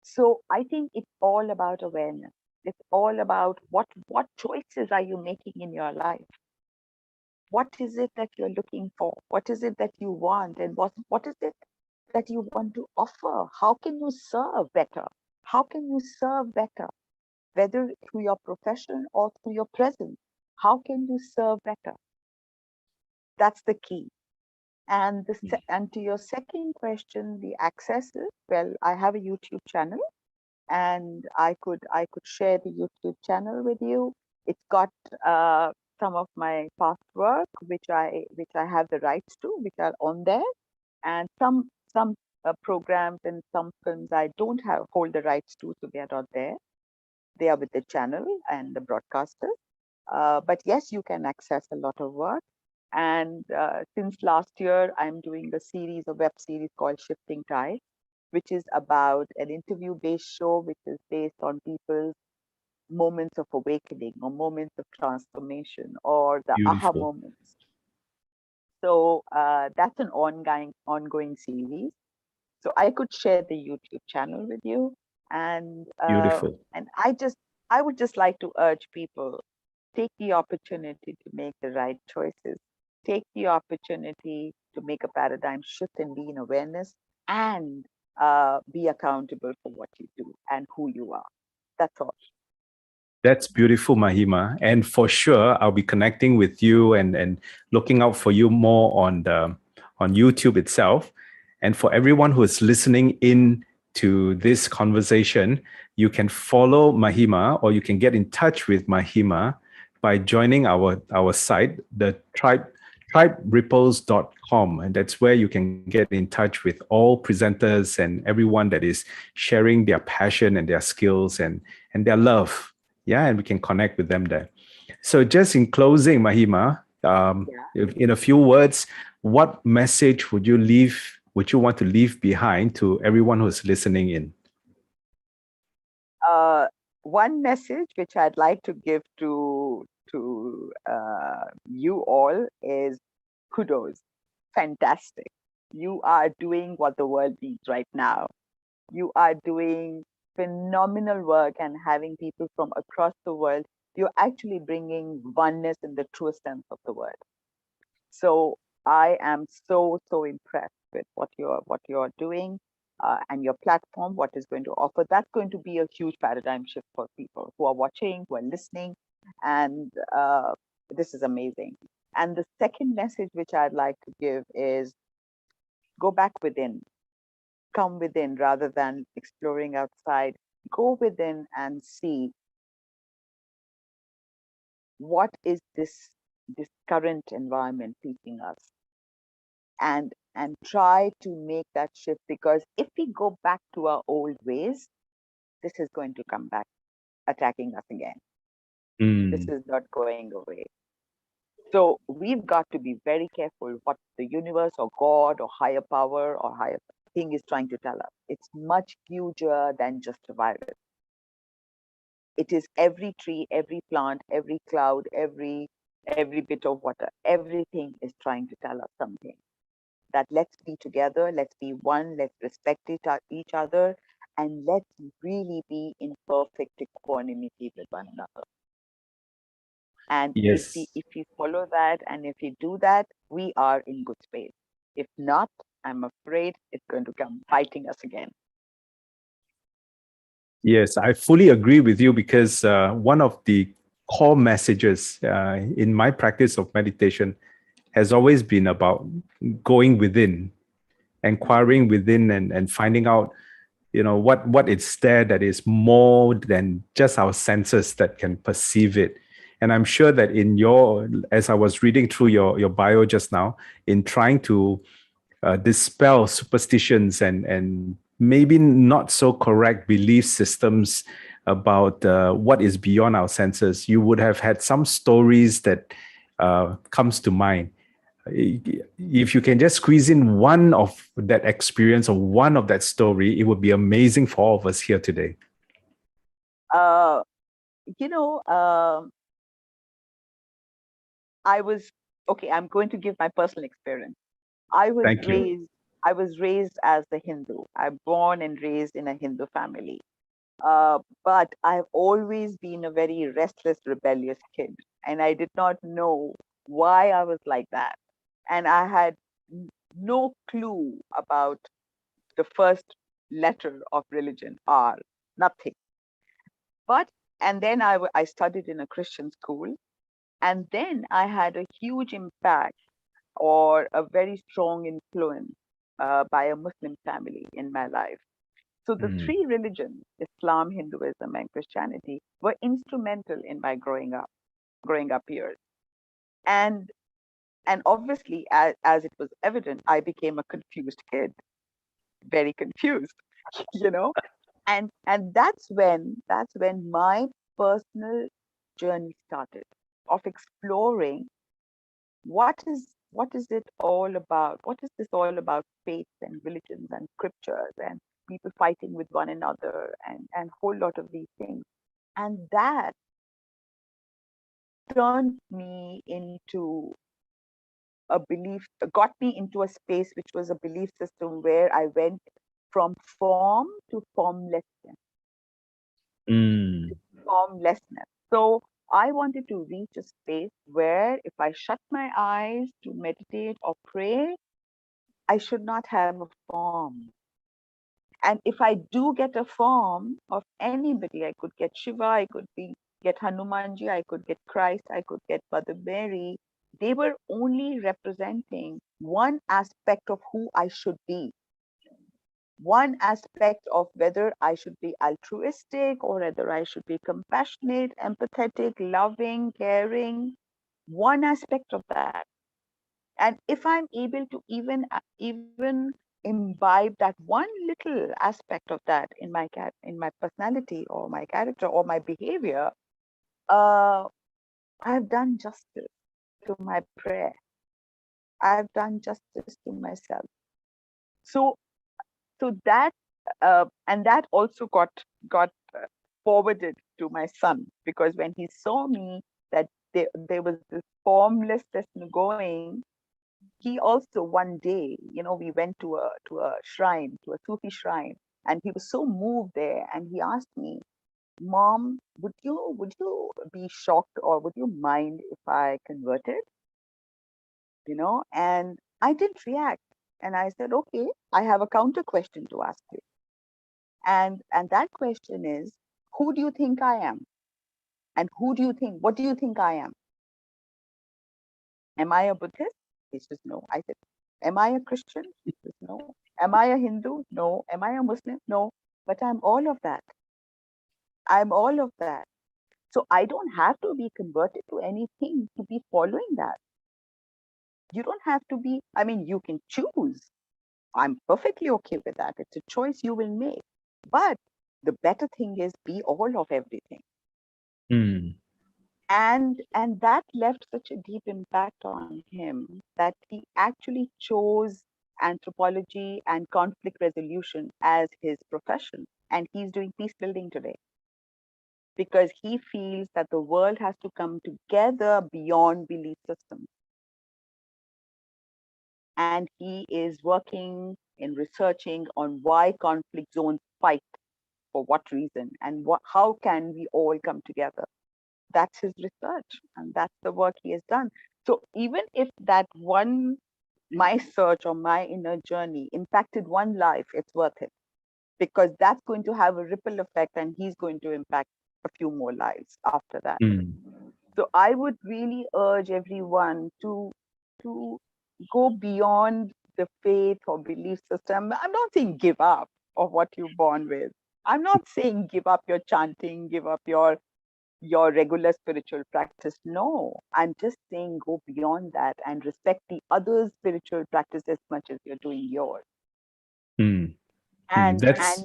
So I think it's all about awareness. It's all about what choices are you making in your life? What is it that you're looking for? What is it that you want? And what is it that you want to offer? How can you serve better? How can you serve better? Whether through your profession or through your presence, how can you serve better? That's the key. And and to your second question, the accesses. Well, I have a YouTube channel, and I could share the YouTube channel with you. It's got some of my past work, which I have the rights to, which are on there, and some programs and some films I don't hold the rights to, so they are not there. They are with the channel and the broadcaster. But yes, you can access a lot of work. And since last year, I'm doing a web series called Shifting Tide, which is about an interview-based show, which is based on people's moments of awakening or moments of transformation or the aha Beautiful. moments. So that's an ongoing series. So I could share the YouTube channel with you, and Beautiful. I would just like to urge people, take the opportunity to make the right choices. Take the opportunity to make a paradigm shift and be in awareness, and be accountable for what you do and who you are. That's all. That's beautiful, Mahima. And for sure, I'll be connecting with you and looking out for you more on YouTube itself. And for everyone who is listening in to this conversation, you can follow Mahima, or you can get in touch with Mahima by joining our site, the triberipples.com. And that's where you can get in touch with all presenters and everyone that is sharing their passion and their skills and their love. Yeah, and we can connect with them there. So just in closing, Mahima, in a few words, what message would you want to leave behind to everyone who's listening in? One message which I'd like to give to you all is kudos. Fantastic. You are doing what the world needs right now. You are doing phenomenal work and having people from across the world. You're actually bringing oneness in the truest sense of the word. So I am so impressed with what you're doing, and your platform, what is going to offer. That's going to be a huge paradigm shift for people who are watching, who are listening, and this is amazing. And the second message which I'd like to give is go back within, come within rather than exploring outside. Go within and see what is this current environment teaching us, and try to make that shift, because if we go back to our old ways, this is going to come back attacking us again. This is not going away. So we've got to be very careful what the universe or God or higher power or higher thing is trying to tell us. It's much huger than just a virus. It is every tree, every plant, every cloud, every bit of water. Everything is trying to tell us something. That let's be together, let's be one, let's respect each other, and let's really be in perfect equanimity with one another. And Yes. if we follow that and if we do that, we are in good space. If not, I'm afraid it's going to come fighting us again. Yes, I fully agree with you, because one of the core messages in my practice of meditation has always been about going within, inquiring within, and finding out, what is there that is more than just our senses that can perceive it. And I'm sure that as I was reading through your bio just now, in trying to dispel superstitions and maybe not so correct belief systems about what is beyond our senses, you would have had some stories that comes to mind. If you can just squeeze in one of that experience or one of that story, it would be amazing for all of us here today. Uh, you know, I was okay. I'm going to give my personal experience. Thank you. I was raised as a Hindu. I'm born and raised in a Hindu family. But I've always been a very restless, rebellious kid, and I did not know why I was like that. And I had no clue about the first letter of religion, R, nothing. But, and then I studied in a Christian school, and then I had a huge impact or a very strong influence by a Muslim family in my life. So the three religions, Islam, Hinduism, and Christianity, were instrumental in my growing up years. And obviously, as it was evident, I became a confused kid, very confused, you know. And that's when my personal journey started of exploring what is it all about? What is this all about? Faith and religions and scriptures and people fighting with one another and whole lot of these things. And that turned me into got me into a space which was a belief system where I went from form to formlessness. Formlessness. So I wanted to reach a space where if I shut my eyes to meditate or pray, I should not have a form. And if I do get a form of anybody, I could get Shiva, I could get Hanumanji, I could get Christ, I could get Mother Mary. They were only representing one aspect of who I should be. one aspect of whether I should be altruistic or whether I should be compassionate, empathetic, loving, caring, one aspect of that. And if I'm able to even imbibe that one little aspect of that in in my personality or my character or my behavior, I've done justice to my prayer. I've done justice to myself. So that and that also got forwarded to my son, because when he saw me that there was this formlessness going, he also one day, we went to a shrine, to a Sufi shrine, and he was so moved there, and he asked me, Mom, would you be shocked or would you mind if I converted? And I didn't react. And I said, okay, I have a counter question to ask you. And that question is, who do you think I am? And what do you think I am? Am I a Buddhist? He says, no. I said, am I a Christian? He says, no. Am I a Hindu? No. Am I a Muslim? No. But I'm all of that. I'm all of that. So I don't have to be converted to anything to be following that. You don't have to be, I mean, you can choose. I'm perfectly okay with that. It's a choice you will make. But the better thing is be all of everything. Mm. And that left such a deep impact on him that he actually chose anthropology and conflict resolution as his profession. And he's doing peace building today, because he feels that the world has to come together beyond belief systems. And he is working in researching on why conflict zones fight, for what reason, and how can we all come together. That's his research, and that's the work he has done. So even if that one, my search or my inner journey impacted one life, it's worth it, because that's going to have a ripple effect, and he's going to impact a few more lives after that. Mm. So I would really urge everyone to go beyond the faith or belief system. I'm not saying give up of what you're born with. I'm not saying give up your chanting, give up your regular spiritual practice. No, I'm just saying go beyond that and respect the other's spiritual practice as much as you're doing yours. Mm. And That's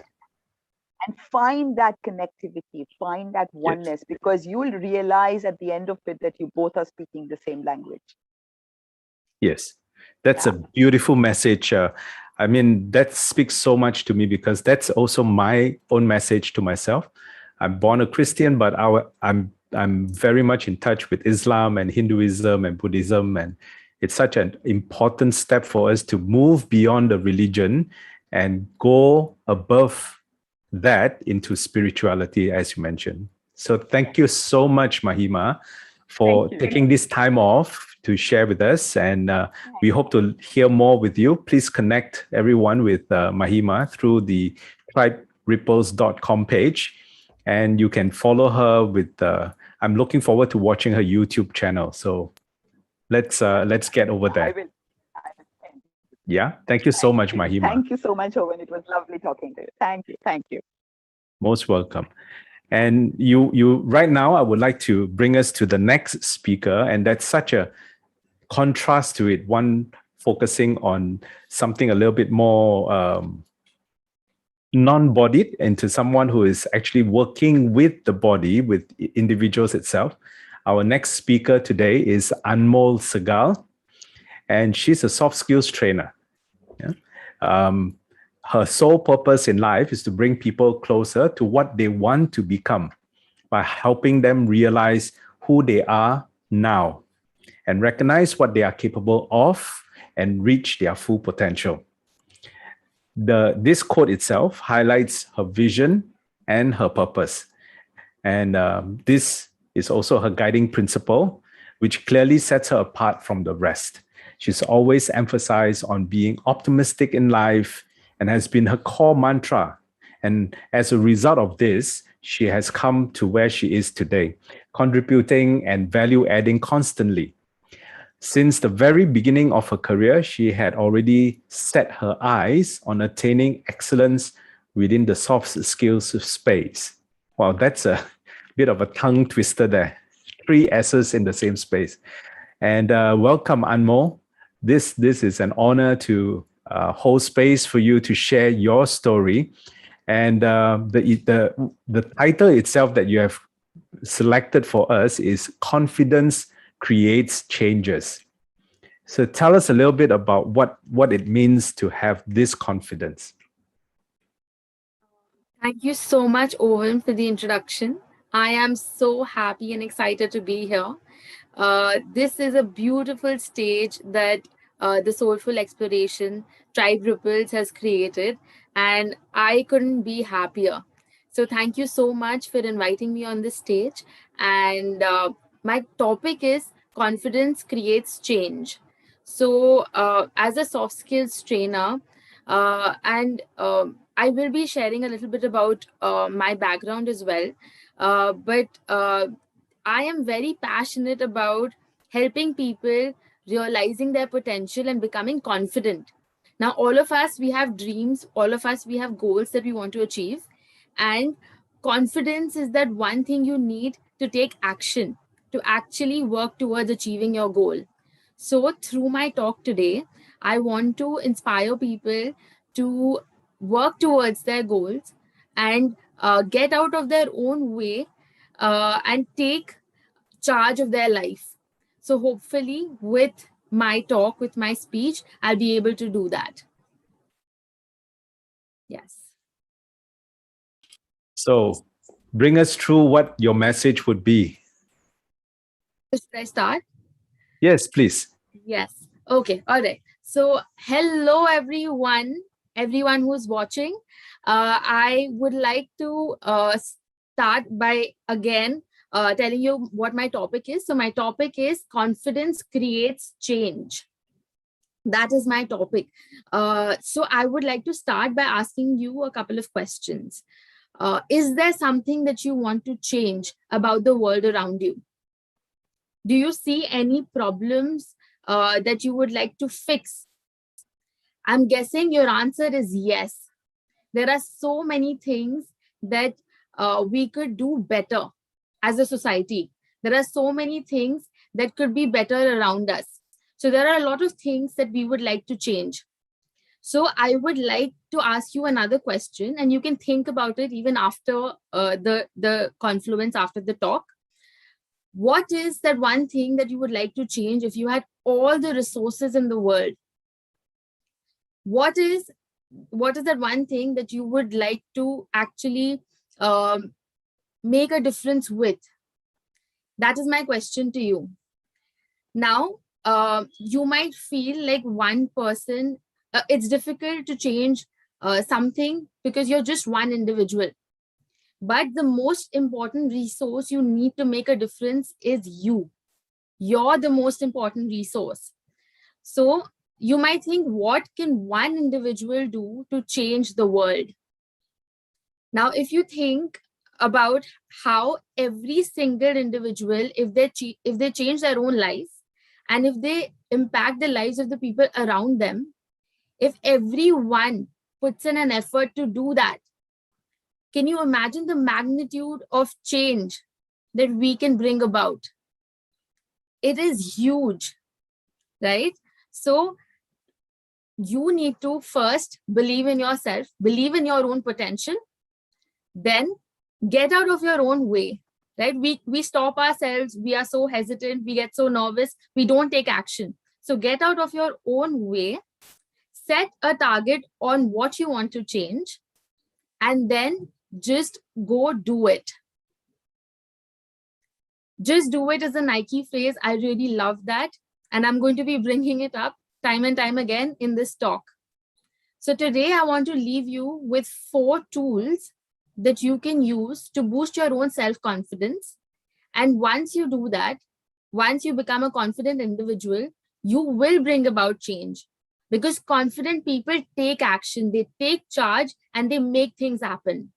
and find that connectivity, find that oneness, because you will realize at the end of it that you both are speaking the same language. Yes, that's a beautiful message. I mean, that speaks so much to me, because that's also my own message to myself. I'm born a Christian, but I'm very much in touch with Islam and Hinduism and Buddhism, and it's such an important step for us to move beyond the religion and go above that into spirituality, as you mentioned. So thank you so much, Mahima, for taking this time off to share with us. And we hope to hear more with you. Please connect everyone with Mahima through the triberipples.com page. And you can follow her with, I'm looking forward to watching her YouTube channel. So let's get over there. I will. Yeah. Thank you so much, Mahima. Thank you so much, Owen. It was lovely talking to you. Thank you. Thank you. Most welcome. And you right now, I would like to bring us to the next speaker, and that's such a contrast to it. One focusing on something a little bit more non-bodied, into someone who is actually working with the body, with individuals itself. Our next speaker today is Anmol Segal, and she's a soft skills trainer. Yeah? Her sole purpose in life is to bring people closer to what they want to become by helping them realize who they are now and recognize what they are capable of and reach their full potential. This quote itself highlights her vision and her purpose. And this is also her guiding principle, which clearly sets her apart from the rest. She's always emphasized on being optimistic in life and has been her core mantra. And as a result of this, she has come to where she is today, contributing and value adding constantly. Since the very beginning of her career, she had already set her eyes on attaining excellence within the soft skills space. Wow, that's a bit of a tongue twister there. 3 S's in the same space. And welcome, Anmol. This is an honor to hold space for you to share your story. And the title itself that you have selected for us is Confidence Creates Changes. So tell us a little bit about what it means to have this confidence. Thank you so much, Owen, for the introduction. I am so happy and excited to be here. This is a beautiful stage that the Soulful Exploration Tribe Ripples has created, and I couldn't be happier. So thank you so much for inviting me on this stage. And my topic is Confidence Creates Change. So as a soft skills trainer, and I will be sharing a little bit about my background as well. But I am very passionate about helping people realizing their potential and becoming confident. Now, all of us, we have dreams, all of us, we have goals that we want to achieve. And confidence is that one thing you need to take action, to actually work towards achieving your goal. So, through my talk today, I want to inspire people to work towards their goals and get out of their own way and take charge of their life. So hopefully with my talk, with my speech, I'll be able to do that. Yes. So bring us through what your message would be. Should I start? Yes, please. Yes. Okay. All right. So hello, everyone who's watching. I would like to start by again telling you what my topic is. So my topic is confidence creates change. That is my topic. So I would like to start by asking you a couple of questions. Is there something that you want to change about the world around you? Do you see any problems that you would like to fix? I'm guessing your answer is yes. There are so many things that we could do better as a society. There are so many things that could be better around us. So there are a lot of things that we would like to change. So I would like to ask you another question, and you can think about it even after the confluence, after the talk. What is that one thing that you would like to change if you had all the resources in the world? What is that one thing that you would like to actually make a difference with? That is my question to you. Now, you might feel like one person, it's difficult to change something because you're just one individual. But the most important resource you need to make a difference is you. You're the most important resource. So you might think, what can one individual do to change the world? Now, if you think about how every single individual, if they change their own life, and if they impact the lives of the people around them, if everyone puts in an effort to do that, can you imagine the magnitude of change that we can bring about? It is huge, right? So you need to first believe in yourself, believe in your own potential, then get out of your own way, right? We stop ourselves, we are so hesitant, we get so nervous, we don't take action. So get out of your own way, set a target on what you want to change, and then just go do it. Just do it is a Nike phrase. I really love that. And I'm going to be bringing it up time and time again in this talk. So today I want to leave you with 4 tools that you can use to boost your own self-confidence. And once you do that, once you become a confident individual, you will bring about change. Because confident people take action, they take charge, and they make things happen.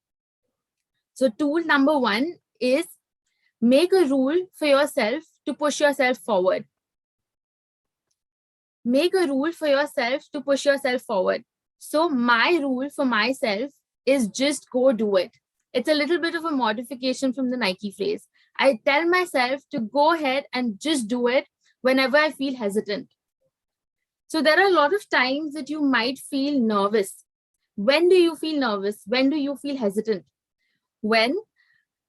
So tool number 1 is make a rule for yourself to push yourself forward. make a rule for yourself to push yourself forward. So my rule for myself is just go do it. It's a little bit of a modification from the Nike phrase. I tell myself to go ahead and just do it whenever I feel hesitant. So there are a lot of times that you might feel nervous. When do you feel nervous? When do you feel hesitant? When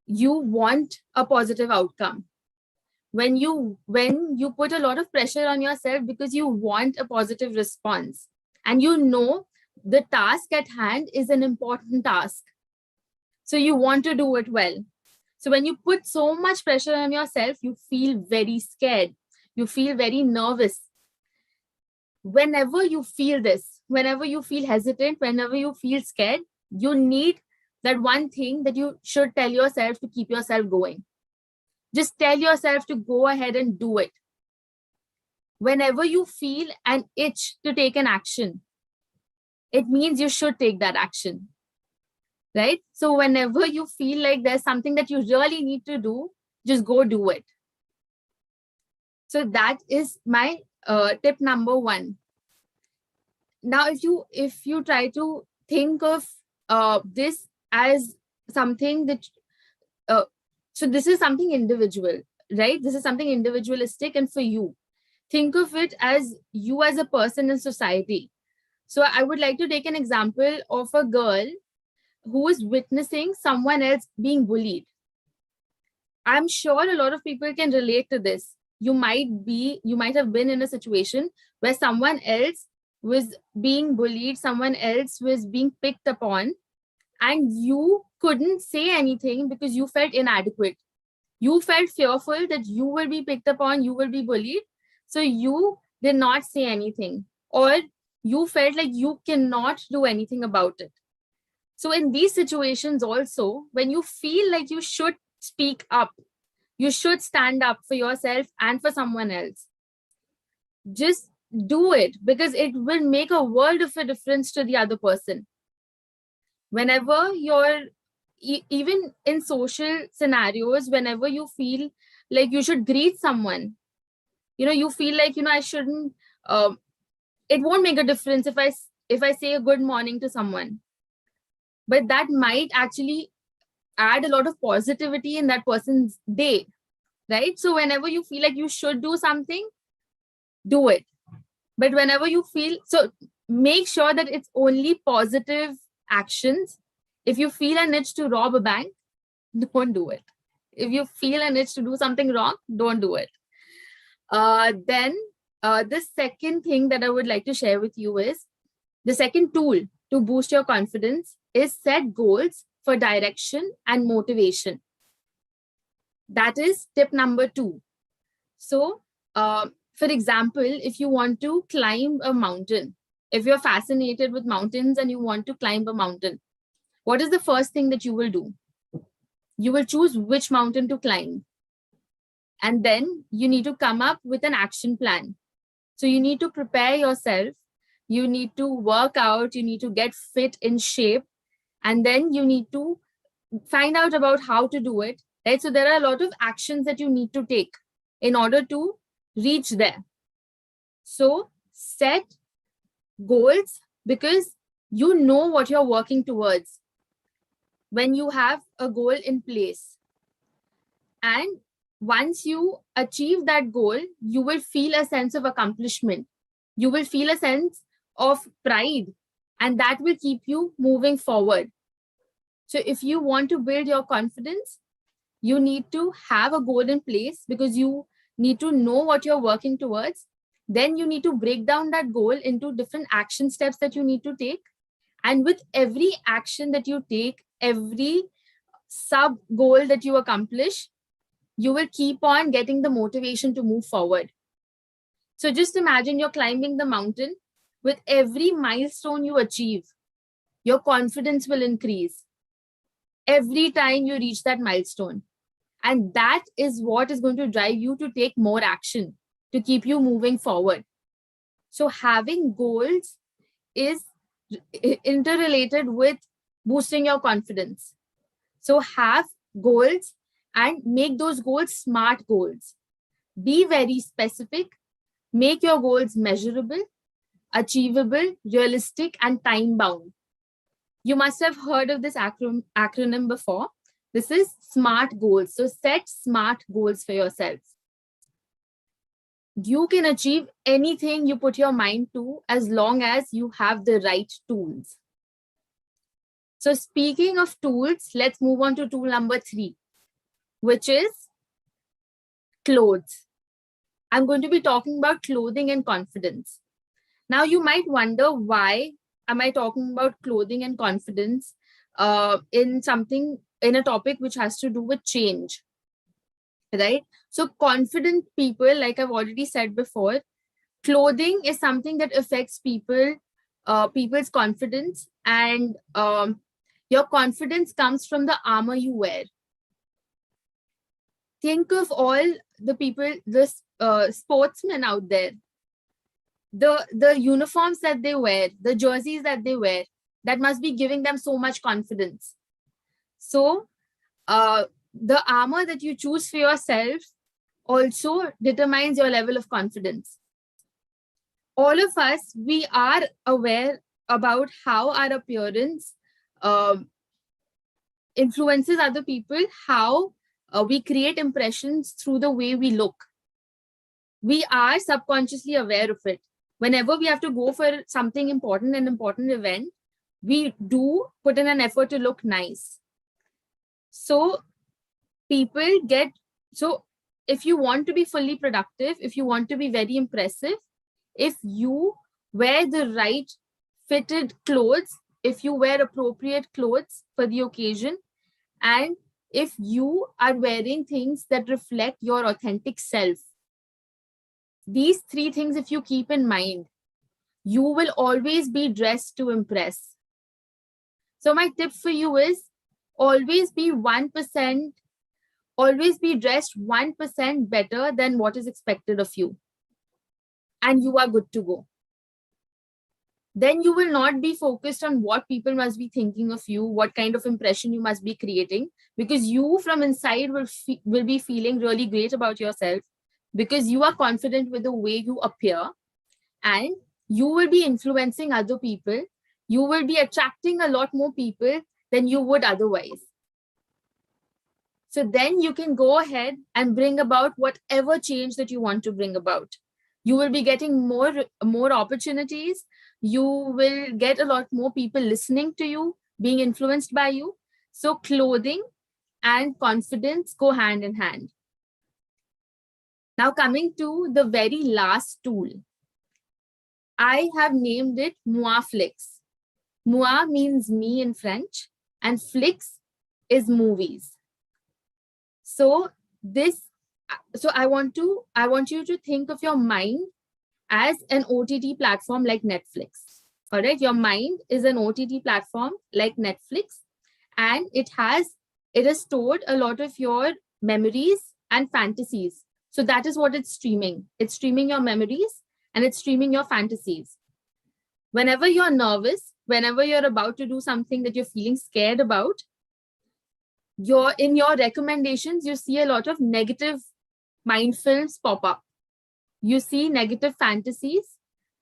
you want a positive outcome. When you put a lot of pressure on yourself because you want a positive response, and you know the task at hand is an important task. So you want to do it well. So when you put so much pressure on yourself, you feel very scared. You feel very nervous. Whenever you feel this, whenever you feel hesitant, whenever you feel scared, you need that one thing that you should tell yourself to keep yourself going. Just tell yourself to go ahead and do it. Whenever you feel an itch to take an action, it means you should take that action, right? So whenever you feel like there's something that you really need to do, just go do it. So that is my tip number 1. Now, if you try to think of this as something that, so this is something individual, right? This is something individualistic, and for you, think of it as you as a person in society. So I would like to take an example of a girl who is witnessing someone else being bullied. I'm sure a lot of people can relate to this. You might have been in a situation where someone else was being bullied, someone else was being picked upon, and you couldn't say anything because you felt inadequate. You felt fearful that you will be picked upon, you will be bullied. So you did not say anything, or you felt like you cannot do anything about it. So in these situations also, when you feel like you should speak up, you should stand up for yourself and for someone else, just do it, because it will make a world of a difference to the other person. Whenever you're, even in social scenarios, whenever you feel like you should greet someone, you feel like, I shouldn't, it won't make a difference if I say a good morning to someone, but that might actually add a lot of positivity in that person's day, right? So whenever you feel like you should do something, do it. But whenever you feel, so make sure that it's only positive actions. If you feel an itch to rob a bank, don't do it. If you feel an itch to do something wrong, don't do it. Then the second thing that I would like to share with you is, the second tool to boost your confidence is set goals for direction and motivation. That is tip number 2. So, for example, if you want to climb a mountain, if you're fascinated with mountains and you want to climb a mountain, what is the first thing that you will do? You will choose which mountain to climb. And then you need to come up with an action plan. So you need to prepare yourself. You need to work out. You need to get fit in shape. And then you need to find out about how to do it. Right? So there are a lot of actions that you need to take in order to reach there. So set goals, because you know what you're working towards when you have a goal in place. And once you achieve that goal, you will feel a sense of accomplishment. You will feel a sense of pride, and that will keep you moving forward. So if you want to build your confidence, you need to have a goal in place, because you need to know what you're working towards. Then you need to break down that goal into different action steps that you need to take. And with every action that you take, every sub goal that you accomplish, you will keep on getting the motivation to move forward. So just imagine you're climbing the mountain. With every milestone you achieve, your confidence will increase every time you reach that milestone. And that is what is going to drive you to take more action, to keep you moving forward. So having goals is interrelated with boosting your confidence. So have goals and make those goals smart goals. Be very specific, Make your goals measurable, achievable, realistic, and time bound. You must have heard of this acronym before. This is SMART goals. So set SMART goals for yourself. You can achieve anything you put your mind to as long as you have the right tools. So speaking of tools, let's move on to tool number 3, which is clothes. I'm going to be talking about clothing and confidence. Now you might wonder, why am I talking about clothing and confidence in a topic which has to do with change, right? So confident people, like I've already said before, clothing is something that affects people's confidence, and your confidence comes from the armor you wear. Think of all the people, the sportsmen out there, the uniforms that they wear, the jerseys that they wear, that must be giving them so much confidence. So the armor that you choose for yourself also determines your level of confidence. All of us, we are aware about how our appearance influences other people, how we create impressions through the way we look. We are subconsciously aware of it. Whenever we have to go for something important, an important event, we do put in an effort to look nice. So if you want to be fully productive, if you want to be very impressive, if you wear the right fitted clothes, if you wear appropriate clothes for the occasion, and if you are wearing things that reflect your authentic self, these 3 things, if you keep in mind, you will always be dressed to impress. So my tip for you is always be dressed 1% better than what is expected of you, and you are good to go. Then you will not be focused on what people must be thinking of you, what kind of impression you must be creating, because you from inside will be feeling really great about yourself, because you are confident with the way you appear, and you will be influencing other people. You will be attracting a lot more people than you would otherwise. So then you can go ahead and bring about whatever change that you want to bring about. You will be getting more opportunities. You will get a lot more people listening to you, being influenced by you. So clothing and confidence go hand in hand. Now coming to the very last tool, I have named it Moi Flix. Moi means me in French, and Flix is movies. So I want you to think of your mind as an OTT platform like Netflix. All right, your mind is an OTT platform like Netflix, and it has stored a lot of your memories and fantasies. So that is what it's streaming. It's streaming your memories and it's streaming your fantasies. Whenever you're nervous, whenever you're about to do something that you're feeling scared about, in your recommendations, you see a lot of negative mind films pop up. You see negative fantasies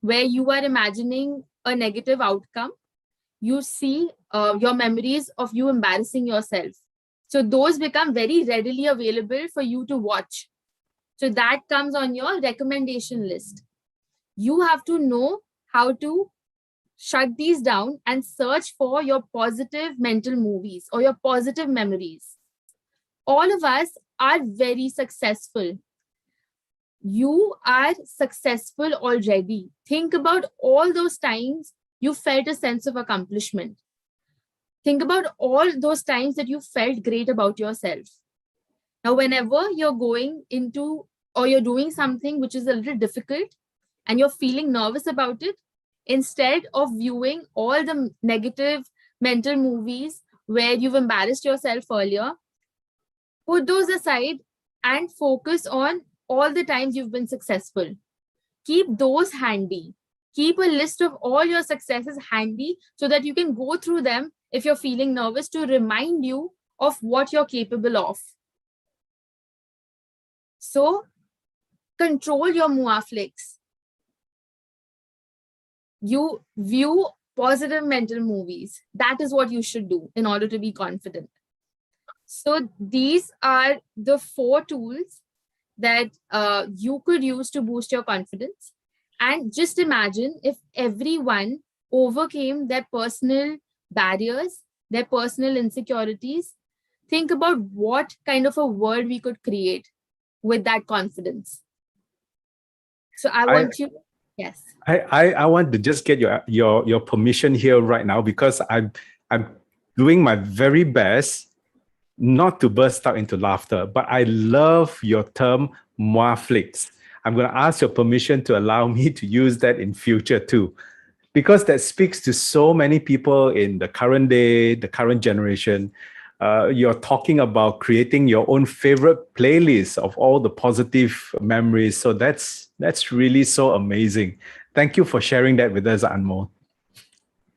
where you are imagining a negative outcome. You see your memories of you embarrassing yourself. So those become very readily available for you to watch. So that comes on your recommendation list. You have to know how to shut these down and search for your positive mental movies or your positive memories. All of us are very successful. You are successful already. Think about all those times you felt a sense of accomplishment. Think about all those times that you felt great about yourself. Now, whenever you're going into or you're doing something which is a little difficult and you're feeling nervous about it, instead of viewing all the negative mental movies where you've embarrassed yourself earlier, put those aside and focus on all the times you've been successful. Keep those handy. Keep a list of all your successes handy so that you can go through them if you're feeling nervous, to remind you of what you're capable of. So control your Moi Flix. you view positive mental movies. That is what you should do in order to be confident. So these are the 4 tools that you could use to boost your confidence. And just imagine if everyone overcame their personal barriers, their personal insecurities. Think about what kind of a world we could create with that confidence. So I I, want you, yes. I want to just get your permission here right now, because I'm doing my very best not to burst out into laughter, but I love your term moaflix. I'm going to ask your permission to allow me to use that in future too, because that speaks to so many people in the current day, the current generation. You're talking about creating your own favorite playlist of all the positive memories. So that's really so amazing. Thank you for sharing that with us, Anmol.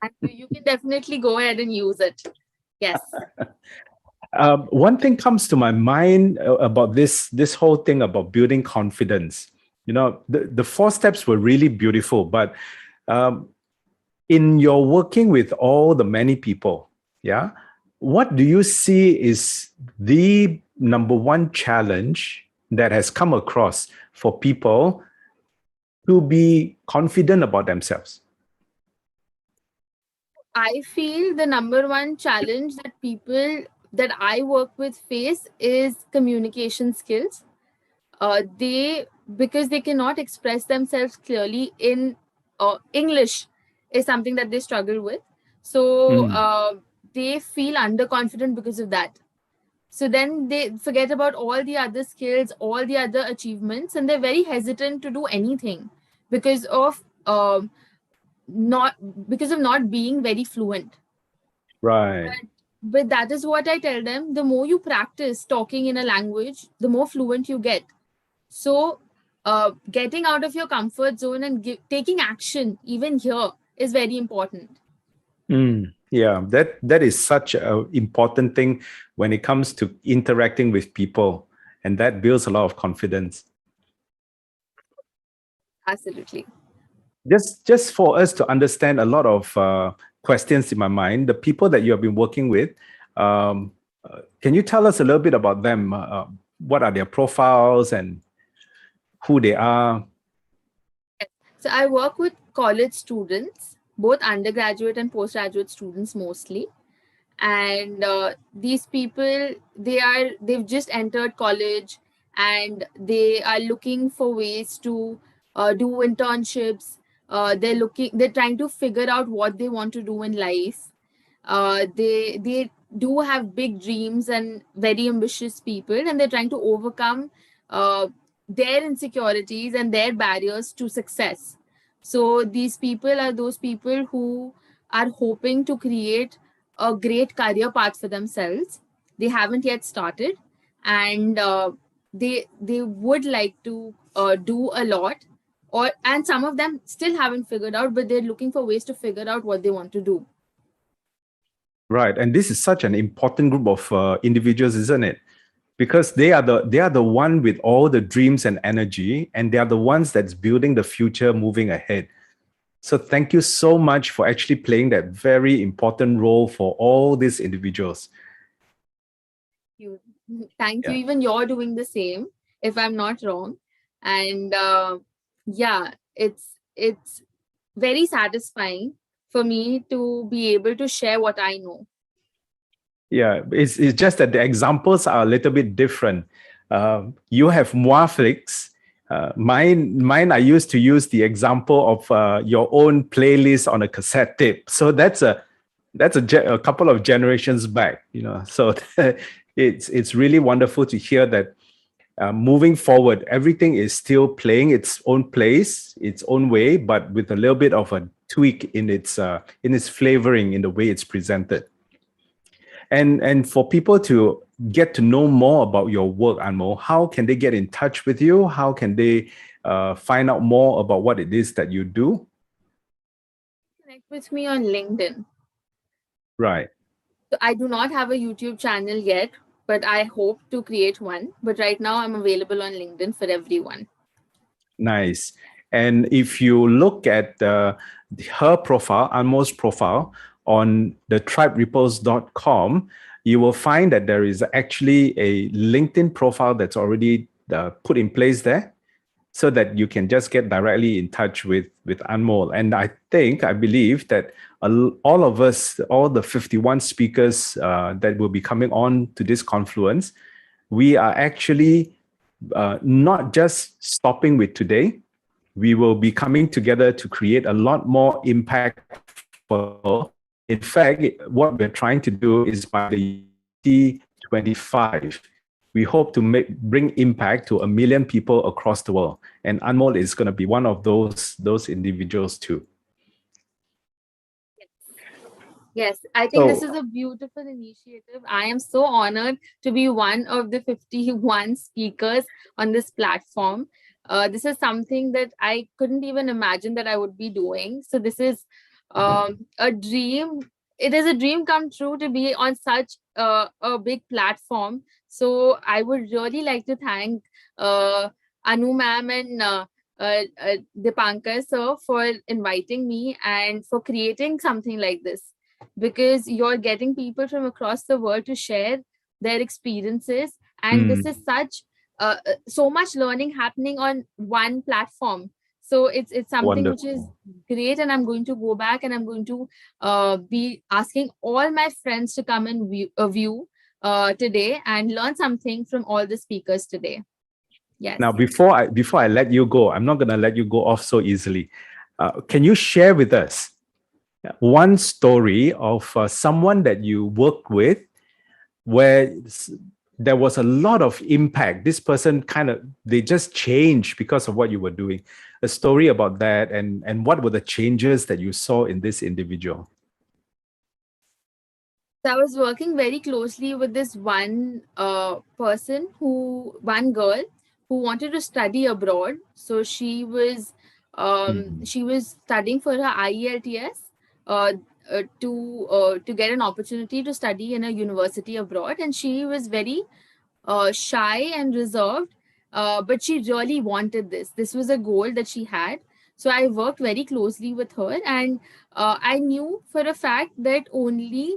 And you can definitely go ahead and use it. Yes. One thing comes to my mind about this whole thing about building confidence. You know, the 4 steps were really beautiful, but in your working with all the many people, yeah, what do you see is the number 1 challenge that has come across for people to be confident about themselves? I feel the number 1 challenge that people that I work with face is communication skills. They, because they cannot express themselves clearly in English, is something that they struggle with. So they feel underconfident because of that. So then they forget about all the other skills, all the other achievements, and they're very hesitant to do anything because of not being very fluent. Right. But that is what I tell them. The more you practice talking in a language, the more fluent you get. So getting out of your comfort zone and taking action even here is very important. Yeah, that is such an important thing when it comes to interacting with people, and that builds a lot of confidence. Absolutely. Just for us to understand a lot of questions in my mind, the people that you have been working with, can you tell us a little bit about them? What are their profiles and who they are? So I work with college students, both undergraduate and postgraduate students mostly. And these people, they've just entered college and they are looking for ways to do internships. They're trying to figure out what they want to do in life. They do have big dreams and very ambitious people, and they're trying to overcome their insecurities and their barriers to success. So these people are those people who are hoping to create a great career path for themselves. They haven't yet started, and they would like to do a lot, and some of them still haven't figured out, but they're looking for ways to figure out what they want to do. Right, and this is such an important group of individuals, isn't it? Because they are the one with all the dreams and energy, and they are the ones that's building the future, moving ahead. So thank you so much for actually playing that very important role for all these individuals. Thank you. Yeah. Even you're doing the same, if I'm not wrong. And yeah, it's very satisfying for me to be able to share what I know. Yeah, it's just that the examples are a little bit different. You have Moaflix. Mine, I used to use the example of your own playlist on a cassette tape. So that's a couple of generations back, you know. So it's really wonderful to hear that moving forward, everything is still playing its own place, its own way, but with a little bit of a tweak in its flavoring, in the way it's presented. And for people to get to know more about your work, Anmol, how can they get in touch with you? How can they find out more about what it is that you do? Connect with me on LinkedIn. Right. So I do not have a YouTube channel yet, but I hope to create one. But right now I'm available on LinkedIn for everyone. Nice. And if you look at her profile, Anmol's profile, on the triberepos.com, you will find that there is actually a LinkedIn profile that's already put in place there, so that you can just get directly in touch with Anmol. And I believe that all of us, all the 51 speakers that will be coming on to this confluence, we are actually not just stopping with today. We will be coming together to create a lot more impact. In fact, what we're trying to do is by the 2025, we hope to bring impact to 1 million people across the world. And Anmol is going to be one of those individuals too. Yes, I think this is a beautiful initiative. I am so honored to be one of the 51 speakers on this platform. This is something that I couldn't even imagine that I would be doing. So this is a dream. It is a dream come true to be on such a big platform. So I would really like to thank Anu ma'am and Dipankar sir for inviting me and for creating something like this, because you're getting people from across the world to share their experiences, and this is such so much learning happening on one platform. So it's something Wonderful. which is great, and I'm going to go back and I'm going to be asking all my friends to come and view today and learn something from all the speakers today. Yes. Now, before I let you go, I'm not going to let you go off so easily. Can you share with us one story of someone that you worked with where there was a lot of impact? This person they just changed because of what you were doing. A story about that, and what were the changes that you saw in this individual? So I was working very closely with this one one girl who wanted to study abroad. So she was studying for her IELTS to get an opportunity to study in a university abroad, and she was very shy and reserved, but she really wanted this. This was a goal that she had. So I worked very closely with her, and I knew for a fact that only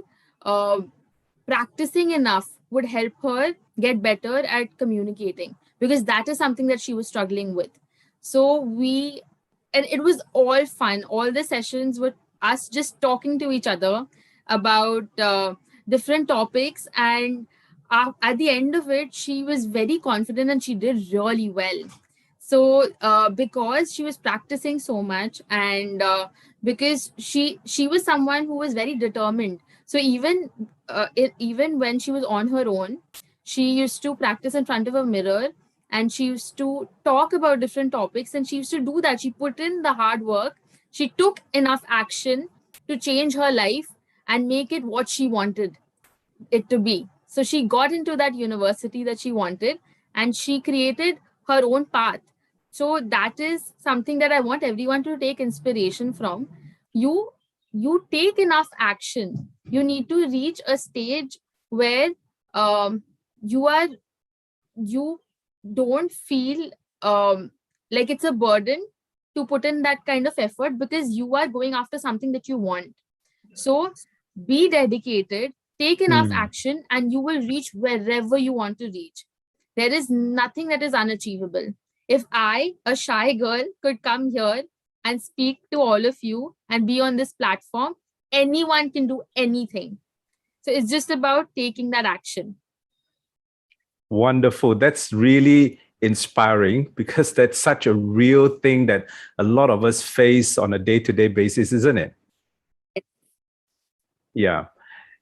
practicing enough would help her get better at communicating, because that is something that she was struggling with. So and it was all fun. All the sessions were us just talking to each other about different topics, and at the end of it, she was very confident and she did really well. So because she was practicing so much, and because she was someone who was very determined, so even when she was on her own, she used to practice in front of a mirror, and she used to talk about different topics, and she used to do that. She put in the hard work. She took enough action to change her life and make it what she wanted it to be. So she got into that university that she wanted, and she created her own path. So that is something that I want everyone to take inspiration from. You take enough action. You need to reach a stage where you don't feel like it's a burden to put in that kind of effort, because you are going after something that you want. So be dedicated, take enough action, and you will reach wherever you want to reach. There is nothing that is unachievable. If I, a shy girl, could come here and speak to all of you and be on this platform, anyone can do anything. So it's just about taking that action. Wonderful. That's really inspiring, because that's such a real thing that a lot of us face on a day-to-day basis, isn't it? Yeah.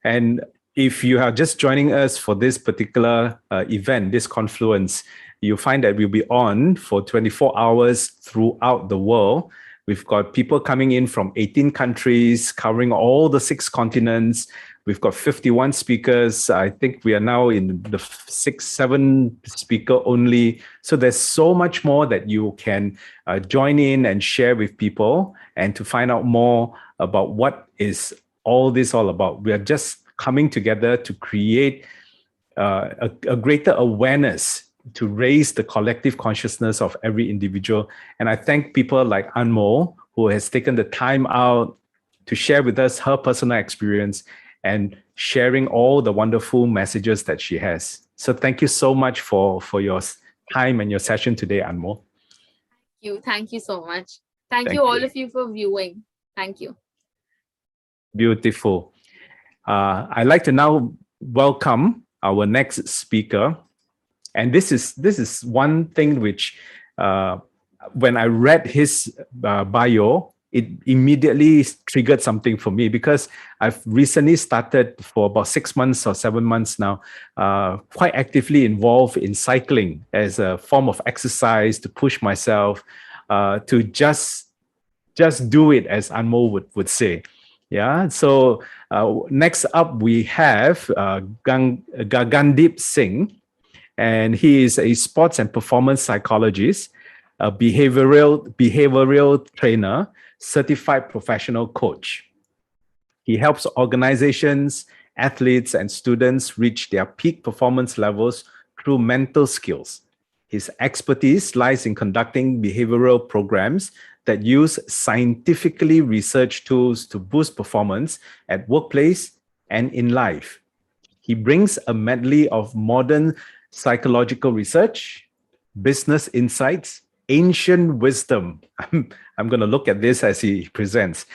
And if you are just joining us for this particular event, this confluence, you find that we'll be on for 24 hours throughout the world. We've got people coming in from 18 countries, covering all the 6 continents. We've got 51 speakers. I think we are now in the 7 speaker only. So there's so much more that you can join in and share with people, and to find out more about what is all this all about. We are just coming together to create a greater awareness, to raise the collective consciousness of every individual. And I thank people like Anmol who has taken the time out to share with us her personal experience and sharing all the wonderful messages that she has. So thank you so much for your time and your session today, Anmol. Thank you so much. Thank Thank you all you. of you for viewing. Thank you. Beautiful. I'd like to now welcome our next speaker. And this is one thing which, when I read his bio, it immediately triggered something for me, because I've recently started, for about 6 months or 7 months now, quite actively involved in cycling as a form of exercise to push myself to just do it, as Anmol would say. Yeah. So next up we have Gagandeep Singh, and he is a sports and performance psychologist, a behavioral trainer, certified professional coach. He helps organizations, athletes, and students reach their peak performance levels through mental skills. His expertise lies in conducting behavioral programs that use scientifically researched tools to boost performance at workplace and in life. He brings a medley of modern psychological research, business insights, ancient wisdom. I'm going to look at this as he presents,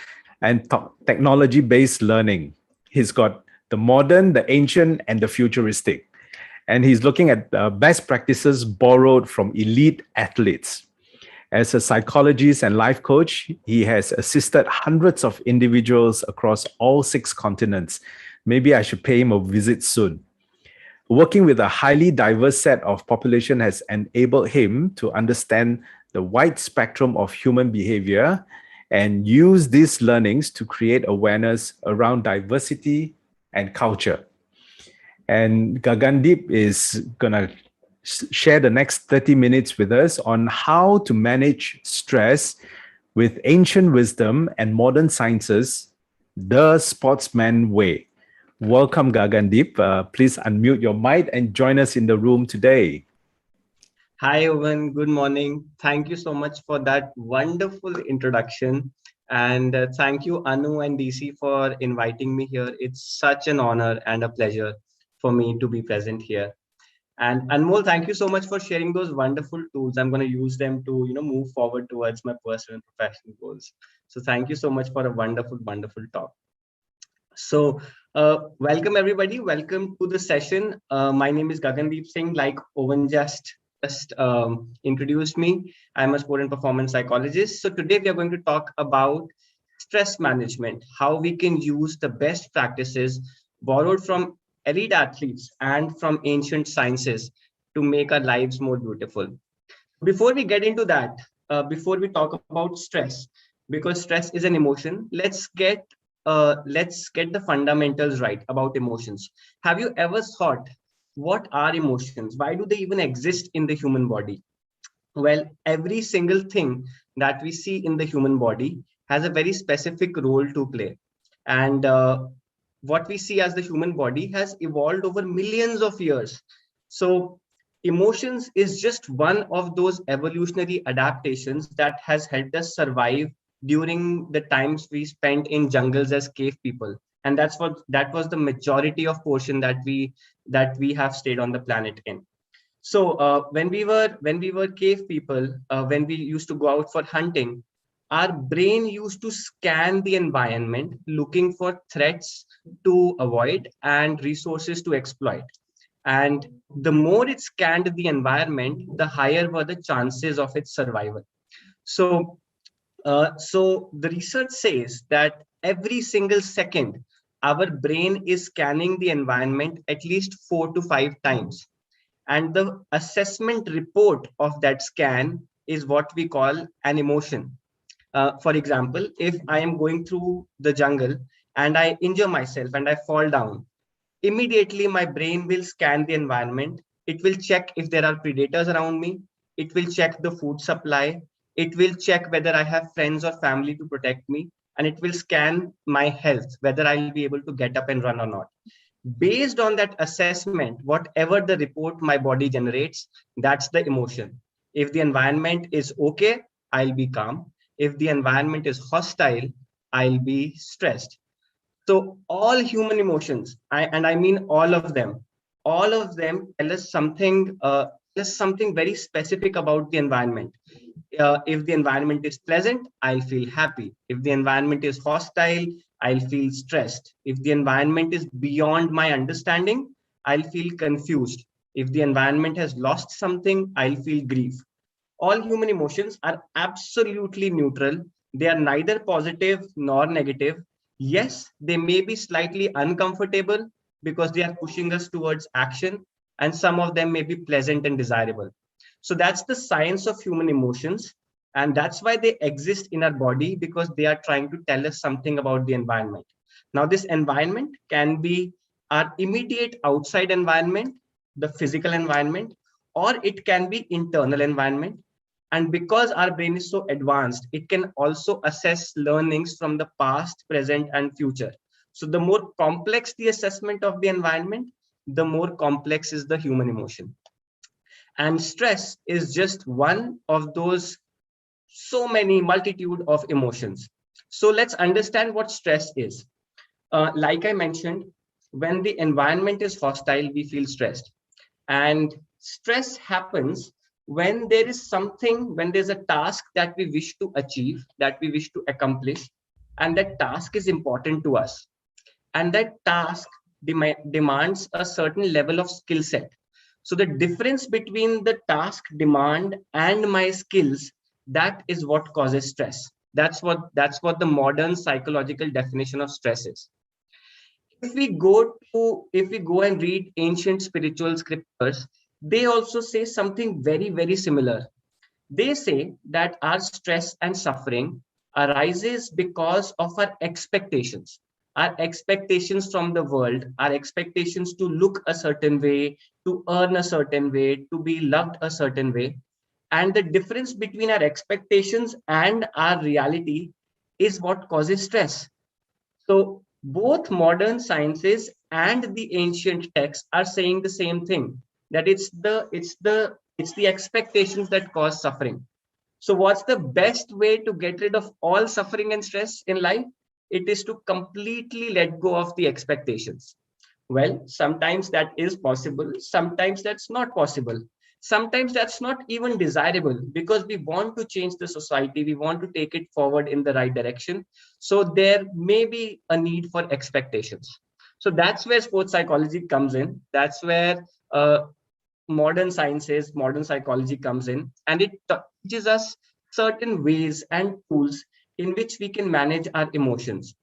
and technology-based learning. He's got the modern, the ancient, and the futuristic. And he's looking at best practices borrowed from elite athletes. As a psychologist and life coach, he has assisted hundreds of individuals across all 6 continents. Maybe I should pay him a visit soon. Working with a highly diverse set of population has enabled him to understand the wide spectrum of human behavior and use these learnings to create awareness around diversity and culture. And Gagandeep is going to share the next 30 minutes with us on how to manage stress with ancient wisdom and modern sciences, the sportsman way. Welcome, Gagandeep. Please unmute your mic and join us in the room today. Hi, Owen. Good morning. Thank you so much for that wonderful introduction. And thank you, Anu and DC, for inviting me here. It's such an honor and a pleasure for me to be present here. And Anmol, thank you so much for sharing those wonderful tools. I'm going to use them to, move forward towards my personal and professional goals. So thank you so much for a wonderful, wonderful talk. So welcome, everybody. Welcome to the session. My name is Gagandeep Singh. Like Owen just introduced me, I'm a sport and performance psychologist. So today we are going to talk about stress management, how we can use the best practices borrowed from elite athletes and from ancient sciences to make our lives more beautiful. Before we get into that, before we talk about stress, because stress is an emotion, let's get the fundamentals right about emotions. Have you ever thought, what are emotions? Why do they even exist in the human body? Well, every single thing that we see in the human body has a very specific role to play. And what we see as the human body has evolved over millions of years. So emotions is just one of those evolutionary adaptations that has helped us survive during the times we spent in jungles as cave people. And that was the majority of portion that we have stayed on the planet in. So when we were cave people, when we used to go out for hunting, our brain used to scan the environment looking for threats to avoid and resources to exploit. And the more it scanned the environment, the higher were the chances of its survival. So the research says that every single second, our brain is scanning the environment at least 4 to 5 times. And the assessment report of that scan is what we call an emotion. For example, if I am going through the jungle and I injure myself and I fall down, immediately my brain will scan the environment. It will check if there are predators around me. It will check the food supply. It will check whether I have friends or family to protect me. And it will scan my health, whether I'll be able to get up and run or not. Based on that assessment, whatever the report my body generates, that's the emotion. If the environment is okay, I'll be calm. If the environment is hostile, I'll be stressed. So all human emotions, and I mean all of them tell us something very specific about the environment. If the environment is pleasant, I'll feel happy. If the environment is hostile, I'll feel stressed. If the environment is beyond my understanding, I'll feel confused. If the environment has lost something, I'll feel grief. All human emotions are absolutely neutral. They are neither positive nor negative. Yes, they may be slightly uncomfortable because they are pushing us towards action, and some of them may be pleasant and desirable. So that's the science of human emotions. And that's why they exist in our body, because they are trying to tell us something about the environment. Now, this environment can be our immediate outside environment, the physical environment, or it can be internal environment. And because our brain is so advanced, it can also assess learnings from the past, present, and future. So the more complex the assessment of the environment, the more complex is the human emotion. And stress is just one of those so many multitude of emotions. So let's understand what stress is. Like I mentioned, when the environment is hostile, we feel stressed. And stress happens when there is something, when there's a task that we wish to achieve, that we wish to accomplish, and that task is important to us. And that task demands a certain level of skill set. So the difference between the task demand and my skills, that is what causes stress. That's what the modern psychological definition of stress is. If we go and read ancient spiritual scriptures, they also say something very, very similar. They say that our stress and suffering arises because of our expectations from the world, our expectations to look a certain way, to earn a certain way, to be loved a certain way. And the difference between our expectations and our reality is what causes stress. So both modern sciences and the ancient texts are saying the same thing, that it's the expectations that cause suffering. So what's the best way to get rid of all suffering and stress in life? It is to completely let go of the expectations. Well, sometimes that is possible, sometimes that's not possible. Sometimes that's not even desirable because we want to change the society, we want to take it forward in the right direction. So there may be a need for expectations. So that's where sports psychology comes in. That's where modern sciences, modern psychology comes in, and it teaches us certain ways and tools in which we can manage our emotions.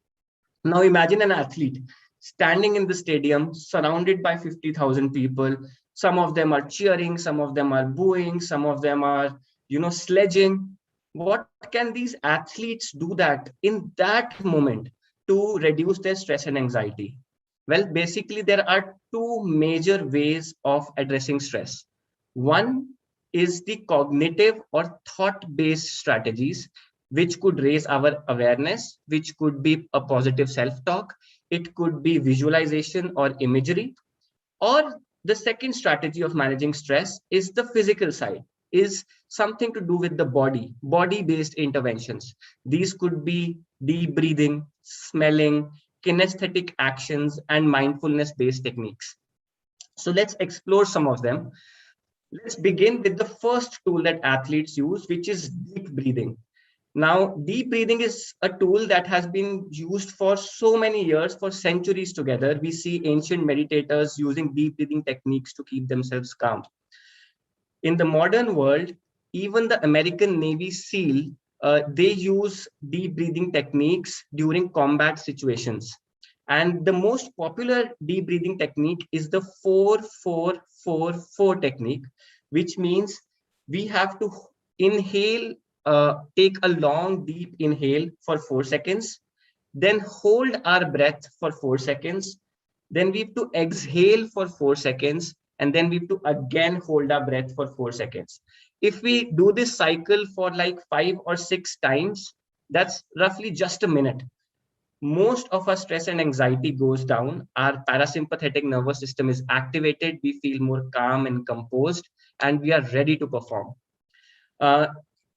Now imagine an athlete standing in the stadium surrounded by 50,000 people. Some of them are cheering, some of them are booing, some of them are, sledging. What can these athletes do that in that moment to reduce their stress and anxiety? Well, basically, there are two major ways of addressing stress. One is the cognitive or thought-based strategies, which could raise our awareness, which could be a positive self-talk, it could be visualization or imagery. Or the second strategy of managing stress is the physical side, is something to do with the body-based interventions. These could be deep breathing, smelling, kinesthetic actions, and mindfulness-based techniques. So let's explore some of them. Let's begin with the first tool that athletes use, which is deep breathing. Now, deep breathing is a tool that has been used for so many years, for centuries together. We see ancient meditators using deep breathing techniques to keep themselves calm. In the modern world, even the American Navy SEAL, they use deep breathing techniques during combat situations. And the most popular deep breathing technique is the 4-4-4-4 technique, which means we have to inhale, take a long, deep inhale for 4 seconds, then hold our breath for 4 seconds, then we have to exhale for 4 seconds, and then we have to again hold our breath for 4 seconds. If we do this cycle for like 5 or 6 times, that's roughly just a minute. Most of our stress and anxiety goes down. Our parasympathetic nervous system is activated. We feel more calm and composed, and we are ready to perform. Uh,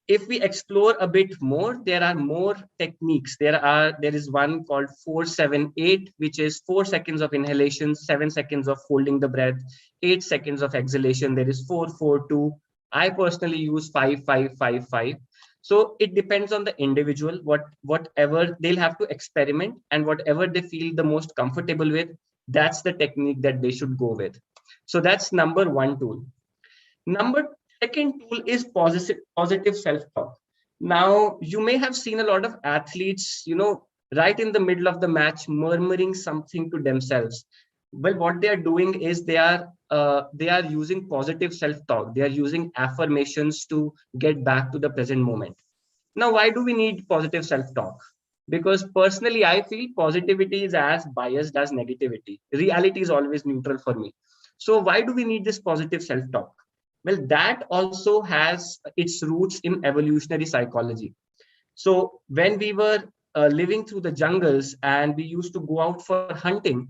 if we explore a bit more, there are more techniques. There is one called 4-7-8, which is 4 seconds of inhalation, 7 seconds of holding the breath, 8 seconds of exhalation. There is 4-4-2. I personally use 5-5-5-5. So it depends on the individual, whatever they'll have to experiment, and whatever they feel the most comfortable with, that's the technique that they should go with. So that's number one tool. Number second tool is positive self-talk. Now, you may have seen a lot of athletes, right in the middle of the match, murmuring something to themselves. Well, what they are doing is they are using positive self-talk. They are using affirmations to get back to the present moment. Now, why do we need positive self-talk? Because personally, I feel positivity is as biased as negativity. Reality is always neutral for me. So why do we need this positive self-talk? Well, that also has its roots in evolutionary psychology. So when we were living through the jungles and we used to go out for hunting,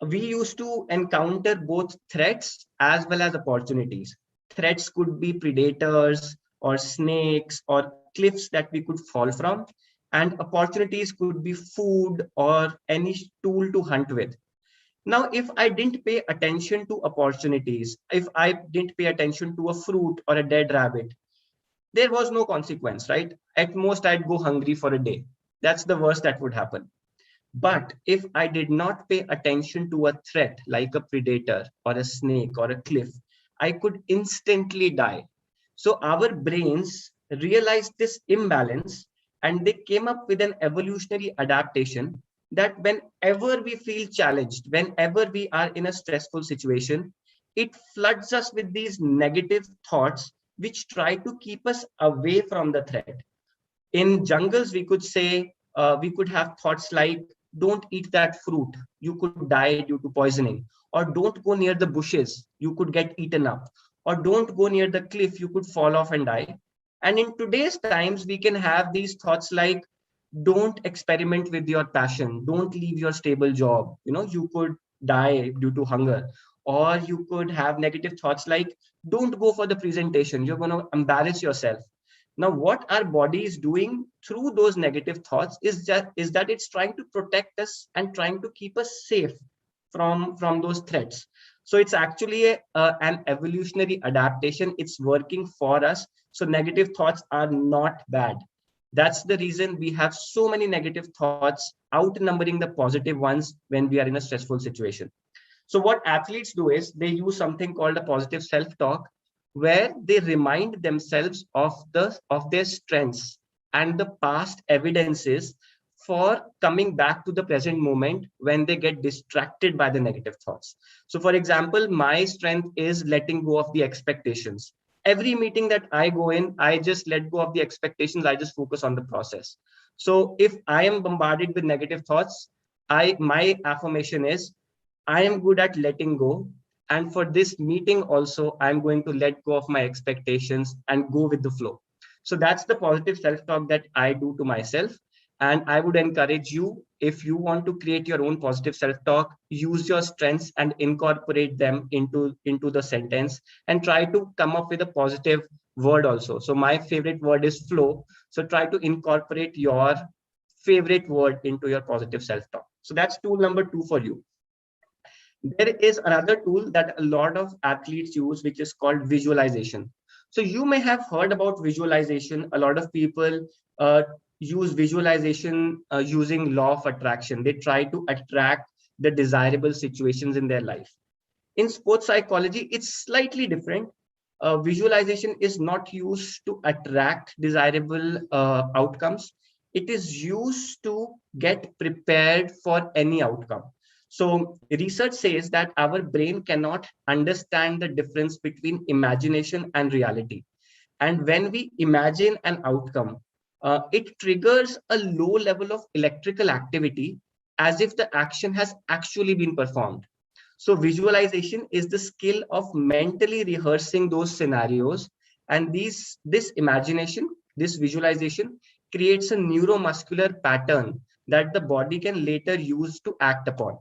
we used to encounter both threats as well as opportunities. Threats could be predators or snakes or cliffs that we could fall from, and opportunities could be food or any tool to hunt with. Now, if I didn't pay attention to opportunities, if I didn't pay attention to a fruit or a dead rabbit, there was no consequence, right? At most, I'd go hungry for a day. That's the worst that would happen. But if I did not pay attention to a threat like a predator or a snake or a cliff, I could instantly die. So our brains realized this imbalance and they came up with an evolutionary adaptation that whenever we feel challenged, whenever we are in a stressful situation, it floods us with these negative thoughts which try to keep us away from the threat. In jungles, we could say, we could have thoughts like, don't eat that fruit, you could die due to poisoning, or don't go near the bushes, you could get eaten up, or don't go near the cliff, you could fall off and die. And in today's times, we can have these thoughts like, don't experiment with your passion, don't leave your stable job, you could die due to hunger. Or you could have negative thoughts like, don't go for the presentation, you're going to embarrass yourself. Now, what our body is doing through those negative thoughts is that it's trying to protect us and trying to keep us safe from those threats. So it's actually an evolutionary adaptation. It's working for us. So negative thoughts are not bad. That's the reason we have so many negative thoughts outnumbering the positive ones when we are in a stressful situation. So what athletes do is they use something called a positive self-talk, where they remind themselves of their strengths and the past evidences for coming back to the present moment when they get distracted by the negative thoughts. So for example, my strength is letting go of the expectations. Every meeting that I go in, I just let go of the expectations. I just focus on the process. So if I am bombarded with negative thoughts, my affirmation is, I am good at letting go. And for this meeting also, I'm going to let go of my expectations and go with the flow. So that's the positive self-talk that I do to myself. And I would encourage you, if you want to create your own positive self-talk, use your strengths and incorporate them into the sentence and try to come up with a positive word also. So my favorite word is flow. So try to incorporate your favorite word into your positive self-talk. So that's tool number 2 for you. There is another tool that a lot of athletes use, which is called visualization. So you may have heard about visualization. A lot of people use visualization using law of attraction. They try to attract the desirable situations in their life. In sports psychology, it's slightly different. Visualization is not used to attract desirable outcomes. It is used to get prepared for any outcome. So research says that our brain cannot understand the difference between imagination and reality. And when we imagine an outcome, it triggers a low level of electrical activity as if the action has actually been performed. So visualization is the skill of mentally rehearsing those scenarios. And this imagination, this visualization creates a neuromuscular pattern that the body can later use to act upon.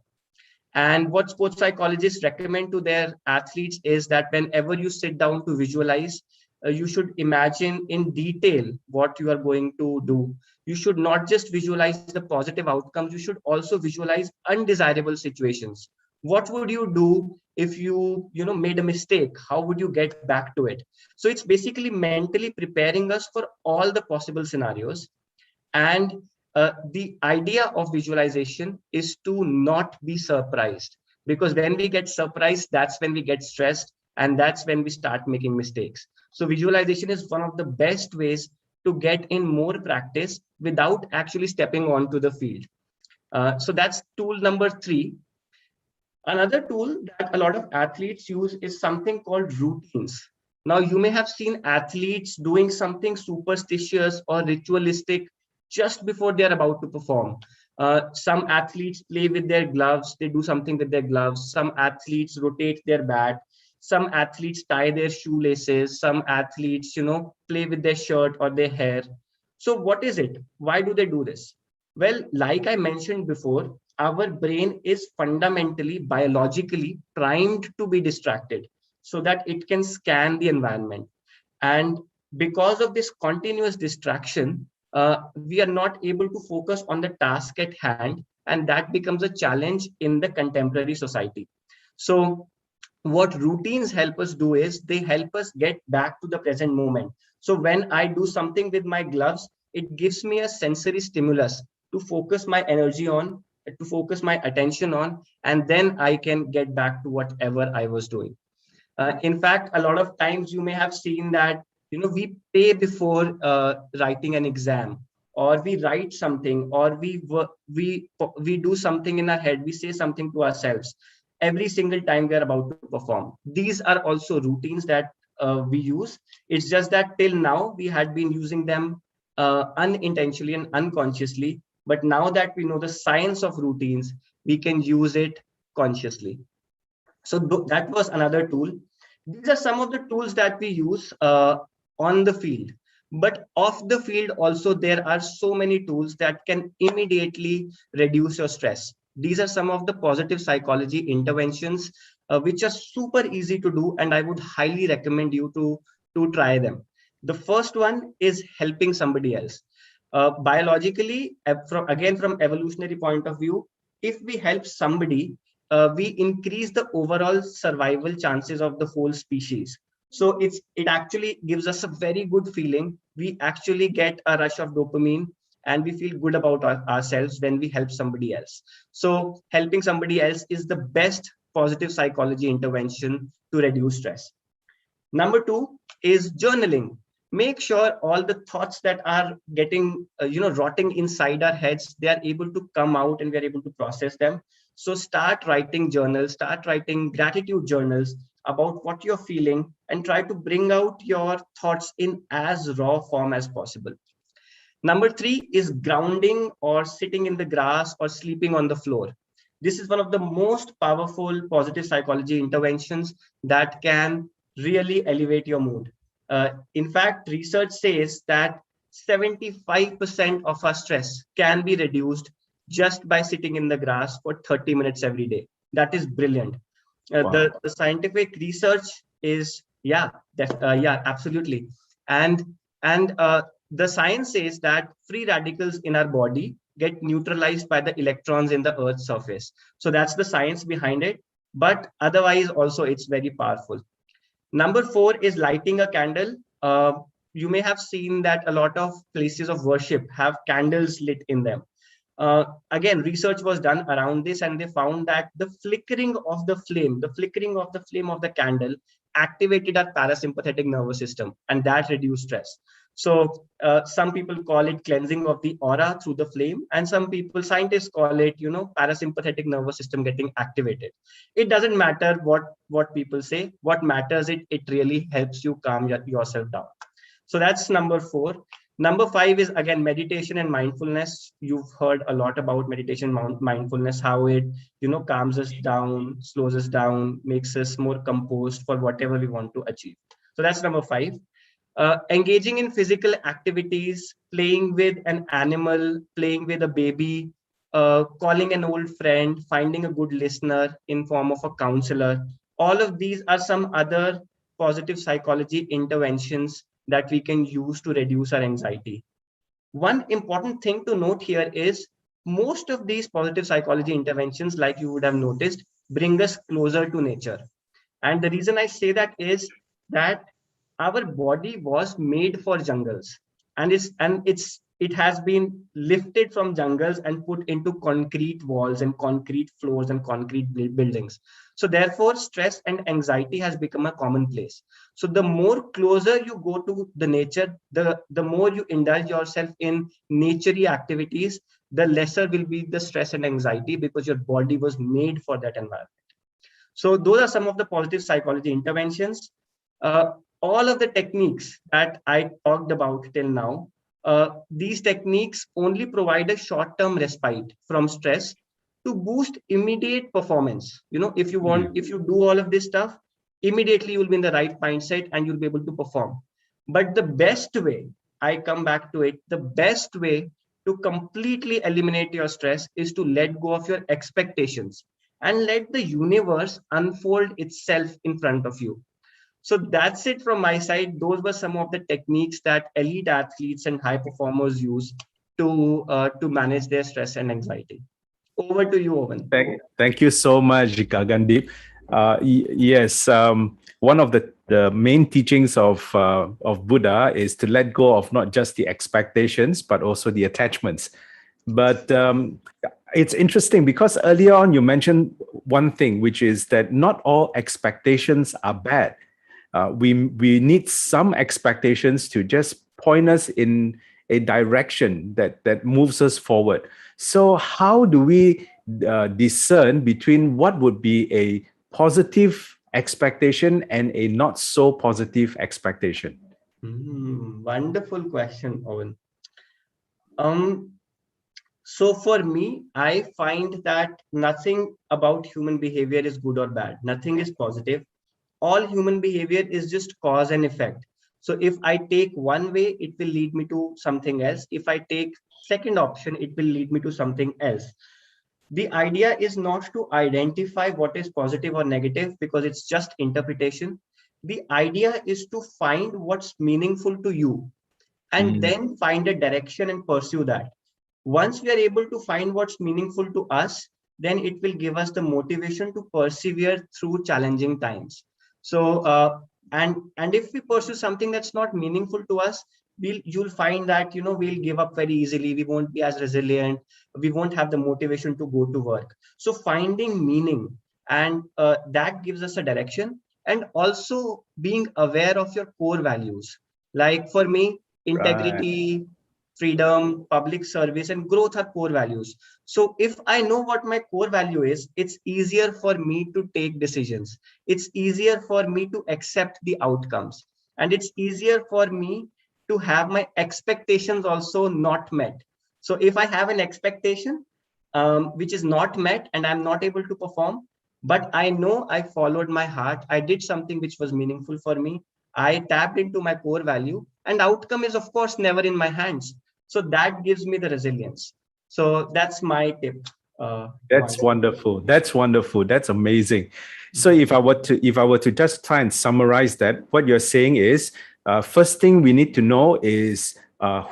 And what sports psychologists recommend to their athletes is that whenever you sit down to visualize, you should imagine in detail what you are going to do. You should not just visualize the positive outcomes, you should also visualize undesirable situations. What would you do if you made a mistake? How would you get back to it? So it's basically mentally preparing us for all the possible scenarios. And the idea of visualization is to not be surprised, because when we get surprised, that's when we get stressed, and that's when we start making mistakes. So visualization is one of the best ways to get in more practice without actually stepping onto the field. So that's tool number 3. Another tool that a lot of athletes use is something called routines. Now, you may have seen athletes doing something superstitious or ritualistic just before they're about to perform. Some athletes play with their gloves, they do something with their gloves. Some athletes rotate their bat. Some athletes tie their shoelaces. Some athletes, play with their shirt or their hair. So, what is it? Why do they do this? Well, like I mentioned before, our brain is fundamentally biologically primed to be distracted so that it can scan the environment. And because of this continuous distraction, we are not able to focus on the task at hand, and that becomes a challenge in the contemporary society. So what routines help us do is they help us get back to the present moment. So when I do something with my gloves, it gives me a sensory stimulus to focus my energy on, to focus my attention on, and then I can get back to whatever I was doing. In fact, a lot of times you may have seen that we pay before writing an exam, or we write something, or we do something in our head. We say something to ourselves every single time we are about to perform. These are also routines that we use. It's just that till now we had been using them unintentionally and unconsciously. But now that we know the science of routines, we can use it consciously. So that was another tool. These are some of the tools that we use on the field. But off the field also, there are so many tools that can immediately reduce your stress. These are some of the positive psychology interventions which are super easy to do, and I would highly recommend you to try them. The first one is helping somebody else. Biologically, from evolutionary point of view, if we help somebody, we increase the overall survival chances of the whole species. So it actually gives us a very good feeling. We actually get a rush of dopamine, and we feel good about ourselves when we help somebody else. So helping somebody else is the best positive psychology intervention to reduce stress. Number 2 is journaling. Make sure all the thoughts that are getting, rotting inside our heads, they are able to come out and we are able to process them. So start writing journals, start writing gratitude journals about what you're feeling, and try to bring out your thoughts in as raw form as possible. Number 3 is grounding, or sitting in the grass, or sleeping on the floor. This is one of the most powerful positive psychology interventions that can really elevate your mood. In fact, research says that 75% of our stress can be reduced just by sitting in the grass for 30 minutes every day. That is brilliant. Wow. The scientific research is, absolutely. And the science says that free radicals in our body get neutralized by the electrons in the Earth's surface. So that's the science behind it. But otherwise, also, it's very powerful. Number 4 is lighting a candle. You may have seen that a lot of places of worship have candles lit in them. Again, research was done around this, and they found that the flickering of the flame of the candle activated our parasympathetic nervous system, and that reduced stress. So some people call it cleansing of the aura through the flame, and some people, scientists, call it, parasympathetic nervous system getting activated. It doesn't matter what people say. What matters it really helps you calm yourself down. So that's number 4. Number 5 is, again, meditation and mindfulness. You've heard a lot about meditation, mindfulness, how it, calms us down, slows us down, makes us more composed for whatever we want to achieve. So that's number 5. Engaging in physical activities, playing with an animal, playing with a baby, calling an old friend, finding a good listener in form of a counselor. All of these are some other positive psychology interventions that we can use to reduce our anxiety. One important thing to note here is most of these positive psychology interventions, like you would have noticed, bring us closer to nature. And the reason I say that is that our body was made for jungles, and it has been lifted from jungles and put into concrete walls and concrete floors and concrete buildings. So therefore, stress and anxiety has become a commonplace. So the more closer you go to the nature, the more you indulge yourself in naturey activities, the lesser will be the stress and anxiety, because your body was made for that environment. So those are some of the positive psychology interventions. Uh, all of the techniques that I talked about till now, these techniques only provide a short-term respite from stress to boost immediate performance. You know, if you do all of this stuff, immediately you'll be in the right mindset and you'll be able to perform. But the best way, I come back to it, the best way to completely eliminate your stress is to let go of your expectations and let the universe unfold itself in front of you. So that's it from my side. Those were some of the techniques that elite athletes and high performers use to manage their stress and anxiety. Over to you, Owen. Thank you so much, Gagandeep. Yes, one of the main teachings of Buddha is to let go of not just the expectations, but also the attachments. But it's interesting because earlier on you mentioned one thing, which is that not all expectations are bad. We need some expectations to just point us in a direction that moves us forward. So how do we discern between what would be a positive expectation and a not so positive expectation? Wonderful question, Owen. So for me, I find that nothing about human behavior is good or bad. Nothing is positive. All human behavior is just cause and effect. So if I take one way, it will lead me to something else. If I take second option, it will lead me to something else. The idea is not to identify what is positive or negative, because it's just interpretation. The idea is to find what's meaningful to you and then find a direction and pursue that. Once we are able to find what's meaningful to us, then it will give us the motivation to persevere through challenging times. So and if we pursue something that's not meaningful to us, you'll find that we'll give up very easily. We won't be as resilient. We won't have the motivation to go to work. So finding meaning, and that gives us a direction, and also being aware of your core values. Like for me, integrity, freedom, public service, and growth are core values. So if I know what my core value is, it's easier for me to take decisions. It's easier for me to accept the outcomes. And it's easier for me to have my expectations also not met. So if I have an expectation which is not met and I'm not able to perform, but I know I followed my heart, I did something which was meaningful for me, I tapped into my core value, and outcome is of course never in my hands. So that gives me the resilience. So that's my tip. That's wonderful. That's wonderful. That's amazing. So if I were to just try and summarize that, what you're saying is, first thing we need to know is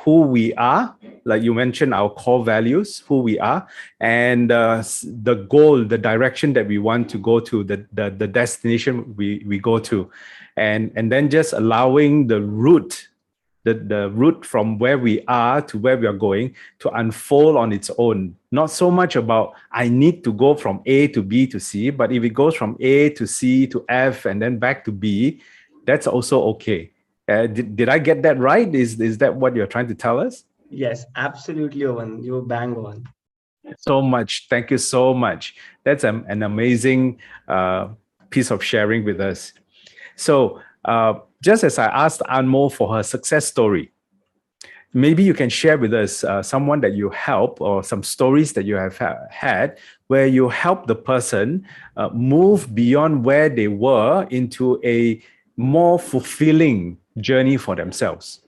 who we are, like you mentioned, our core values, who we are, and the goal, the direction that we want to go to, the destination we go to, and then just allowing the route from where we are to where we are going to unfold on its own. Not so much about I need to go from A to B to C, but if it goes from A to C to F and then back to B, that's also okay. Did I get that right? Is that what you're trying to tell us? Yes, absolutely, Owen. You're bang on. So much. Thank you so much. That's an amazing piece of sharing with us. So just as I asked Anmol for her success story, maybe you can share with us someone that you help, or some stories that you have had where you help the person move beyond where they were into a more fulfilling journey for themselves.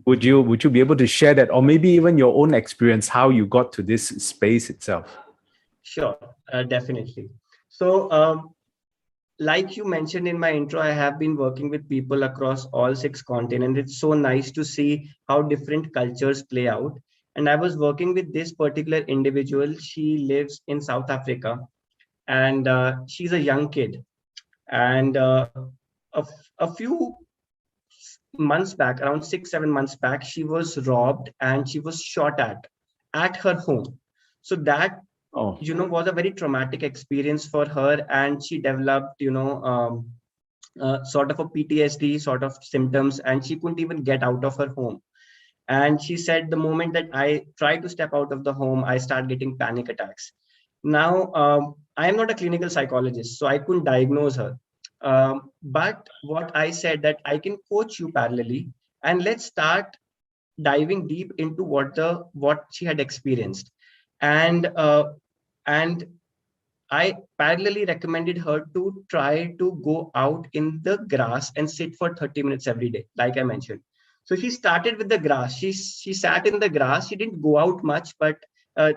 Would you be able to share that, or maybe even your own experience, how you got to this space itself? Sure, definitely. So like you mentioned in my intro, I have been working with people across all 6 continents. It's so nice to see how different cultures play out. And I was working with this particular individual. She lives in South Africa, and she's a young kid. And a few months back, around 6, 7 months back, she was robbed and she was shot at her home. So that, Oh, was a very traumatic experience for her, and she developed, sort of a PTSD sort of symptoms, and she couldn't even get out of her home. And she said, the moment that I try to step out of the home, I start getting panic attacks. Now, I am not a clinical psychologist, so I couldn't diagnose her. But what I said that I can coach you parallelly, and let's start diving deep into what she had experienced. And uh, and I parallelly recommended her to try to go out in the grass and sit for 30 minutes every day, like I mentioned. So she started with the grass. She sat in the grass. She didn't go out much, but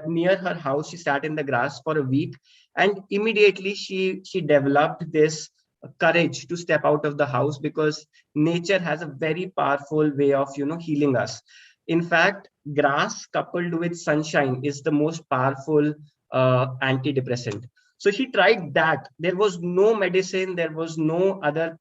near her house, she sat in the grass for a week, and immediately she developed this courage to step out of the house, because nature has a very powerful way of healing us. In fact, grass coupled with sunshine is the most powerful antidepressant. So she tried that. There was no medicine, there was no other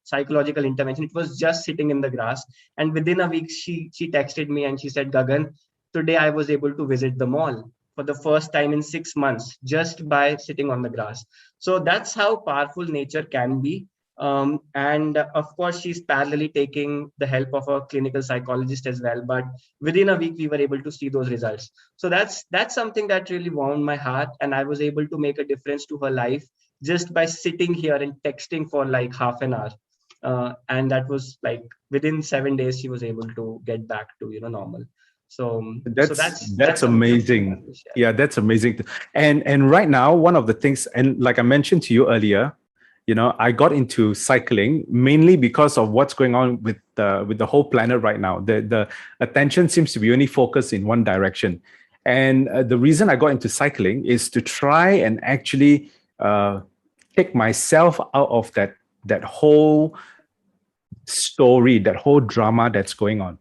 psychological intervention. It was just sitting in the grass. And within a week, she texted me and she said, Gagan, today I was able to visit the mall for the first time in 6 months just by sitting on the grass. So that's how powerful nature can be. And of course, she's parallelly taking the help of a clinical psychologist as well. But within a week, we were able to see those results. So that's something that really warmed my heart, and I was able to make a difference to her life just by sitting here and texting for like half an hour. And that was like within 7 days, she was able to get back to normal. So that's something I amazing. have to share. Yeah, that's amazing. And right now, one of the things, and like I mentioned to you earlier, I got into cycling mainly because of what's going on with the whole planet right now. The attention seems to be only focused in one direction, and the reason I got into cycling is to try and actually take myself out of that whole story, that whole drama that's going on.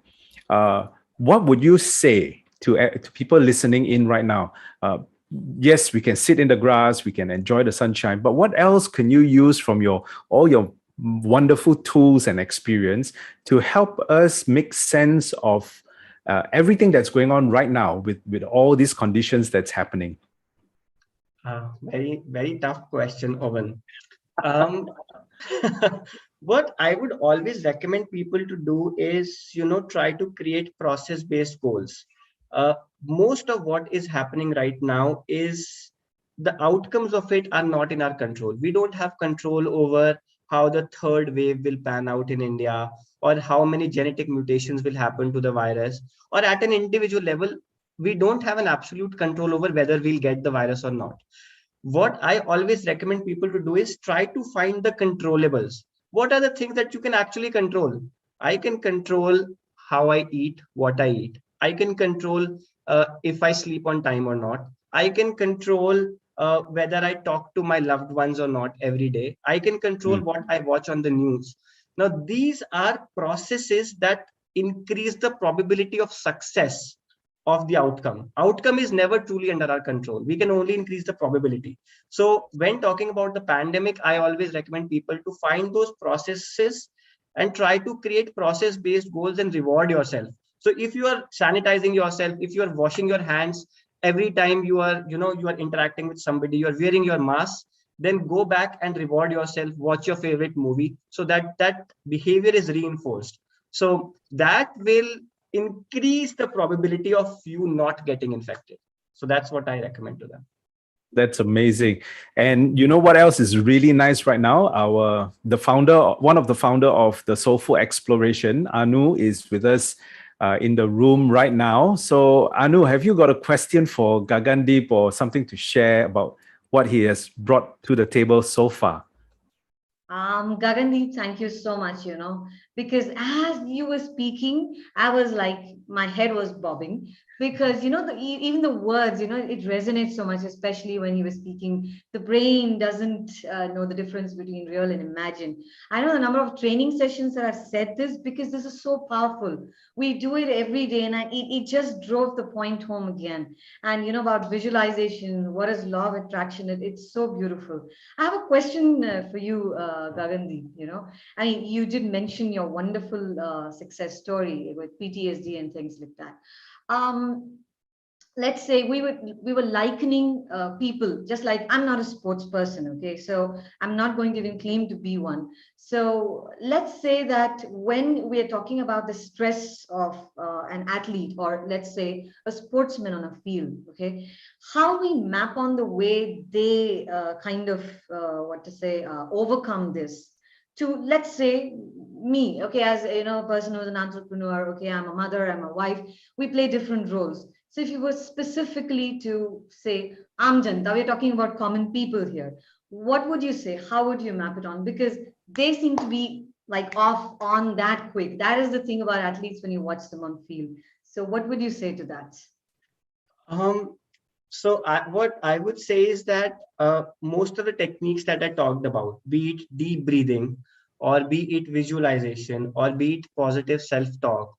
What would you say to people listening in right now? Yes, we can sit in the grass, we can enjoy the sunshine, but what else can you use from all your wonderful tools and experience to help us make sense of everything that's going on right now with all these conditions that's happening? Very, very tough question, Owen. Um, what I would always recommend people to do is, try to create process-based goals. Uh, Most of what is happening right now is the outcomes of it are not in our control. We don't have control over how the third wave will pan out in India, or how many genetic mutations will happen to the virus, or at an individual level, we don't have an absolute control over whether we'll get the virus or not. What I always recommend people to do is try to find the controllables. What are the things that you can actually control? I can control how I eat, what I eat. I can control if I sleep on time or not. I can control whether I talk to my loved ones or not every day. I can control what I watch on the news. Now, these are processes that increase the probability of success of the outcome. Outcome is never truly under our control. We can only increase the probability. So when talking about the pandemic, I always recommend people to find those processes and try to create process-based goals and reward yourself. So if you are sanitizing yourself, if you are washing your hands every time you are, you are interacting with somebody, you are wearing your mask, then go back and reward yourself, watch your favorite movie, so that that behavior is reinforced. So that will increase the probability of you not getting infected. So that's what I recommend to them. That's amazing. And you know what else is really nice right now? One of the founder of the Soulful Exploration, Anu, is with us in the room right now. So Anu, have you got a question for Gagandeep or something to share about what he has brought to the table so far? Gagandeep, thank you so much, because as you were speaking, I was like, my head was bobbing because, even the words, it resonates so much, especially when you were speaking. The brain doesn't know the difference between real and imagined. I know the number of training sessions that I've said this because this is so powerful. We do it every day, and it just drove the point home again. And about visualization, what is law of attraction? It's so beautiful. I have a question for you, Gagandeep. I mean, you did mention your wonderful success story with PTSD and things like that. Um, let's say we were likening people, just like I'm not a sports person, okay, so I'm not going to even claim to be one. So let's say that when we are talking about the stress of an athlete, or let's say a sportsman on a field, okay, how we map on the way they kind of what to say overcome this to, let's say, me, okay, as a person who's an entrepreneur, okay, I'm a mother, I'm a wife, we play different roles. So if you were specifically to say Amjanta, we're talking about common people here, what would you say? How would you map it on? Because they seem to be like off on that quick. That is the thing about athletes when you watch them on field. So what would you say to that? Um, what I would say is that most of the techniques that I talked about, be it deep breathing, or be it visualization, or be it positive self-talk,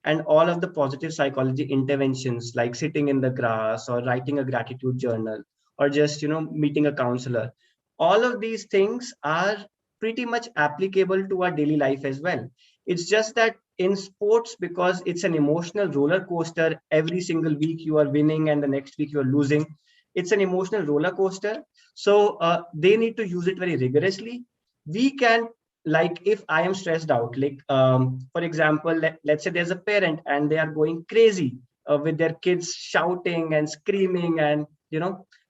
and all of the positive psychology interventions like sitting in the grass or writing a gratitude journal, or just meeting a counselor, all of these things are pretty much applicable to our daily life as well. It's just that in sports, because it's an emotional roller coaster, every single week you are winning and the next week you are losing. It's an emotional roller coaster. So they need to use it very rigorously. We can, like, if I am stressed out, like, for example, let's say there's a parent and they are going crazy with their kids shouting and screaming, and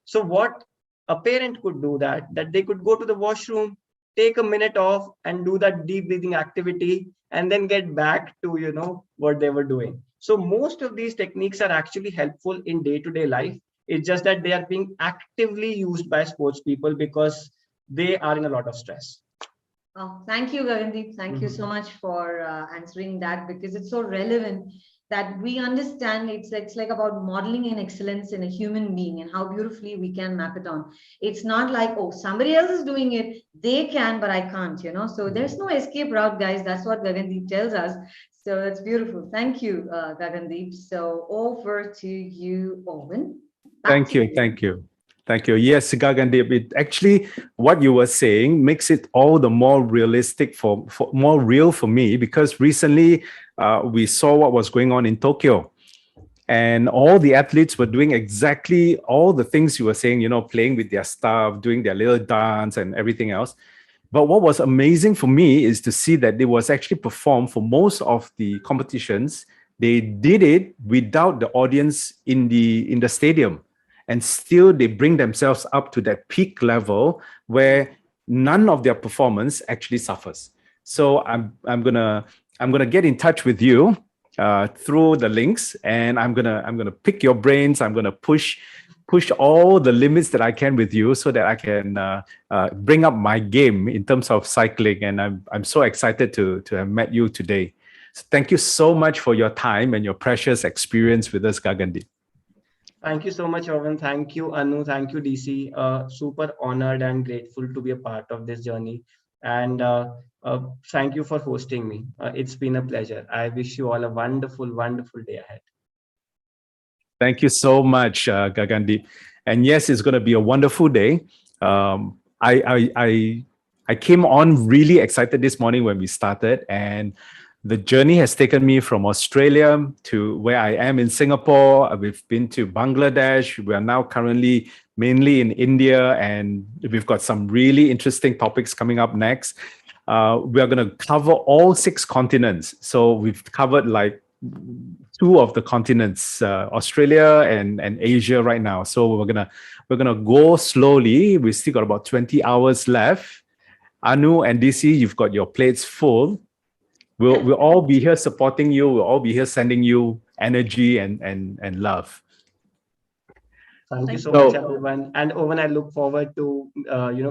so what a parent could do, that they could go to the washroom, take a minute off and do that deep breathing activity, and then get back to what they were doing. So most of these techniques are actually helpful in day-to-day life. It's just that they are being actively used by sports people because they are in a lot of stress. Oh, thank you, Gagandeep. Thank you so much for answering that, because it's so relevant that we understand it's like about modeling an excellence in a human being and how beautifully we can map it on. It's not like, oh, somebody else is doing it, they can, but I can't, So there's no escape route, guys. That's what Gagandeep tells us. So that's beautiful. Thank you, Gagandeep. So over to you, Owen. Thank you. Thank you. Thank you. Yes, Gagandeep, it actually, what you were saying makes it all the more realistic, for more real for me, because recently we saw what was going on in Tokyo. And all the athletes were doing exactly all the things you were saying, playing with their stuff, doing their little dance and everything else. But what was amazing for me is to see that it was actually performed for most of the competitions. They did it without the audience in the stadium. And still they bring themselves up to that peak level where none of their performance actually suffers. So I'm gonna get in touch with you through the links, and I'm gonna pick your brains. I'm gonna push all the limits that I can with you, so that I can bring up my game in terms of cycling. And I'm so excited to have met you today. So thank you so much for your time and your precious experience with us, Gagandeep. Thank you so much, Owen. Thank you, Anu. Thank you, DC. Super honored and grateful to be a part of this journey. And thank you for hosting me. It's been a pleasure. I wish you all a wonderful, wonderful day ahead. Thank you so much, Gagandeep. And yes, it's going to be a wonderful day. I came on really excited this morning when we started, and the journey has taken me from Australia to where I am in Singapore. We've been to Bangladesh. We are now currently mainly in India, and we've got some really interesting topics coming up next. We are going to cover all 6 continents. So we've covered like 2 of the continents, Australia and Asia right now. So we're gonna go slowly. We still got about 20 hours left. Anu and DC, you've got your plates full. We'll all be here supporting you. We'll all be here sending you energy and love. Thank you so much, everyone. And Owen, I look forward to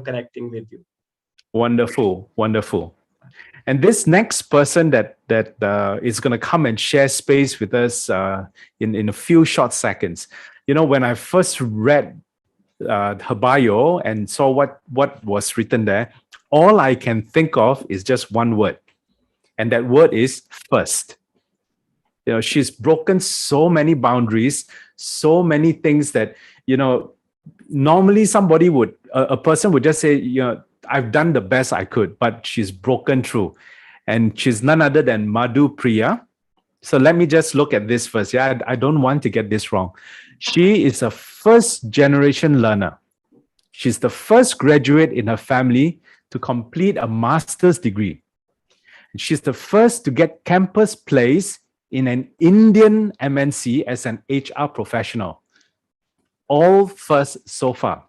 connecting with you. Wonderful, wonderful. And this next person that is going to come and share space with us in a few short seconds. You know, when I first read her bio and saw what was written there, all I can think of is just one word, and that word is first. You know, she's broken so many boundaries, so many things that, you know, normally somebody would, a person would just say, you know, I've done the best I could, but she's broken through. And she's none other than Madhu Priya. So let me just look at this first. Yeah, I don't want to get this wrong. She is a first generation learner. She's the first graduate in her family to complete a master's degree. She's the first to get campus place in an Indian MNC as an HR professional. All first so far.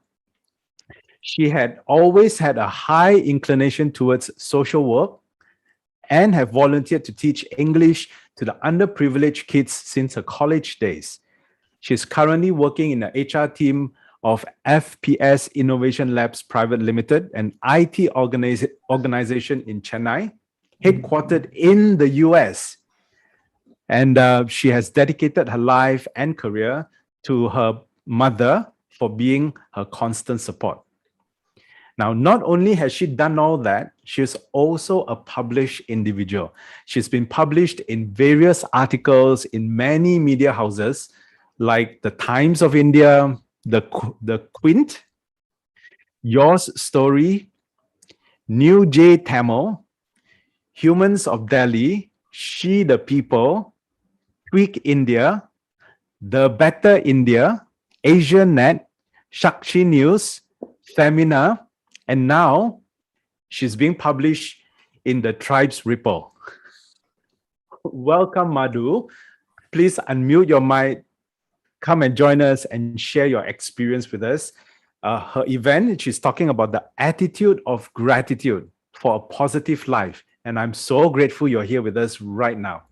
She had always had a high inclination towards social work and have volunteered to teach English to the underprivileged kids since her college days. She's currently working in the HR team of FPS Innovation Labs Private Limited, an IT organization in Chennai, headquartered in the US. And she has dedicated her life and career to her mother for being her constant support. Now, not only has she done all that, she's also a published individual. She's been published in various articles in many media houses like the Times of India, the Quint, Yours Story, New J Tamil, Humans of Delhi, She the People, Tweak India, The Better India, Asia Net, Shakshi News, Femina, and now she's being published in the Tribes Ripple. Welcome, Madhu. Please unmute your mic, come and join us and share your experience with us. Her event, she's talking about the attitude of gratitude for a positive life. And I'm so grateful you're here with us right now.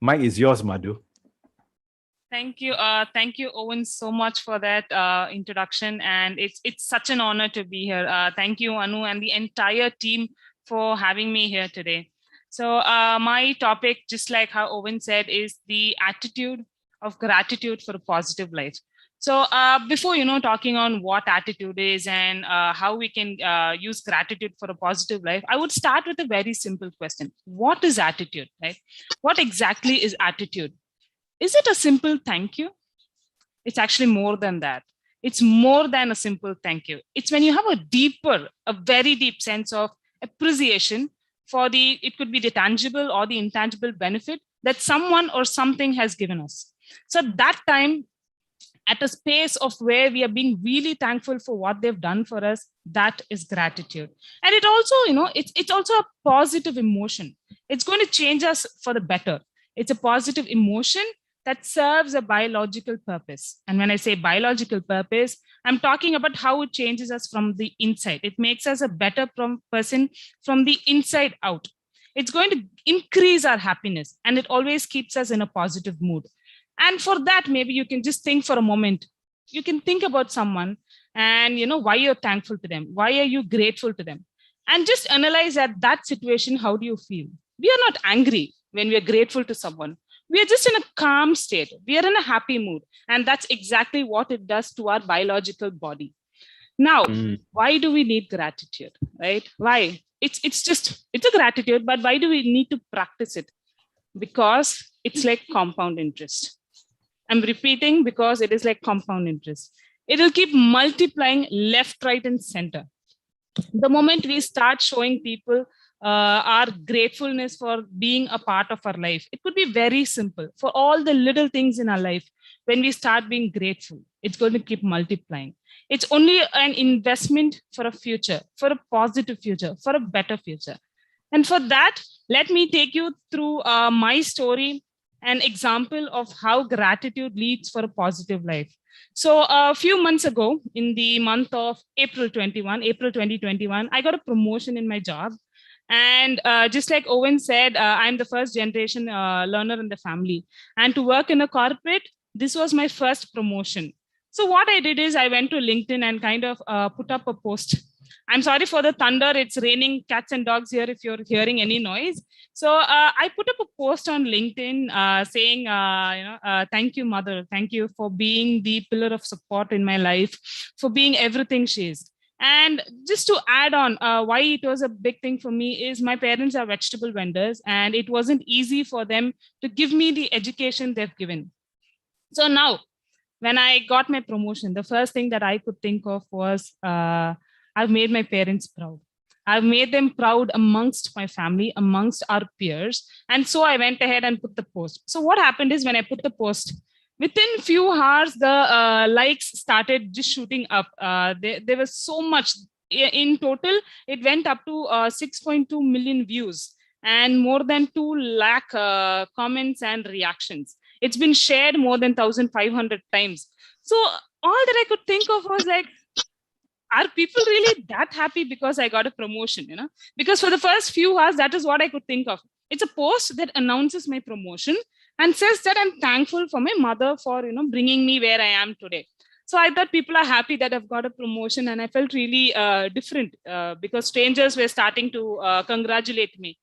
Mic is yours, Madhu. Thank you, Owen, so much for that introduction, and it's such an honor to be here. Thank you, Anu, and the entire team for having me here today. So my topic, just like how Owen said, is the attitude of gratitude for a positive life. So before talking on what attitude is and how we can use gratitude for a positive life, I would start with a very simple question: what is attitude? Right? What exactly is attitude? Is it a simple thank you? It's actually more than that. It's more than a simple thank you. It's when you have a very deep sense of appreciation for it could be the tangible or the intangible benefit that someone or something has given us. So that time, at a space of where we are being really thankful for what they've done for us, that is gratitude. And it also, it's also a positive emotion. It's going to change us for the better. It's a positive emotion that serves a biological purpose. And when I say biological purpose, I'm talking about how it changes us from the inside. It makes us a better person from the inside out. It's going to increase our happiness, and it always keeps us in a positive mood. And for that, maybe you can just think for a moment. You can think about someone and why you're thankful to them. Why are you grateful to them? And just analyze at that situation, how do you feel? We are not angry when we are grateful to someone. We are just in a calm state. We are in a happy mood. And that's exactly what it does to our biological body. Now, why do we need gratitude, right? Why? It's a gratitude, but why do we need to practice it? Because it's like compound interest. I'm repeating, because it is like compound interest. It will keep multiplying left, right, and center. The moment we start showing people our gratefulness for being a part of our life, it could be very simple. For all the little things in our life, when we start being grateful, it's going to keep multiplying. It's only an investment for a future, for a positive future, for a better future. And for that, let me take you through my story, an example of how gratitude leads for a positive life. So a few months ago, in the month of April 2021, I got a promotion in my job. And just like Owen said, I'm the first generation learner in the family. And to work in a corporate, this was my first promotion. So what I did is I went to LinkedIn and kind of put up a post. I'm sorry for the thunder. It's raining cats and dogs here if you're hearing any noise. So I put up a post on LinkedIn saying, thank you, mother. Thank you for being the pillar of support in my life, for being everything she is. And just to add on, why it was a big thing for me is my parents are vegetable vendors, and it wasn't easy for them to give me the education they've given. So now, when I got my promotion, the first thing that I could think of was I've made my parents proud. I've made them proud amongst my family, amongst our peers. And so I went ahead and put the post. So what happened is when I put the post, within few hours, the likes started just shooting up. There was so much. In total, it went up to 6.2 million views and more than 2 lakh comments and reactions. It's been shared more than 1,500 times. So all that I could think of was like, are people really that happy because I got a promotion? Because for the first few hours, that is what I could think of. It's a post that announces my promotion and says that I'm thankful for my mother for bringing me where I am today. So I thought people are happy that I've got a promotion, and I felt really different because strangers were starting to congratulate me.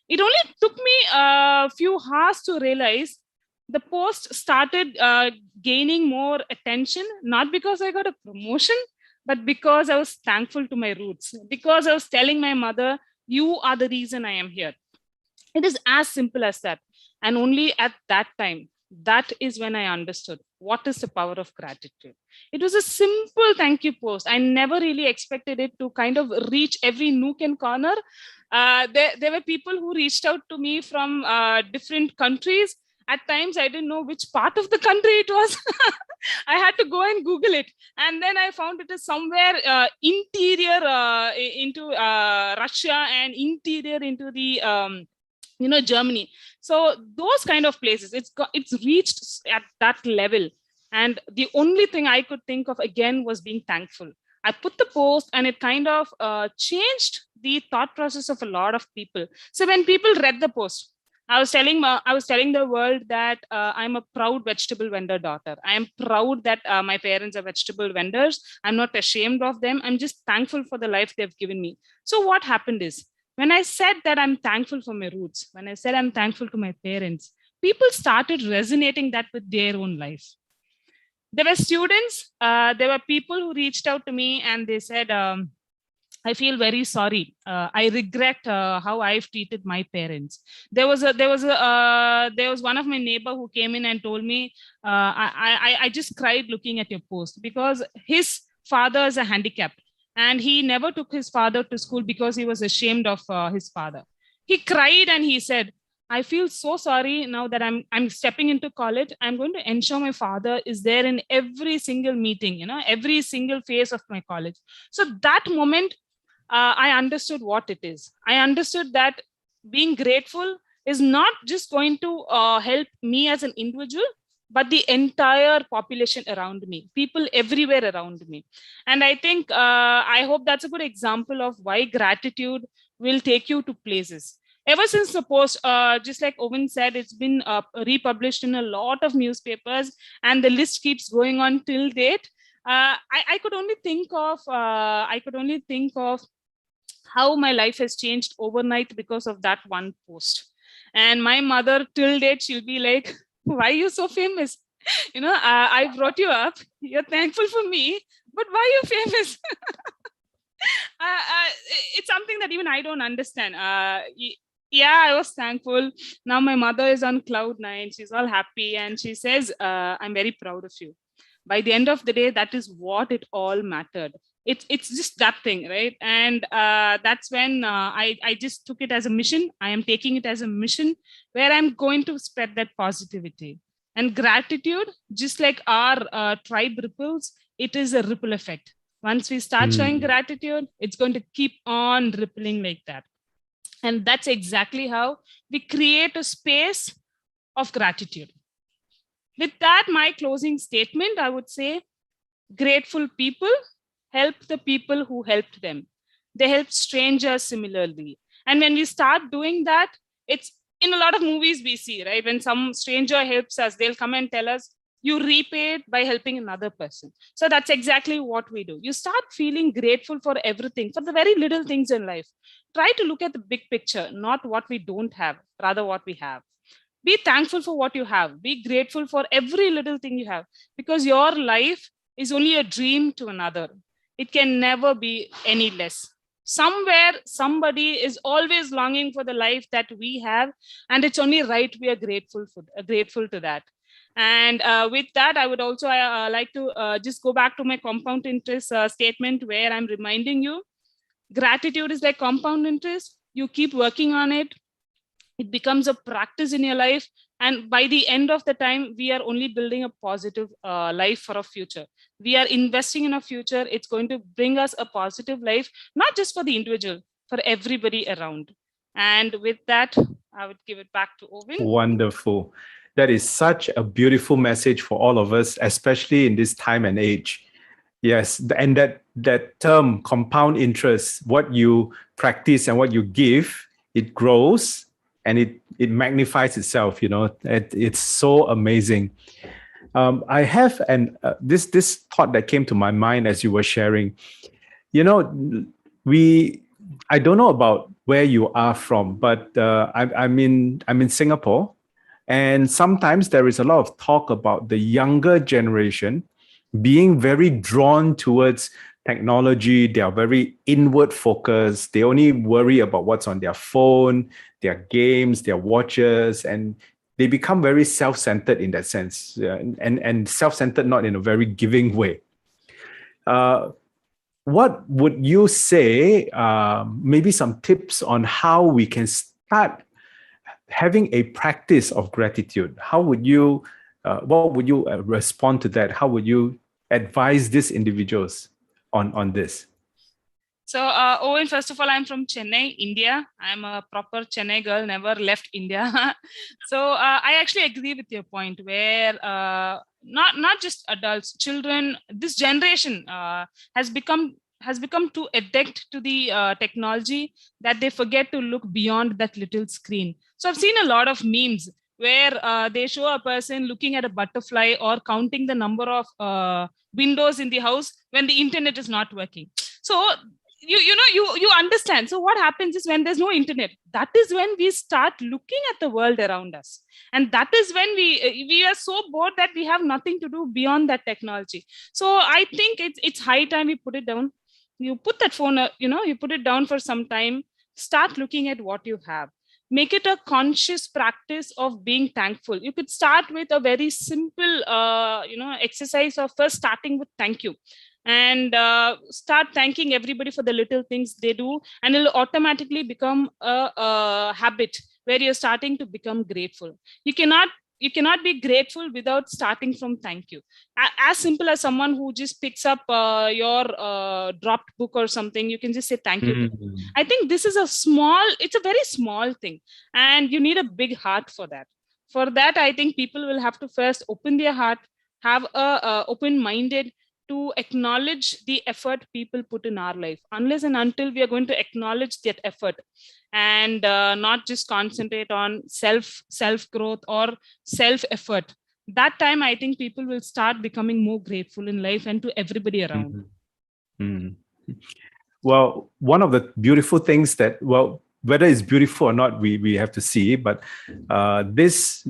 It only took me a few hours to realize the post started gaining more attention, not because I got a promotion, but because I was thankful to my roots, because I was telling my mother, you are the reason I am here. It is as simple as that. And only at that time, that is when I understood what is the power of gratitude. It was a simple thank you post. I never really expected it to kind of reach every nook and corner. There were people who reached out to me from different countries. At times, I didn't know which part of the country it was. I had to go and Google it. And then I found it is somewhere interior into Russia and interior into the, Germany. So those kind of places, it's reached at that level. And the only thing I could think of again was being thankful. I put the post and it kind of changed the thought process of a lot of people. So when people read the post, I was telling the world that I'm a proud vegetable vendor daughter. I am proud that my parents are vegetable vendors. I'm not ashamed of them. I'm just thankful for the life they've given me. So what happened is, when I said that I'm thankful for my roots, when I said I'm thankful to my parents, people started resonating that with their own life. There were students, there were people who reached out to me and they said, I feel very sorry. I regret how I've treated my parents. There was one of my neighbor who came in and told me, I just cried looking at your post because his father is a handicapped and he never took his father to school because he was ashamed of his father. He cried and he said, I feel so sorry now that I'm stepping into college. I'm going to ensure my father is there in every single meeting, every single phase of my college. So that moment, I understood what it is. I understood that being grateful is not just going to help me as an individual, but the entire population around me, people everywhere around me. And I think, I hope that's a good example of why gratitude will take you to places. Ever since the post, just like Owen said, it's been republished in a lot of newspapers and the list keeps going on till date. I could only think of how my life has changed overnight because of that one post. And my mother till date, she'll be like, why are you so famous? I brought you up. You're thankful for me, but why are you famous? It's something that even I don't understand. Yeah, I was thankful. Now my mother is on cloud 9. She's all happy. And she says, I'm very proud of you. By the end of the day, that is what it all mattered. It's just that thing, right? And that's when I just took it as a mission. I am taking it as a mission where I'm going to spread that positivity. And gratitude, just like our tribe ripples, it is a ripple effect. Once we start showing gratitude, it's going to keep on rippling like that. And that's exactly how we create a space of gratitude. With that, my closing statement, I would say, grateful people help the people who helped them. They help strangers similarly. And when we start doing that, it's in a lot of movies we see, right? When some stranger helps us, they'll come and tell us, you repay it by helping another person. So that's exactly what we do. You start feeling grateful for everything, for the very little things in life. Try to look at the big picture, not what we don't have, rather what we have. Be thankful for what you have. Be grateful for every little thing you have, because your life is only a dream to another. It can never be any less. Somewhere, somebody is always longing for the life that we have, and it's only right we are grateful to that. And with that, I would also like to just go back to my compound interest statement, where I'm reminding you, gratitude is like compound interest. You keep working on it, it becomes a practice in your life, and by the end of the time, we are only building a positive life for our future. We are investing in our future. It's going to bring us a positive life, not just for the individual, for everybody around. And with that, I would give it back to Owen. Wonderful. That is such a beautiful message for all of us, especially in this time and age. Yes, and that term, compound interest, what you practice and what you give, it grows and it magnifies itself. It's so amazing. I have this thought that came to my mind as you were sharing. I don't know about where you are from, but I'm in Singapore, and sometimes there is a lot of talk about the younger generation being very drawn towards technology. They are very inward focused. They only worry about what's on their phone, their games, their watches, and they become very self-centered in that sense, and self-centered not in a very giving way. What would you say, maybe some tips on how we can start having a practice of gratitude? How would you, what would you respond to that? How would you advise these individuals on this? So, Owen, first of all, I'm from Chennai, India. I'm a proper Chennai girl, never left India. So, I actually agree with your point, where not just adults, children, this generation has become too addicted to the technology that they forget to look beyond that little screen. So, I've seen a lot of memes where they show a person looking at a butterfly or counting the number of windows in the house when the internet is not working. So you understand. So what happens is, when there's no internet, that is when we start looking at the world around us, and that is when we are so bored that we have nothing to do beyond that technology. So I think it's high time we put it down. You put that phone, you put it down for some time. Start looking at what you have. Make it a conscious practice of being thankful. You could start with a very simple exercise of first starting with thank you, and start thanking everybody for the little things they do, and it'll automatically become a habit where you're starting to become grateful. You cannot be grateful without starting from thank you. As simple as someone who just picks up your dropped book or something, you can just say thank you to them. I think this is it's a very small thing, and you need a big heart for that. For that, I think people will have to first open their heart, have a open-minded to acknowledge the effort people put in our life. Unless and until we are going to acknowledge that effort, and not just concentrate on self growth or self effort, that time I think people will start becoming more grateful in life and to everybody around. Well, one of the beautiful things that, well, whether it's beautiful or not, we have to see, but this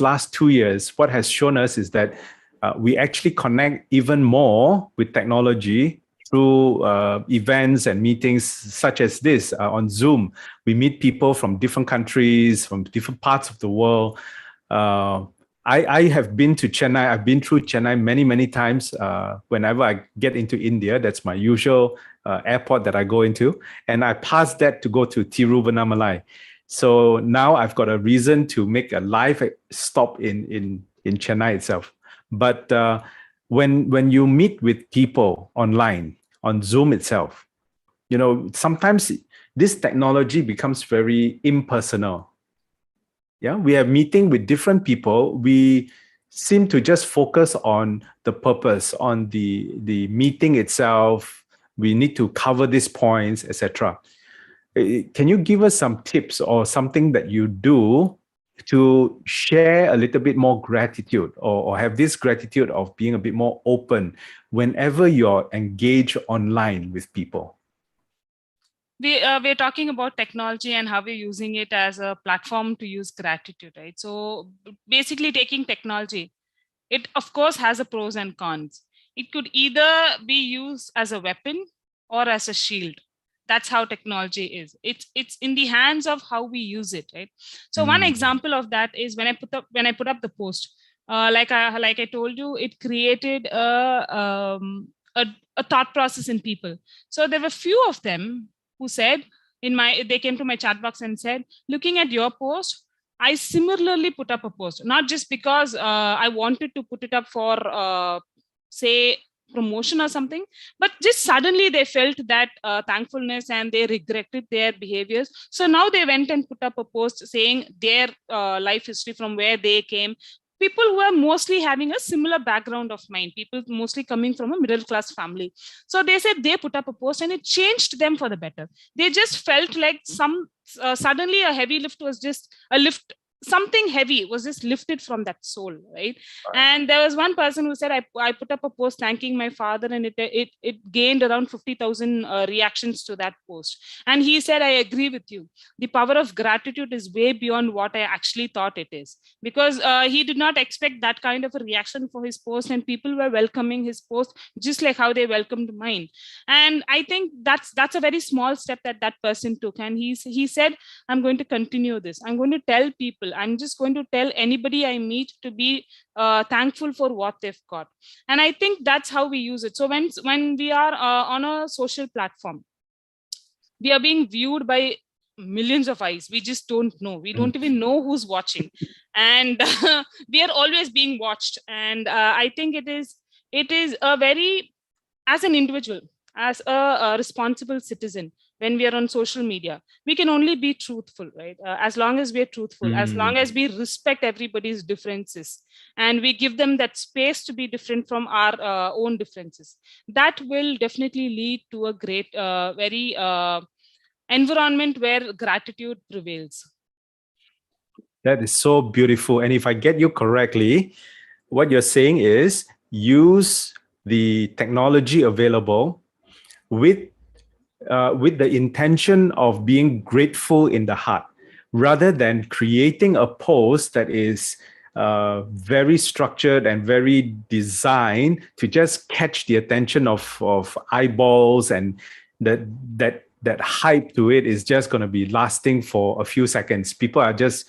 last 2 years, what has shown us is that we actually connect even more with technology through events and meetings such as this on Zoom. We meet people from different countries, from different parts of the world. I have been to Chennai. I've been through Chennai many, many times. Whenever I get into India, that's my usual airport that I go into. And I pass that to go to Tiruvannamalai. So now I've got a reason to make a live stop in Chennai itself. But when you meet with people online, on Zoom itself, sometimes this technology becomes very impersonal. Yeah, we are meeting with different people. We seem to just focus on the purpose, on the meeting itself. We need to cover these points, etc. Can you give us some tips or something that you do to share a little bit more gratitude, or have this gratitude of being a bit more open whenever you're engaged online with people? We're talking about technology and how we're using it as a platform to use gratitude, right? So basically taking technology, it of course has a pros and cons. It could either be used as a weapon or as a shield. That's how technology is. It's in the hands of how we use it, right? So one example of that is when I put up the post, like I told you, it created a thought process in people. So there were few of them who said they came to my chat box and said, looking at your post, I similarly put up a post, not just because I wanted to put it up for, say, promotion or something, but just suddenly they felt that thankfulness and they regretted their behaviors. So now they went and put up a post saying their life history from where they came. People who are mostly having a similar background of mine, people mostly coming from a middle class family. So they said they put up a post and it changed them for the better. They just felt like suddenly a heavy lift was just a lift, something heavy was just lifted from that soul, right? And there was one person who said, I put up a post thanking my father, and it gained around 50,000 reactions to that post. And he said, I agree with you. The power of gratitude is way beyond what I actually thought it is, because he did not expect that kind of a reaction for his post, and people were welcoming his post just like how they welcomed mine. And I think that's a very small step that person took. And he said, I'm going to continue this. I'm going to tell people, I'm just going to tell anybody I meet to be thankful for what they've got. And I think that's how we use it. So when we are on a social platform, we are being viewed by millions of eyes. We just don't know. We don't even know who's watching. And we are always being watched. And I think it is a very, as an individual, as a responsible citizen, when we are on social media, we can only be truthful, right? As long as we're truthful, as long as we respect everybody's differences, and we give them that space to be different from our own differences, that will definitely lead to a great, very environment where gratitude prevails. That is so beautiful. And if I get you correctly, what you're saying is use the technology available with the intention of being grateful in the heart, rather than creating a post that is very structured and very designed to just catch the attention of eyeballs, and that hype to it is just going to be lasting for a few seconds. People are just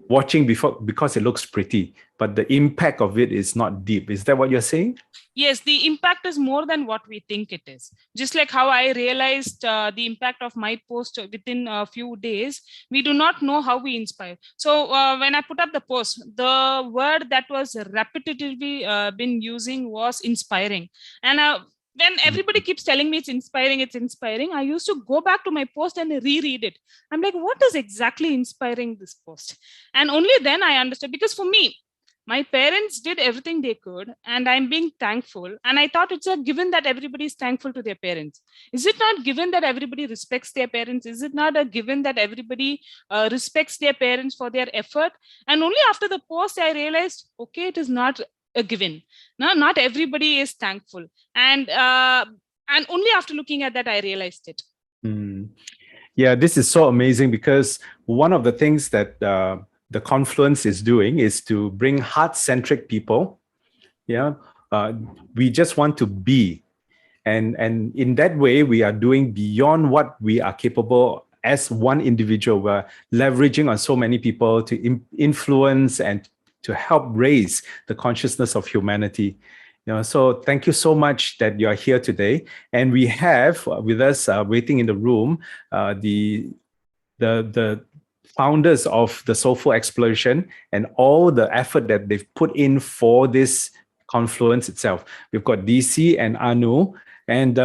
watching because it looks pretty, but the impact of it is not deep. Is that what you're saying? Yes, the impact is more than what we think it is. Just like how I realized the impact of my post within a few days, we do not know how we inspire. So when I put up the post, the word that was repetitively been using was inspiring. And when everybody keeps telling me it's inspiring, I used to go back to my post and reread it. I'm like, what is exactly inspiring this post? And only then I understood, because for me, my parents did everything they could, and I'm being thankful. And I thought it's a given that everybody is thankful to their parents. Is it not given that everybody respects their parents? Is it not a given that everybody respects their parents for their effort? And only after the post, I realized, okay, it is not a given. No, not everybody is thankful. And only after looking at that, I realized it. Yeah, this is so amazing, because one of the things that the Confluence is doing is to bring heart-centric people. Yeah, we just want to be, and in that way, we are doing beyond what we are capable as one individual. We're leveraging on so many people to influence and to help raise the consciousness of humanity. So thank you so much that you are here today, and we have with us waiting in the room the founders of the Soulful Exploration and all the effort that they've put in for this Confluence itself. We've got DC and Anu, and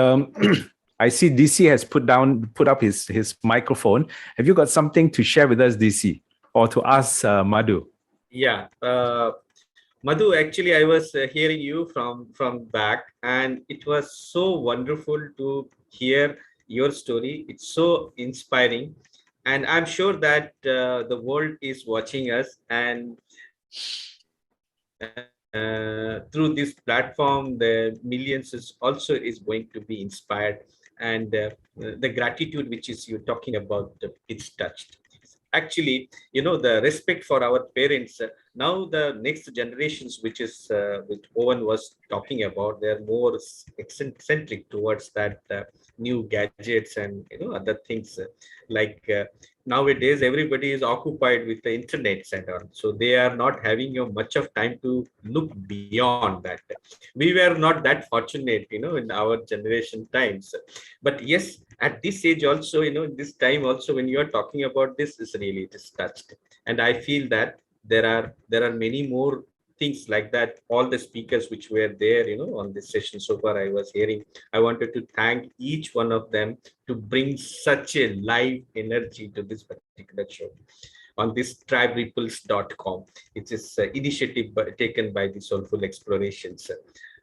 I see DC has put up his microphone. Have you got something to share with us, DC, or to ask Madhu? Yeah, Madhu, actually, I was hearing you from back, and it was so wonderful to hear your story. It's so inspiring. And I'm sure that the world is watching us, and through this platform, the millions is also is going to be inspired, and the gratitude which is you're talking about, it's touched. Actually, the respect for our parents. Now the next generations, which Owen was talking about, they're more eccentric towards that new gadgets and other things. Like nowadays, everybody is occupied with the internet and all, so they are not having much of time to look beyond that. We were not that fortunate, in our generation times. But yes, at this age also, this time also, when you are talking about this, is really, it is touched. And I feel that there are many more things like that. All the speakers which were there, on this session so far, I was hearing, I wanted to thank each one of them to bring such a live energy to this particular show on this triberipples.com. It is initiative taken by the Soulful Explorations.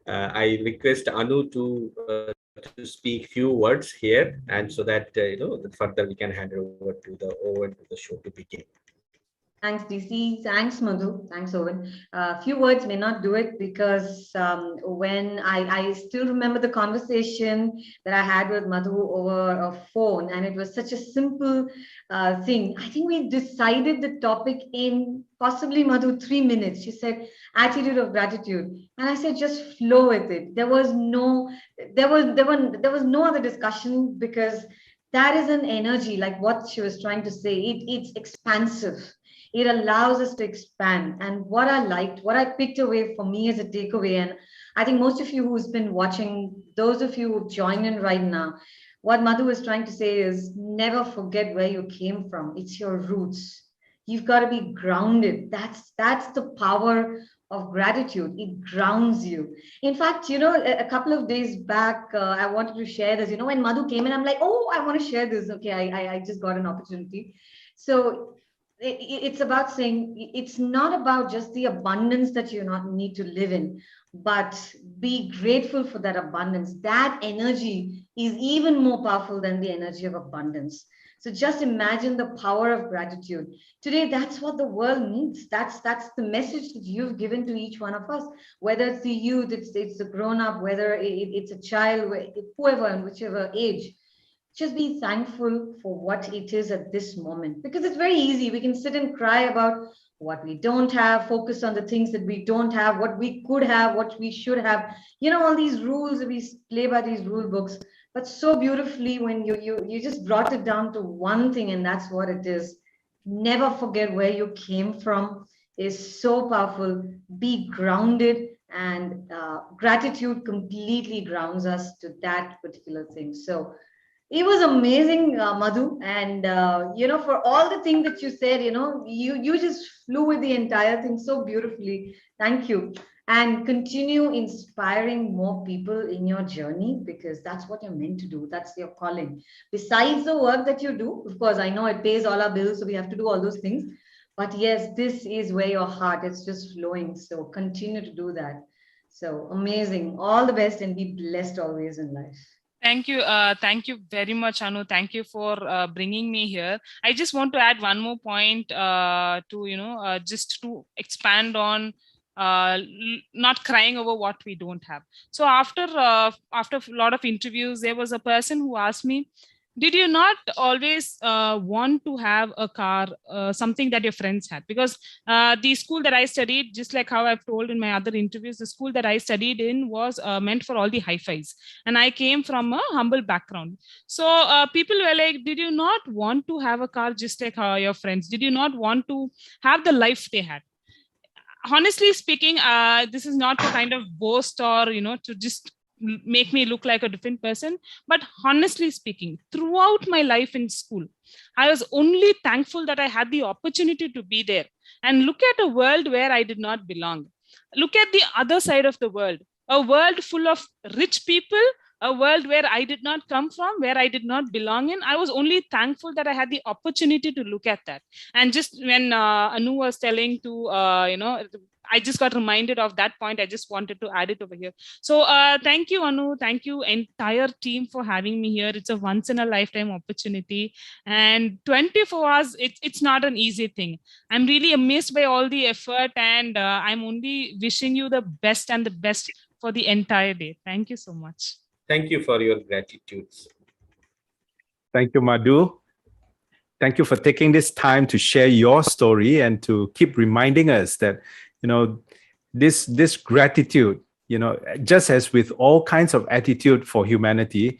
I request Anu to speak few words here, and so that further we can hand over to the show to begin. Thanks, DC. Thanks, Madhu. Thanks, Owen. Few words may not do it, because when I still remember the conversation that I had with Madhu over a phone, and it was such a simple thing. I think we decided the topic in possibly, Madhu, 3 minutes. She said, attitude of gratitude. And I said, just flow with it. There was no other discussion, because that is an energy, like what she was trying to say. It's expansive. It allows us to expand. And what I picked away for me as a takeaway, and I think most of you who's been watching, those of you who joined in right now, what Madhu is trying to say is never forget where you came from. It's your roots. You've got to be grounded. That's the power of gratitude. It grounds you. In fact, a couple of days back, I wanted to share this. When Madhu came in, I'm like, oh, I want to share this. Okay, I just got an opportunity. So it's about saying, it's not about just the abundance that you not need to live in, but be grateful for that abundance. That energy is even more powerful than the energy of abundance. So just imagine the power of gratitude. Today, that's what the world needs. That's the message that you've given to each one of us, whether it's the youth, it's the grown-up, whether it's a child, whoever, and whichever age. Just be thankful for what it is at this moment, because it's very easy. We can sit and cry about what we don't have, focus on the things that we don't have, what we could have, what we should have, all these rules, we play by these rule books. But so beautifully, when you just brought it down to one thing, and that's what it is. Never forget where you came from is so powerful. Be grounded, and gratitude completely grounds us to that particular thing. So it was amazing, Madhu, and for all the things that you said, you just flew with the entire thing so beautifully. Thank you, and continue inspiring more people in your journey, because that's what you're meant to do. That's your calling. Besides the work that you do, of course, I know it pays all our bills, so we have to do all those things. But yes, this is where your heart is just flowing. So continue to do that. So amazing. All the best, and be blessed always in life. Thank you. Thank you very much, Anu. Thank you for bringing me here. I just want to add one more point just to expand on not crying over what we don't have. So after a lot of interviews, there was a person who asked me, did you not always want to have a car, something that your friends had? Because the school that I studied, just like how I've told in my other interviews, the school that I studied in was meant for all the hi-fis. And I came from a humble background. So people were like, did you not want to have a car just like your friends? Did you not want to have the life they had? Honestly speaking, this is not to kind of boast or, to just make me look like a different person. But honestly speaking, throughout my life in school, I was only thankful that I had the opportunity to be there and look at a world where I did not belong. Look at the other side of the world, a world full of rich people, a world where I did not come from, where I did not belong in. I was only thankful that I had the opportunity to look at that. And just when Anu was telling to, I just got reminded of that point. I just wanted to add it over here. So thank you, Anu. Thank you, entire team, for having me here. It's a once in a lifetime opportunity, and 24 hours, it's not an easy thing. I'm really amazed by all the effort, and I'm only wishing you the best and the best for the entire day. Thank you so much. Thank you for your gratitudes. Thank you, Madhu. Thank you for taking this time to share your story and to keep reminding us that, this gratitude, just as with all kinds of attitude for humanity,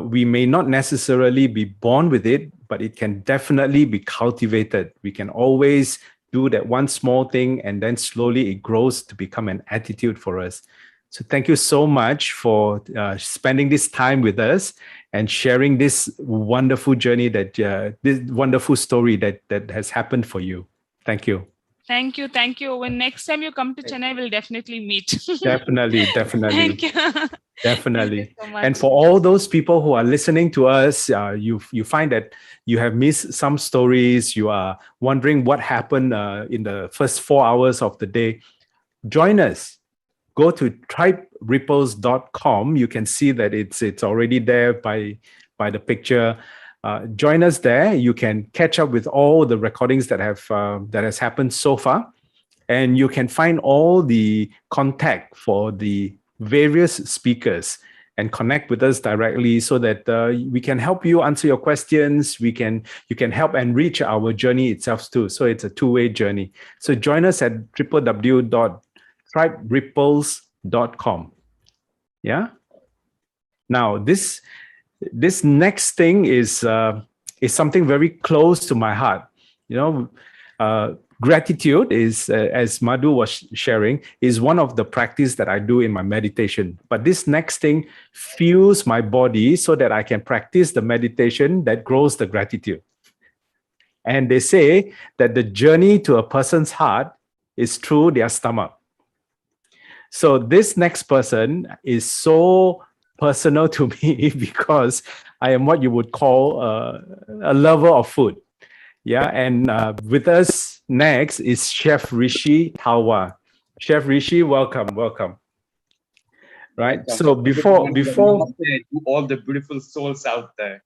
we may not necessarily be born with it, but it can definitely be cultivated. We can always do that one small thing, and then slowly it grows to become an attitude for us. So thank you so much for spending this time with us and sharing this wonderful journey, this wonderful story that has happened for you. Thank you. Thank you. Thank you. When next time you come to Chennai, we'll definitely meet. Definitely. Thank you. Definitely. Thank you so much. And for all those people who are listening to us, you find that you have missed some stories, you are wondering what happened in the first 4 hours of the day, join us. Go to triberipples.com. You can see that it's already there by the picture. Join us there. You can catch up with all the recordings that has happened so far, and you can find all the contact for the various speakers and connect with us directly, so that we can help you answer your questions. You can help enrich our journey itself too. So it's a two-way journey. So join us at www.triberipples.com. Yeah. Now this next thing is something very close to my heart. Gratitude is, as Madhu was sharing, is one of the practice that I do in my meditation. But this next thing fuels my body so that I can practice the meditation that grows the gratitude. And they say that the journey to a person's heart is through their stomach. So this next person is so personal to me because I am what you would call a lover of food. Yeah, and with us next is Chef Rishi Tawa. Chef Rishi, welcome. Right. So before to all the beautiful souls out there.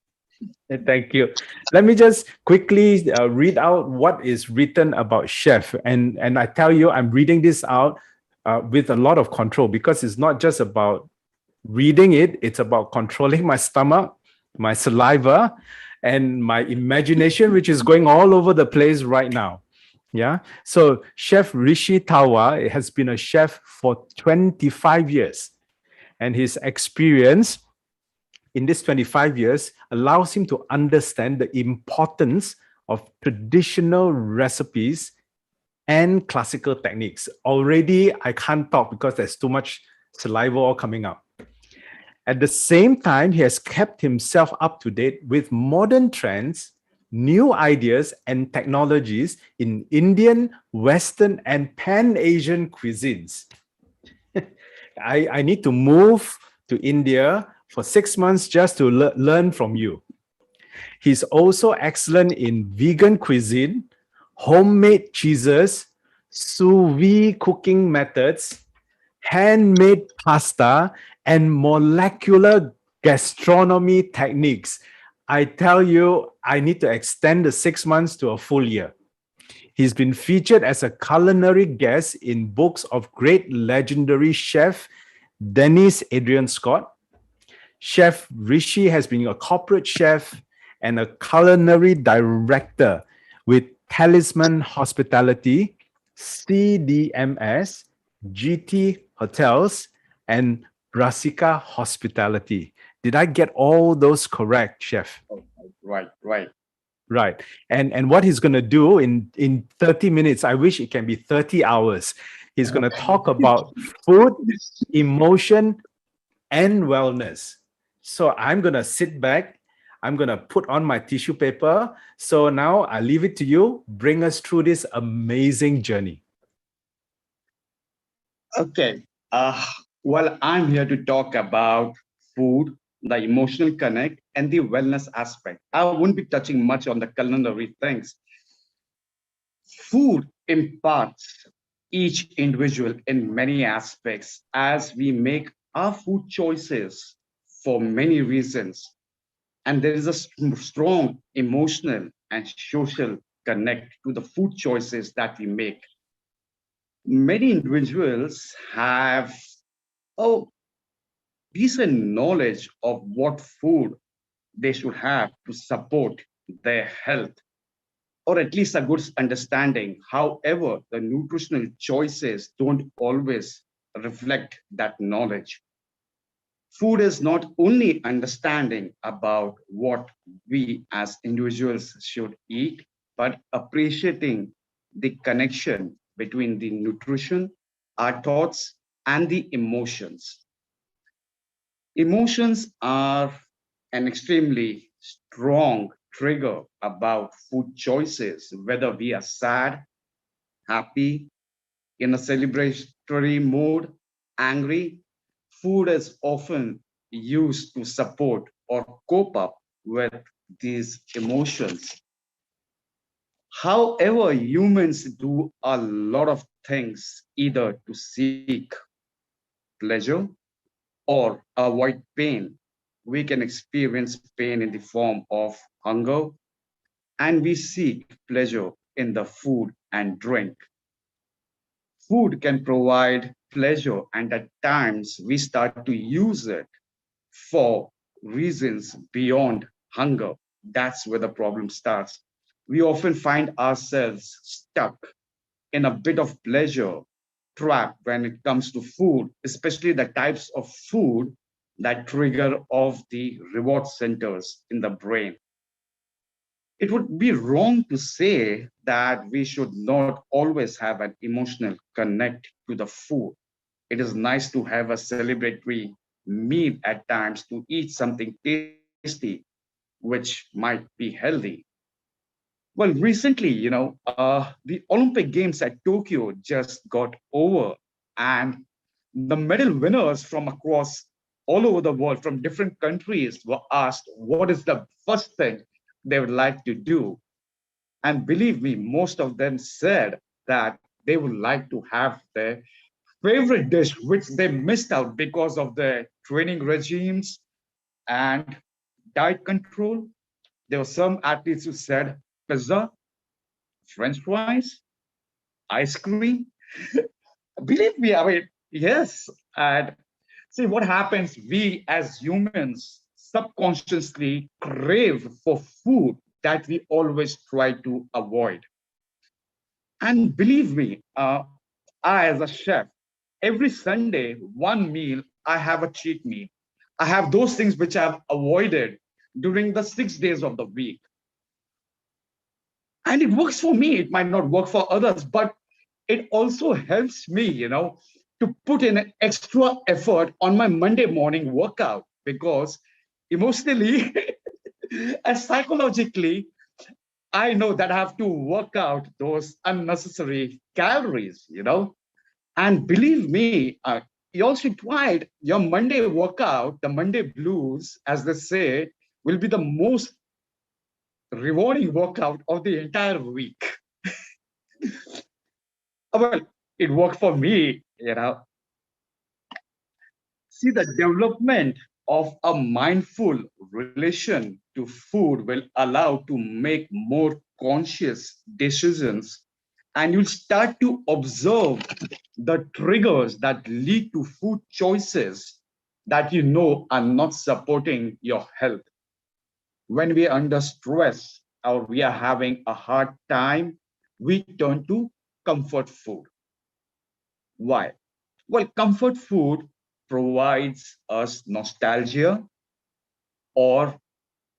Thank you. Let me just quickly read out what is written about Chef, and I tell you, I'm reading this out with a lot of control, because it's not just about reading it, it's about controlling my stomach, my saliva, and my imagination, which is going all over the place right now. Yeah. So Chef Rishi Tawa has been a chef for 25 years, and his experience in this 25 years allows him to understand the importance of traditional recipes and classical techniques. Already, I can't talk because there's too much saliva all coming out. At the same time, he has kept himself up to date with modern trends, new ideas, and technologies in Indian, Western, and Pan-Asian cuisines. I need to move to India for 6 months just to learn from you. He's also excellent in vegan cuisine, homemade cheeses, sous vide cooking methods, handmade pasta, and molecular gastronomy techniques. I tell you, I need to extend the 6 months to a full year. He's been featured as a culinary guest in books of great legendary chef Dennis Adrian Scott. Chef Rishi has been a corporate chef and a culinary director with Talisman Hospitality, CDMS, GT Hotels, and Brasica Hospitality. Did I get all those correct, Chef? Right. Right. And what he's going to do in 30 minutes, I wish it can be 30 hours. He's going to talk about food, emotion, and wellness. So I'm going to sit back. I'm going to put on my tissue paper. So now I leave it to you. Bring us through this amazing journey. Okay. Well, I'm here to talk about food, the emotional connect, and the wellness aspect. I won't be touching much on the culinary things. Food imparts each individual in many aspects as we make our food choices for many reasons. And there is a strong emotional and social connect to the food choices that we make. Many individuals have a decent knowledge of what food they should have to support their health, or at least a good understanding. However, the nutritional choices don't always reflect that knowledge. Food is not only understanding about what we as individuals should eat, but appreciating the connection between the nutrition, our thoughts, and the emotions. Emotions are an extremely strong trigger about food choices, whether we are sad, happy, in a celebratory mood, angry. Food is often used to support or cope up with these emotions. However, humans do a lot of things either to seek pleasure or avoid pain. We can experience pain in the form of hunger, and we seek pleasure in the food and drink. Food can provide pleasure, and at times we start to use it for reasons beyond hunger. That's where the problem starts. We often find ourselves stuck in a bit of pleasure trap when it comes to food, especially the types of food that trigger off the reward centers in the brain. It would be wrong to say that we should not always have an emotional connect to the food. It is nice to have a celebratory meal at times to eat something tasty, which might be healthy. Well, recently, the Olympic Games at Tokyo just got over, and the medal winners from across all over the world, from different countries, were asked what is the first thing they would like to do. And believe me, most of them said that they would like to have their favorite dish, which they missed out because of the training regimes and diet control. There were some athletes who said pizza, French fries, ice cream. Believe me, I mean, yes. And see what happens, we as humans subconsciously crave for food that we always try to avoid. And believe me, I, as a chef, every Sunday, one meal, I have a cheat meal. I have those things which I've avoided during the 6 days of the week. And it works for me. It might not work for others, but it also helps me, to put in an extra effort on my Monday morning workout because emotionally and psychologically, I know that I have to work out those unnecessary calories. And believe me, you all should try it. Your Monday workout, the Monday blues, as they say, will be the most rewarding workout of the entire week. Well, it worked for me. See, the development of a mindful relation to food will allow to make more conscious decisions, and you'll start to observe the triggers that lead to food choices that you know are not supporting your health. When we are under stress or we are having a hard time, we turn to comfort food. Why? Well, comfort food provides us nostalgia or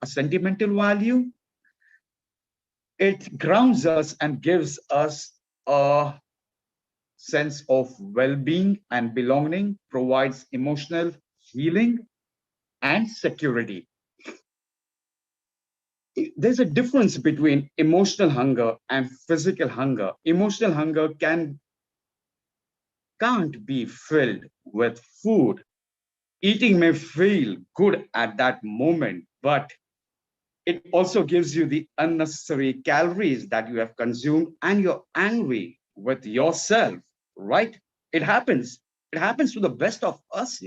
a sentimental value. It grounds us and gives us a sense of well-being and belonging, provides emotional healing and security. There's a difference between emotional hunger and physical hunger. Emotional hunger can't be filled with food. Eating may feel good at that moment, but it also gives you the unnecessary calories that you have consumed and you're angry with yourself. right? It happens. It happens to the best of us,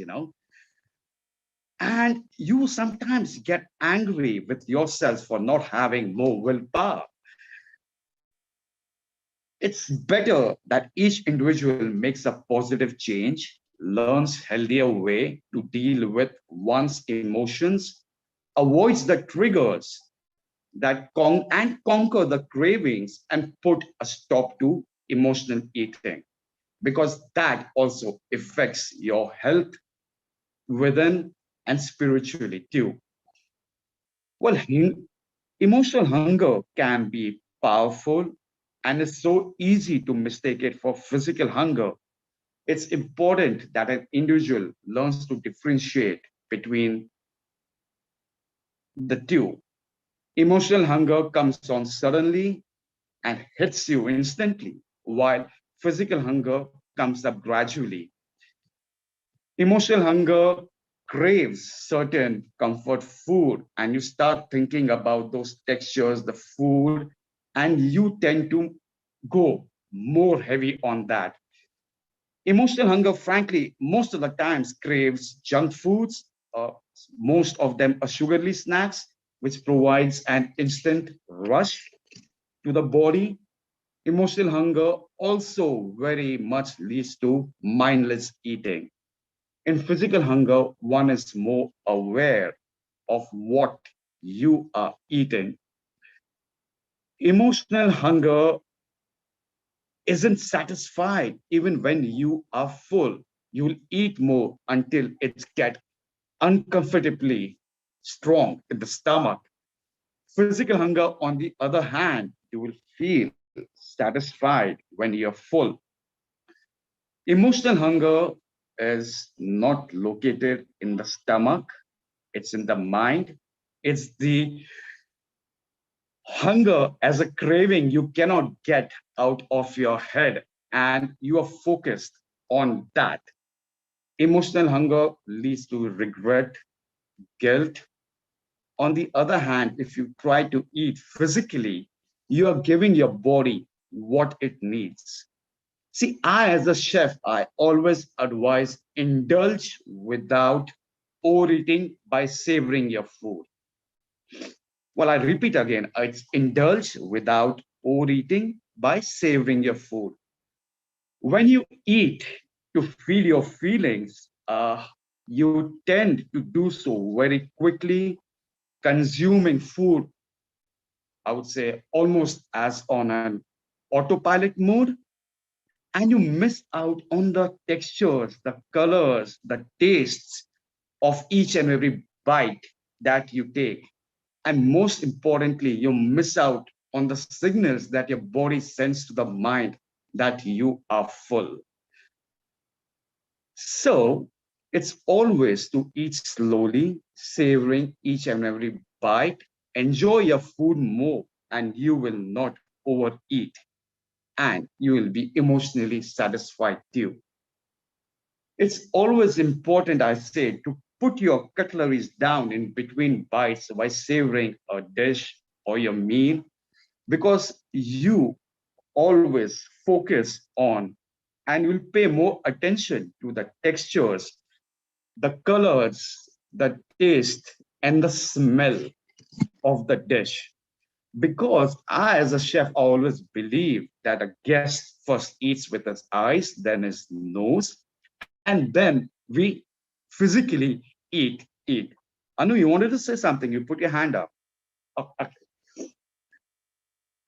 And you sometimes get angry with yourself for not having more willpower. It's better that each individual makes a positive change, learns healthier way to deal with one's emotions, avoids the triggers that conquer the cravings and put a stop to emotional eating, because that also affects your health within and spiritually too. Well, emotional hunger can be powerful, and it's so easy to mistake it for physical hunger. It's important that an individual learns to differentiate between the two. Emotional hunger comes on suddenly and hits you instantly, while physical hunger comes up gradually. Emotional hunger craves certain comfort food, and you start thinking about those textures, the food, and you tend to go more heavy on that. Emotional hunger, frankly, most of the times craves junk foods, most of them are sugarly snacks, which provides an instant rush to the body. Emotional hunger also very much leads to mindless eating. In physical hunger, one is more aware of what you are eating. Emotional hunger isn't satisfied even when you are full. You'll eat more until it gets uncomfortably strong in the stomach. Physical hunger, on the other hand, you will feel satisfied when you're full. Emotional hunger is not located in the stomach, it's in the mind. It's the hunger as a craving you cannot get out of your head, and you are focused on that. Emotional hunger leads to regret, guilt. On the other hand, if you try to eat physically, you are giving your body what it needs. See, I, as a chef, I always advise indulge without overeating by savoring your food. Well, I repeat again, it's indulge without overeating by savoring your food. When you eat to feel your feelings, you tend to do so very quickly, consuming food, I would say, almost as on an autopilot mode, and you miss out on the textures, the colors, the tastes of each and every bite that you take. And most importantly, you miss out on the signals that your body sends to the mind that you are full. So it's always to eat slowly, savoring each and every bite. Enjoy your food more, and you will not overeat, and you will be emotionally satisfied too. It's always important, I say, to put your cutleries down in between bites by savoring a dish or your meal, because you always focus on and will pay more attention to the textures, the colors, the taste, and the smell of the dish. Because I, as a chef, always believe that a guest first eats with his eyes, then his nose, and then we physically eat. Anu, you wanted to say something? You put your hand up. Okay.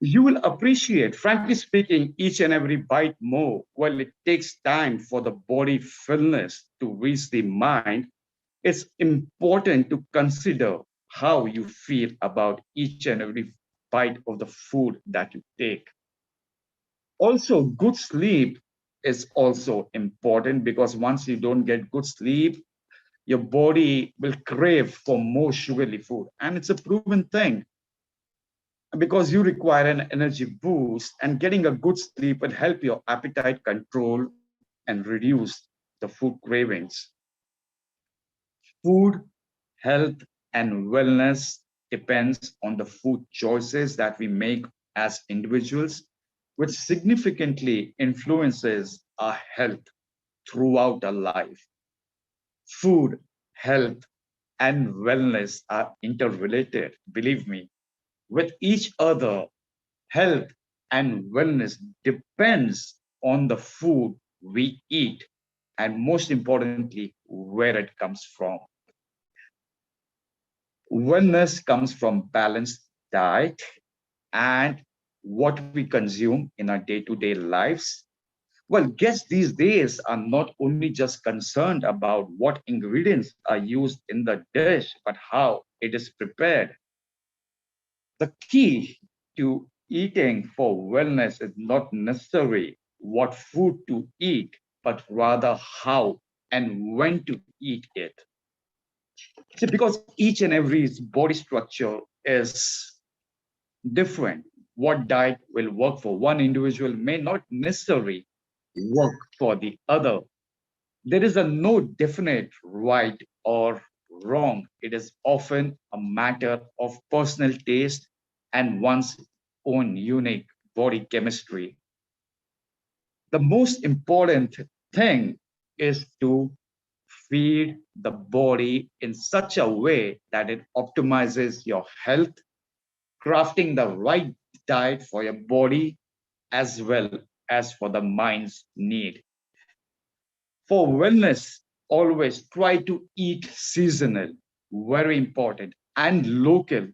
You will appreciate, frankly speaking, each and every bite more. Well, it takes time for the body fullness to reach the mind. It's important to consider how you feel about each and every bite of the food that you take. Also, good sleep is also important, because once you don't get good sleep, your body will crave for more sugary food. And it's a proven thing, because you require an energy boost, and getting a good sleep will help your appetite control and reduce the food cravings. Food, health, and wellness depends on the food choices that we make as individuals. which significantly influences our health throughout our life. Food, health, and wellness are interrelated, believe me, with each other. Health and wellness depends on the food we eat, and most importantly, where it comes from. Wellness comes from balanced diet and what we consume in our day-to-day lives. Well, guests these days are not only just concerned about what ingredients are used in the dish, but how it is prepared. The key to eating for wellness is not necessarily what food to eat, but rather how and when to eat it. See, because each and every body structure is different. What diet will work for one individual may not necessarily work for the other. There is a no definite right or wrong. It is often a matter of personal taste and one's own unique body chemistry. The most important thing is to feed the body in such a way that it optimizes your health, crafting the right diet for your body as well as for the mind's need. For wellness, always try to eat seasonal, very important, and local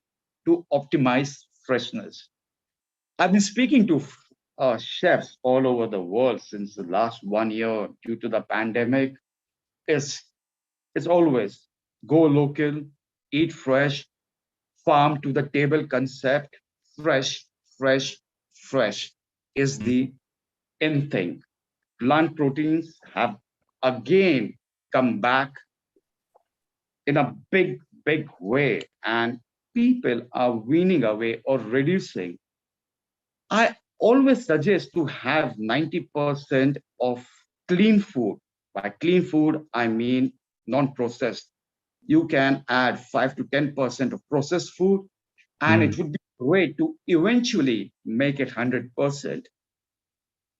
to optimize freshness. I've been speaking to chefs all over the world since the last 1 year due to the pandemic. It's, it's always go local, eat fresh, farm to the table concept, fresh, fresh, fresh is the in thing. Plant proteins have again come back in a big, big way, and people are weaning away or reducing. I always suggest to have 90% of clean food. By clean food, I mean non processed. You can add 5 to 10% of processed food, and it would be great to eventually make it 100%.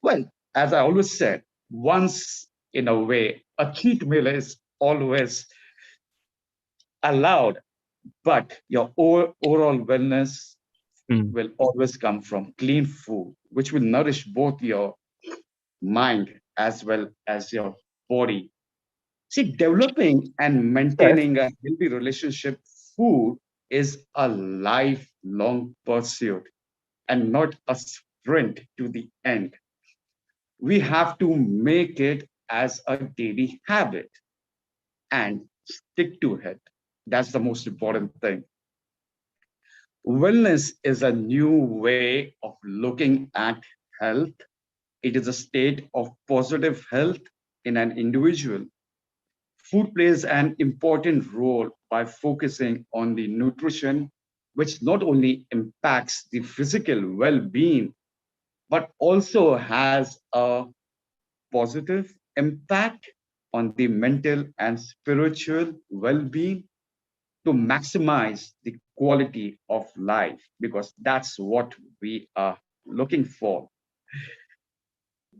Well, as I always said, once in a way, a cheat meal is always allowed, but your overall wellness will always come from clean food, which will nourish both your mind as well as your body. See, developing and maintaining a healthy relationship, food is a lifelong pursuit and not a sprint to the end. We have to make it as a daily habit and stick to it. That's the most important thing. Wellness is a new way of looking at health. It is a state of positive health in an individual. Food plays an important role by focusing on the nutrition, which not only impacts the physical well being, but also has a positive impact on the mental and spiritual well being to maximize the quality of life, because that's what we are looking for.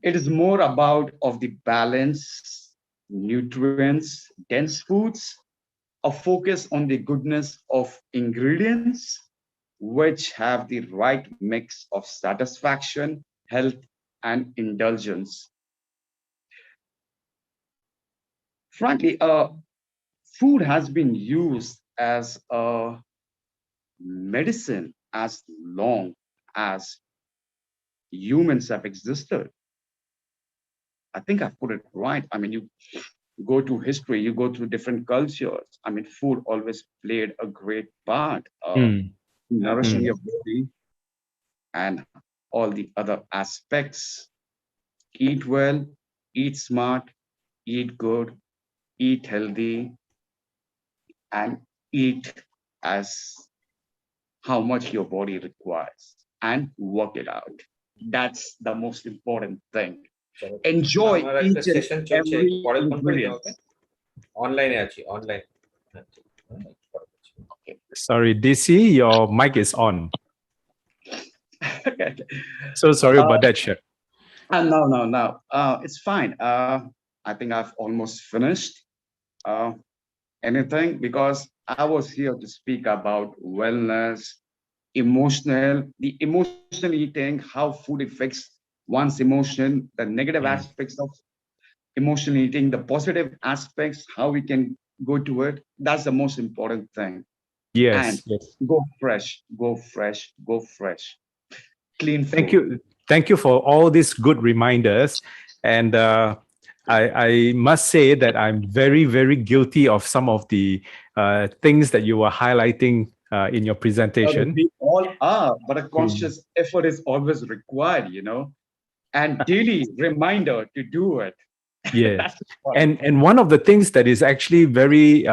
It is more about of the balance, nutrients, dense foods, a focus on the goodness of ingredients, which have the right mix of satisfaction, health, and indulgence. Frankly, food has been used as a medicine as long as humans have existed. I think I've put it right. I mean, you go to history, you go through different cultures. I mean, food always played a great part of nourishing your body and all the other aspects. Eat well, eat smart, eat good, eat healthy, and eat as how much your body requires and work it out. That's the most important thing. Enjoy আমার একটা each and session চলছে every পরে phone করে ingredient. তোমাকে অনলাইনে আছি online Sorry, DC, your mic is on. Okay. So sorry about that, Chef. No. It's fine. I think I've almost finished. Uh, Anything, because I was here to speak about wellness, the emotional eating, how food affects one's emotion, the negative Mm. aspects of emotional eating, the positive aspects, how we can go to it. That's the most important thing. And Yes, yes. go fresh, go fresh, go fresh. Clean Thank food. you. Thank you for all these good reminders. And I must say that I'm very, very guilty of some of the things that you were highlighting in your presentation. We all are, but a Mm. conscious effort is always required, and daily reminder to do it. Yes. That's what. And one of the things that is actually very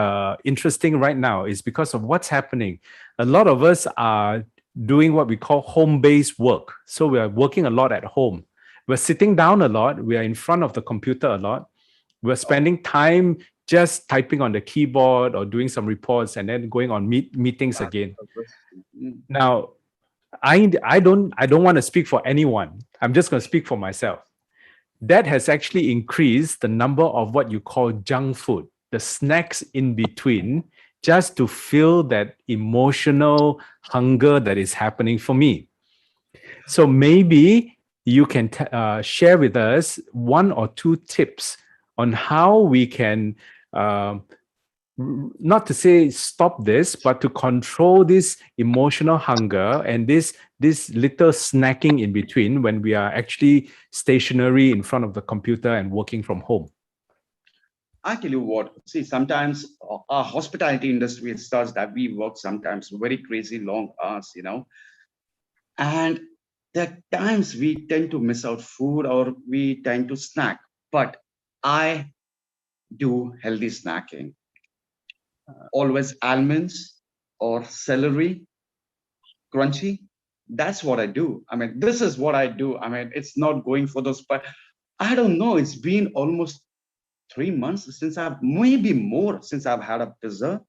interesting right now is because of what's happening. A lot of us are doing what we call home-based work. So we are working a lot at home. We're sitting down a lot. We are in front of the computer a lot. We're spending time just typing on the keyboard or doing some reports and then going on meetings again. Mm. Now, I don't want to speak for anyone. I'm just going to speak for myself. That has actually increased the number of what you call junk food, the snacks in between, just to fill that emotional hunger that is happening for me. So maybe you can share with us one or two tips on how we can, not to say stop this, but to control this emotional hunger and this little snacking in between when we are actually stationary in front of the computer and working from home. I tell you what, see, sometimes our hospitality industry is such that we work sometimes very crazy long hours, and there are times we tend to miss out food or we tend to snack. But I do healthy snacking, always almonds or celery, crunchy. That's what I do. I mean, this is what I do. I mean, it's not going for those, but I don't know. It's been almost 3 months since maybe more since I've had a pizza.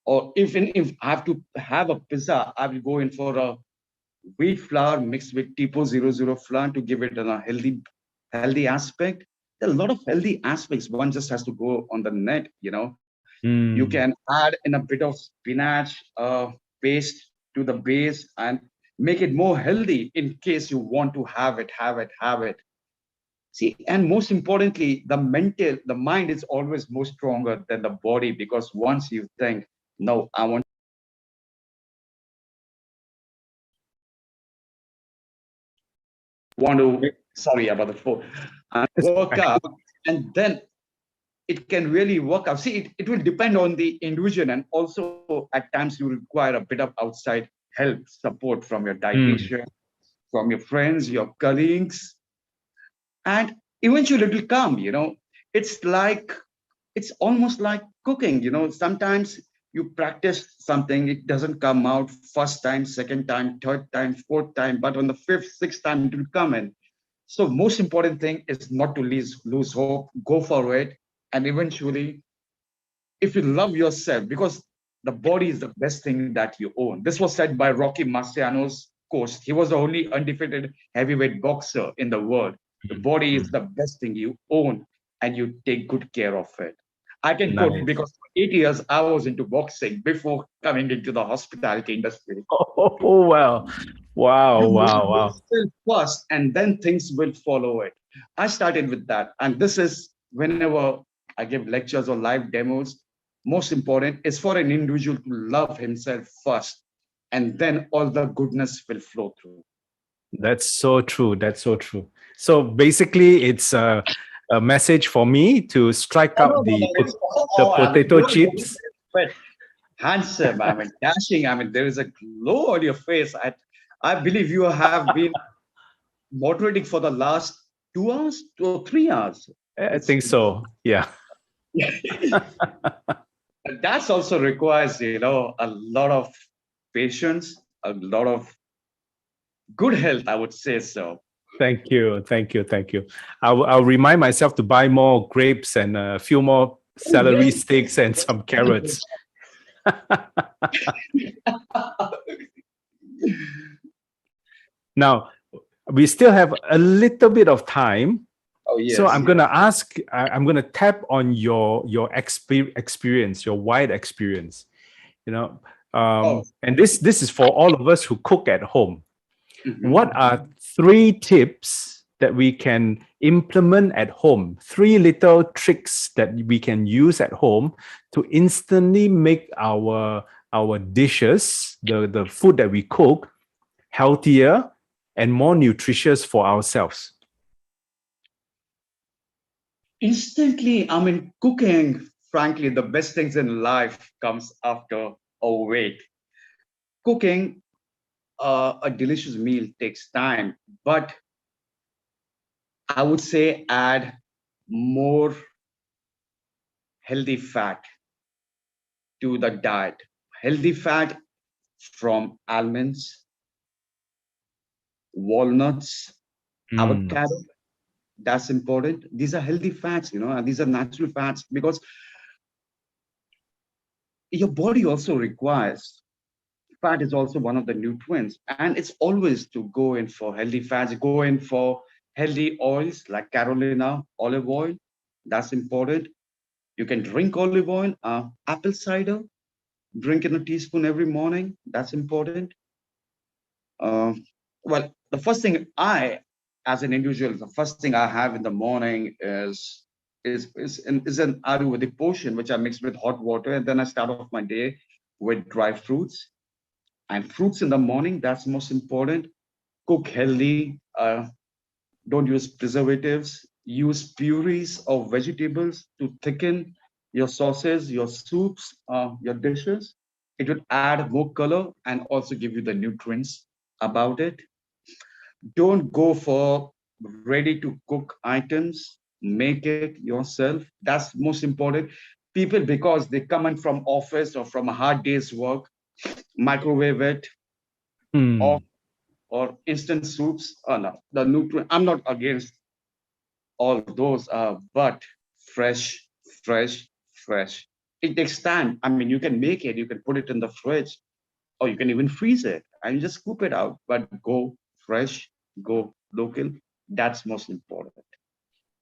Or even if I have to have a pizza, I will go in for a wheat flour mixed with Tipo 00 flour to give it a healthy aspect. There are a lot of healthy aspects. One just has to go on the net. You can Mm. add in a bit of spinach paste to the base and make it more healthy in case you want to have it. See, and most importantly, the mind is always more stronger than the body, because once you think, no, I want to, sorry about the phone, and work out, and then it can really work out. See, it will depend on the individual, and also at times you require a bit of outside help, support from your Mm. dietitian, from your friends, your colleagues, and eventually it will come. It's like, it's almost like cooking. Sometimes you practice something, it doesn't come out first time, second time, third time, fourth time, but on the fifth, sixth time it will come in. So most important thing is not to lose hope, go for it, and eventually, if you love yourself, because the body is the best thing that you own. This was said by Rocky Marciano's coach. He was the only undefeated heavyweight boxer in the world. The body is the best thing you own, and you take good care of it. I can quote, Nice. because for 8 years I was into boxing before coming into the hospitality industry. Oh, wow. Wow, You wow, love wow. yourself first, and then things will follow it. I started with that. And this is whenever I give lectures or live demos, most important is for an individual to love himself first, and then all the goodness will flow through. That's so true. That's so true. So basically, it's a message for me to strike Oh, up no, no, no. It's the I mean, potato chips. but handsome, I mean, dashing. I mean, there is a glow on your face. I believe you have been moderating for the last 2 hours, 2 or 3 hours. I It's think so. Yeah. That's also requires, a lot of patience, a lot of good health, I would say so. Thank you. Thank you. Thank you. I'll remind myself to buy more grapes and a few more Oh, celery yes. sticks and some carrots. Now, we still have a little bit of time. Oh So yes, I'm going to ask, I'm going to tap on your experience, your wide experience, you know, Oh. and this is for all of us who cook at home. Mhm. What are 3 tips that we can implement at home? 3 little tricks that we can use at home to instantly make our dishes, the food that we cook, healthier and more nutritious for ourselves. Instantly, I mean, cooking, frankly, the best things in life comes after a wait. Cooking a delicious meal takes time, but I would say add more healthy fat to the diet. Healthy fat from almonds, walnuts, Mm. avocado. That's important. These are healthy fats, and these are natural fats because your body also requires fat is also one of the nutrients, and it's always to go in for healthy fats, go in for healthy oils like Carolina olive oil. That's important. You can drink olive oil, apple cider, drink in a teaspoon every morning. That's important. Uh, well, the first thing as an individual, the first thing I have in the morning is an Ayurvedic potion which I mix with hot water, and then I start off my day with dry fruits and fruits in the morning. That's most important. Cook healthy. Don't use preservatives. Use purees of vegetables to thicken your sauces, your soups, your dishes. It would add more color and also give you the nutrients about it. Don't go for ready to cook items. Make it yourself. That's most important. People, because they come in from office or from a hard day's work, microwave it, or Mm. instant soups. Oh no, the nutrient. I'm not against all those, but fresh, fresh, fresh. It takes time. I mean, you can make it. You can put it in the fridge, or you can even freeze it and just scoop it out. But go fresh, go local. That's most important.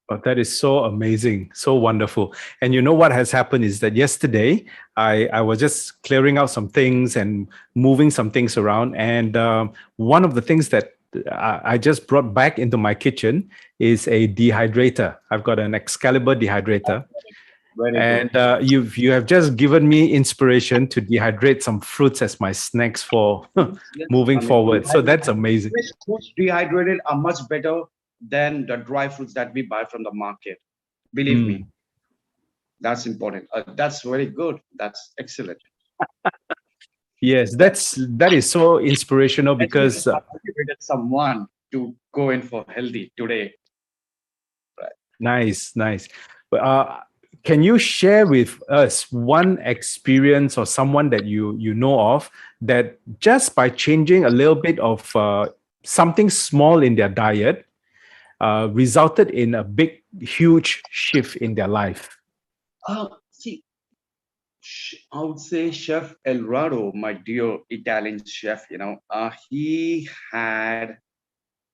Oh, that is so amazing, so wonderful. And you know what has happened is that yesterday I was just clearing out some things and moving some things around. And one of the things that I just brought back into my kitchen is a dehydrator. I've got an Excalibur dehydrator. Very good. And you have just given me inspiration to dehydrate some fruits as my snacks for Yes. moving I mean, forward. So that's amazing. fresh fruits dehydrated are much better than the dry fruits that we buy from the market. Believe me, Mm. that's important. That's very good. That's excellent. Yes, that is so inspirational Let's see because if I motivated someone to go in for healthy today. Right. nice, nice. But can you share with us one experience or someone that you know of that just by changing a little bit of something small in their diet resulted in a big, huge shift in their life? See, I would say Chef Elrado, my dear Italian chef, he had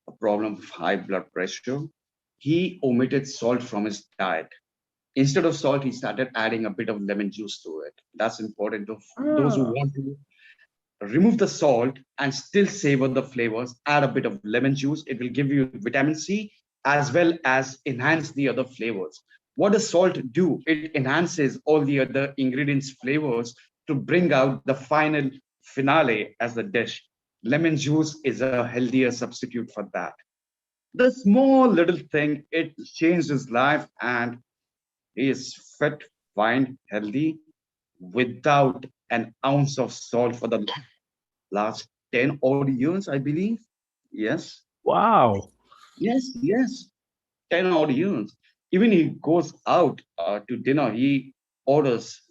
a problem with high blood pressure. He omitted salt from his diet. Instead of salt, he started adding a bit of lemon juice to it. That's important to those who Ah. want to remove the salt and still savor the flavors. Add a bit of lemon juice. It will give you vitamin C as well as enhance the other flavors. What does salt do? It enhances all the other ingredients flavors to bring out the final finale as a dish. Lemon juice is a healthier substitute for that. The small little thing, it changed his life, and he is fit, fine, healthy without an ounce of salt for the last 10 odd years, I believe. Yes, Wow. yes, 10 odd years. Even he goes out to dinner, he orders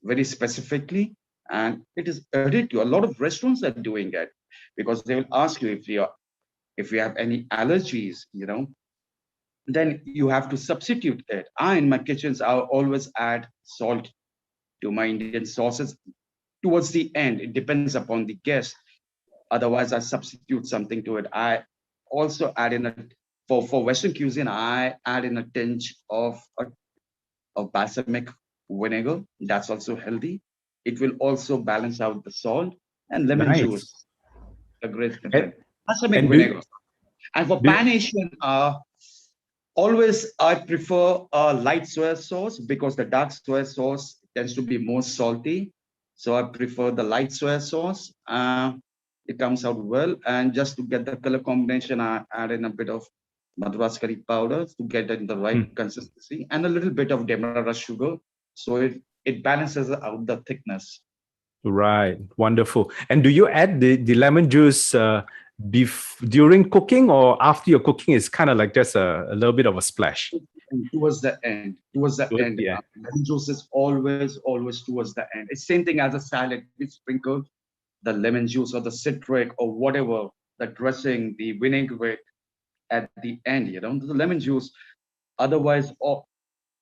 very specifically, and it is added to. A lot of restaurants are doing it because they will ask you if you have any allergies, then you have to substitute it. In my kitchens, I always add salt to my Indian sauces towards the end. It depends upon the guest. Otherwise, I substitute something to it. I also add in a for Western cuisine, I add in a tinge of balsamic vinegar. That's also healthy. It will also balance out the salt and lemon Nice. juice. A great And, balsamic and vinegar. And for do Pan Asian, always I prefer a light soy sauce because the dark soy sauce tends to be more salty. So I prefer the light soy sauce. It comes out well. And just to get the color combination, I add in a bit of Madras curry powder to get it in the right consistency and a little bit of demerara sugar. So it balances out the thickness. Right, wonderful. And do you add the lemon juice during cooking, or after your cooking is kind of like just a little bit of a splash? And towards the end, Yeah. lemon juice is always towards the end. It's same thing as a salad. We sprinkle the lemon juice or the citric or whatever, the dressing, the vinaigrette at the end, the lemon juice. Otherwise,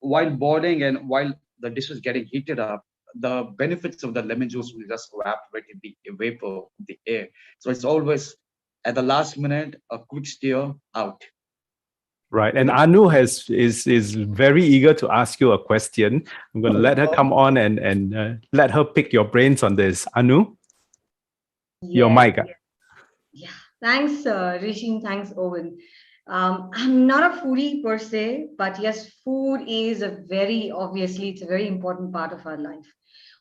while boiling and while the dish is getting heated up, the benefits of the lemon juice will just evaporate in the vapor of the air. So it's always at the last minute, a quick stir out. Right. And Anu is very eager to ask you a question. I'm going to let her come on and let her pick your brains on this. Anu, your mic. Yeah. Thanks, Rishi. Thanks, Owen. I'm not a foodie per se, but yes, food is it's a very important part of our life.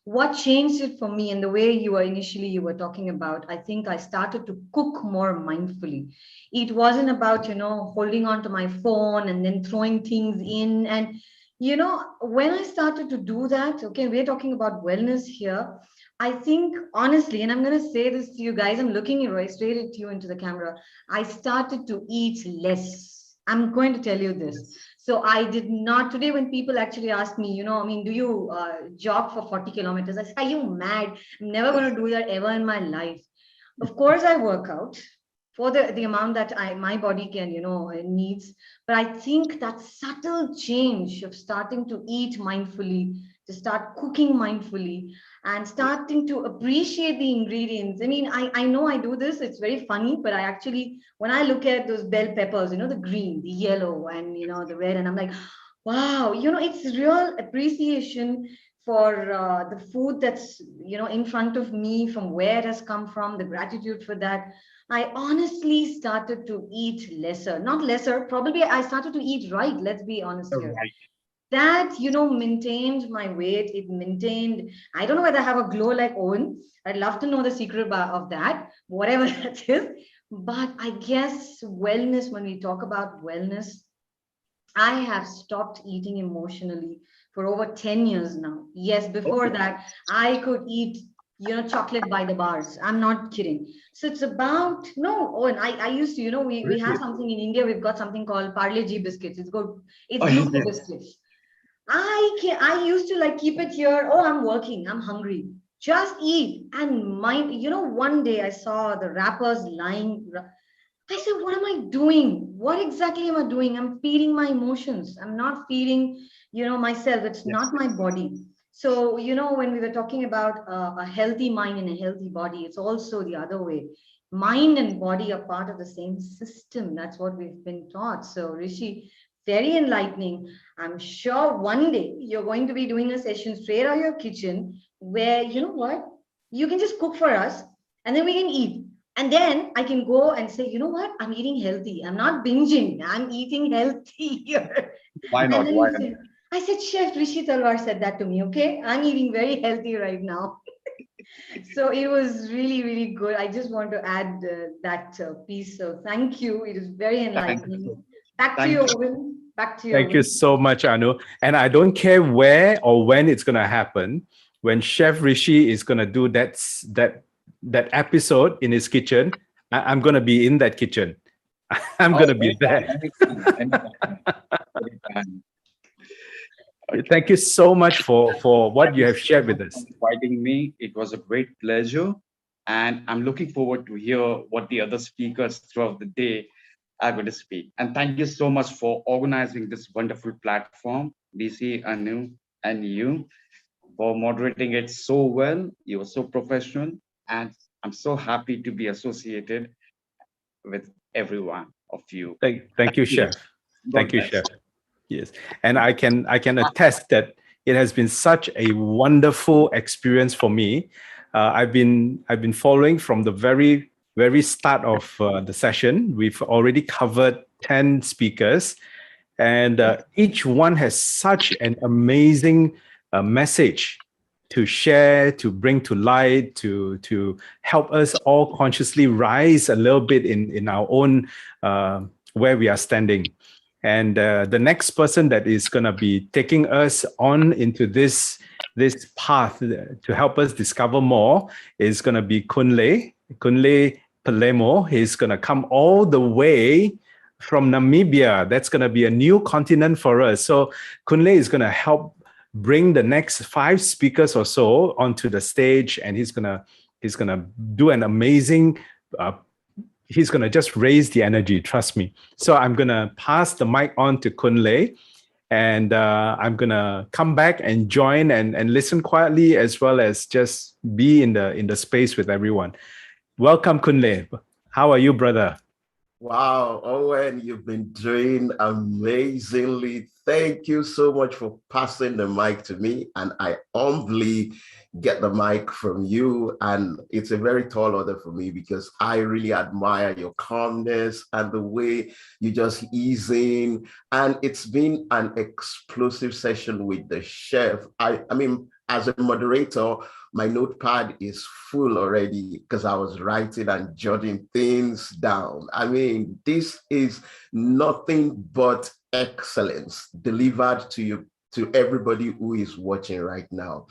What changed it for me, and the way you were talking about, I think I started to cook more mindfully. It wasn't about, holding on to my phone and then throwing things in. And, when I started to do that, okay, we're talking about wellness here. I think honestly, and I'm going to say this to you guys, I'm looking right straight at you into the camera. I started to eat less. I'm going to tell you this. So I did not, today when people actually ask me, do you jog for 40 kilometers? I say, are you mad? I'm never going to do that ever in my life. Of course, I work out for the amount that my body can, needs. But I think that subtle change of starting to eat mindfully, to start cooking mindfully, and starting to appreciate the ingredients. I mean, I know I do this, it's very funny, but I actually, when I look at those bell peppers, the green, the yellow, and, the red, and I'm like, wow, it's real appreciation for the food that's, in front of me, from where it has come from, the gratitude for that. I honestly started to eat lesser, not lesser, probably I started to eat right. Let's be honest here. Right. That, maintained my weight. It maintained, I don't know whether I have a glow like Owen. I'd love to know the secret of that, whatever that is. But I guess wellness, when we talk about wellness, I have stopped eating emotionally for over 10 years now. Yes, before that, I could eat, chocolate by the bars. I'm not kidding. So it's about, no, oh, and I used to, we have something in India, we've got something called Parle G biscuits. It's glucose biscuits. I used to like keep it here. Oh, I'm working, I'm hungry. Just eat. And one day I saw the wrappers lying. I said, what am I doing? What exactly am I doing? I'm feeding my emotions. I'm not feeding, myself. It's not my body. So, when we were talking about a healthy mind and a healthy body, it's also the other way. Mind and body are part of the same system. That's what we've been taught. So, Rishi, very enlightening. I'm sure one day you're going to be doing a session straight out of your kitchen where, you know what? You can just cook for us and then we can eat. And then I can go and say, you know what? I'm eating healthy. I'm not binging. I'm eating healthy here. Why not? And then Why you not? say, I said, Chef Rishi Talwar said that to me. Okay. I'm eating very healthy right now. So it was really, really good. I just want to add that piece. So thank you. It is very enlightening. Back to you, Owen. Back to you. Thank you so much, Anu. And I don't care where or when it's going to happen. When Chef Rishi is going to do that episode in his kitchen, I'm going to be in that kitchen. I'm going to be there. Thank you so much for what you have shared with us. Inviting me. It was a great pleasure. And I'm looking forward to hear what the other speakers throughout the day are going to speak. And thank you so much for organizing this wonderful platform, DC, Anu, and you, for moderating it so well. You were so professional. And I'm so happy to be associated with every one of you. Thank you, Chef. God Thank you, bless. Chef. Yes, and I can attest that it has been such a wonderful experience for me. I've been following from the very start of the session. We've already covered 10 speakers, and each one has such an amazing message to share, to bring to light, to help us all consciously rise a little bit in our own where we are standing. And the next person that is going to be taking us on into this path to help us discover more is going to be Kunle Palemo. He's going to come all the way from Namibia. That's going to be a new continent for us. So Kunle is going to help bring the next 5 speakers or so onto the stage, and he's going to do an amazing he's going to just raise the energy, trust me. So I'm going to pass the mic on to Kunle, and I'm going to come back and join and listen quietly, as well as just be in the space with everyone. Welcome, Kunle. How are you, brother? Wow, Owen, you've been doing amazingly. Thank you so much for passing the mic to me. And I humbly get the mic from you. And it's a very tall order for me because I really admire your calmness and the way you just ease in. And it's been an explosive session with the chef. I mean, as a moderator, my notepad is full already because I was writing and jotting things down. I mean, this is nothing but excellence delivered to you, to everybody who is watching right now.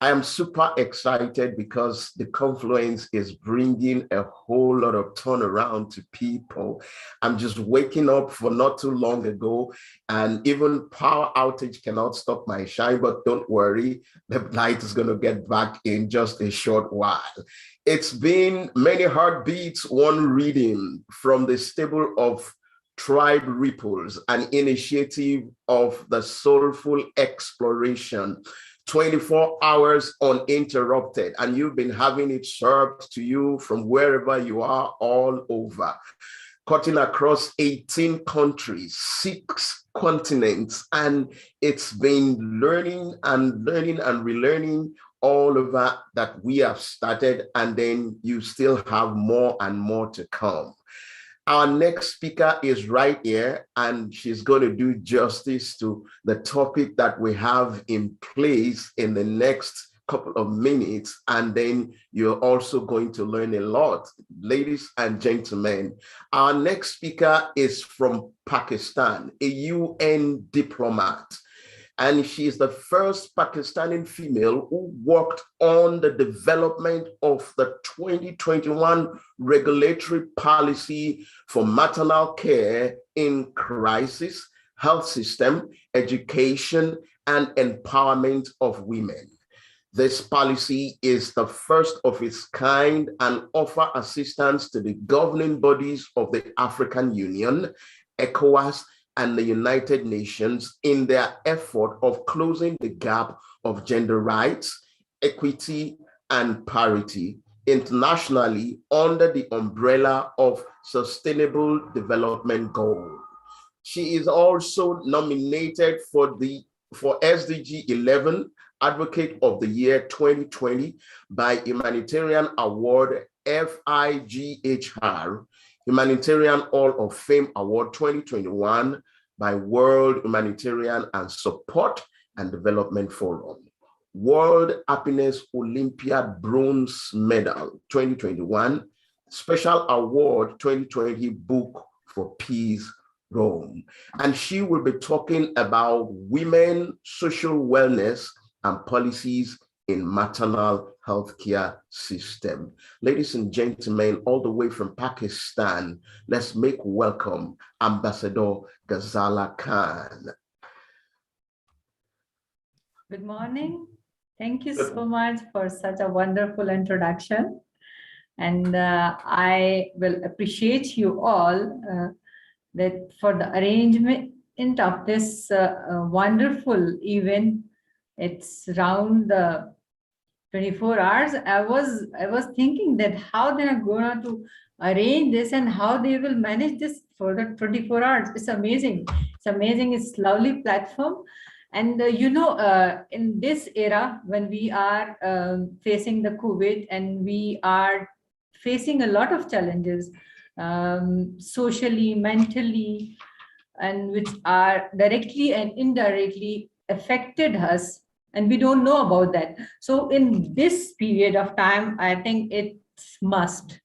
I am super excited because the Confluence is bringing a whole lot of turnaround to people. I'm just waking up for not too long ago, and even power outage cannot stop my shine, but don't worry, the light is going to get back in just a short while. It's been many heartbeats, one reading from the stable of Tribe Ripples, an initiative of the soulful exploration. 24 hours uninterrupted, and you've been having it served to you from wherever you are all over, cutting across 18 countries, 6 continents, and it's been learning and relearning all over that we have started, and then you still have more and more to come. Our next speaker is right here, and she's going to do justice to the topic that we have in place in the next couple of minutes, and then you're also going to learn a lot. Ladies and gentlemen, our next speaker is from Pakistan, a UN diplomat. And she is the first Pakistani female who worked on the development of the 2021 regulatory policy for maternal care in crisis, health system, education, and empowerment of women. This policy is the first of its kind and offers assistance to the governing bodies of the African Union, ECOWAS, and the United Nations in their effort of closing the gap of gender rights, equity, and parity internationally under the umbrella of Sustainable Development Goals. She is also nominated for SDG 11 Advocate of the Year 2020 by Humanitarian Award FIGHR, Humanitarian Hall of Fame Award 2021 by World Humanitarian and Support and Development Forum, World Happiness Olympiad Bronze Medal 2021, Special Award 2020 Book for Peace, Rome. And she will be talking about women, social wellness, and policies in maternal healthcare system. Ladies and gentlemen, all the way from Pakistan, let's make welcome Ambassador Ghazala Khan. Good morning. Thank you so much for such a wonderful introduction. And I will appreciate you all that for the arrangement of this wonderful event. It's around the 24 hours. I was thinking that how they are going to arrange this and how they will manage this for the 24 hours. It's amazing. It's amazing. It's lovely platform. And in this era, when we are facing the COVID and we are facing a lot of challenges, socially, mentally, and which are directly and indirectly affected us, and we don't know about that. So in this period of time, I think it must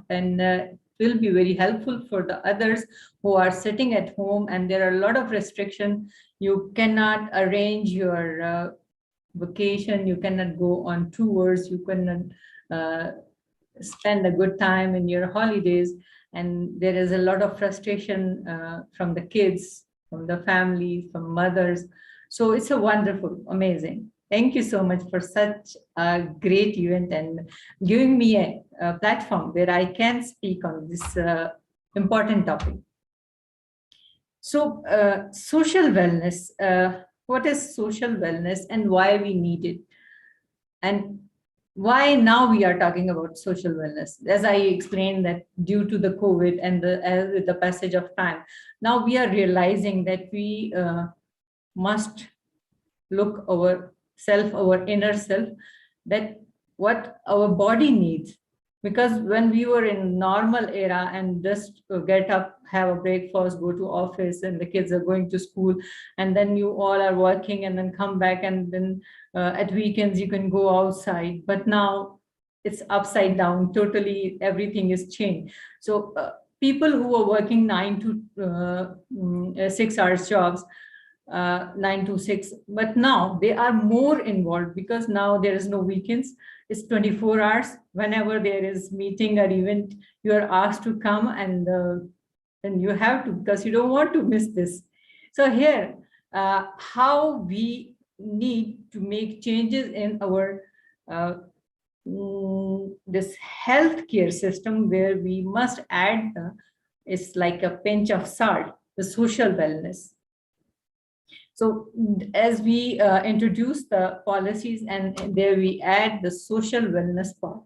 and will be very helpful for the others who are sitting at home, and there are a lot of restrictions. You cannot arrange your vacation, you cannot go on tours, you cannot uh, spend a good time in your holidays, and there is a lot of frustration from the kids, from the family, from mothers. So it's a wonderful, amazing. Thank you so much for such a great event and giving me a platform where I can speak on this important topic. So social wellness, what is social wellness and why we need it? And why now we are talking about social wellness? As I explained, that due to the COVID and with the passage of time, now we are realizing that we must look our inner self, that what our body needs. Because when we were in normal era and just get up, have a breakfast, go to office, and the kids are going to school, and then you all are working and then come back, and then at weekends you can go outside. But now it's upside down, totally everything is changed. So people who are working 9 to 6 hours jobs, 9 to 6, but now they are more involved because now there is no weekends. It's 24 hours. Whenever there is meeting or event, you are asked to come, and you have to, because you don't want to miss this. So here, how we need to make changes in our this healthcare system, where we must add it's like a pinch of salt, the social wellness. So as we introduce the policies, and there we add the social wellness part.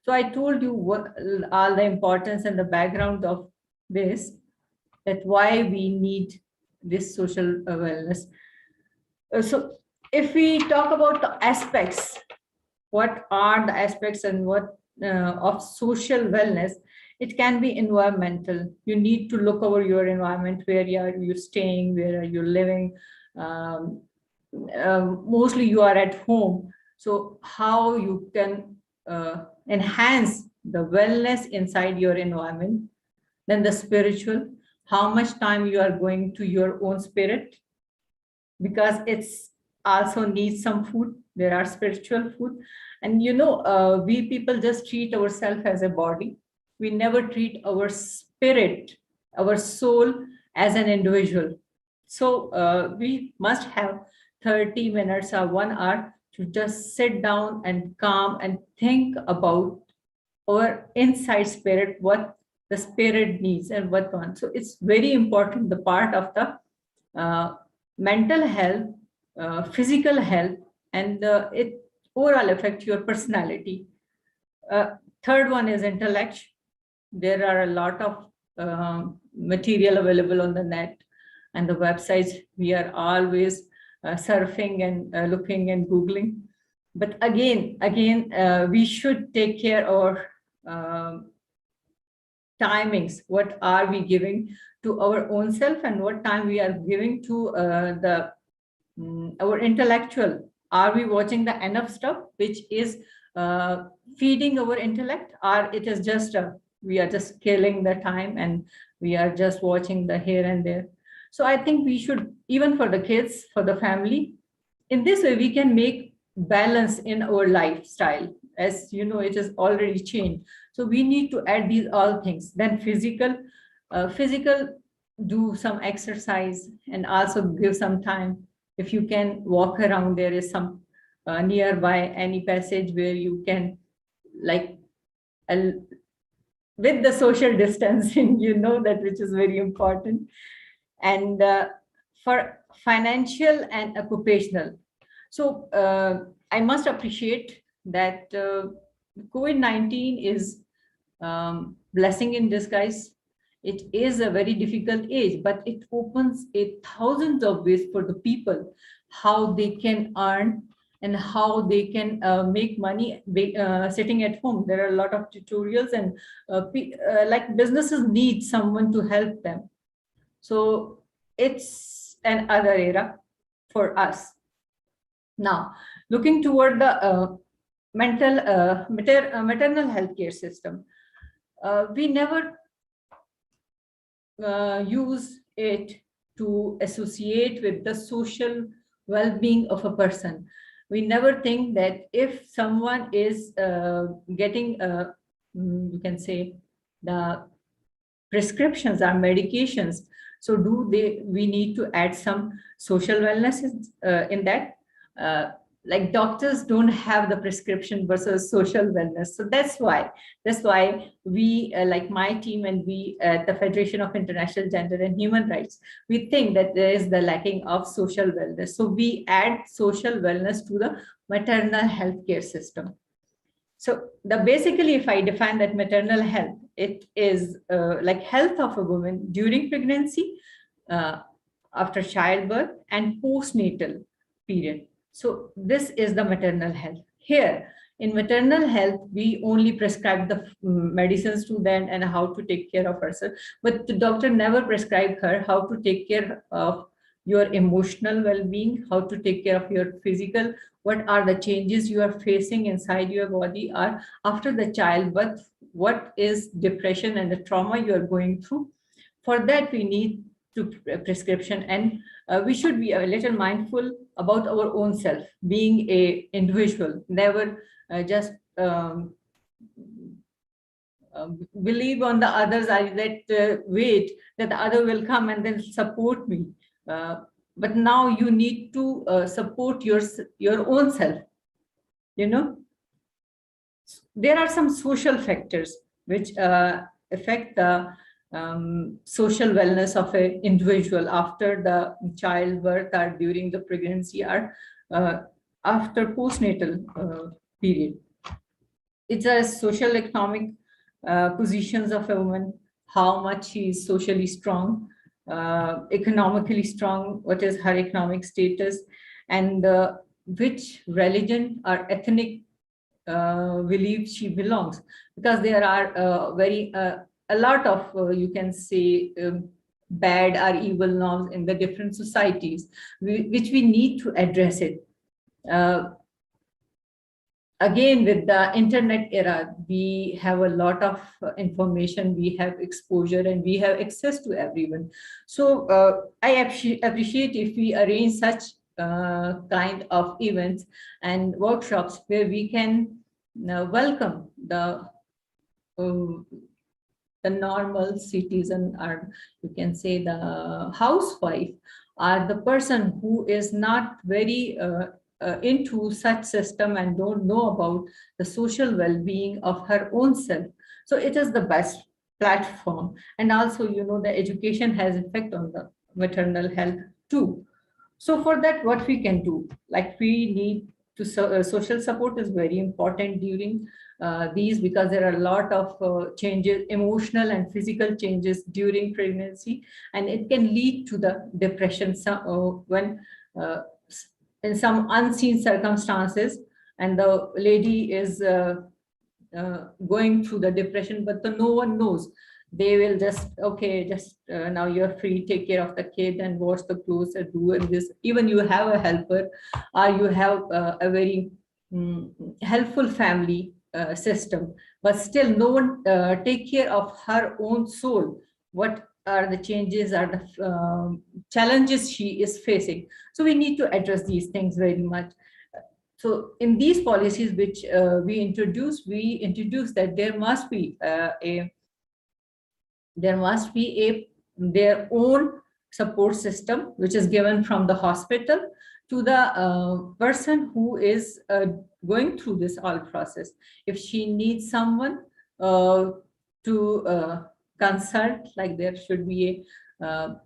So I told you what all the importance and the background of this, that why we need this social wellness. So if we talk about the aspects, what are the aspects and what of social wellness? It can be environmental. You need to look over your environment, where are you staying, where are you living. Mostly you are at home, so how you can enhance the wellness inside your environment. Then the spiritual, how much time you are going to your own spirit, because it's also needs some food. There are spiritual food, and we people just treat ourselves as a body. We never treat our spirit, our soul, as an individual. So we must have 30 minutes or 1 hour to just sit down and calm and think about our inside spirit, what the spirit needs and what one. So it's very important, the part of the mental health, physical health, and it overall affects your personality. Third one is intellect. There are a lot of material available on the net and the websites. We are always surfing and looking and Googling. But again, we should take care of our timings. What are we giving to our own self, and what time we are giving to our intellectual? Are we watching the enough stuff which is feeding our intellect, or it is just we are just killing the time and we are just watching the here and there? So I think we should, even for the kids, for the family, in this way we can make balance in our lifestyle. As you know, it is already changed. So we need to add these all things. Then physical, do some exercise and also give some time. If you can walk around, there is some nearby any passage where you can, like, with the social distancing, that which is very important. And for financial and occupational. So I must appreciate that COVID-19 is blessing in disguise. It is a very difficult age, but it opens thousands of ways for the people how they can earn and how they can make money sitting at home. There are a lot of tutorials, and like businesses need someone to help them. So it's another era for us. Now, looking toward the maternal healthcare system, we never use it to associate with the social well-being of a person. We never think that if someone is getting, you can say, the prescriptions or medications, so we need to add some social wellness in that. Like doctors don't have the prescription versus social wellness. So that's why we, like my team and we at the Federation of International Gender and Human Rights, we think that there is the lacking of social wellness. So we add social wellness to the maternal healthcare system. So basically, if I define that maternal health, it is like health of a woman during pregnancy, after childbirth, and postnatal period. So this is the maternal health. Here in maternal health, we only prescribe the medicines to them and how to take care of herself. But the doctor never prescribed her how to take care of your emotional well-being, how to take care of your physical, what are the changes you are facing inside your body, or after the childbirth, what is depression and the trauma you are going through. For that, we need to prescription, and we should be a little mindful about our own self, being a individual, never just believe on the others, that wait that the other will come and then support me. But now you need to support your own self. There are some social factors which affect the social wellness of an individual after the childbirth or during the pregnancy or after postnatal period. It's a social economic positions of a woman, how much she is socially strong, economically strong, what is her economic status, and which religion or ethnic belief she belongs. Because there are a lot of, you can say, bad or evil norms in the different societies, which we need to address it. Again, with the internet era, we have a lot of information, we have exposure, and we have access to everyone. So I appreciate if we arrange such kind of events and workshops where we can welcome the normal citizen, or you can say the housewife, or the person who is not very into such system and don't know about the social well-being of her own self. So it is the best platform. And also, the education has effect on the maternal health too. So for that, what we can do, like we need to, social support is very important during these, because there are a lot of changes, emotional and physical changes during pregnancy, and it can lead to the depression when in some unseen circumstances, and the lady is going through the depression, but no one knows. They will just, okay, just now you're free, take care of the kid and wash the clothes and do this. Even you have a helper, or you have a very helpful family system, but still no one take care of her own soul. What are the changes, are the challenges she is facing? So we need to address these things very much. So in these policies which we introduce that there must be their own support system, which is given from the hospital to the person who is going through this all process. If she needs someone to consult, like there should be a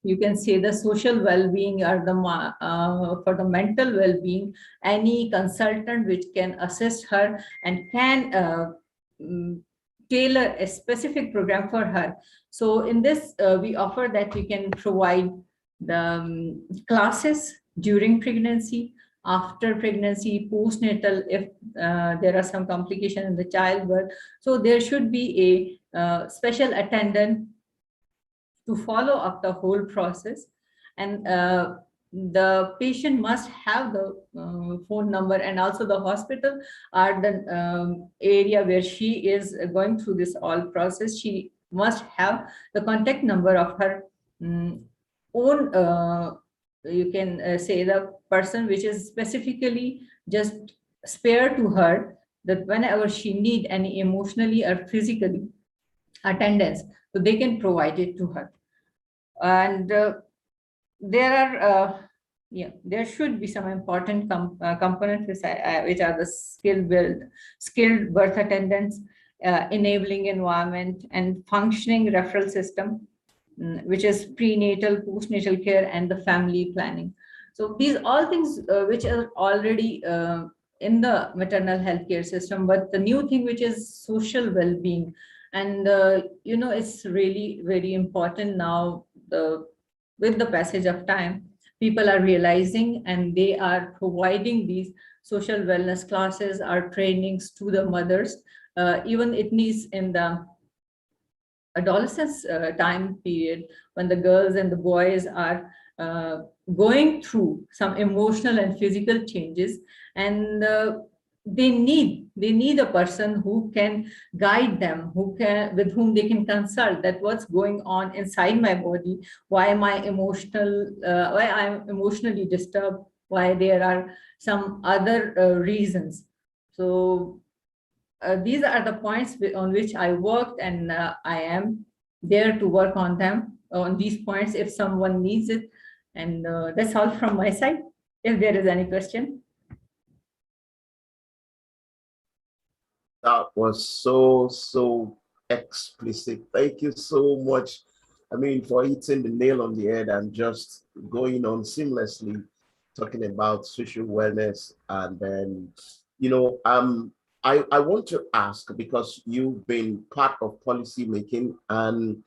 you can say the social well-being or the for the mental well-being, any consultant which can assist her and can tailor a specific program for her. So in this, we offer that we can provide the classes during pregnancy, after pregnancy, postnatal, if there are some complications in the childbirth. So there should be a special attendant to follow up the whole process. And the patient must have the phone number, and also the hospital or the area where she is going through this all process. She must have the contact number of her own, you can say the person which is specifically just spare to her, that whenever she need any emotionally or physically attendance, so they can provide it to her. And there are there should be some important components which are the skilled birth attendants, enabling environment, and functioning referral system, which is prenatal, postnatal care, and the family planning. So these all things which are already in the maternal health care system, but the new thing which is social well-being. And it's really very important now. With the passage of time, people are realizing, and they are providing these social wellness classes or trainings to the mothers. Even it needs in the adolescence time period, when the girls and the boys are going through some emotional and physical changes, and they need a person who can guide them, with whom they can consult that what's going on inside my body, why am I emotional, why I'm emotionally disturbed, why there are some other reasons. So these are the points on which I worked, and I am there to work on them, on these points, if someone needs it. And that's all from my side. If there is any question. That was so explicit. Thank you so much. I mean, for hitting the nail on the head and just going on seamlessly, talking about social wellness. And then, I want to ask, because you've been part of policy making, and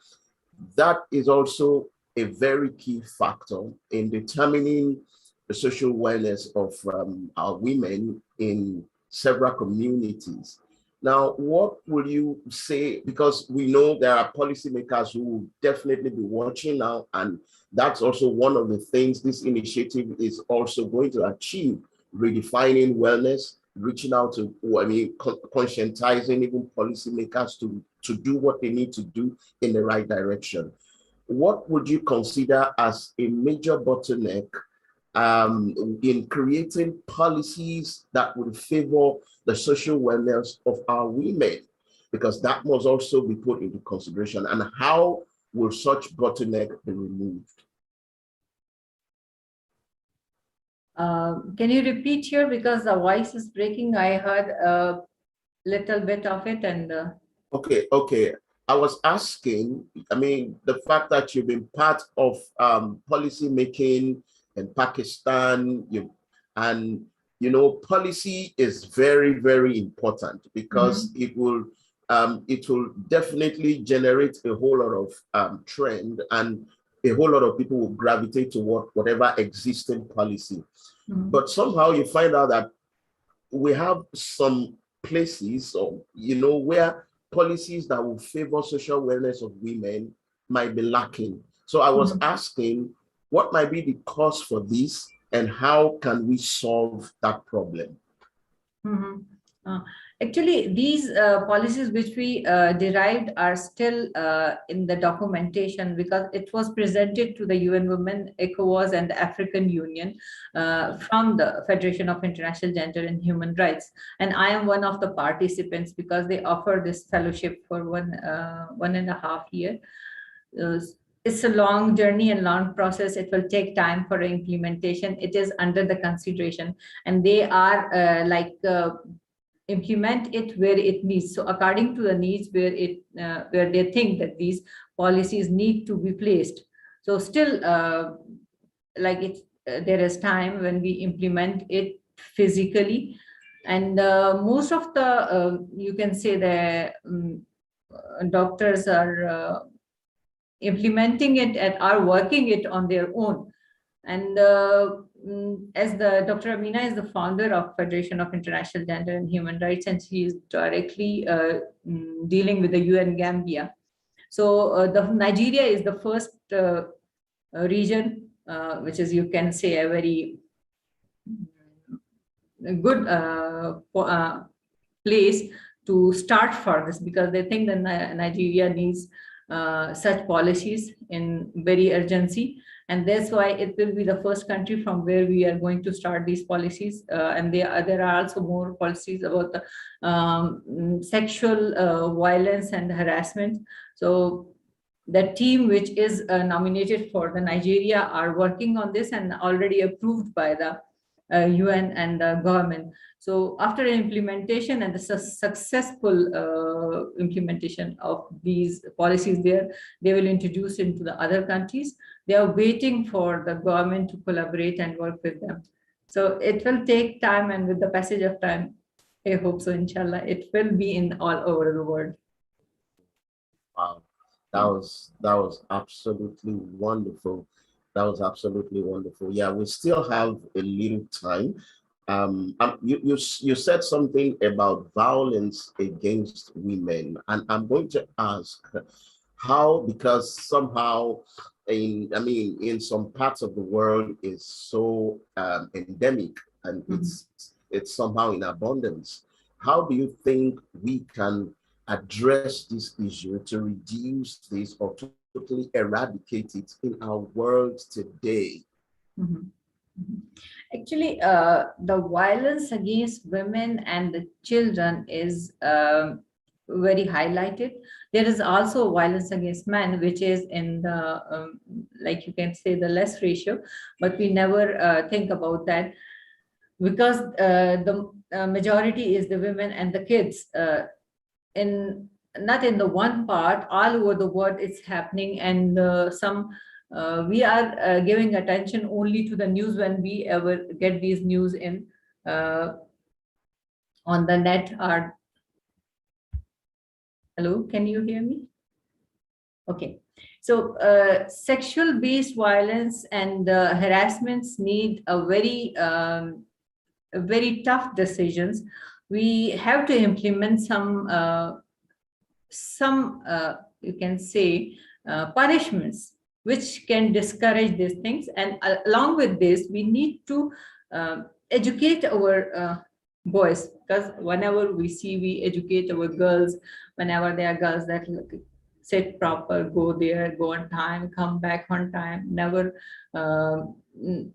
that is also a very key factor in determining the social wellness of our women in several communities. Now, what will you say? Because we know there are policymakers who will definitely be watching now, and that's also one of the things this initiative is also going to achieve: redefining wellness, reaching out to, conscientizing even policymakers to do what they need to do in the right direction. What would you consider as a major bottleneck in creating policies that would favor the social wellness of our women? Because that must also be put into consideration. And how will such bottleneck be removed? Can you repeat here, because the voice is breaking? I heard a little bit of it. And Okay. I was asking, the fact that you've been part of policy making in Pakistan, policy is very, very important, because it will definitely generate a whole lot of trend, and a whole lot of people will gravitate toward whatever existing policy. But somehow you find out that we have some places, where policies that will favor social wellness of women might be lacking. So I was asking, what might be the cause for this, and how can we solve that problem? Actually, these policies which we derived are still in the documentation, because it was presented to the UN Women, ECOWAS, and the African Union from the Federation of International Gender and Human Rights. And I am one of the participants, because they offer this fellowship for 1.5 years. It's a long journey and long process. It will take time for implementation. It is under the consideration, and they are implement it where it needs. So according to the needs, where they think that these policies need to be placed. So still, like there is time when we implement it physically, and most of the you can say the doctors are implementing it and are working it on their own. And as the Dr. Amina is the founder of Federation of International Gender and Human Rights, and she is directly dealing with the UN Gambia. So the Nigeria is the first region, which is, you can say, a very good place to start for this, because they think that Nigeria needs such policies in very urgency, and that's why it will be the first country from where we are going to start these policies. And there are also more policies about the sexual violence and harassment. So the team which is nominated for the Nigeria are working on this and already approved by the UN and the government. So after implementation and the successful implementation of these policies there, they will introduce into the other countries. They are waiting for the government to collaborate and work with them. So it will take time, and with the passage of time, I hope so, inshallah, it will be in all over the world. Wow, that was absolutely wonderful. That was absolutely wonderful. Yeah, we still have a little time. You said something about violence against women, and I'm going to ask how, because somehow in some parts of the world is so endemic, and it's somehow in abundance. How do you think we can address this issue to reduce this or to totally eradicate it in our world today? Actually, the violence against women and the children is very highlighted. There is also violence against men, which is in the, like you can say, the less ratio, but we never think about that, because the majority is the women and the kids. Not in the one part, all over the world it's happening, and we are giving attention only to the news when we ever get these news in on the net. Or hello, can you hear me? Okay. So sexual based violence and harassments need a very tough decisions. We have to implement some you can say punishments which can discourage these things, and along with this we need to educate our boys, because whenever we educate our girls, whenever they are girls that sit proper, go there, go on time, come back on time, never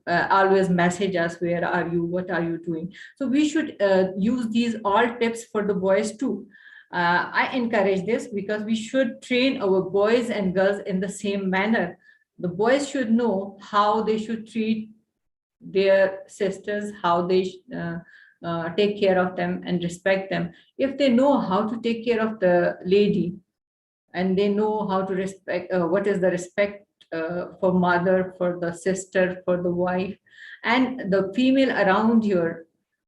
always message us, where are you, what are you doing. So we should use these all tips for the boys too. I encourage this because we should train our boys and girls in the same manner. The boys should know how they should treat their sisters, how they take care of them and respect them. If they know how to take care of the lady, and they know how to respect, what is the respect for mother, for the sister, for the wife, and the female around your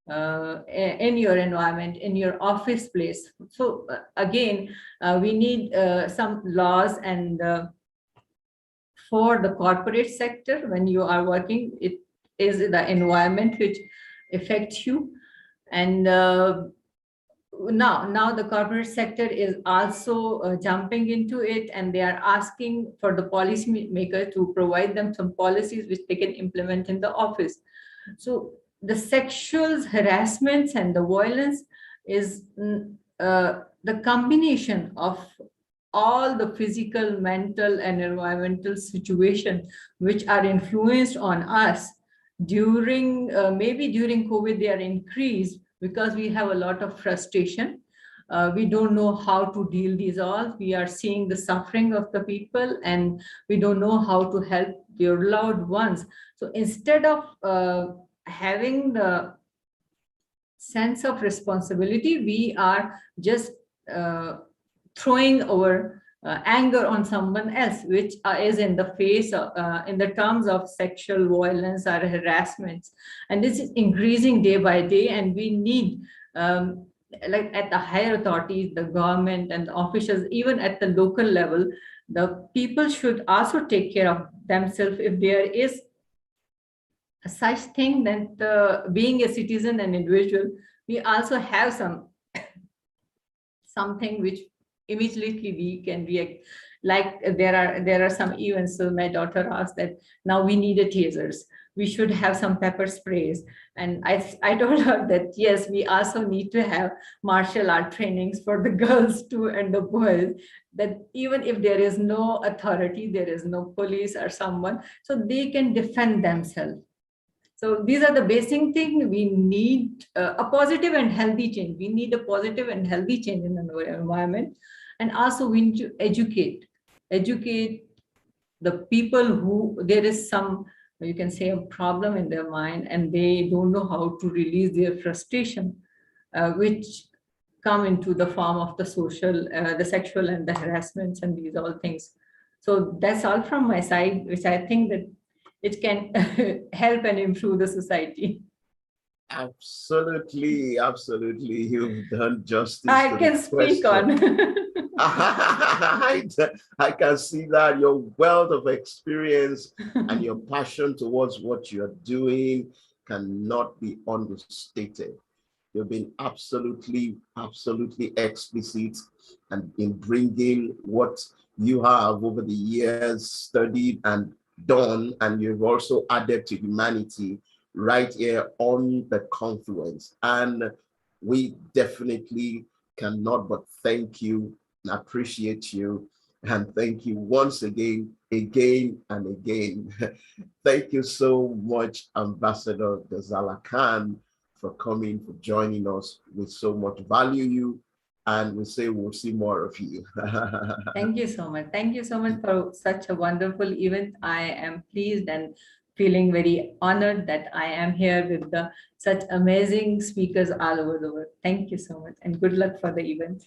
in your environment, in your office place. So again, we need some laws, and for the corporate sector, when you are working, it is the environment which affects you. And now the corporate sector is also jumping into it, and they are asking for the policy maker to provide them some policies which they can implement in the office. So the sexual harassments and the violence is the combination of all the physical, mental, and environmental situations which are influenced on us. During maybe during COVID, they are increased because we have a lot of frustration. We don't know how to deal these all. We are seeing the suffering of the people, and we don't know how to help their loved ones. So instead of having the sense of responsibility, we are just throwing our anger on someone else, which is in the face of, in the terms of sexual violence or harassments. And this is increasing day by day, and we need like at the higher authorities, the government and the officials, even at the local level, the people should also take care of themselves. If there is such thing that being a citizen and individual, we also have something which immediately we can react. Like there are some events. So my daughter asked that now we need a tasers. We should have some pepper sprays. And I told her that yes, we also need to have martial art trainings for the girls too and the boys. That even if there is no authority, there is no police or someone, so they can defend themselves. So these are the basic things. We need a positive and healthy change. We need a positive and healthy change in the environment. And also we need to educate the people who there is some, you can say, a problem in their mind and they don't know how to release their frustration, which come into the form of the the sexual and the harassments and these all things. So that's all from my side, which I think that it can help and improve the society. Absolutely, absolutely. You've done justice I to can the speak question. on. I can see that your wealth of experience and your passion towards what you're doing cannot be understated. You've been absolutely, absolutely explicit and in bringing what you have over the years studied and done, and you've also added to humanity right here on the Confluence. And we definitely cannot but thank you and appreciate you. And thank you once again, again and again. Thank you so much, Ambassador Ghazala Khan, for coming, for joining us. We so much value you, and we say we'll see more of you. Thank you so much. Thank you so much for such a wonderful event. I am pleased and feeling very honored that I am here with such amazing speakers all over the world. Thank you so much, and good luck for the event.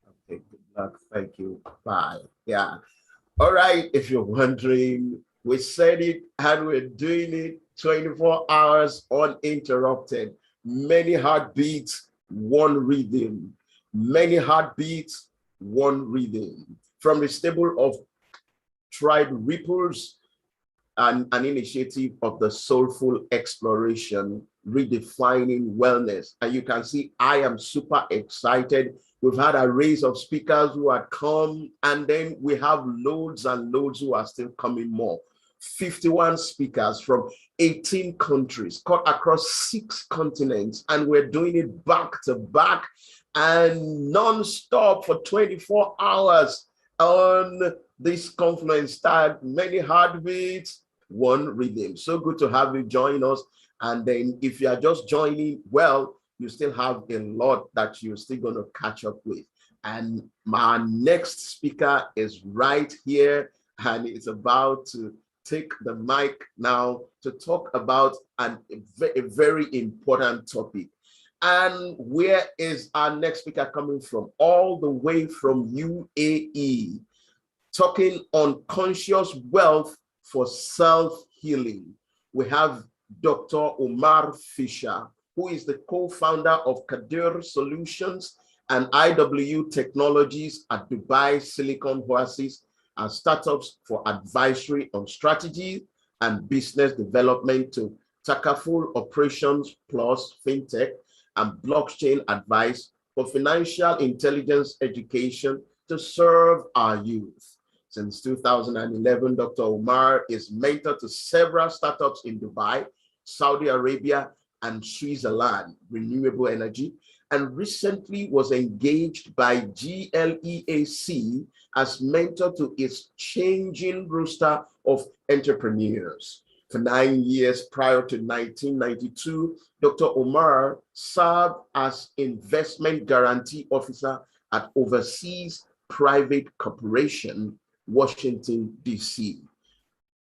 Okay, good luck. Thank you. Bye. Yeah. All right. If you're wondering, we said it and we're doing it 24 hours uninterrupted. Many heartbeats, one rhythm. Many heartbeats, one rhythm. From the stable of Tribe Ripples, an initiative of the Soulful Exploration, redefining wellness. And you can see I am super excited. We've had a race of speakers who had come, and then we have loads and loads who are still coming more. 51 speakers from 18 countries, cut across 6 continents, and we're doing it back to back and non-stop for 24 hours on this Confluence tag. Many heartbeats, one rhythm. So good to have you join us. And then if you are just joining, well, you still have a lot that you're still going to catch up with. And my next speaker is right here, and it's about to take the mic now to talk about a very important topic. And where is our next speaker coming from? All the way from UAE, talking on conscious wealth for self-healing. We have Dr. Omar Fisher, who is the co-founder of Kadir Solutions and IW Technologies at Dubai Silicon Oasis, and startups for advisory on strategy and business development to Takaful Operations Plus FinTech and blockchain advice for financial intelligence education to serve our youth. Since 2011, Dr. Omar is mentor to several startups in Dubai, Saudi Arabia, and Switzerland, renewable energy, and recently was engaged by GLEAC as mentor to its changing roster of entrepreneurs. For 9 years prior to 1992, Dr. Omar served as investment guarantee officer at Overseas Private Corporation, Washington, D.C.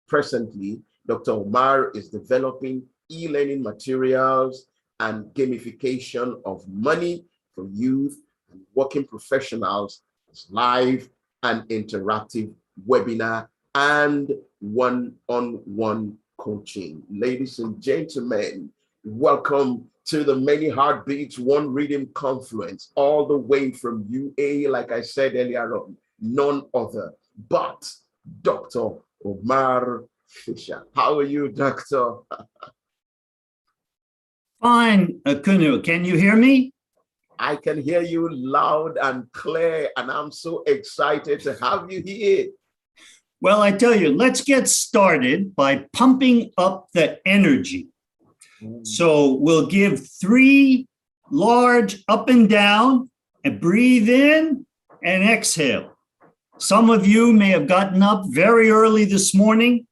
Presently, Dr. Omar is developing e-learning materials and gamification of money for youth and working professionals as live an interactive webinar, and one-on-one coaching. Ladies and gentlemen, welcome to the Many Heartbeats One Rhythm Confluence, all the way from UAE, like I said earlier on, none other but Dr. Omar Fisher. How are you, Doctor? Fine, Kunu. Can you hear me? I can hear you loud and clear, and I'm so excited to have you here. Well, I tell you, let's get started by pumping up the energy. So we'll give 3 large up and down, and breathe in and exhale. Some of you may have gotten up very early this morning.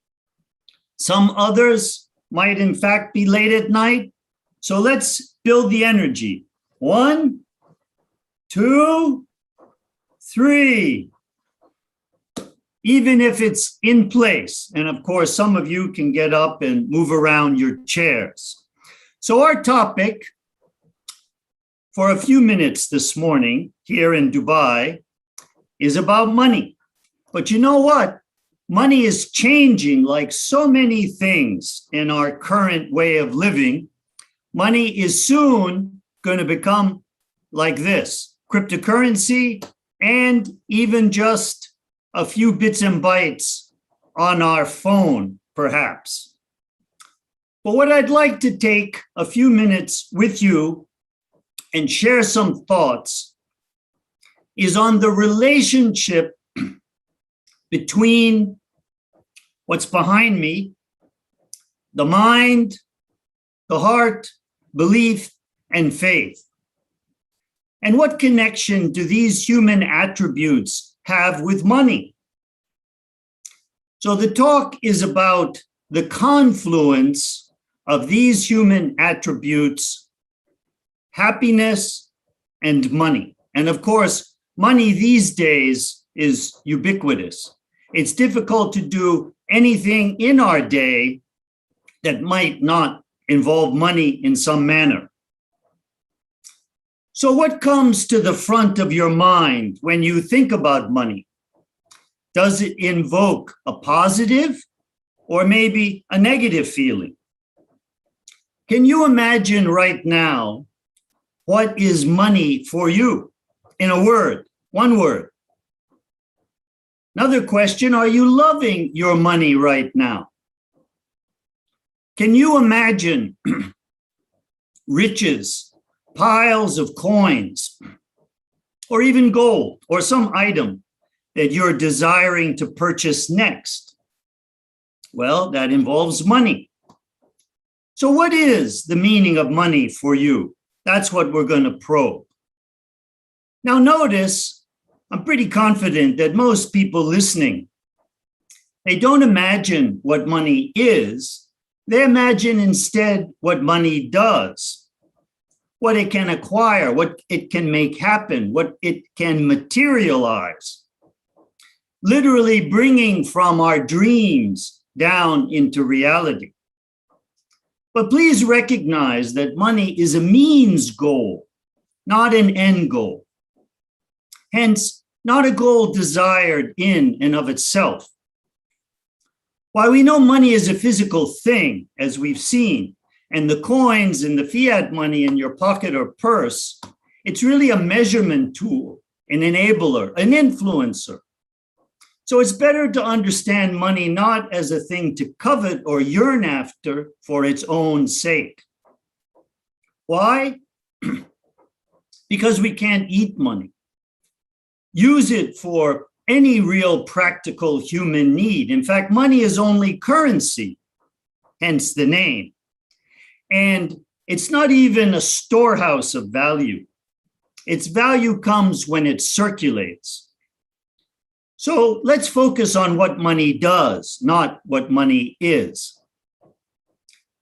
Some others might in fact be late at night. So let's build the energy. 1, 2, 3. Even if it's in place. And of course, some of you can get up and move around your chairs. So our topic for a few minutes this morning here in Dubai is about money. But you know what? Money is changing like so many things in our current way of living. Money is soon going to become like this, cryptocurrency, and even just a few bits and bytes on our phone, perhaps. But what I'd like to take a few minutes with you and share some thoughts is on the relationship between what's behind me, the mind, the heart, belief, and faith. And what connection do these human attributes have with money? So the talk is about the confluence of these human attributes, happiness and money. And of course, money these days is ubiquitous. It's difficult to do anything in our day that might not involve money in some manner. So what comes to the front of your mind when you think about money? Does it invoke a positive or maybe a negative feeling? Can you imagine right now what is money for you? In a word, one word. Another question, are you loving your money right now? Can you imagine riches, piles of coins, or even gold, or some item that you're desiring to purchase next? Well, that involves money. So what is the meaning of money for you? That's what we're going to probe. Now notice, I'm pretty confident that most people listening, they don't imagine what money is. They imagine instead what money does, what it can acquire, what it can make happen, what it can materialize, literally bringing from our dreams down into reality. But please recognize that money is a means goal, not an end goal. Hence, not a goal desired in and of itself. While we know money is a physical thing, as we've seen, and the coins and the fiat money in your pocket or purse, it's really a measurement tool, an enabler, an influencer. So it's better to understand money not as a thing to covet or yearn after for its own sake. Why? Because we can't eat money. Use it for any real practical human need. In fact, money is only currency, hence the name. And it's not even a storehouse of value. Its value comes when it circulates. So let's focus on what money does, not what money is.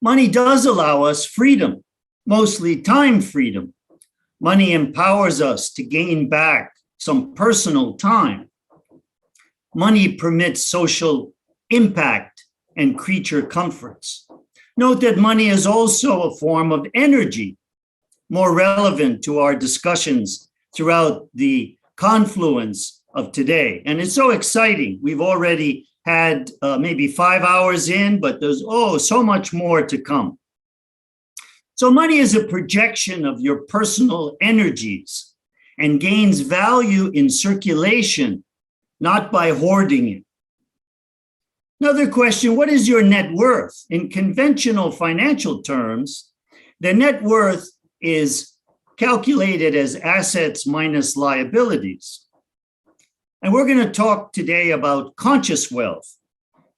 Money does allow us freedom, mostly time freedom. Money empowers us to gain back some personal time. Money permits social impact and creature comforts. Note that money is also a form of energy, more relevant to our discussions throughout the confluence of today. And it's so exciting. We've already had maybe 5 hours in, but there's so much more to come. So money is a projection of your personal energies and gains value in circulation, not by hoarding it. Another question, what is your net worth? In conventional financial terms, the net worth is calculated as assets minus liabilities. And we're going to talk today about conscious wealth.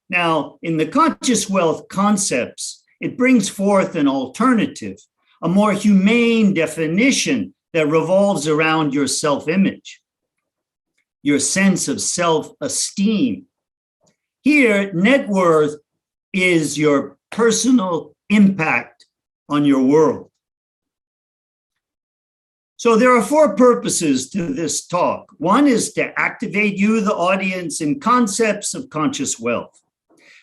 Now, in the conscious wealth concepts, it brings forth an alternative, a more humane definition that revolves around your self-image, your sense of self-esteem. Here, net worth is your personal impact on your world. So there are 4 purposes to this talk. One is to activate you, the audience, in concepts of conscious wealth,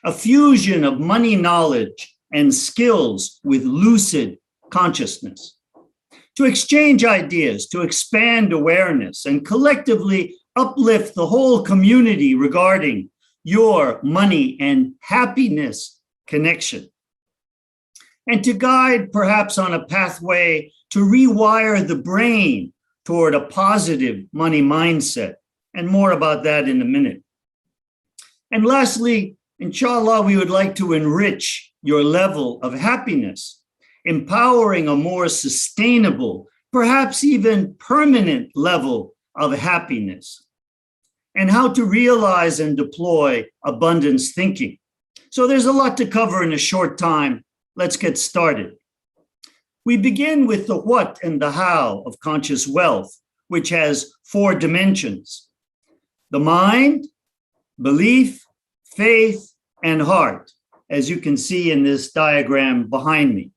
a fusion of money knowledge and skills with lucid consciousness, to exchange ideas, to expand awareness, and collectively uplift the whole community regarding your money and happiness connection, and to guide perhaps on a pathway to rewire the brain toward a positive money mindset, and more about that in a minute. And lastly, inshallah, we would like to enrich your level of happiness, empowering a more sustainable, perhaps even permanent level of happiness, and how to realize and deploy abundance thinking. So there's a lot to cover in a short time. Let's get started. We begin with the what and the how of conscious wealth, which has 4 dimensions: the mind, belief, faith, and heart, as you can see in this diagram behind me.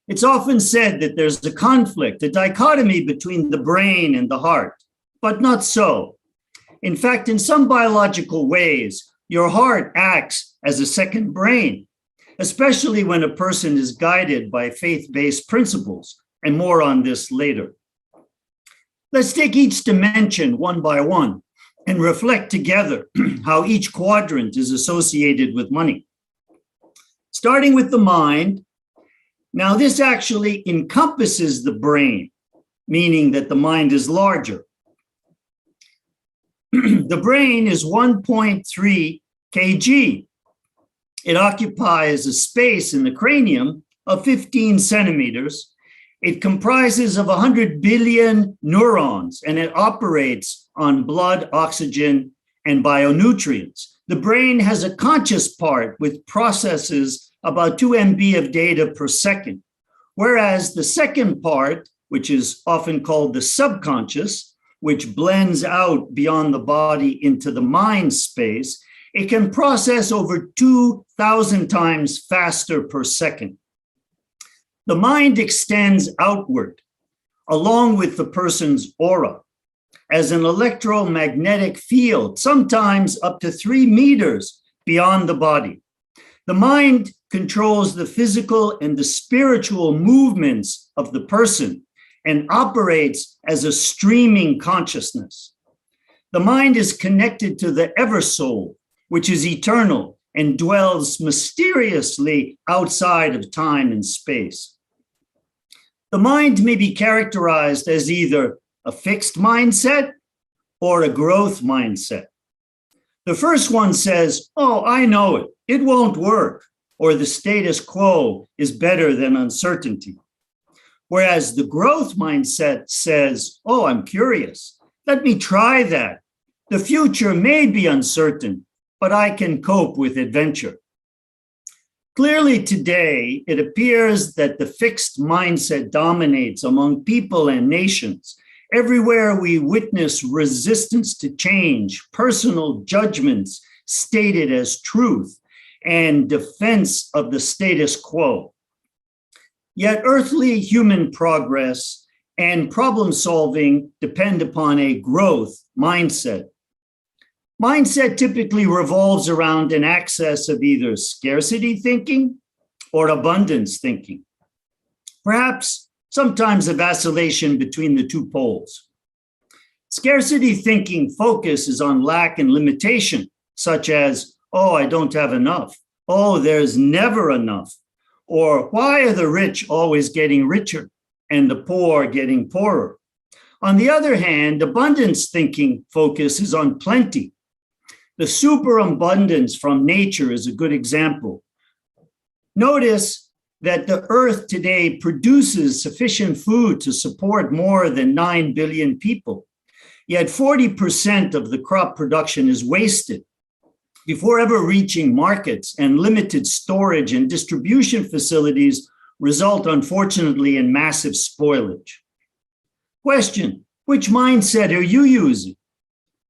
It's often said that there's a conflict, a dichotomy between the brain and the heart, but not so. In fact, in some biological ways, your heart acts as a second brain, especially when a person is guided by faith-based principles, and more on this later. Let's take each dimension one by one and reflect together how each quadrant is associated with money. Starting with the mind, now this actually encompasses the brain, meaning that the mind is larger. The brain is 1.3 kg. It occupies a space in the cranium of 15 centimeters. It comprises of 100 billion neurons, and it operates on blood, oxygen, and bionutrients. The brain has a conscious part which processes about 2 MB of data per second, whereas the second part, which is often called the subconscious, which blends out beyond the body into the mind space, it can process over 2,000 times faster per second. The mind extends outward, along with the person's aura, as an electromagnetic field, sometimes up to 3 meters beyond the body. The mind controls the physical and the spiritual movements of the person and operates as a streaming consciousness. The mind is connected to the Eversoul, which is eternal and dwells mysteriously outside of time and space. The mind may be characterized as either a fixed mindset or a growth mindset. The first one says, "Oh, I know it. It won't work," or the status quo is better than uncertainty. Whereas the growth mindset says, "Oh, I'm curious. Let me try that. The future may be uncertain, but I can cope with adventure." Clearly today, it appears that the fixed mindset dominates among people and nations. Everywhere we witness resistance to change, personal judgments stated as truth, and defense of the status quo. Yet earthly human progress and problem solving depend upon a growth mindset. Mindset typically revolves around an axis of either scarcity thinking or abundance thinking. Perhaps sometimes a vacillation between the 2 poles. Scarcity thinking focuses on lack and limitation, such as, oh, I don't have enough. Oh, there's never enough. Or why are the rich always getting richer and the poor getting poorer? On the other hand, abundance thinking focuses on plenty. The superabundance from nature is a good example. Notice that the earth today produces sufficient food to support more than 9 billion people. Yet 40% of the crop production is wasted before ever reaching markets, and limited storage and distribution facilities result, unfortunately, in massive spoilage. Question, which mindset are you using?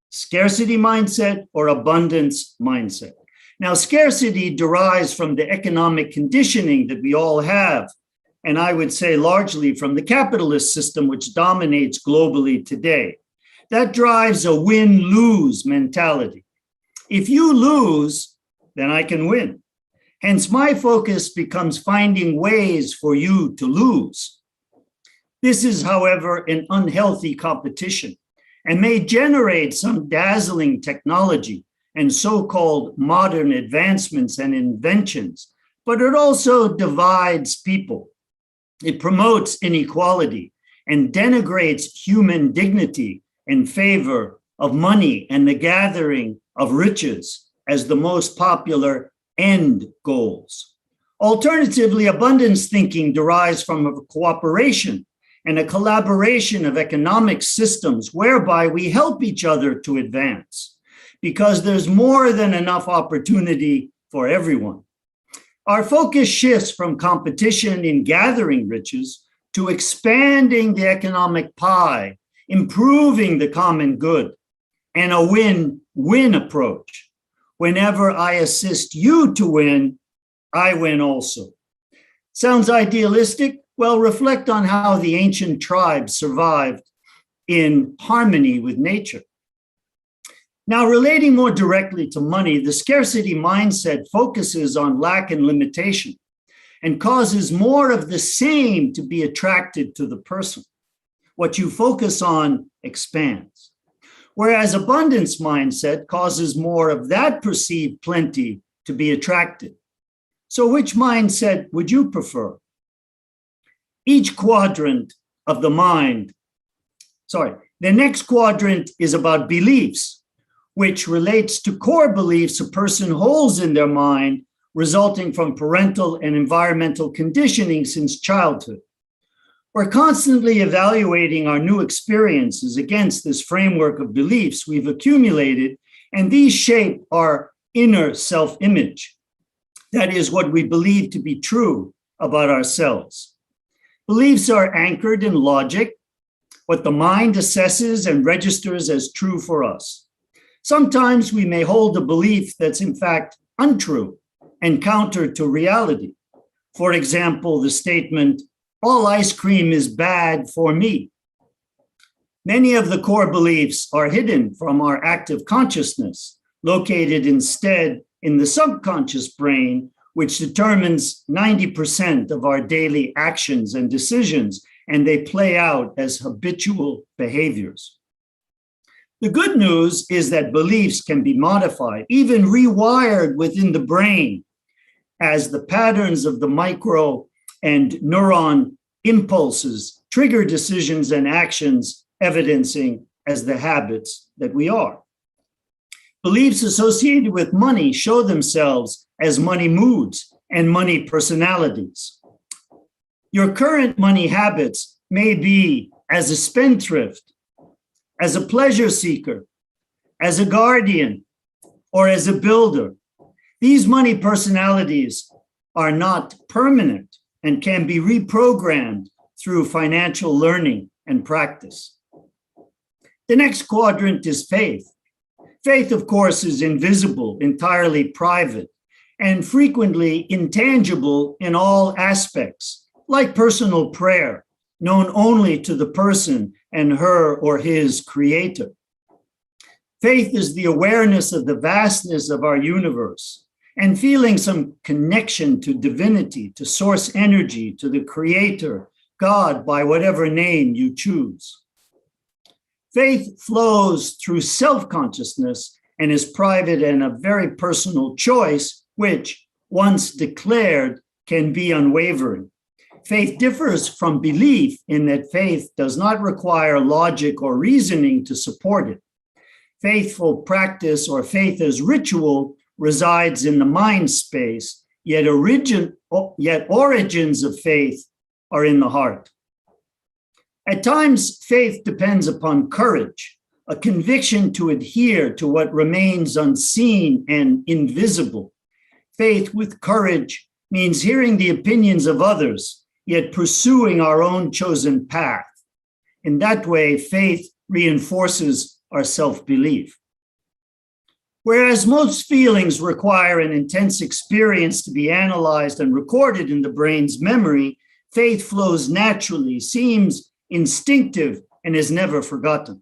Scarcity mindset or abundance mindset? Now, scarcity derives from the economic conditioning that we all have, and I would say largely from the capitalist system which dominates globally today. That drives a win-lose mentality. If you lose, then I can win. Hence, my focus becomes finding ways for you to lose. This is, however, an unhealthy competition and may generate some dazzling technology and so-called modern advancements and inventions, but it also divides people. It promotes inequality and denigrates human dignity in favor of money and the gathering of riches as the most popular end goals. Alternatively, abundance thinking derives from a cooperation and a collaboration of economic systems whereby we help each other to advance, because there's more than enough opportunity for everyone. Our focus shifts from competition in gathering riches to expanding the economic pie, improving the common good, and a win-win approach. Whenever I assist you to win, I win also. Sounds idealistic? Well, reflect on how the ancient tribes survived in harmony with nature. Now, relating more directly to money, the scarcity mindset focuses on lack and limitation and causes more of the same to be attracted to the person. What you focus on expands. Whereas abundance mindset causes more of that perceived plenty to be attracted. So which mindset would you prefer? Each quadrant of the mind, the next quadrant is about beliefs, which relates to core beliefs a person holds in their mind, resulting from parental and environmental conditioning since childhood. We're constantly evaluating our new experiences against this framework of beliefs we've accumulated, and these shape our inner self-image. That is what we believe to be true about ourselves. Beliefs are anchored in logic, what the mind assesses and registers as true for us. Sometimes we may hold a belief that's in fact untrue and counter to reality. For example, the statement, all ice cream is bad for me. Many of the core beliefs are hidden from our active consciousness, located instead in the subconscious brain, which determines 90% of our daily actions and decisions, and they play out as habitual behaviors. The good news is that beliefs can be modified, even rewired within the brain, as the patterns of the micro and neuron impulses trigger decisions and actions, evidencing as the habits that we are. Beliefs associated with money show themselves as money moods and money personalities. Your current money habits may be as a spendthrift, as a pleasure seeker, as a guardian, or as a builder. These money personalities are not permanent and can be reprogrammed through financial learning and practice. The next quadrant is faith. Faith, of course, is invisible, entirely private, and frequently intangible in all aspects, like personal prayer, known only to the person and her or his creator. Faith is the awareness of the vastness of our universe and feeling some connection to divinity, to source energy, to the creator, God, by whatever name you choose. Faith flows through self-consciousness and is private and a very personal choice, which, once declared, can be unwavering. Faith differs from belief in that faith does not require logic or reasoning to support it. Faithful practice or faith as ritual resides in the mind space, yet origins of faith are in the heart. At times, faith depends upon courage, a conviction to adhere to what remains unseen and invisible. Faith with courage means hearing the opinions of others, yet pursuing our own chosen path. In that way, faith reinforces our self-belief. Whereas most feelings require an intense experience to be analyzed and recorded in the brain's memory, faith flows naturally, seems instinctive, and is never forgotten.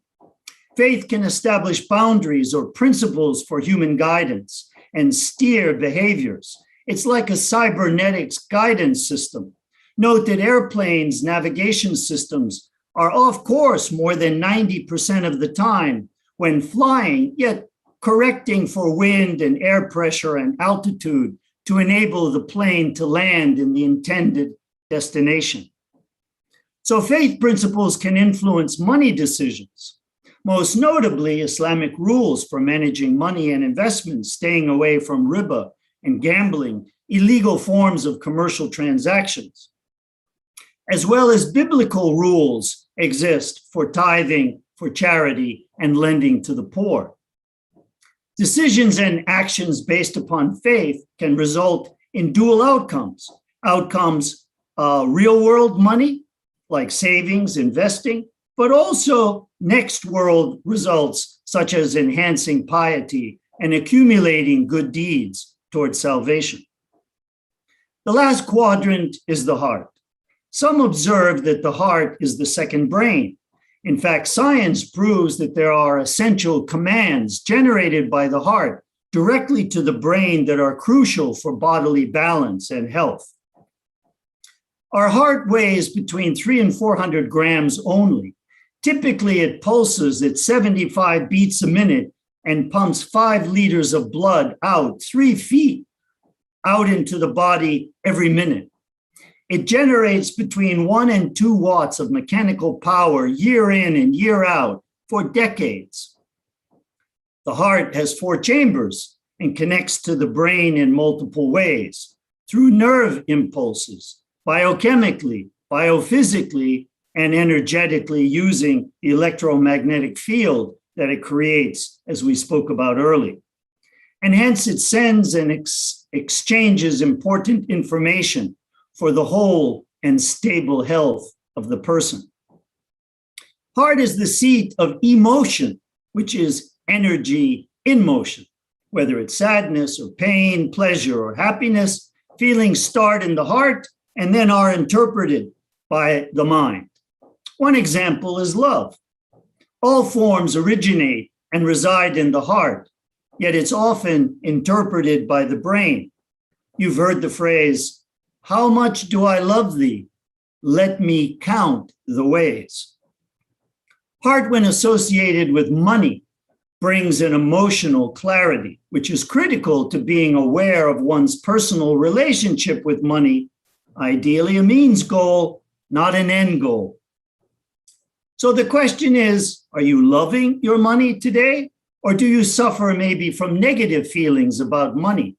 Faith can establish boundaries or principles for human guidance and steer behaviors. It's like a cybernetics guidance system. Note that airplanes' navigation systems are off course more than 90% of the time when flying, yet correcting for wind and air pressure and altitude to enable the plane to land in the intended destination. So faith principles can influence money decisions, most notably Islamic rules for managing money and investments, staying away from riba and gambling, illegal forms of commercial transactions, as well as biblical rules exist for tithing, for charity, and lending to the poor. Decisions and actions based upon faith can result in dual outcomes. Real world money, like savings, investing, but also next world results, such as enhancing piety and accumulating good deeds towards salvation. The last quadrant is the heart. Some observe that the heart is the second brain. In fact, science proves that there are essential commands generated by the heart directly to the brain that are crucial for bodily balance and health. Our heart weighs between 300 and 400 grams only. Typically, it pulses at 75 beats a minute and pumps 5 liters of blood out 3 feet out into the body every minute. It generates between 1 and 2 watts of mechanical power year in and year out for decades. The heart has 4 chambers and connects to the brain in multiple ways, through nerve impulses, biochemically, biophysically, and energetically using the electromagnetic field that it creates, as we spoke about earlier. And hence it sends and exchanges important information for the whole and stable health of the person. Heart is the seat of emotion, which is energy in motion. Whether it's sadness or pain, pleasure or happiness, feelings start in the heart and then are interpreted by the mind. One example is love. All forms originate and reside in the heart, yet it's often interpreted by the brain. You've heard the phrase, "How much do I love thee? Let me count the ways." Heart, when associated with money, brings an emotional clarity, which is critical to being aware of one's personal relationship with money, ideally a means goal, not an end goal. So the question is, are you loving your money today? Or do you suffer maybe from negative feelings about money?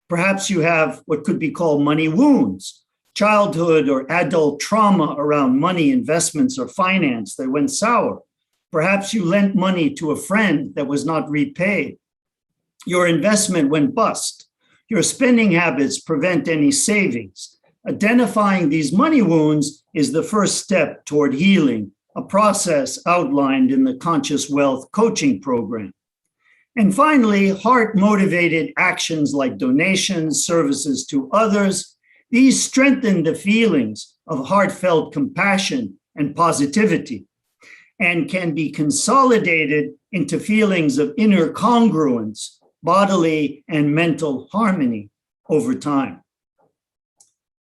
Perhaps you have what could be called money wounds, childhood or adult trauma around money, investments, or finance that went sour. Perhaps you lent money to a friend that was not repaid. Your investment went bust. Your spending habits prevent any savings. Identifying these money wounds is the first step toward healing, a process outlined in the Conscious Wealth Coaching Program. And finally, heart-motivated actions like donations, services to others, these strengthen the feelings of heartfelt compassion and positivity and can be consolidated into feelings of inner congruence, bodily and mental harmony over time.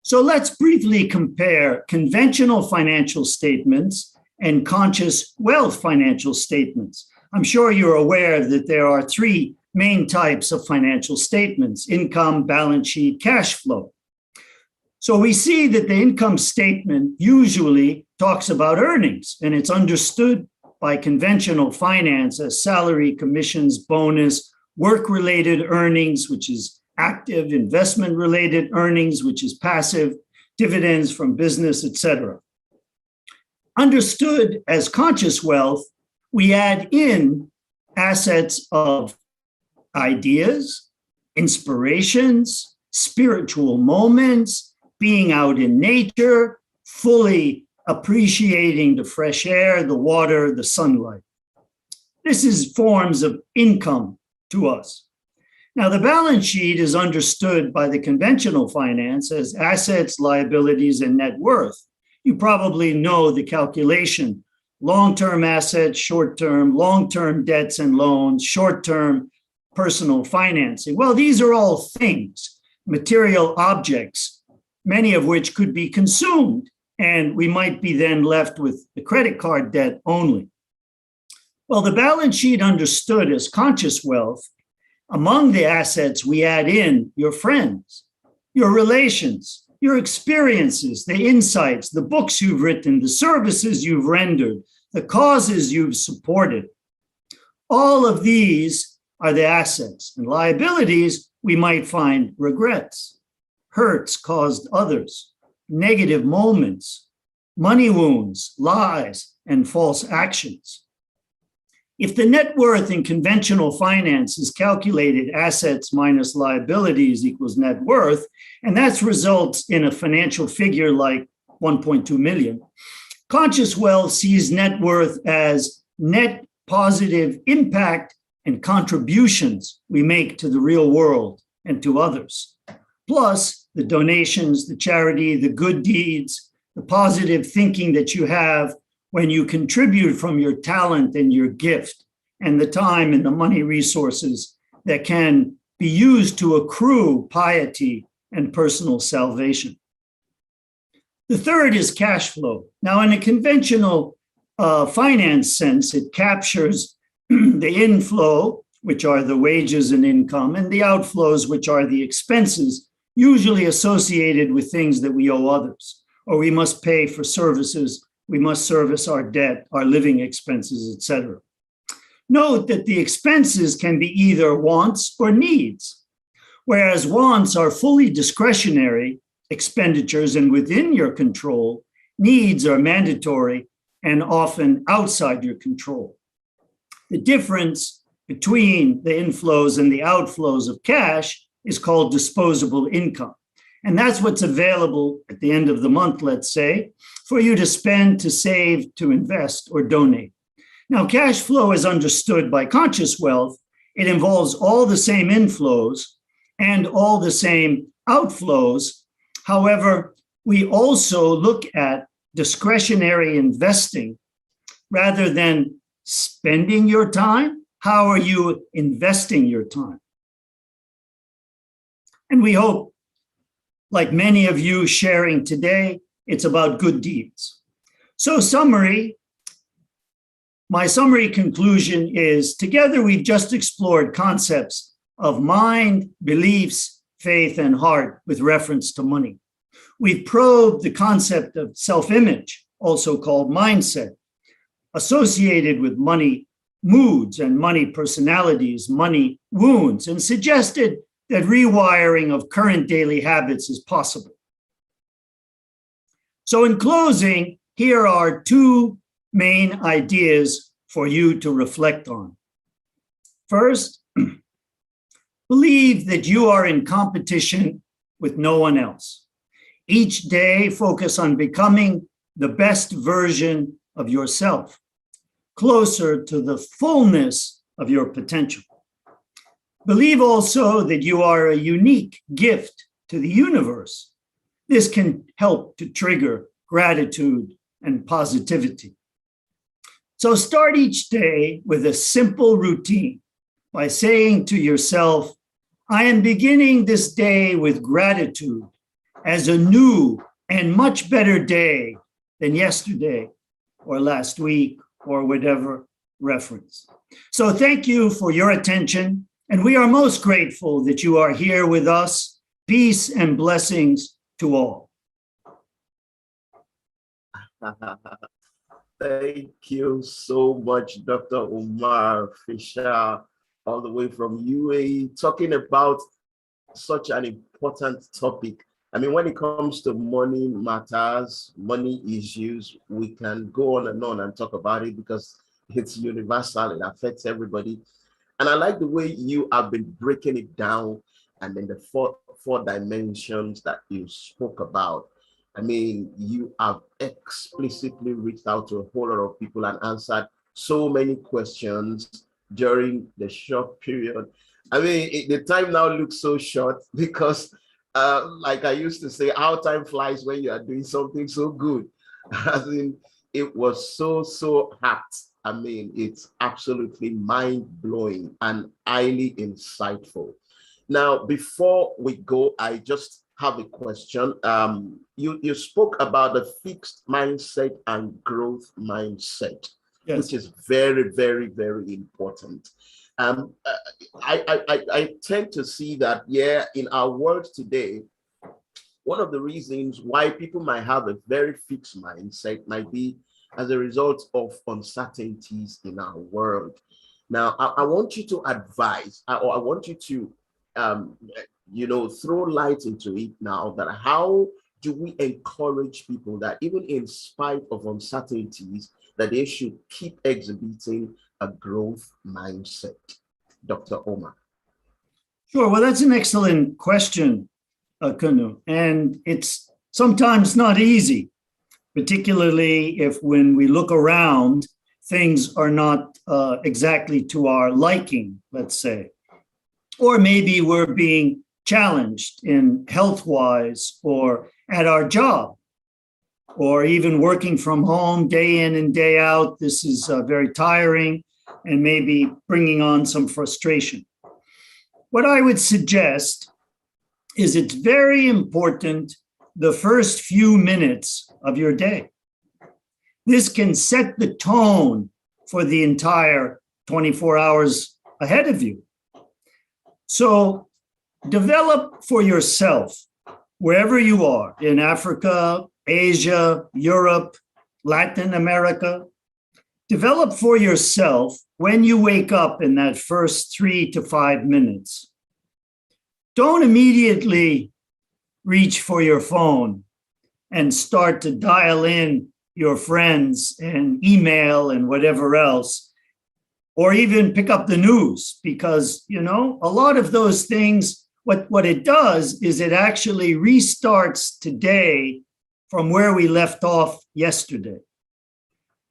So let's briefly compare conventional financial statements and conscious wealth financial statements. I'm sure you're aware that there are three main types of financial statements: income, balance sheet, cash flow. So we see that the income statement usually talks about earnings, and it's understood by conventional finance as salary, commissions, bonus, work-related earnings, which is active, investment-related earnings, which is passive, dividends from business, etc. Understood as conscious wealth, we add in assets of ideas, inspirations, spiritual moments, being out in nature, fully appreciating the fresh air, the water, the sunlight. This is forms of income to us. Now, the balance sheet is understood by the conventional finance as assets, liabilities, and net worth. You probably know the calculation: long-term assets, short-term, long-term debts and loans, short-term personal financing. Well, these are all things, material objects, many of which could be consumed, and we might be then left with the credit card debt only. Well, the balance sheet understood as conscious wealth, among the assets we add in your friends, your relations, your experiences, the insights, the books you've written, the services you've rendered, the causes you've supported. All of these are the assets. And liabilities, we might find regrets, hurts caused others, negative moments, money wounds, lies, and false actions. If the net worth in conventional finance is calculated assets minus liabilities equals net worth, and that results in a financial figure like 1.2 million, conscious wealth sees net worth as net positive impact and contributions we make to the real world and to others, plus the donations, the charity, the good deeds, the positive thinking that you have when you contribute from your talent and your gift, and the time and the money resources that can be used to accrue piety and personal salvation. The third is cash flow. Now, in a conventional finance sense, it captures the inflow, which are the wages and income, and the outflows, which are the expenses, usually associated with things that we owe others, or we must pay for services, we must service our debt, our living expenses, etc. Note that the expenses can be either wants or needs, whereas wants are fully discretionary expenditures and within your control, needs are mandatory and often outside your control. The difference between the inflows and the outflows of cash is called disposable income. And that's what's available at the end of the month, let's say, for you to spend, to save, to invest, or donate. Now, cash flow is understood by conscious wealth. It involves all the same inflows and all the same outflows. However, we also look at discretionary investing rather than spending your time. How are you investing your time? And we hope, like many of you sharing today, it's about good deeds. So my summary conclusion is, together we've just explored concepts of mind, beliefs, faith, and heart with reference to money. We've probed the concept of self-image, also called mindset, associated with money moods and money personalities, money wounds, and suggested that rewiring of current daily habits is possible. So in closing, here are two main ideas for you to reflect on. First, believe that you are in competition with no one else. Each day, focus on becoming the best version of yourself, closer to the fullness of your potential. Believe also that you are a unique gift to the universe. This can help to trigger gratitude and positivity. So start each day with a simple routine by saying to yourself, I am beginning this day with gratitude as a new and much better day than yesterday. or last week or whatever reference. So thank you for your attention. And we are most grateful that you are here with us. Peace and blessings to all. Thank you so much, Dr. Umar Fisher, all the way from UAE, talking about such an important topic. I mean, when it comes to money matters, money issues, we can go on and talk about it because it's universal, it affects everybody. And I like the way you have been breaking it down and then the four dimensions that you spoke about. I mean, you have explicitly reached out to a whole lot of people and answered so many questions during the short period. I mean, the time now looks so short because, like I used to say, how time flies when you are doing something so good. As in, it was so apt. I mean, it's absolutely mind-blowing and highly insightful. Now, before we go, I just have a question. You spoke about the fixed mindset and growth mindset, Yes. which is very, very, very important. I tend to see that, yeah, in our world today, one of the reasons why people might have a very fixed mindset might be as a result of uncertainties in our world. Now, I want you to advise, or I want you to, throw light into it now, that how do we encourage people that even in spite of uncertainties, that they should keep exhibiting a growth mindset? Dr. Omar. Sure. Well, that's an excellent question, Kunu. And it's sometimes not easy, particularly if when we look around, things are not exactly to our liking, let's say. Or maybe we're being challenged in health-wise or at our job, or even working from home day in and day out. This is very tiring and maybe bringing on some frustration. What I would suggest is it's very important the first few minutes of your day. This can set the tone for the entire 24 hours ahead of you. So develop for yourself, wherever you are, in Africa, Asia, Europe, Latin America, develop for yourself when you wake up in that first 3 to 5 minutes. Don't immediately reach for your phone and start to dial in your friends and email and whatever else, or even pick up the news, because, a lot of those things, what it does is it actually restarts today from where we left off yesterday.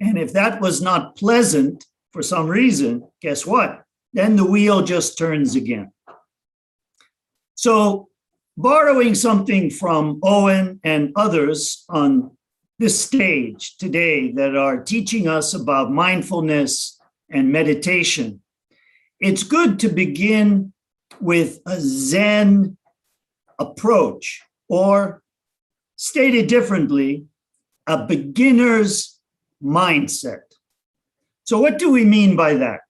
And if that was not pleasant for some reason, guess what? Then the wheel just turns again. So borrowing something from Owen and others on this stage today that are teaching us about mindfulness and meditation, it's good to begin with a Zen approach, or stated differently, a beginner's mindset. So what do we mean by that?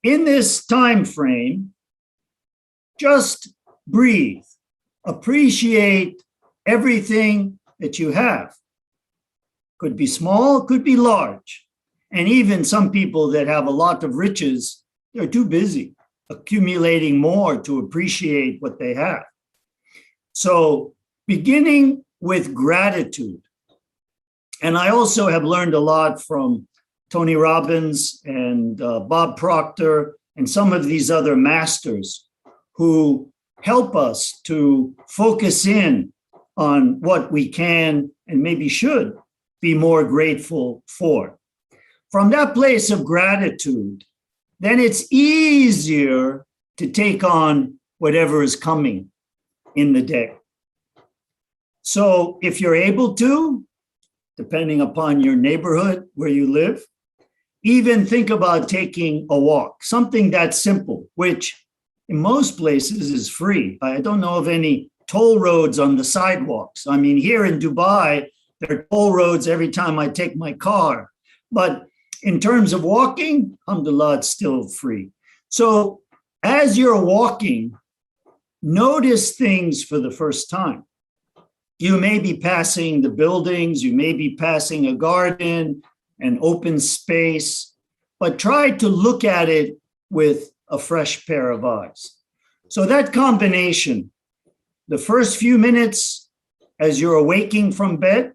In this time frame, just breathe, appreciate everything that you have. Could be small, could be large. And even some people that have a lot of riches, they're too busy accumulating more to appreciate what they have. So beginning with gratitude. And I also have learned a lot from Tony Robbins and Bob Proctor and some of these other masters who help us to focus in on what we can and maybe should be more grateful for. From that place of gratitude, then it's easier to take on whatever is coming in the day. So if you're able to, depending upon your neighborhood where you live, even think about taking a walk, something that simple, which in most places is free. I don't know of any toll roads on the sidewalks. I mean, here in Dubai, there are toll roads every time I take my car. But in terms of walking, alhamdulillah, it's still free. So as you're walking, notice things for the first time. You may be passing the buildings, you may be passing a garden, an open space, but try to look at it with a fresh pair of eyes. So that combination, the first few minutes as you're awaking from bed,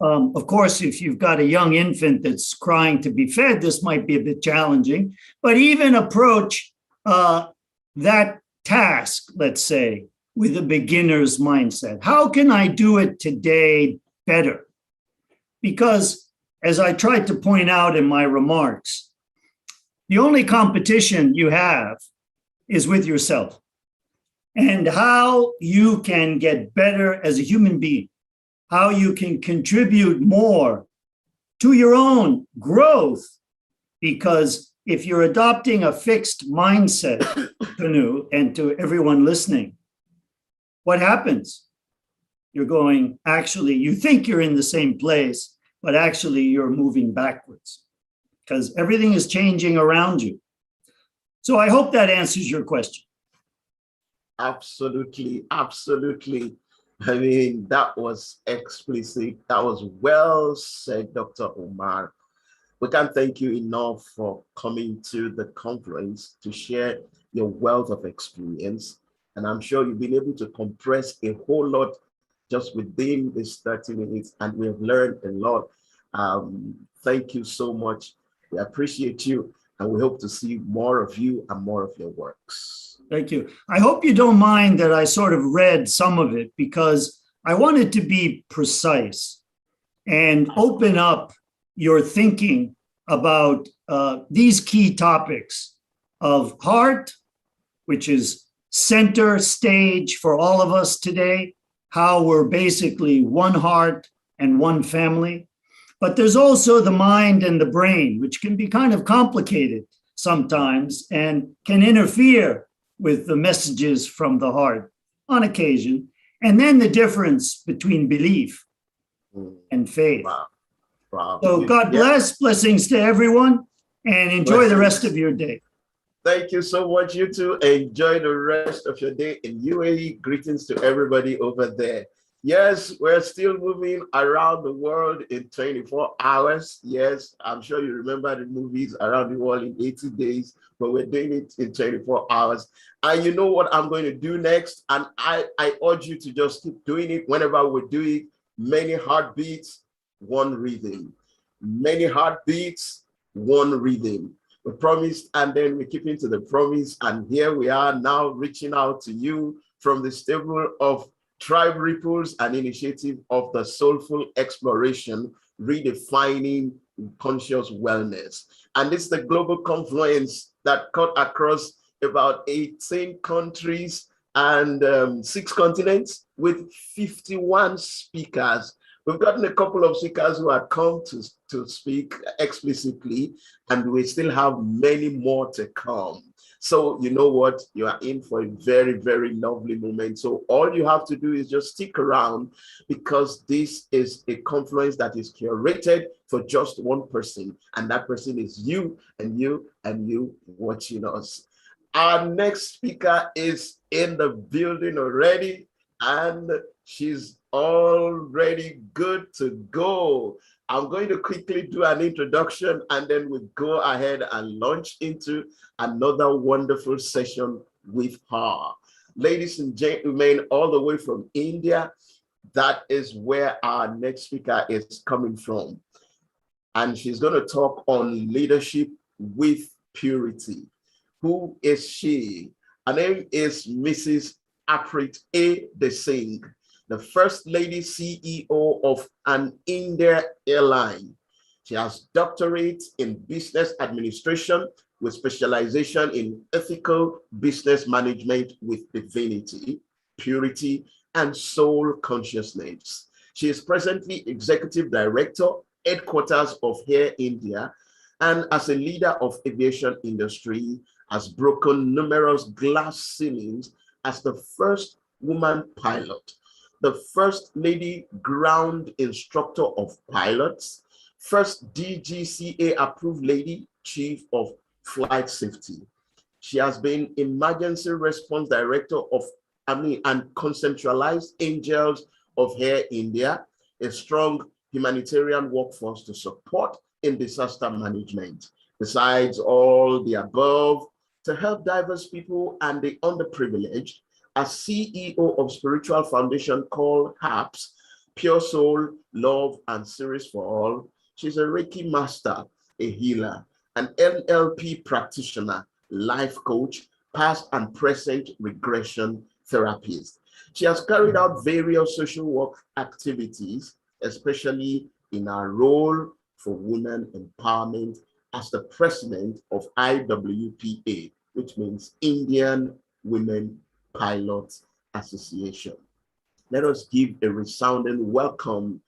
of course, if you've got a young infant that's crying to be fed, this might be a bit challenging, but even approach that task, let's say, with a beginner's mindset. How can I do it today better? Because as I tried to point out in my remarks, the only competition you have is with yourself and how you can get better as a human being, how you can contribute more to your own growth. Because if you're adopting a fixed mindset, Tanu, and to everyone listening, what happens? You're going, actually, you think you're in the same place, but actually you're moving backwards because everything is changing around you. So I hope that answers your question. Absolutely, absolutely. I mean, that was explicit. That was well said, Dr. Omar. We can't thank you enough for coming to the conference to share your wealth of experience. And I'm sure you've been able to compress a whole lot just within this 30 minutes, and we have learned a lot. Thank you so much. We appreciate you, and we hope to see more of you and more of your works. Thank you. I hope you don't mind that I sort of read some of it because I wanted to be precise and open up your thinking about these key topics of heart, which is center stage for all of us today, how we're basically one heart and one family. But there's also the mind and the brain, which can be kind of complicated sometimes and can interfere with the messages from the heart on occasion. And then the difference between belief and faith. Wow. Wow. So God bless, blessings to everyone, and enjoy the rest of your day. Thank you so much. You too. Enjoy the rest of your day in UAE. Greetings to everybody over there. Yes, we're still moving around the world in 24 hours. Yes, I'm sure you remember the movies around the world in 80 days, but we're doing it in 24 hours. And you know what I'm going to do next? And I urge you to just keep doing it whenever we do it. Many heartbeats, one rhythm. Many heartbeats, one rhythm. We promised, and then we keep into the promise. And here we are now reaching out to you from the stable of Tribe Ripples, an initiative of the Soulful Exploration, redefining conscious wellness. And it's the Global Confluence that cut across about 18 countries and 6 continents with 51 speakers. We've gotten a couple of speakers who had come to speak explicitly, and we still have many more to come. So you know what? You are in for a very, very lovely moment. So all you have to do is just stick around, because this is a conference that is curated for just one person, and that person is you and you and you watching us. Our next speaker is in the building already, and she's already good to go. I'm going to quickly do an introduction, and then we go ahead and launch into another wonderful session with her. Ladies and gentlemen, all the way from India, that is where our next speaker is coming from. And she's going to talk on leadership with purity. Who is she? Her name is Mrs. Aprit A. Desingh, the First Lady CEO of an Indian airline. She has doctorates in business administration with specialization in ethical business management with divinity, purity, and soul consciousness. She is presently executive director, headquarters of Air India, and as a leader of aviation industry, has broken numerous glass ceilings as the first woman pilot, the First Lady ground instructor of pilots, first DGCA approved lady, chief of flight safety. She has been emergency response director of, and conceptualized Angels of Air India, a strong humanitarian workforce to support in disaster management. Besides all the above, to help diverse people and the underprivileged, as CEO of spiritual foundation called HAPS, Pure Soul, Love, and Series for All. She's a Reiki master, a healer, an NLP practitioner, life coach, past and present regression therapist. She has carried out various social work activities, especially in her role for women empowerment as the president of IWPA, which means Indian Women Pilots Association. Let us give a resounding welcome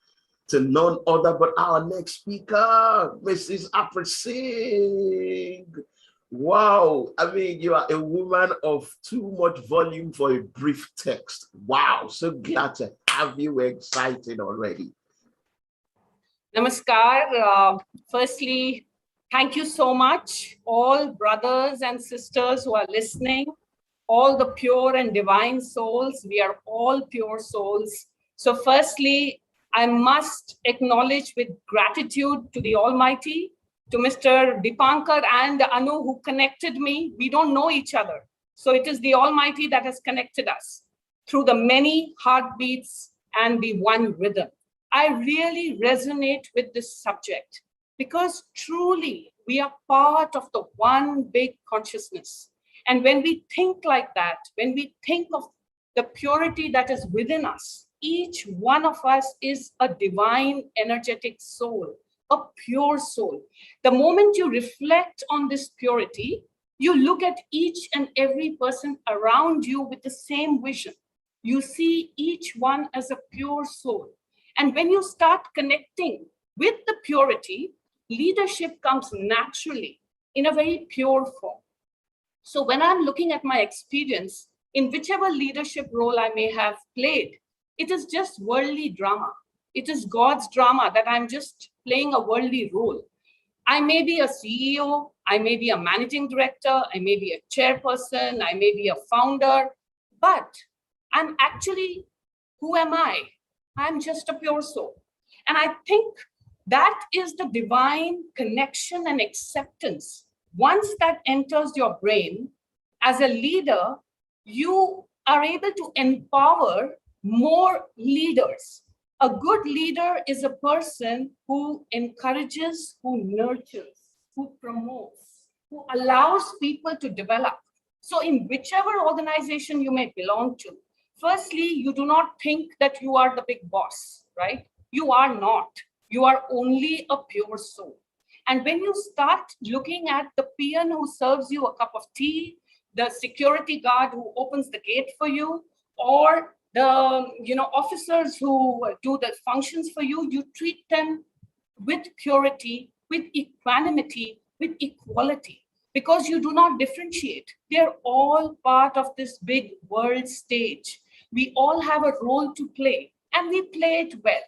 to none other but our next speaker, Mrs. Aprit Singh. Wow, I mean, you are a woman of too much volume for a brief text. Wow, so glad to have you. We're excited already. Namaskar. Firstly, thank you so much, all brothers and sisters who are listening, all the pure and divine souls. We are all pure souls. So firstly, I must acknowledge with gratitude to the Almighty, to Mr. Dipankar and Anu who connected me. We don't know each other. So it is the Almighty that has connected us through the many heartbeats and the one rhythm. I really resonate with this subject because truly we are part of the one big consciousness. And when we think like that, when we think of the purity that is within us, each one of us is a divine energetic soul, a pure soul. The moment you reflect on this purity, you look at each and every person around you with the same vision. You see each one as a pure soul. And when you start connecting with the purity, leadership comes naturally in a very pure form. So when I'm looking at my experience, in whichever leadership role I may have played, it is just worldly drama. It is God's drama that I'm just playing a worldly role. I may be a CEO, I may be a managing director, I may be a chairperson, I may be a founder, but I'm actually, who am I? I'm just a pure soul. And I think that is the divine connection and acceptance. Once that enters your brain, as a leader, you are able to empower more leaders. A good leader is a person who encourages, who nurtures, who promotes, who allows people to develop. So in whichever organization you may belong to, firstly, you do not think that you are the big boss, right? You are not. You are only a pure soul. And when you start looking at the peon who serves you a cup of tea, the security guard who opens the gate for you, or the officers who do the functions for you, you treat them with purity, with equanimity, with equality, because you do not differentiate. They're all part of this big world stage. We all have a role to play, and we play it well.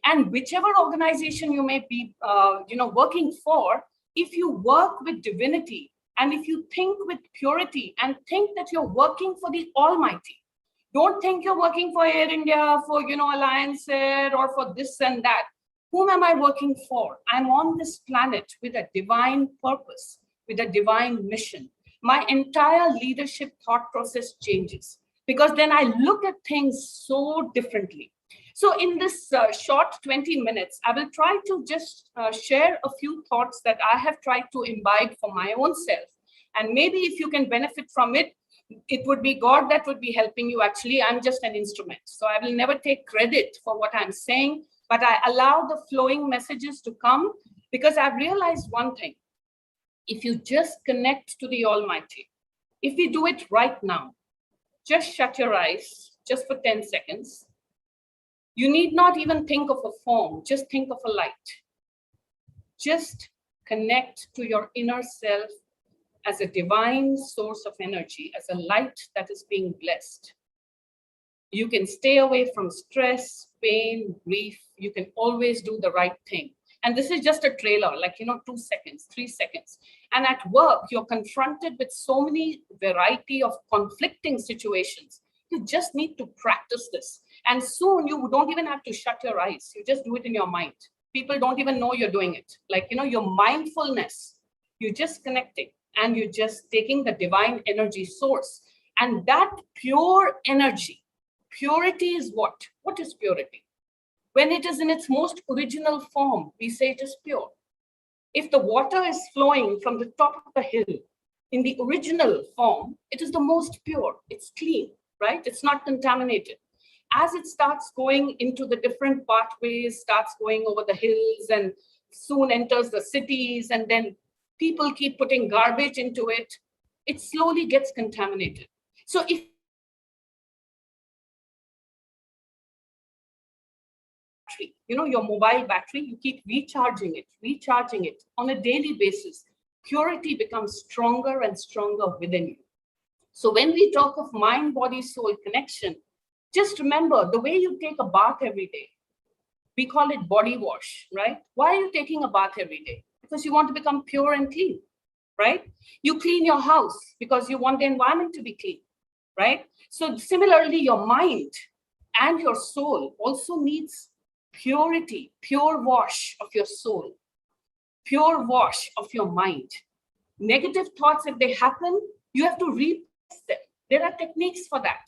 And whichever organization you may be working for, if you work with divinity, and if you think with purity and think that you're working for the Almighty, don't think you're working for Air India, for Alliance Air, or for this and that. Whom am I working for? I'm on this planet with a divine purpose, with a divine mission. My entire leadership thought process changes because then I look at things so differently. So in this short 20 minutes, I will try to just share a few thoughts that I have tried to imbibe for my own self. And maybe if you can benefit from it, it would be God that would be helping you. Actually, I'm just an instrument. So I will never take credit for what I'm saying, but I allow the flowing messages to come because I've realized one thing. If you just connect to the Almighty, if we do it right now, just shut your eyes just for 10 seconds. You need not even think of a form, just think of a light. Just connect to your inner self as a divine source of energy, as a light that is being blessed. You can stay away from stress, pain, grief. You can always do the right thing. And this is just a trailer, like, 2 seconds, 3 seconds. And at work, you're confronted with so many variety of conflicting situations. You just need to practice this. And soon you don't even have to shut your eyes. You just do it in your mind. People don't even know you're doing it. Like, your mindfulness, you're just connecting and you're just taking the divine energy source. And that pure energy, purity is what? What is purity? When it is in its most original form, we say it is pure. If the water is flowing from the top of the hill in the original form, it is the most pure. It's clean, right? It's not contaminated. As it starts going into the different pathways, starts going over the hills and soon enters the cities, and then people keep putting garbage into it, it slowly gets contaminated. So if your mobile battery, you keep recharging it on a daily basis, purity becomes stronger and stronger within you. So when we talk of mind, body, soul connection, just remember the way you take a bath every day. We call it body wash, right? Why are you taking a bath every day? Because you want to become pure and clean, right? You clean your house because you want the environment to be clean, right? So similarly, your mind and your soul also needs purity, pure wash of your soul, pure wash of your mind. Negative thoughts, if they happen, you have to replace them. There are techniques for that.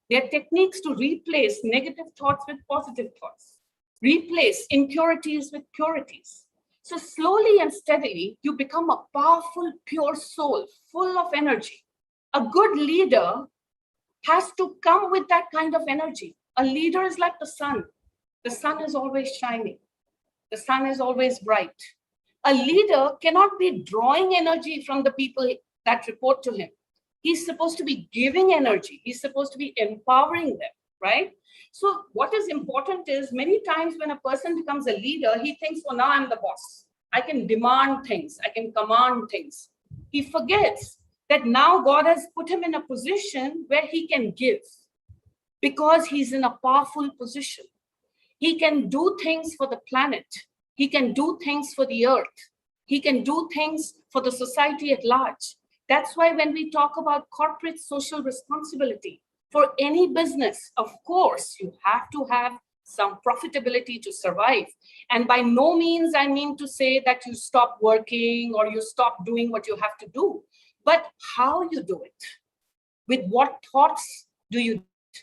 There are techniques to replace negative thoughts with positive thoughts, replace impurities with purities. So slowly and steadily, you become a powerful, pure soul, full of energy. A good leader has to come with that kind of energy. A leader is like the sun. The sun is always shining. The sun is always bright. A leader cannot be drawing energy from the people that report to him. He's supposed to be giving energy. He's supposed to be empowering them, right? So what is important is many times when a person becomes a leader, he thinks, well, now I'm the boss. I can demand things. I can command things. He forgets that now God has put him in a position where he can give because he's in a powerful position. He can do things for the planet. He can do things for the earth. He can do things for the society at large. That's why when we talk about corporate social responsibility, for any business, of course, you have to have some profitability to survive. And by no means I mean to say that you stop working or you stop doing what you have to do, but how you do it, with what thoughts do you do it?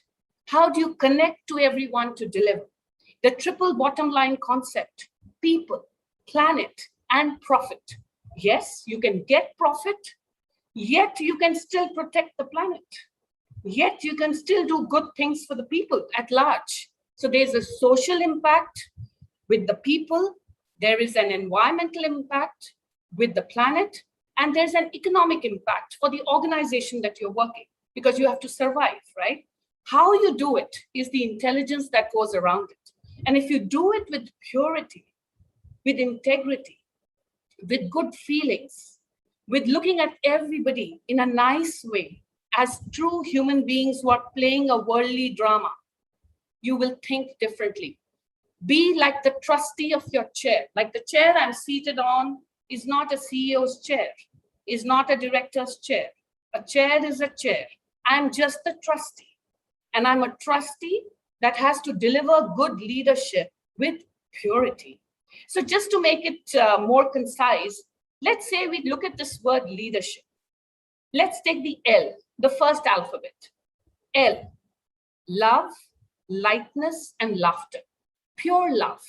How do you connect to everyone to deliver? The triple bottom line concept, people, planet, and profit. Yes, you can get profit, yet you can still protect the planet. Yet you can still do good things for the people at large. So there's a social impact with the people, there is an environmental impact with the planet, and there's an economic impact for the organization that you're working, because you have to survive, right? How you do it is the intelligence that goes around it. And if you do it with purity, with integrity, with good feelings, with looking at everybody in a nice way, as true human beings who are playing a worldly drama, you will think differently. Be like the trustee of your chair. Like the chair I'm seated on is not a CEO's chair, is not a director's chair. A chair is a chair. I'm just the trustee. And I'm a trustee that has to deliver good leadership with purity. So just to make it more concise, let's say we look at this word leadership. Let's take the L, the first alphabet. L, love, lightness, and laughter. Pure love.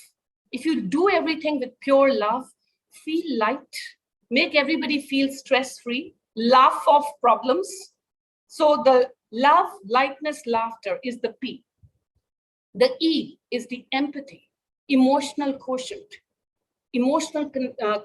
If you do everything with pure love, feel light, make everybody feel stress-free, laugh off problems. So the love, lightness, laughter is the P. The E is the empathy, emotional quotient, emotional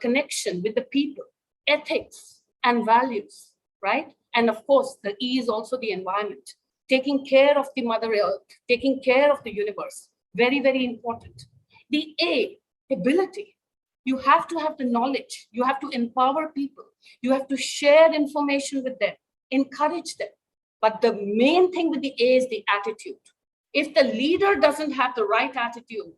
connection with the people, ethics and values, right? And of course, the E is also the environment, taking care of the Mother Earth, taking care of the universe. Very, very important. The A, ability. You have to have the knowledge. You have to empower people. You have to share information with them, encourage them. But the main thing with the A is the attitude. If the leader doesn't have the right attitude,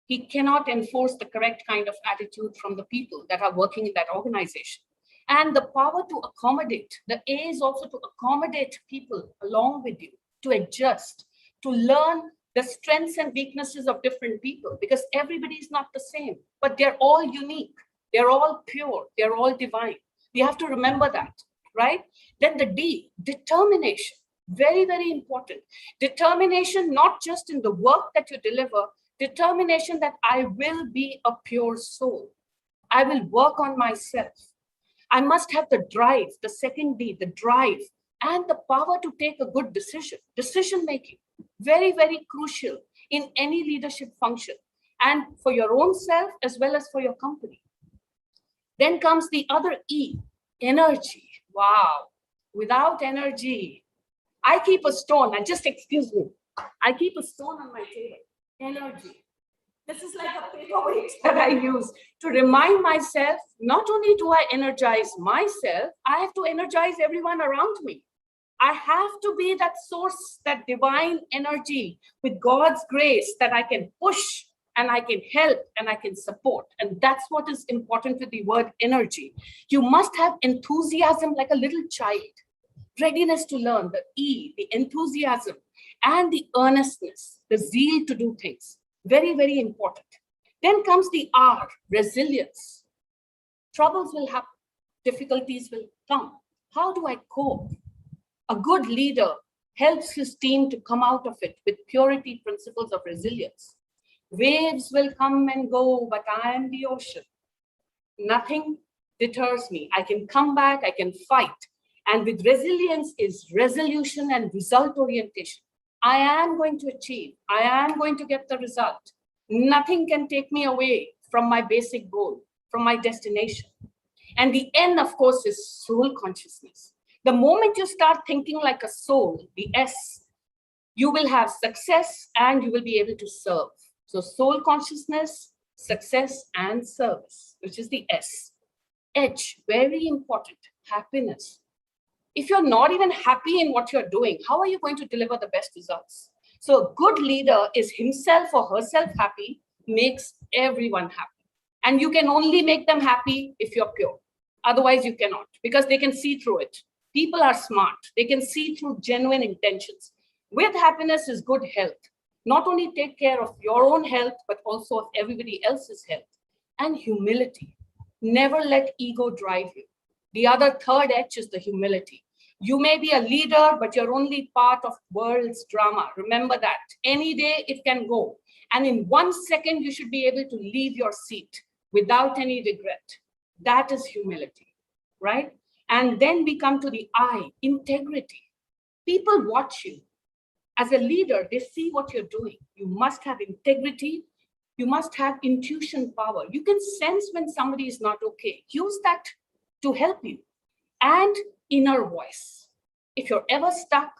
He cannot enforce the correct kind of attitude from the people that are working in that organization. And the power to accommodate, the A is also to accommodate people along with you, to adjust, to learn the strengths and weaknesses of different people, because everybody is not the same, but they're all unique. They're all pure. They're all divine. We have to remember that, right? Then the D, determination. Very, very important. Determination, not just in the work that you deliver, determination that I will be a pure soul. I will work on myself. I must have the drive, the second D, the drive, and the power to take a good decision. Decision making, very, very crucial in any leadership function, and for your own self as well as for your company. Then comes the other E, energy. Wow. Without energy, I keep a stone, and just excuse me, I keep a stone on my table. Energy. This is like a paperweight that I use to remind myself, not only do I energize myself, I have to energize everyone around me. I have to be that source, that divine energy with God's grace that I can push and I can help and I can support. And that's what is important with the word energy. You must have enthusiasm like a little child, readiness to learn, the E, the enthusiasm, and the earnestness, the zeal to do things. Very, very important. Then comes the R, resilience. Troubles will happen, difficulties will come. How do I cope? A good leader helps his team to come out of it with purity principles of resilience. Waves will come and go, but I am the ocean. Nothing deters me. I can come back, I can fight. And with resilience is resolution and result orientation. I am going to achieve. I am going to get the result. Nothing can take me away from my basic goal, from my destination. And the N, of course, is soul consciousness. The moment you start thinking like a soul, the S, you will have success and you will be able to serve. So soul consciousness, success, and service, which is the S. H, very important, happiness. If you're not even happy in what you're doing, how are you going to deliver the best results? So a good leader is himself or herself happy, makes everyone happy. And you can only make them happy if you're pure. Otherwise, you cannot, because they can see through it. People are smart. They can see through genuine intentions. With happiness is good health. Not only take care of your own health, but also of everybody else's health. And humility. Never let ego drive you. The other third H is the humility. You may be a leader, but you're only part of world's drama. Remember that. Any day it can go. And in 1 second, you should be able to leave your seat without any regret. That is humility, right? And then we come to the I, integrity. People watch you. As a leader, they see what you're doing. You must have integrity. You must have intuition power. You can sense when somebody is not okay. Use that to help you. And inner voice. If you're ever stuck,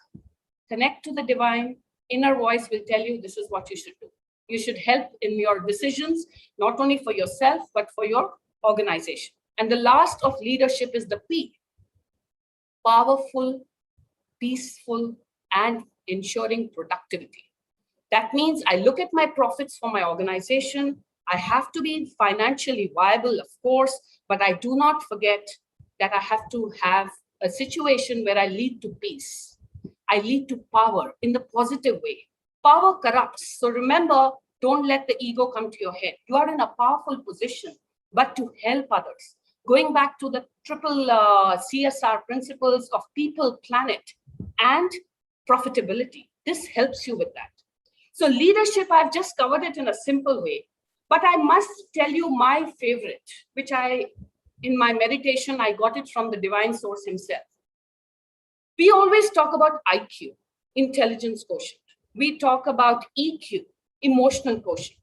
connect to the divine. Inner voice will tell you this is what you should do. You should help in your decisions, not only for yourself, but for your organization. And the last of leadership is the P. Powerful, peaceful, and ensuring productivity. That means I look at my profits for my organization. I have to be financially viable, of course, but I do not forget that I have to have a situation where I lead to peace. I lead to power in the positive way. Power corrupts. So remember, don't let the ego come to your head. You are in a powerful position, but to help others. Going back to the triple CSR principles of people, planet, and profitability. This helps you with that. So leadership, I've just covered it in a simple way, but I must tell you my favorite, which in my meditation, I got it from the divine source himself. We always talk about IQ, intelligence quotient. We talk about EQ, emotional quotient.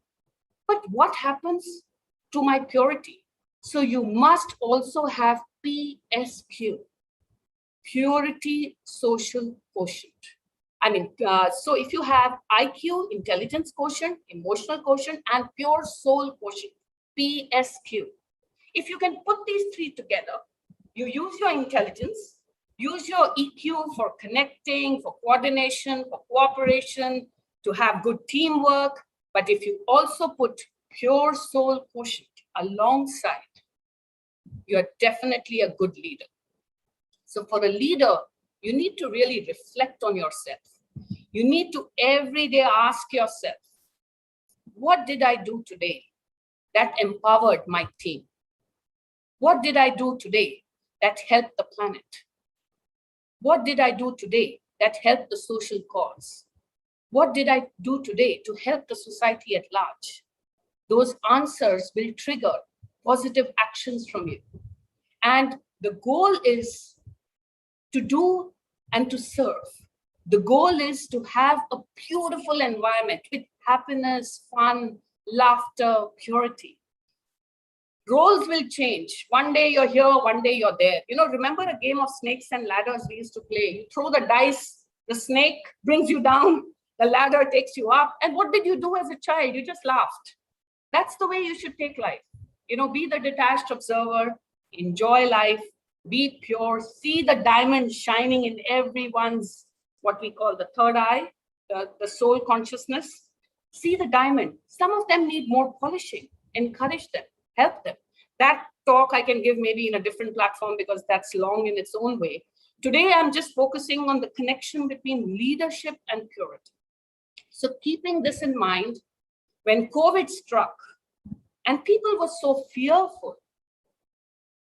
But what happens to my purity? So you must also have PSQ, purity social quotient. So if you have IQ, intelligence quotient, emotional quotient, and pure soul quotient, PSQ. If you can put these three together, you use your intelligence, use your EQ for connecting, for coordination, for cooperation, to have good teamwork, But if you also put pure soul quotient alongside, you're definitely a good leader. So for a leader, you need to really reflect on yourself. You need to every day ask yourself, what did I do today that empowered my team? What did I do today that helped the planet? What did I do today that helped the social cause? What did I do today to help the society at large? Those answers will trigger positive actions from you. And the goal is to do and to serve. The goal is to have a beautiful environment with happiness, fun, laughter, purity. Roles will change. One day you're here, one day you're there. You know, remember a game of snakes and ladders we used to play? You throw the dice, the snake brings you down, the ladder takes you up. And what did you do as a child? You just laughed. That's the way you should take life. You know, be the detached observer, enjoy life, be pure, see the diamond shining in everyone's, what we call the third eye, the soul consciousness. See the diamond. Some of them need more polishing. Encourage them, help them. That talk I can give maybe in a different platform because that's long in its own way. Today, I'm just focusing on the connection between leadership and purity. So keeping this in mind, when COVID struck and people were so fearful,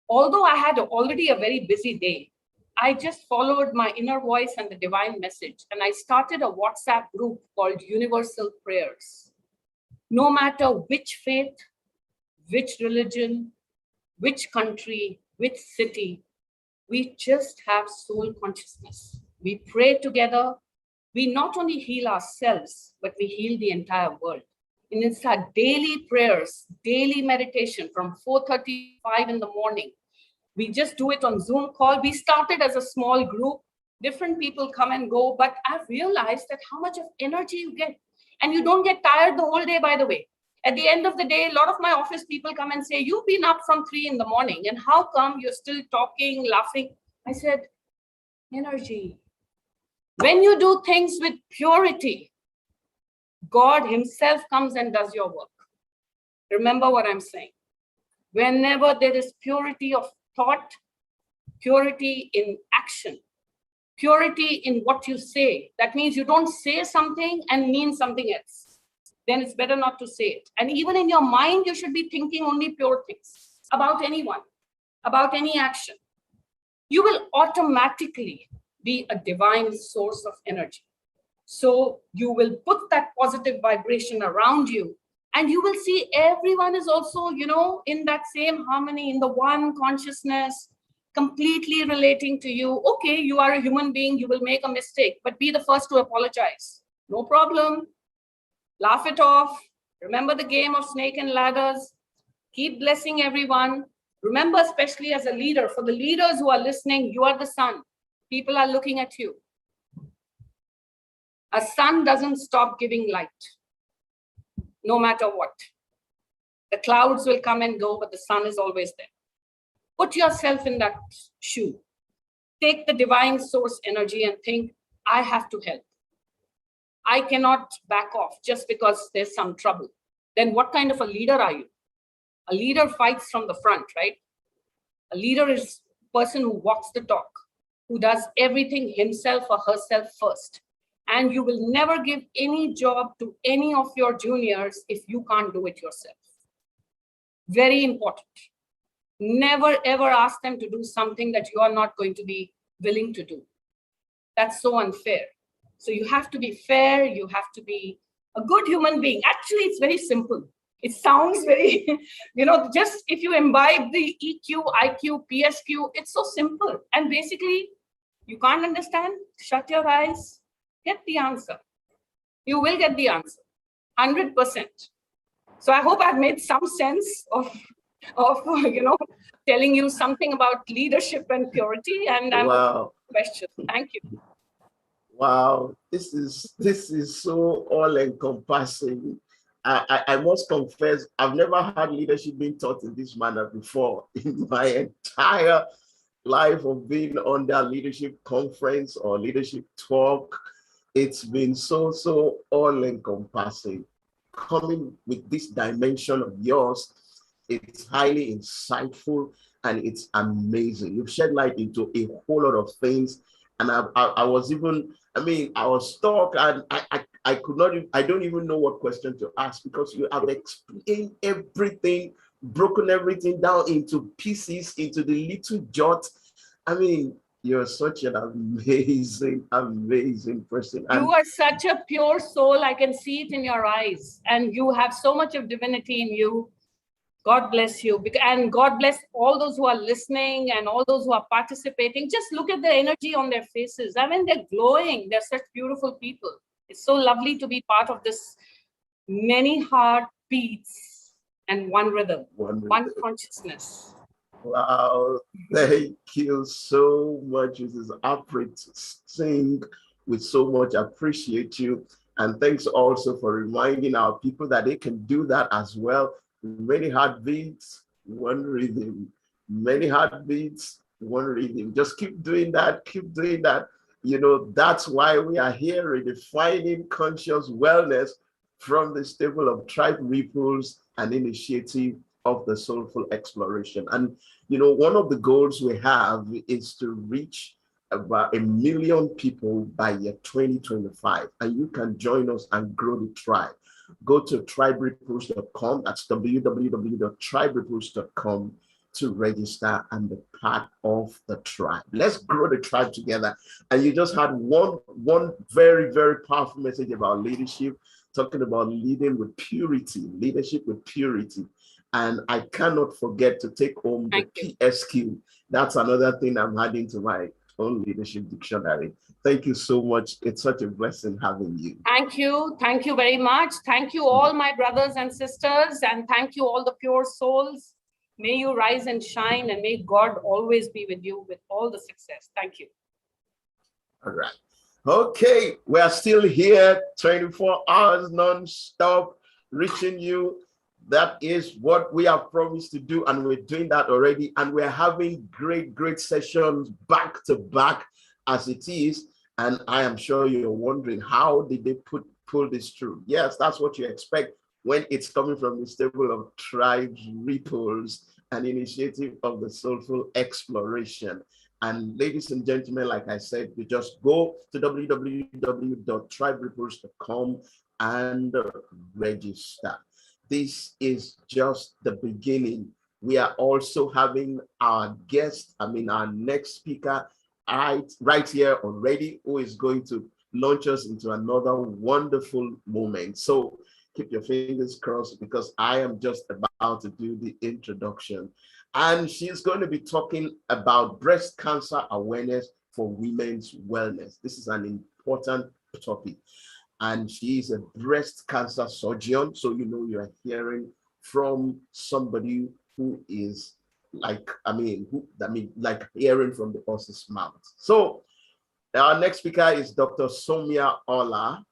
although I had already a very busy day, I just followed my inner voice and the divine message. And I started a WhatsApp group called Universal Prayers. No matter which faith, which religion, which country, which city, we just have soul consciousness. We pray together. We not only heal ourselves, but we heal the entire world. And it's our daily prayers, daily meditation from 4:35 in the morning. We just do it on Zoom call. We started as a small group. Different people come and go, but I've realized that how much of energy you get. And you don't get tired the whole day, by the way. At the end of the day, a lot of my office people come and say, you've been up from 3 in the morning, and how come you're still talking, laughing? I said, energy. When you do things with purity, God himself comes and does your work. Remember what I'm saying. Whenever there is purity of thought, purity in action, purity in what you say, that means you don't say something and mean something else. Then it's better not to say it. And even in your mind, you should be thinking only pure things about anyone, about any action. You will automatically be a divine source of energy. So you will put that positive vibration around you, and you will see everyone is also, you know, in that same harmony, in the one consciousness, completely relating to you. Okay, you are a human being, you will make a mistake, but be the first to apologize. No problem. Laugh it off. Remember the game of snake and ladders. Keep blessing everyone. Remember, especially as a leader, for the leaders who are listening, you are the sun. People are looking at you. A sun doesn't stop giving light, no matter what. The clouds will come and go, but the sun is always there. Put yourself in that shoe. Take the divine source energy and think, I have to help. I cannot back off just because there's some trouble. Then what kind of a leader are you? A leader fights from the front, right? A leader is a person who walks the talk, who does everything himself or herself first. And you will never give any job to any of your juniors if you can't do it yourself. Very important. Never ever ask them to do something that you are not going to be willing to do. That's so unfair. So you have to be fair, you have to be a good human being. Actually, it's very simple. It sounds very, you know, just if you imbibe the EQ, IQ, PSQ, it's so simple. And basically, you can't understand, shut your eyes, get the answer. You will get the answer, 100%. So I hope I've made some sense of you know, telling you something about leadership and purity. And I'm Wow. question. Thank you. Wow, this is so all-encompassing. I must confess, I've never had leadership being taught in this manner before in my entire life of being on that leadership conference or leadership talk. It's been so all-encompassing. coming with this dimension of yours. It's highly insightful and it's amazing. You've shed light into a whole lot of things. And I was even, I mean, I was stuck and I could not, I don't even know what question to ask because you have explained everything, broken everything down into pieces, into the little jot. I mean, you're such an amazing, amazing person. And you are such a pure soul. I can see it in your eyes. And you have so much of divinity in you. God bless you. And God bless all those who are listening and all those who are participating. Just look at the energy on their faces. I mean, they're glowing. They're such beautiful people. It's so lovely to be part of this many heartbeats and one rhythm, one consciousness. Wow, thank you so much. This is uplifting with so much. Appreciate you. And thanks also for reminding our people that they can do that as well. Many heartbeats, one rhythm. Many heartbeats, one rhythm. Just keep doing that, keep doing that. You know, that's why we are here redefining conscious wellness from the stable of tribe ripples and initiative of the soulful exploration. And you know, one of the goals we have is to reach about 1 million people by year 2025. And you can join us and grow the tribe. Go to triberipples.com. That's www.triberipples.com to register and be part of the tribe. Let's grow the tribe together. And you just had one very, very powerful message about leadership, talking about leading with purity, leadership with purity. And I cannot forget to take home the PSQ. That's another thing I'm adding to my own leadership dictionary. Thank you so much. It's such a blessing having you. Thank you. Thank you very much. Thank you all my brothers and sisters. And thank you all the pure souls. May you rise and shine and may God always be with you with all the success. Thank you. All right. Okay. We are still here 24 hours non-stop reaching you. That is what we have promised to do, and we're doing that already. And we're having great, great sessions back to back as it is. And I am sure you're wondering, how did they pull this through? Yes, that's what you expect when it's coming from the stable of tribes, ripples, and initiative of the soulful exploration. And ladies and gentlemen, like I said, you just go to www.triberipples.com and register. This is just the beginning. We are also having our guest, our next speaker right here already, who is going to launch us into another wonderful moment. So keep your fingers crossed because I am just about to do the introduction. And she's going to be talking about breast cancer awareness for women's wellness. This is an important topic. And she is a breast cancer surgeon. So, you know, you're hearing from somebody who is like hearing from the horse's mouth. So our next speaker is Dr. Soumya Ola.